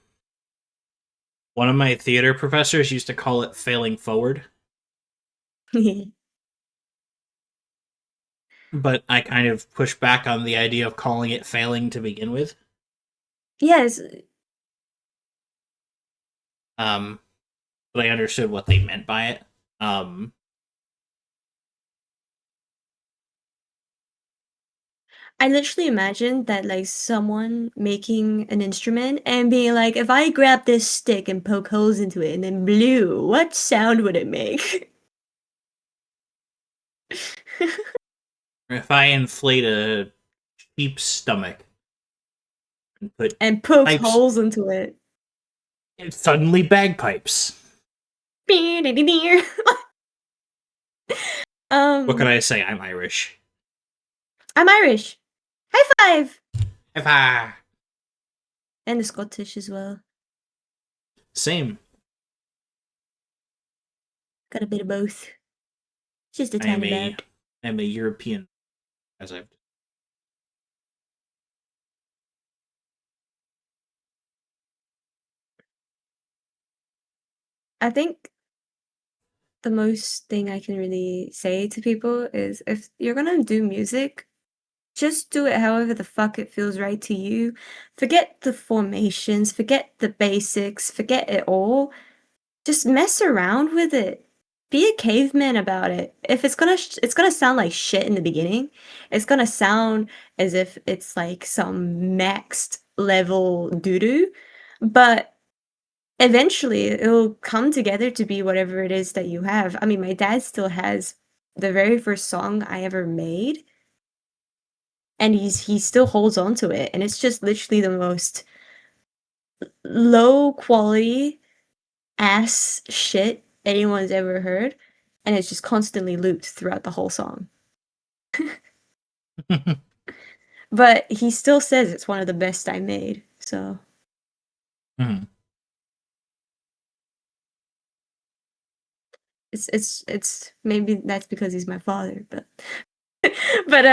Speaker 5: of my theater professors used to call it failing forward. but I kind of push back on the idea of calling it failing to begin with.
Speaker 6: Yes,
Speaker 5: But I understood what they meant by it. Um,
Speaker 6: I literally imagined that like someone making an instrument and being like, if I grab this stick and poke holes into it and then blew, what sound would it make?
Speaker 5: if I inflate a sheep's stomach and put
Speaker 6: and poke
Speaker 5: pipes,
Speaker 6: holes into it.
Speaker 5: it's suddenly bagpipes. What can
Speaker 6: um,
Speaker 5: I say? I'm Irish.
Speaker 6: I'm Irish. High five!
Speaker 5: If I
Speaker 6: And the Scottish as well.
Speaker 5: same,
Speaker 6: Got a bit of both. Just a
Speaker 5: I am
Speaker 6: tiny
Speaker 5: a
Speaker 6: bit.
Speaker 5: I'm a European, as I've.
Speaker 6: I think the most thing I can really say to people is if you're gonna do music, just do it however the fuck it feels right to you. Forget the formations, forget the basics, forget it all. Just mess around with it. Be a caveman about it. If it's gonna sound like shit in the beginning. It's gonna sound as if it's like some maxed level doo-doo, but eventually it'll come together to be whatever it is that you have. I mean, my dad still has the very first song I ever made, and he still holds on to it, and it's just literally the most low quality ass shit anyone's ever heard, and it's just constantly looped throughout the whole song. But he still says it's one of the best I made, so
Speaker 5: Mhm.
Speaker 6: it's maybe that's because he's my father, but but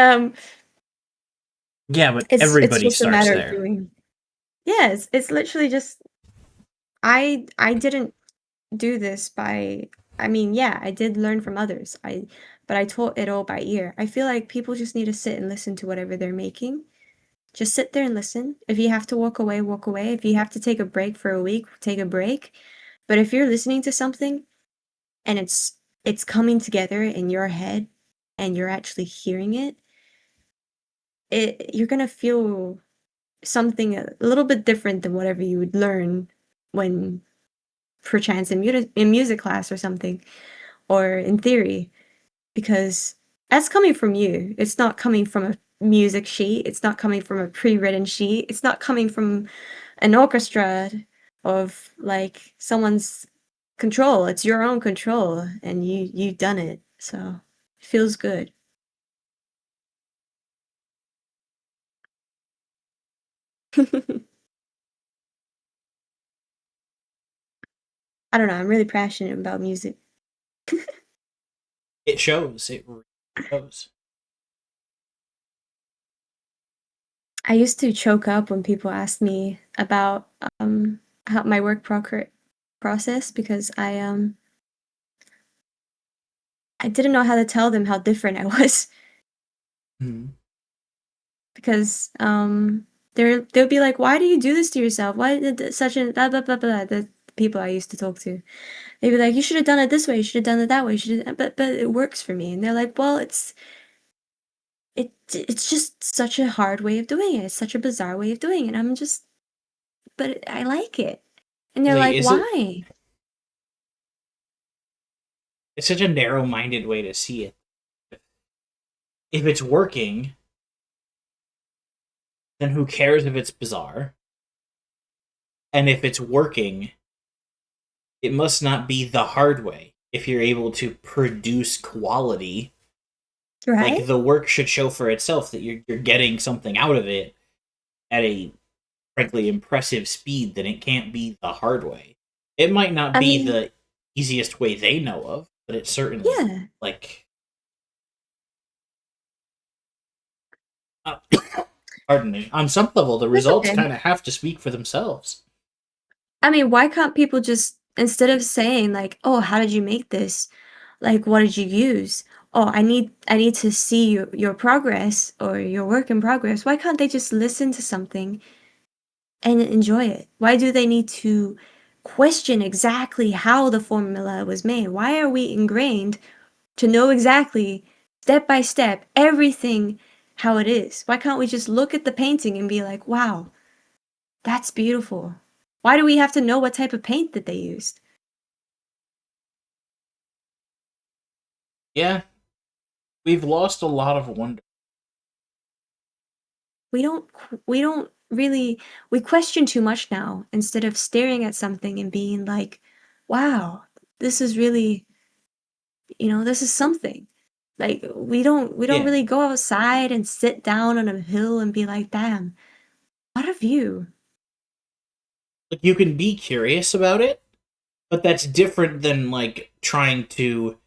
Speaker 5: Yeah, but
Speaker 6: it's
Speaker 5: everybody
Speaker 6: just a
Speaker 5: starts
Speaker 6: matter of
Speaker 5: there.
Speaker 6: doing. Yeah, it's literally just I didn't do this by I mean, yeah, I did learn from others. But I taught it all by ear. I feel like people just need to sit and listen to whatever they're making. Just sit there and listen. If you have to walk away, walk away. If you have to take a break for a week, take a break. But if you're listening to something and it's coming together in your head and you're actually hearing it, you're gonna feel something a little bit different than whatever you would learn when perchance in music class or something or in theory, because that's coming from you. It's not coming from a music sheet. It's not coming from a pre-written sheet. It's not coming from an orchestra of like someone's control. It's your own control, and you've done it. So it feels good. I don't know. I'm really passionate about music.
Speaker 5: It shows. It really shows.
Speaker 6: I used to choke up when people asked me about how my process because I didn't know how to tell them how different I was
Speaker 5: Mhm.
Speaker 6: because they'll be like, why do you do this to yourself? Why did such a blah blah blah blah? The people I used to talk to, they'd be like, you should have done it this way. You should have done it that way. You should but it works for me. And they're like, well, it's just such a hard way of doing it. It's such a bizarre way of doing it. I'm just, but I like it. And they're
Speaker 5: Like,
Speaker 6: like,
Speaker 5: is it?
Speaker 6: why?
Speaker 5: It's such a narrow-minded way to see it. If it's working, then who cares if it's bizarre? And if it's working, it must not be the hard way. If you're able to produce quality, like
Speaker 6: Right?
Speaker 5: the work should show for itself that you're getting something out of it at a frankly impressive speed, then it can't be the hard way. It might not
Speaker 6: I
Speaker 5: be
Speaker 6: mean,
Speaker 5: the easiest way they know of, but it's certainly
Speaker 6: yeah.
Speaker 5: like uh, pardon me. On some level, the
Speaker 6: It's
Speaker 5: results
Speaker 6: okay.
Speaker 5: kind of have to speak for themselves.
Speaker 6: I mean, why can't people just instead of saying like, "Oh, how did you make this?" Like, "What did you use?" oh, I need to see your progress or your work in progress. Why can't they just listen to something and enjoy it? Why do they need to question exactly how the formula was made? Why are we ingrained to know exactly, step by step, everything how it is? Why can't we just look at the painting and be like, wow, that's beautiful? Why do we have to know what type of paint that they used?
Speaker 5: Yeah, we've lost a lot of wonder.
Speaker 6: We don't really, we question too much now instead of staring at something and being like, wow, this is really, this is something. Like we don't
Speaker 5: Yeah,
Speaker 6: really go outside and sit down on a hill and be like, damn, what a view.
Speaker 5: like you can be curious about it, but that's different than like trying to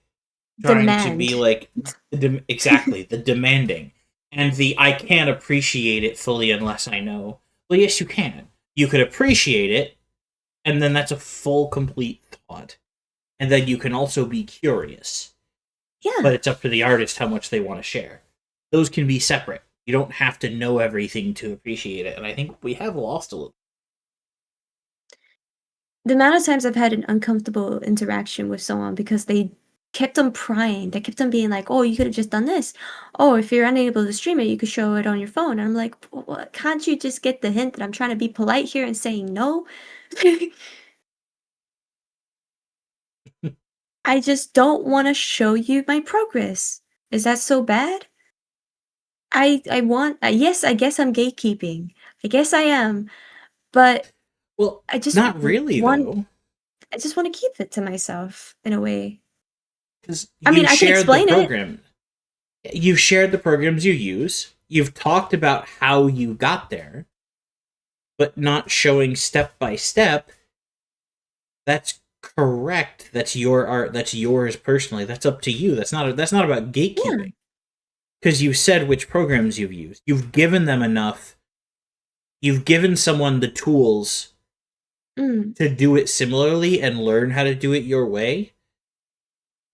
Speaker 5: be
Speaker 6: Demand.
Speaker 5: like exactly the demanding and the I can't appreciate it fully unless I know. Well, yes, you can. You could appreciate it, and then that's a full, complete thought. And then you can also be curious, but
Speaker 6: Yeah.
Speaker 5: it's up to the artist how much they want to share. Those can be separate. You don't have to know everything to appreciate it, and I think we have lost a little.
Speaker 6: The amount of times I've had an uncomfortable interaction with someone because they kept on prying. They kept on being like, "Oh, you could have just done this. Oh, if you're unable to stream it, you could show it on your phone." And I'm like, "What? Can't you just get the hint that I'm trying to be polite here and saying no?" I just don't want to show you my progress. Is that so bad? I want yes, I guess I'm gatekeeping. I guess I am, but
Speaker 5: Well,
Speaker 6: I just
Speaker 5: not really
Speaker 6: want
Speaker 5: though,
Speaker 6: I just want to keep it to myself in a way.
Speaker 5: because
Speaker 6: I mean,
Speaker 5: you
Speaker 6: I can
Speaker 5: shared the
Speaker 6: explain it.
Speaker 5: program. You've shared the programs you use. You've talked about how you got there, but not showing step by step. That's correct. That's your art. That's yours personally. That's up to you. That's not about
Speaker 6: Yeah.
Speaker 5: gatekeeping. Because you said which programs you've used. You've given them enough. You've given someone the tools
Speaker 6: Mm.
Speaker 5: to do it similarly and learn how to do it your way.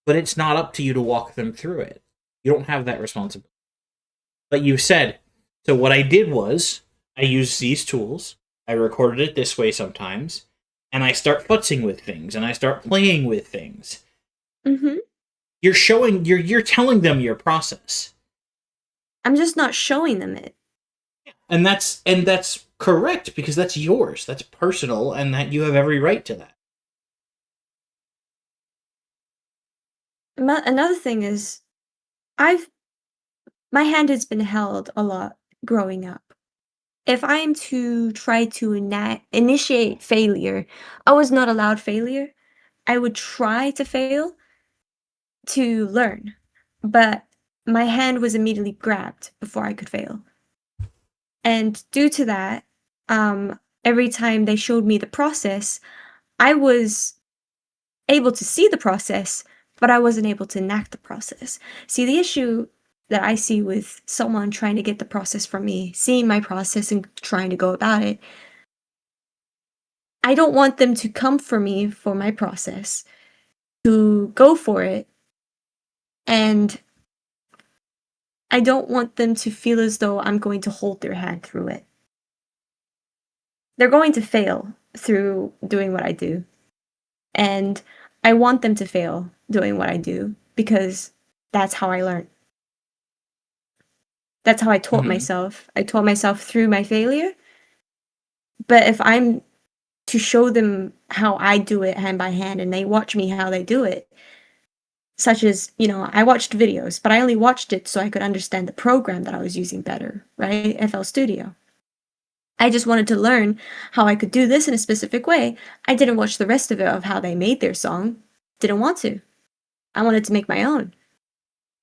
Speaker 5: But it's not up to you to walk them through it. You don't have that responsibility. But you said, so what I did was I used these tools. I recorded it this way sometimes, and I start futzing with things and I start playing with things.
Speaker 6: Mhm.
Speaker 5: You're telling them your process.
Speaker 6: I'm just not showing them it.
Speaker 5: And that's correct because that's yours. That's personal and that you have every right to that.
Speaker 6: Another thing is I've my hand has been held a lot growing up. If I'm to try to initiate failure, I was not allowed failure. I would try to fail to learn, but my hand was immediately grabbed before I could fail. And due to that, every time they showed me the process, I was able to see the process, but I wasn't able to enact the process. See, the issue that I see with someone trying to get the process from me, seeing my process and trying to go about it, I don't want them to come for me for my process, to go for it, and I don't want them to feel as though I'm going to hold their hand through it. They're going to fail through doing what I do. And I want them to fail doing what I do because that's how I learn. That's how I taught
Speaker 5: Mm-hmm.
Speaker 6: myself. I taught myself through my failure. But if I'm to show them how I do it hand by hand and they watch me how they do it, such as, I watched videos, but I only watched it so I could understand the program that I was using better, right? FL Studio. I just wanted to learn how I could do this in a specific way. I didn't watch the rest of it of how they made their song. Didn't want to. I wanted to make my own.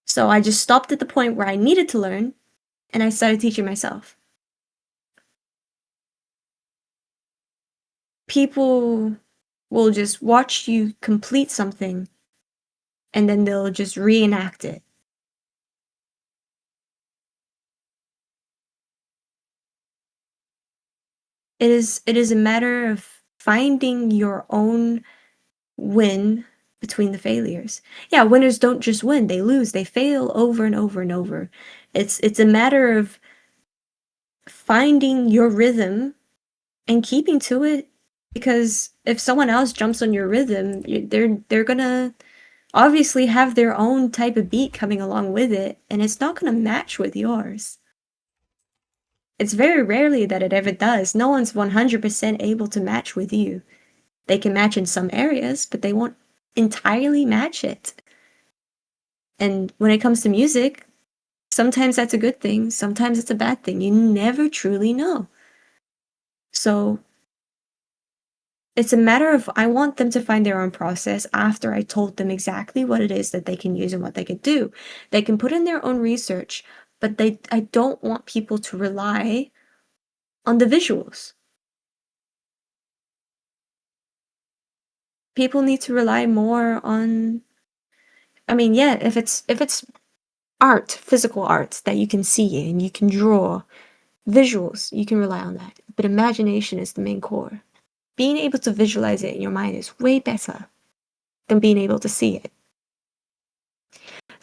Speaker 6: So I just stopped at the point where I needed to learn and I started teaching myself. People will just watch you complete something and then they'll just reenact it. It is a matter of finding your own win between the failures. Yeah, winners don't just win, they lose, they fail over and over and over. It's a matter of finding your rhythm and keeping to it, because if someone else jumps on your rhythm, they're gonna obviously have their own type of beat coming along with it, and it's not gonna match with yours. It's very rarely that it ever does. No one's 100% able to match with you. They can match in some areas, but they won't entirely match it. And when it comes to music, sometimes that's a good thing, sometimes it's a bad thing. You never truly know. So it's a matter of, I want them to find their own process after I told them exactly what it is that they can use and what they could do. They can put in their own research, but I don't want people to rely on the visuals. People need to rely more on, I mean, yeah, if it's art, physical art that you can see and you can draw, visuals, you can rely on that. But imagination is the main core. Being able to visualize it in your mind is way better than being able to see it.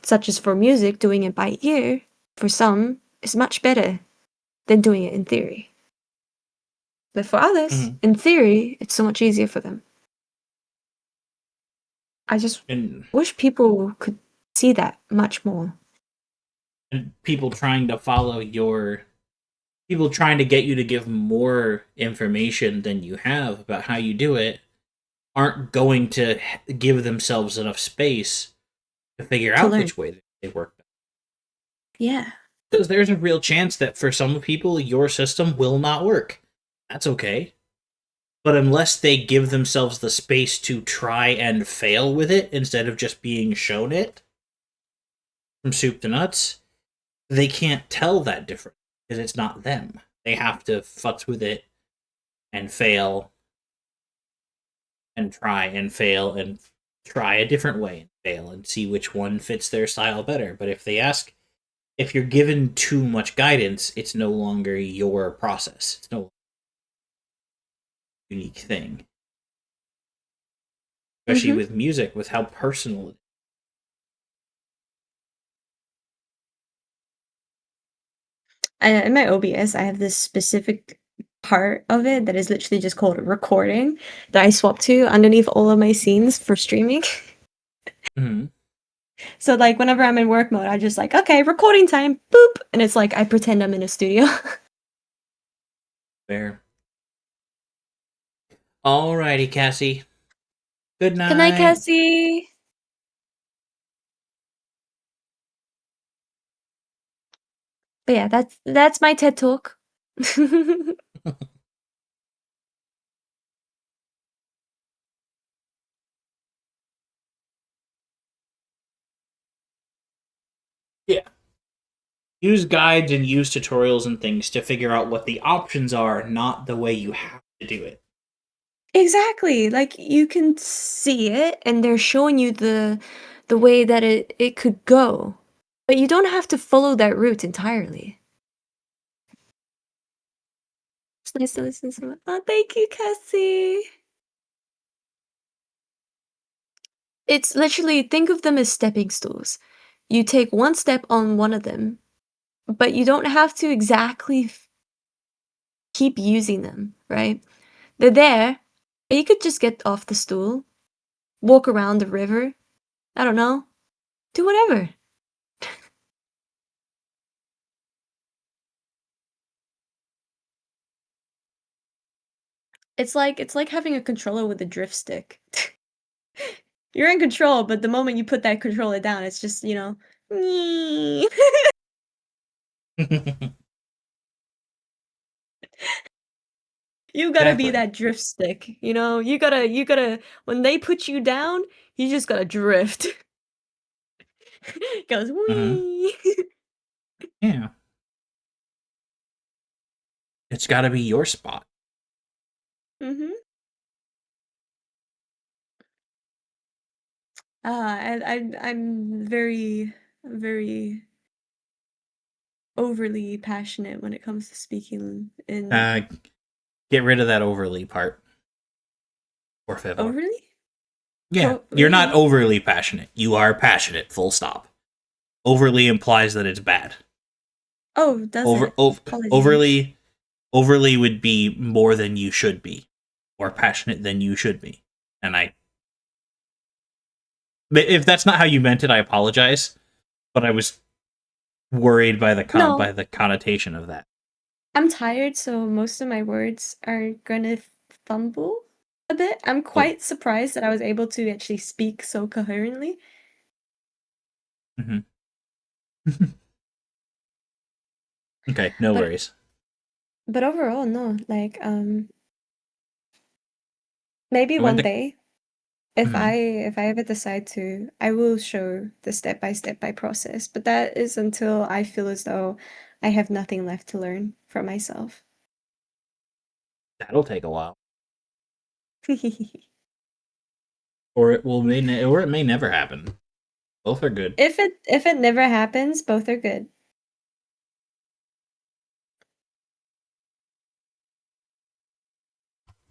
Speaker 6: Such as for music, doing it by ear, for some, is much better than doing it in theory. But for others, in theory, it's so much easier for them. I just
Speaker 5: And,
Speaker 6: wish people could see that much more.
Speaker 5: and people trying to follow your people trying to get you to give more information than you have about how you do it aren't going to give themselves enough space to figure
Speaker 6: To
Speaker 5: out
Speaker 6: learn.
Speaker 5: which way they work.
Speaker 6: Yeah.
Speaker 5: Because there's a real chance that for some people, your system will not work. That's okay. But unless they give themselves the space to try and fail with it instead of just being shown it from soup to nuts, they can't tell that difference because it's not them. They have to futz with it and fail and try and fail and try a different way and fail and see which one fits their style better. But if you're given too much guidance, it's no longer your process. It's no unique thing. Especially with music, with how personal it is.
Speaker 6: In my OBS, I have this specific part of it that is literally just called recording that I swap to underneath all of my scenes for streaming.
Speaker 5: Mm-hmm.
Speaker 6: So like whenever I'm in work mode, I just like, okay, recording time, boop, and it's like I pretend I'm in a studio.
Speaker 5: Fair. Alrighty, Cassie. Good
Speaker 6: Good night,
Speaker 5: night.
Speaker 6: Cassie. But yeah, that's my TED talk.
Speaker 5: Yeah. Use guides and use tutorials and things to figure out what the options are, not the way you have to do it.
Speaker 6: Exactly. Like you can see it and they're showing you the way that it could go. But you don't have to follow that route entirely. It's nice to listen to it. Oh, thank you, Cassie. It's literally, think of them as stepping stools. You take one step on one of them, but you don't have to exactly keep using them, right? They're there, and you could just get off the stool, walk around the river, I don't know, do whatever. It's like having a controller with a drift stick. You're in control, but the moment you put that controller down, it's just, you gotta be
Speaker 5: Exactly.
Speaker 6: that drift stick, you gotta when they put you down, you just gotta drift. Goes
Speaker 5: Mm-hmm.
Speaker 6: wee.
Speaker 5: Yeah. It's got to be your spot.
Speaker 6: Mhm. I'm very overly passionate when it comes to speaking in
Speaker 5: Uh, get rid of that overly part. Por favor.
Speaker 6: overly?
Speaker 5: Yeah,
Speaker 3: Oh,
Speaker 5: you're not
Speaker 3: really?
Speaker 5: overly passionate. You are passionate, full stop. Overly implies that it's bad.
Speaker 3: Oh, does
Speaker 5: Over,
Speaker 3: it?
Speaker 5: over
Speaker 3: Apologies.
Speaker 5: overly overly would be more than you should be, more passionate than you should be. And if that's not how you meant it, I apologize. But I was worried by
Speaker 3: No,
Speaker 5: by the connotation of that.
Speaker 3: I'm tired, so most of my words are gonna fumble a bit. I'm
Speaker 5: Oh,
Speaker 3: quite surprised that I was able to actually speak so coherently.
Speaker 5: hmm. Okay, no
Speaker 3: But
Speaker 5: worries.
Speaker 3: but overall, no. Like maybe
Speaker 5: I went
Speaker 3: one
Speaker 5: to.
Speaker 3: day if
Speaker 5: Mhm.
Speaker 3: I ever decide to, I will show the step by process. But that is until I feel as though I have nothing left to learn for myself.
Speaker 5: That'll take a while, or or it may never happen. Both are good.
Speaker 3: If it never happens, both are good.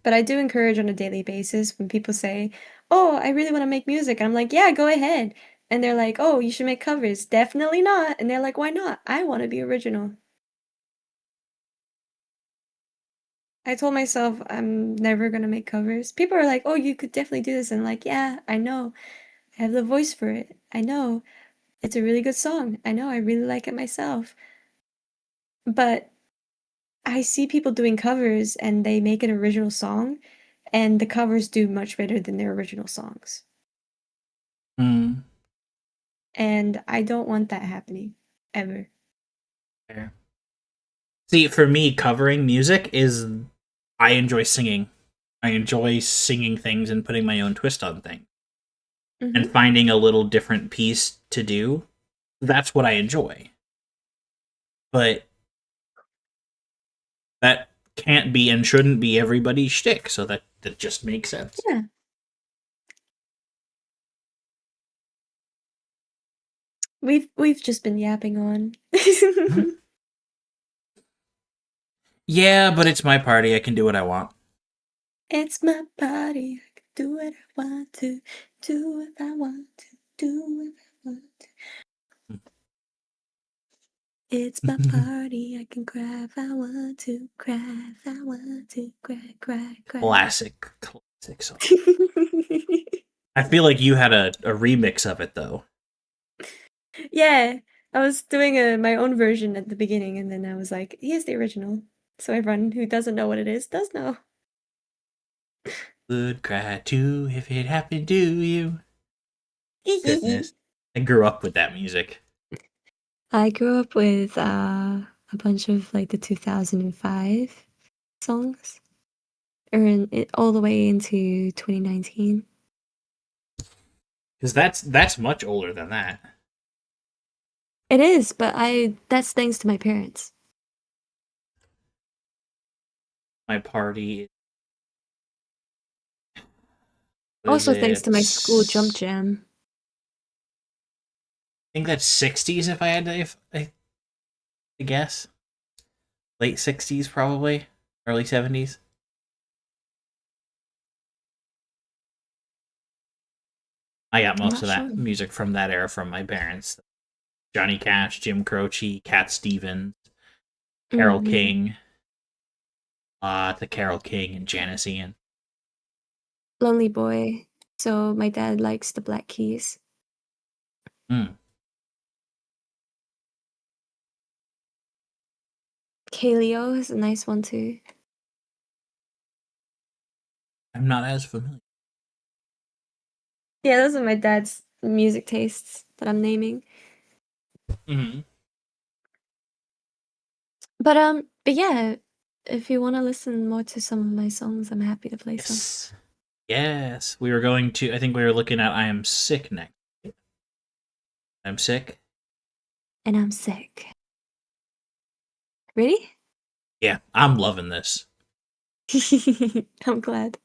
Speaker 3: But I do encourage on a daily basis when people say, "Oh, I really want to make music." And I'm like, "Yeah, go ahead." And they're like, "Oh, you should make covers." Definitely not. And they're like, "Why not?" I want to be original. I told myself I'm never gonna make covers. People are like, "Oh, you could definitely do this." And I'm like, "Yeah, I know. I have the voice for it. I know. It's a really good song. I know. I really like it myself." But I see people doing covers and they make an original song, and the covers do much better than their original songs.
Speaker 5: Mm,
Speaker 3: And I don't want that happening ever.
Speaker 5: fair. See, for me, covering music is I enjoy singing. I enjoy singing things and putting my own twist on things and
Speaker 3: Mhm.
Speaker 5: finding a little different piece to do. That's what I enjoy. But that can't be and shouldn't be everybody's shtick, so that just makes sense.
Speaker 3: Yeah. We've just been yapping on.
Speaker 5: Mhm. Yeah, but it's my party. I can do what I want.
Speaker 3: It's my party. I can do what I want to. Do if I want to. Do if I want to. It's my party. I can cry if I want to. Cry if I want to. Cry, cry, cry.
Speaker 5: Classic song. I feel like you had a remix of it though.
Speaker 3: Yeah, I was doing my own version at the beginning, and then I was like, "Here's the original." So everyone who doesn't know what it is does know.
Speaker 5: Would cry too if it happened to you. Goodness. I grew up with that music.
Speaker 3: I grew up with a bunch of like the 2005 songs, or all the way into 2019.
Speaker 5: Because that's much older than that.
Speaker 3: It is, but I that's thanks to my parents.
Speaker 5: My party was
Speaker 3: Also thanks
Speaker 5: it
Speaker 3: to my school jump jam.
Speaker 5: I think that's 60s if I had to if I guess. Late 60s probably, early 70s. I got
Speaker 3: I'm
Speaker 5: most
Speaker 3: not
Speaker 5: of
Speaker 3: sure.
Speaker 5: that music from that era from my parents. Johnny Cash, Jim Croce, Cat Stevens, Carol
Speaker 3: Hmm.
Speaker 5: King, to Carol King and Janice Ian.
Speaker 3: Lonely Boy. So my dad likes the Black Keys.
Speaker 5: Mm,
Speaker 3: Kaleo is a nice one too.
Speaker 5: I'm not as familiar.
Speaker 3: Yeah, those are my dad's music tastes that I'm naming.
Speaker 5: Mm-hmm.
Speaker 3: But yeah, if you want to listen more to some of my songs, I'm happy to play some.
Speaker 5: Yes. Yes. We were going to I think we were looking at I Am Sick next. I'm sick.
Speaker 3: And I'm sick. Ready?
Speaker 5: Yeah, I'm loving this.
Speaker 3: I'm glad.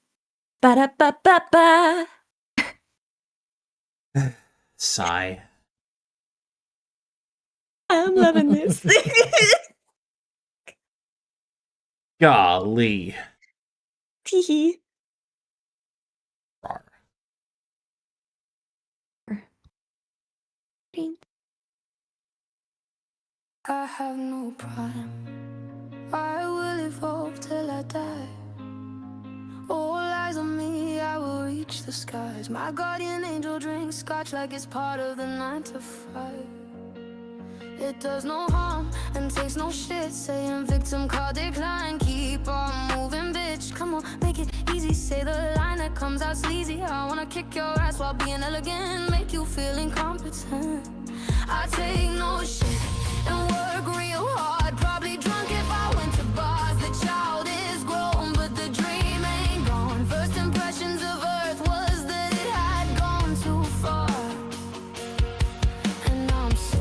Speaker 3: Ba da ba ba ba.
Speaker 5: Sigh.
Speaker 3: I'm loving this.
Speaker 5: Golly.
Speaker 3: Teehee.
Speaker 5: Rawr.
Speaker 1: I have no prime. I will evolve till I die. All eyes on me, I will reach the skies. My guardian angel drinks scotch like it's part of the 9 to 5. It does no harm and takes no shit. Saying victim card decline. Keep on moving, bitch. Come on, make it easy. Say the line that comes out sleazy. I wanna kick your ass while being elegant. Make you feel incompetent. I take no shit and work real hard. Probably drunk if I went to bars. The child is grown, but the dream ain't gone. First impressions of Earth was that it had gone too far. And I'm sick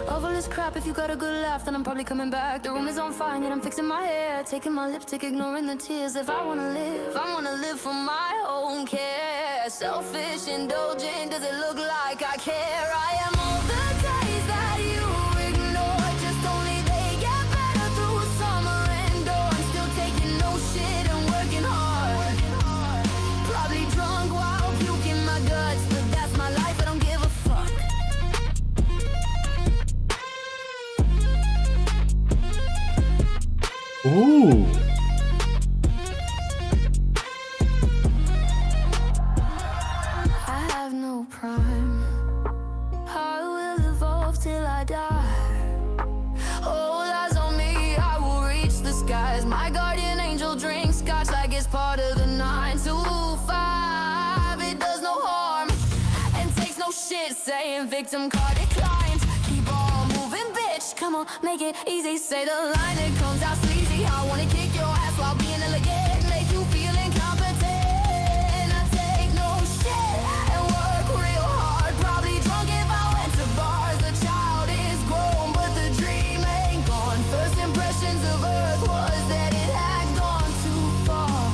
Speaker 1: of all this crap. If you got a good laugh, then I'm probably coming back. The room is on fire, yet I'm fixing my hair. Taking my lipstick, ignoring the tears. If I wanna live for my own care. Selfish, indulgent, does it look like I care? I am all the days that you ignore. Just only they get better through summer and dawn. Still taking no shit and working hard. Probably drunk while puking my guts, but that's my life, I don't give a fuck.
Speaker 5: Ooh.
Speaker 1: I have no prime. I will evolve till I die. All eyes on me, I will reach the skies. My guardian angel drinks scotch like it's part of the 9 to 5. It does no harm and takes no shit. Saying victim card declines. Keep on moving, bitch. Come on, make it easy. Say the line, it comes out sleazy. I wanna kick your ass while being elegant. Make you feel incompetent. I take no shit and work real hard. Probably drunk if I went to bars. The child is grown, but the dream ain't gone. First impressions of Earth was that it had gone too far.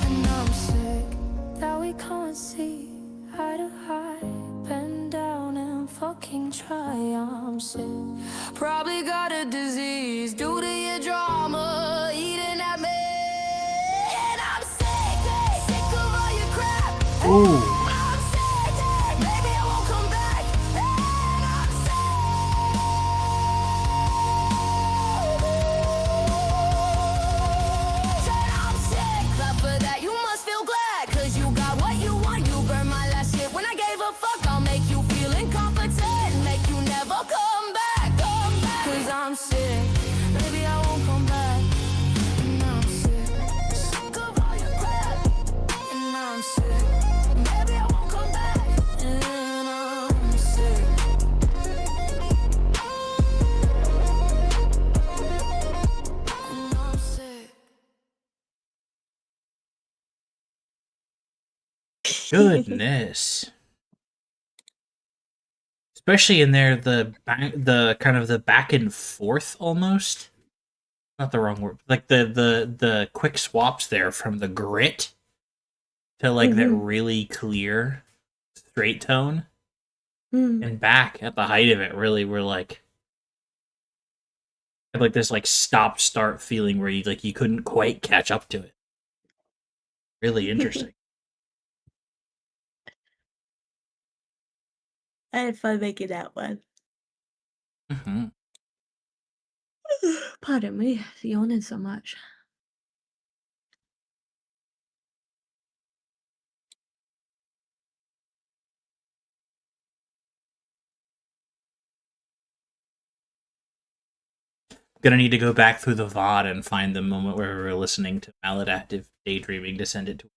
Speaker 1: And I'm sick that we can't see eye to eye. Bend down and fucking try. I'm sick. Probably got a disease due to your drama. Eating at me. And I'm sick, sick of all your crap.
Speaker 5: Ooh.
Speaker 1: I'm sick, maybe I won't come back. And I'm sick. Said I'm sick. Clap for that, you must feel glad. Cause you got what you want. You burned my last shit when I gave a fuck. I'll make you feel incompetent. Make you never come back. Cause I'm sick. Maybe I won't come back. And I'm sick. Sick of all your crap. And I'm sick. Maybe I won't come back. And I'm sick. And I'm sick.
Speaker 5: Goodness. Especially in there, the kind of the back and forth almost. Not the wrong word. Like the quick swaps there from the grit to like that really clear straight tone. And back at the height of it, really were like had like this like stop start feeling where you couldn't quite catch up to it. Really interesting.
Speaker 6: I had fun making that one.
Speaker 5: Mm-hmm.
Speaker 6: Pardon me, yawning so much.
Speaker 5: Gonna need to go back through the VOD and find the moment where we were listening to Maladaptive Daydreaming to send it to.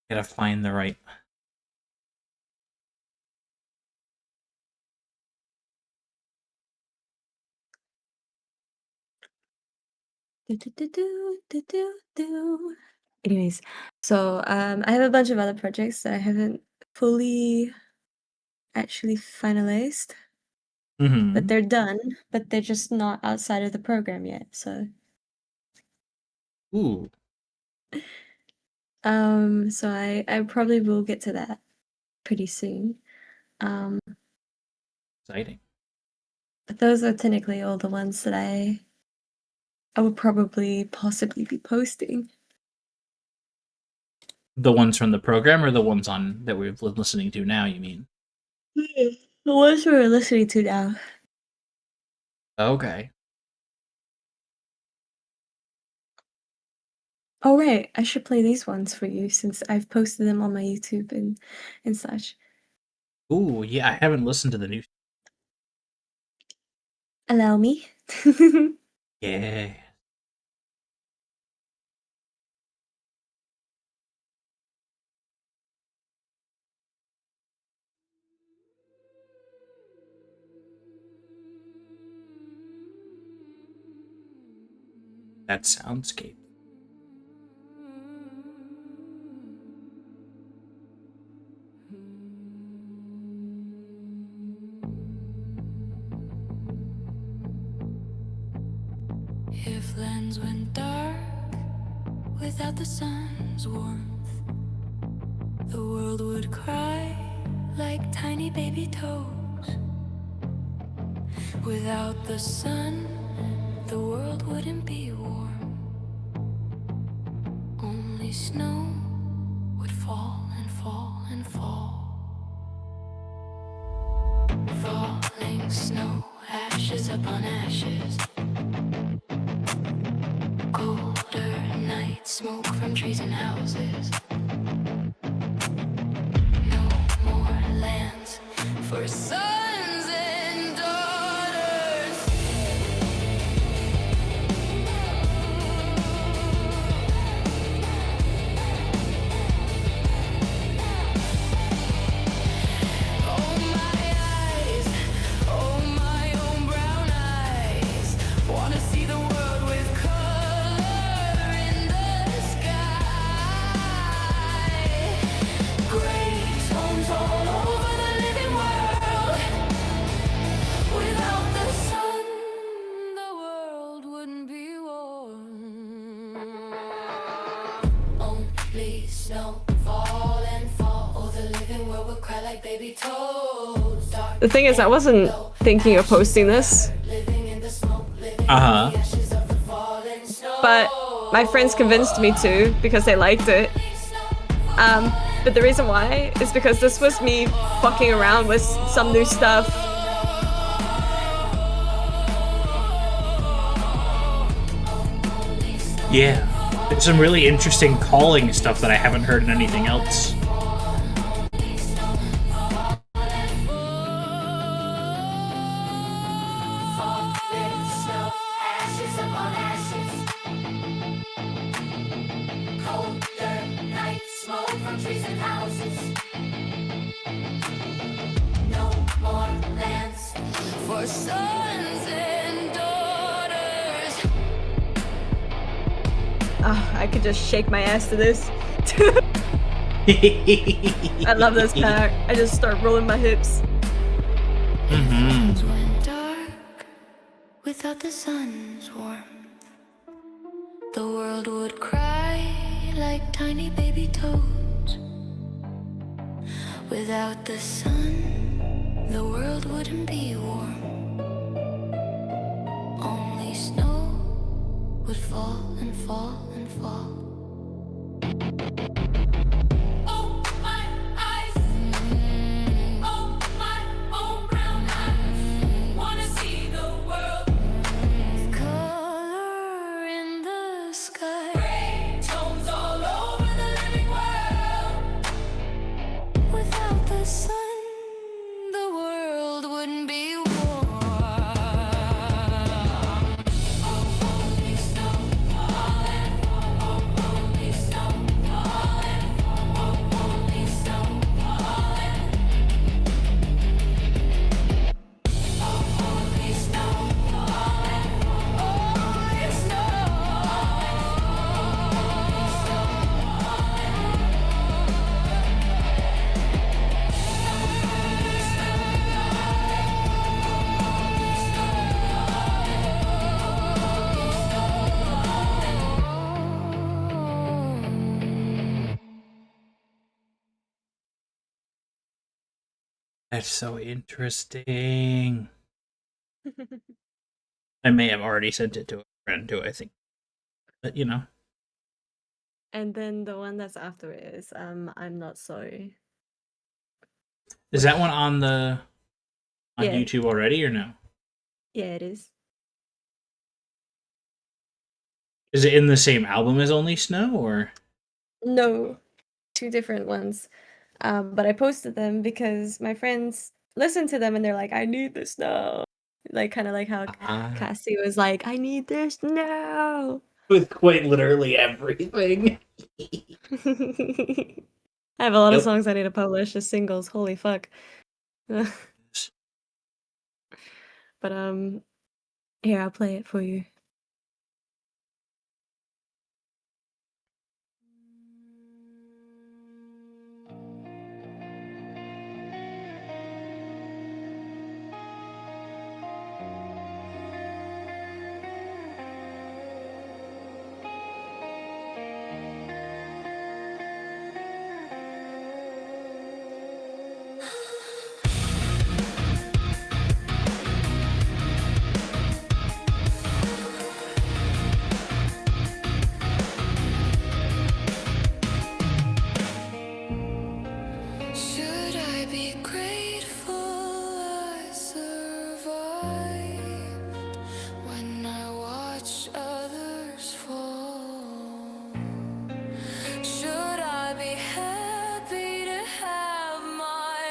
Speaker 5: Gotta find the right.
Speaker 6: Anyways, so I have a bunch of other projects that I haven't fully actually finalized,
Speaker 5: Mm-hmm.
Speaker 6: but they're done, but they're just not outside of the program yet. So
Speaker 5: Ooh,
Speaker 6: so I probably will get to that pretty soon.
Speaker 5: exciting.
Speaker 6: But those are technically all the ones that I would probably possibly be posting.
Speaker 5: The ones from the program, or the ones on that we've been listening to now? You mean?
Speaker 6: The ones we're listening to now.
Speaker 5: Okay.
Speaker 6: Oh right, I should play these ones for you since I've posted them on my YouTube and such.
Speaker 5: Ooh, yeah. I haven't listened to the new.
Speaker 6: Allow me.
Speaker 5: Yeah. That soundscape.
Speaker 1: If lands went dark without the sun's warmth, the world would cry like tiny baby toes. Without the sun, the world wouldn't be warm. Only snow would fall and fall and fall. Falling snow, ashes upon ashes. Colder night, smoke from trees and houses. No more lands for sons and daughters. Oh my eyes, oh my own brown eyes, wanna see the world with color in the sky. Gray tones all over the living world. Without the sun, the world wouldn't be warm. Only snow, fall and fall. Oh, the living world would cry like baby toads. Dark
Speaker 3: The thing is, I wasn't thinking of posting this,
Speaker 1: living in the smoke, living
Speaker 5: Uh huh.
Speaker 1: in the ashes of the fallen snow.
Speaker 3: but my friends convinced me to because they liked it. But the reason why is because this was me fucking around with some new stuff.
Speaker 5: Yeah. There's some really interesting calling stuff that I haven't heard in anything else.
Speaker 1: Falling snow, ashes upon ashes. Colder night, smoke from trees and houses. No more lands for sons and daughters.
Speaker 3: I could just shake my ass to this. I love this pack. I just start rolling my hips.
Speaker 1: Lands went dark without the sun's warmth. The world would cry like tiny baby toads. Without the sun, the world wouldn't be warm. Only snow would fall and fall and fall. Oh my eyes, oh my own brown eyes, wanna see the world with color in the sky. Gray tones all over the living world. Without the sun, the world wouldn't be warm. Only snow falling, only snow falling, only snow falling. Only snow falling, only snow
Speaker 5: That's so interesting. I may have already sent it to a friend too, I think. But you know.
Speaker 3: And then the one that's after it is I'm Not Sorry.
Speaker 5: Is that one on
Speaker 3: Yeah.
Speaker 5: YouTube already or no?
Speaker 3: Yeah, it is.
Speaker 5: Is it in the same album as Only Snow or?
Speaker 3: No, two different ones. But I posted them because my friends listened to them and they're like, I need this now. Like kind of like how
Speaker 5: Ah.
Speaker 3: Cassie was like, I need this now.
Speaker 5: With quite literally everything.
Speaker 3: I have a lot of
Speaker 5: Yep.
Speaker 3: songs I need to publish as singles. Holy fuck. But here I'll play it for you.
Speaker 1: Should I be grateful I survived when I watch others fall? Should I be happy to have my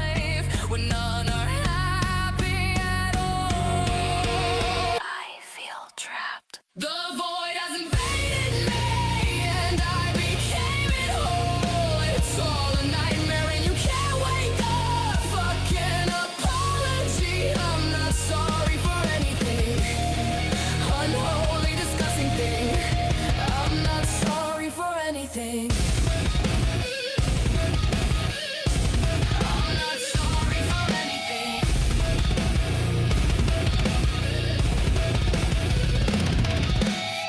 Speaker 1: life when none are happy at all? I feel trapped. The void has invaded me and I became it whole. It's all a nightmare and you can't wake up. Fucking apology, I'm not sorry for anything. Unholy, disgusting thing. I'm not sorry for anything. I'm not sorry for anything.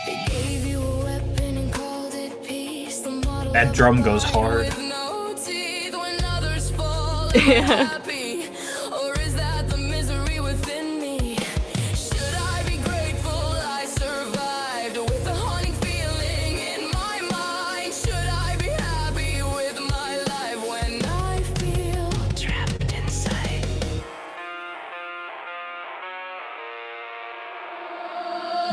Speaker 1: They gave you a weapon and called it peace. The model
Speaker 5: That
Speaker 1: of a
Speaker 5: drum goes
Speaker 1: body
Speaker 5: hard.
Speaker 1: with no teeth when others fall.
Speaker 3: Yeah.
Speaker 1: Happy, or is that the misery within me? Should I be grateful I survived with a haunting feeling in my mind? Should I be happy with my life when I feel trapped inside?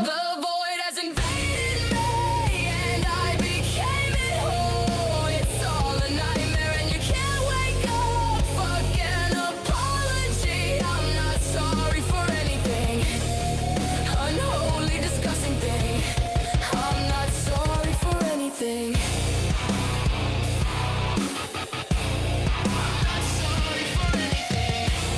Speaker 1: The void has invaded me and I became it whole. It's all a nightmare and you can't wake up. Fucking apology, I'm not sorry for anything. Unholy, disgusting thing. I'm not sorry for anything. I'm not sorry for anything.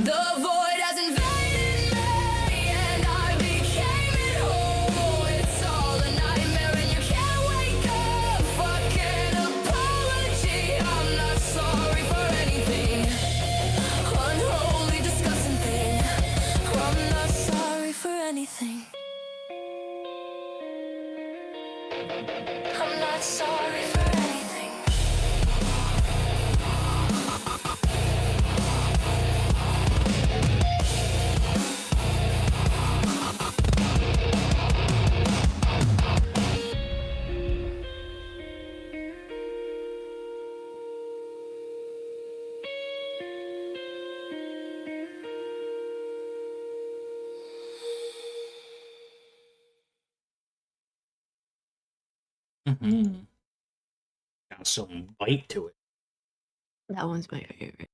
Speaker 1: The void has invaded me and I became it whole. It's all a nightmare and you can't wake up. Fucking apology, I'm not sorry for anything. Unholy, disgusting thing. I'm not sorry for anything. I'm not sorry for anything.
Speaker 5: Mm-hmm. Got some bite to it.
Speaker 3: That one's my favorite.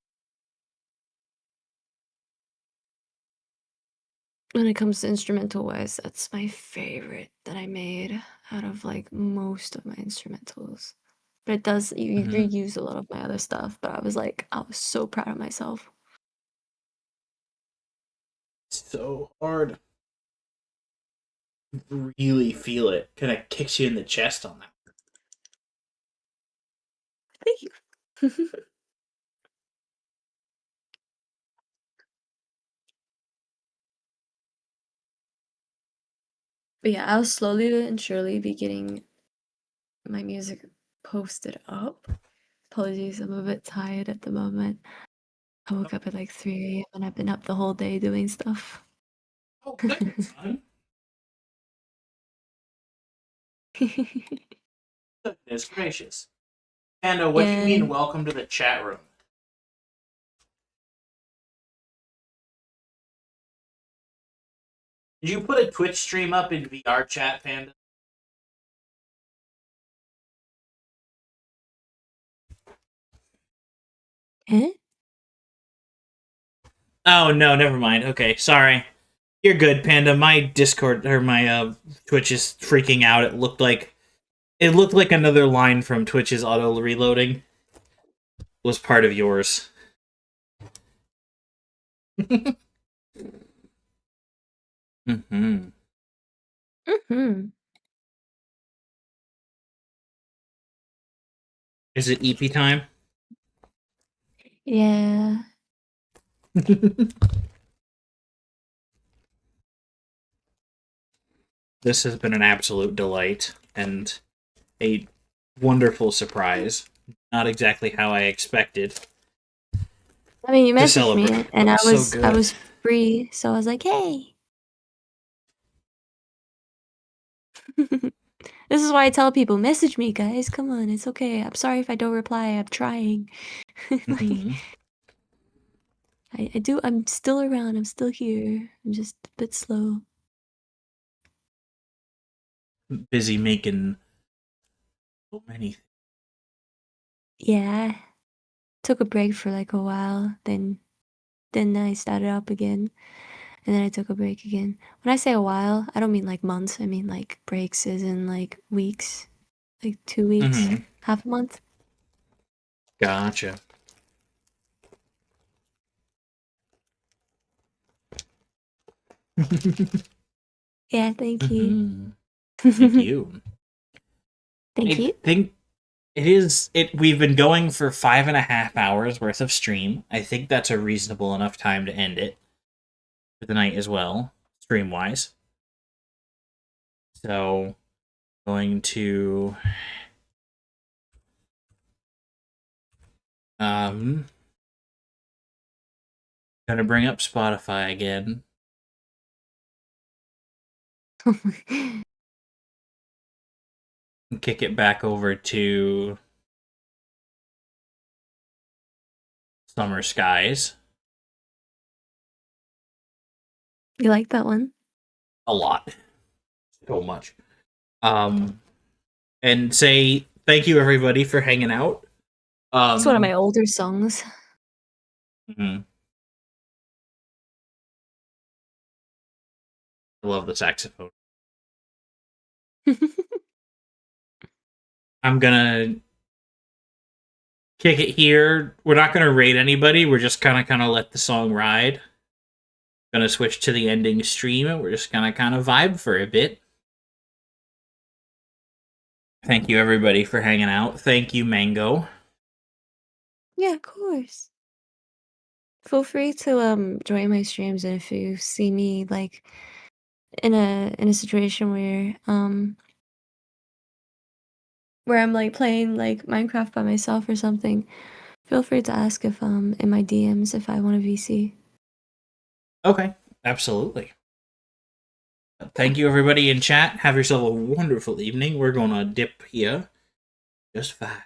Speaker 3: When it comes to instrumental wise, that's my favorite that I made out of like most of my instrumentals. But it does you
Speaker 5: Mhm.
Speaker 3: reuse a lot of my other stuff, but I was so proud of myself.
Speaker 5: So hard. Really feel it. Kind of kicks you in the chest on that.
Speaker 6: Thank you. But yeah, I'll slowly and surely be getting my music posted up. Apologies, I'm a bit tired at the moment. I woke up at like 3 a.m. and I've been up the whole day doing stuff.
Speaker 5: Oh, that's fun. Goodness gracious. Panda, what do you
Speaker 6: Yeah.
Speaker 5: mean welcome to the chat room? Did you put a Twitch stream up in VR chat, Panda?
Speaker 6: Eh?
Speaker 5: Oh, no, never mind. Okay, sorry. You're good, Panda. My Discord or my Twitch is freaking out. It looked like another line from Twitch's auto reloading was part of yours. Mm-hmm.
Speaker 6: Mm-hmm.
Speaker 5: Is it EP time?
Speaker 6: Yeah.
Speaker 5: This has been an absolute delight and a wonderful surprise. Not exactly how I expected
Speaker 6: I mean, you
Speaker 5: to
Speaker 6: messaged me
Speaker 5: celebrate,
Speaker 6: and
Speaker 5: but so
Speaker 6: I
Speaker 5: good.
Speaker 6: was free, so I was like, "Hey." This is why I tell people, message me, guys. Come on, it's okay. I'm sorry if I don't reply. I'm trying. Like,
Speaker 5: Mhm.
Speaker 6: I do. I'm still around. I'm still here. I'm just a bit slow.
Speaker 5: Busy making so many.
Speaker 6: Yeah. Took a break for like a while. Then I started up again, and then I took a break again. When I say a while, I don't mean like months. I mean like breaks as in like weeks, like 2 weeks,
Speaker 5: Mm-hmm.
Speaker 6: half a month.
Speaker 5: Gotcha.
Speaker 6: Yeah. Thank you.
Speaker 5: Mm-hmm. Thank you.
Speaker 6: Thank
Speaker 5: I
Speaker 6: you.
Speaker 5: think it is it. We've been going for 5.5 hours worth of stream. I think that's a reasonable enough time to end it for the night as well, stream wise. So going to um gonna bring up Spotify again. And kick it back over to Summer Skies
Speaker 6: You like that one?
Speaker 5: a lot, so much. And say thank you everybody for hanging out.
Speaker 6: It's one of
Speaker 5: Um,
Speaker 6: my older songs.
Speaker 5: mhm. I love the saxophone. I'm gonna kick it here. We're not gonna rate anybody. We're just kind of let the song ride. Gonna switch to the ending stream, and we're just gonna kind of vibe for a bit. Thank you everybody for hanging out. Thank you, Mango.
Speaker 6: Yeah, of course. Feel free to join my streams, and if you see me like in a situation where I'm like playing like Minecraft by myself or something, feel free to ask if in my DMs if I want a VC.
Speaker 5: Okay, absolutely. Thank you everybody in chat. Have yourself a wonderful evening. We're gonna dip here. Just fine.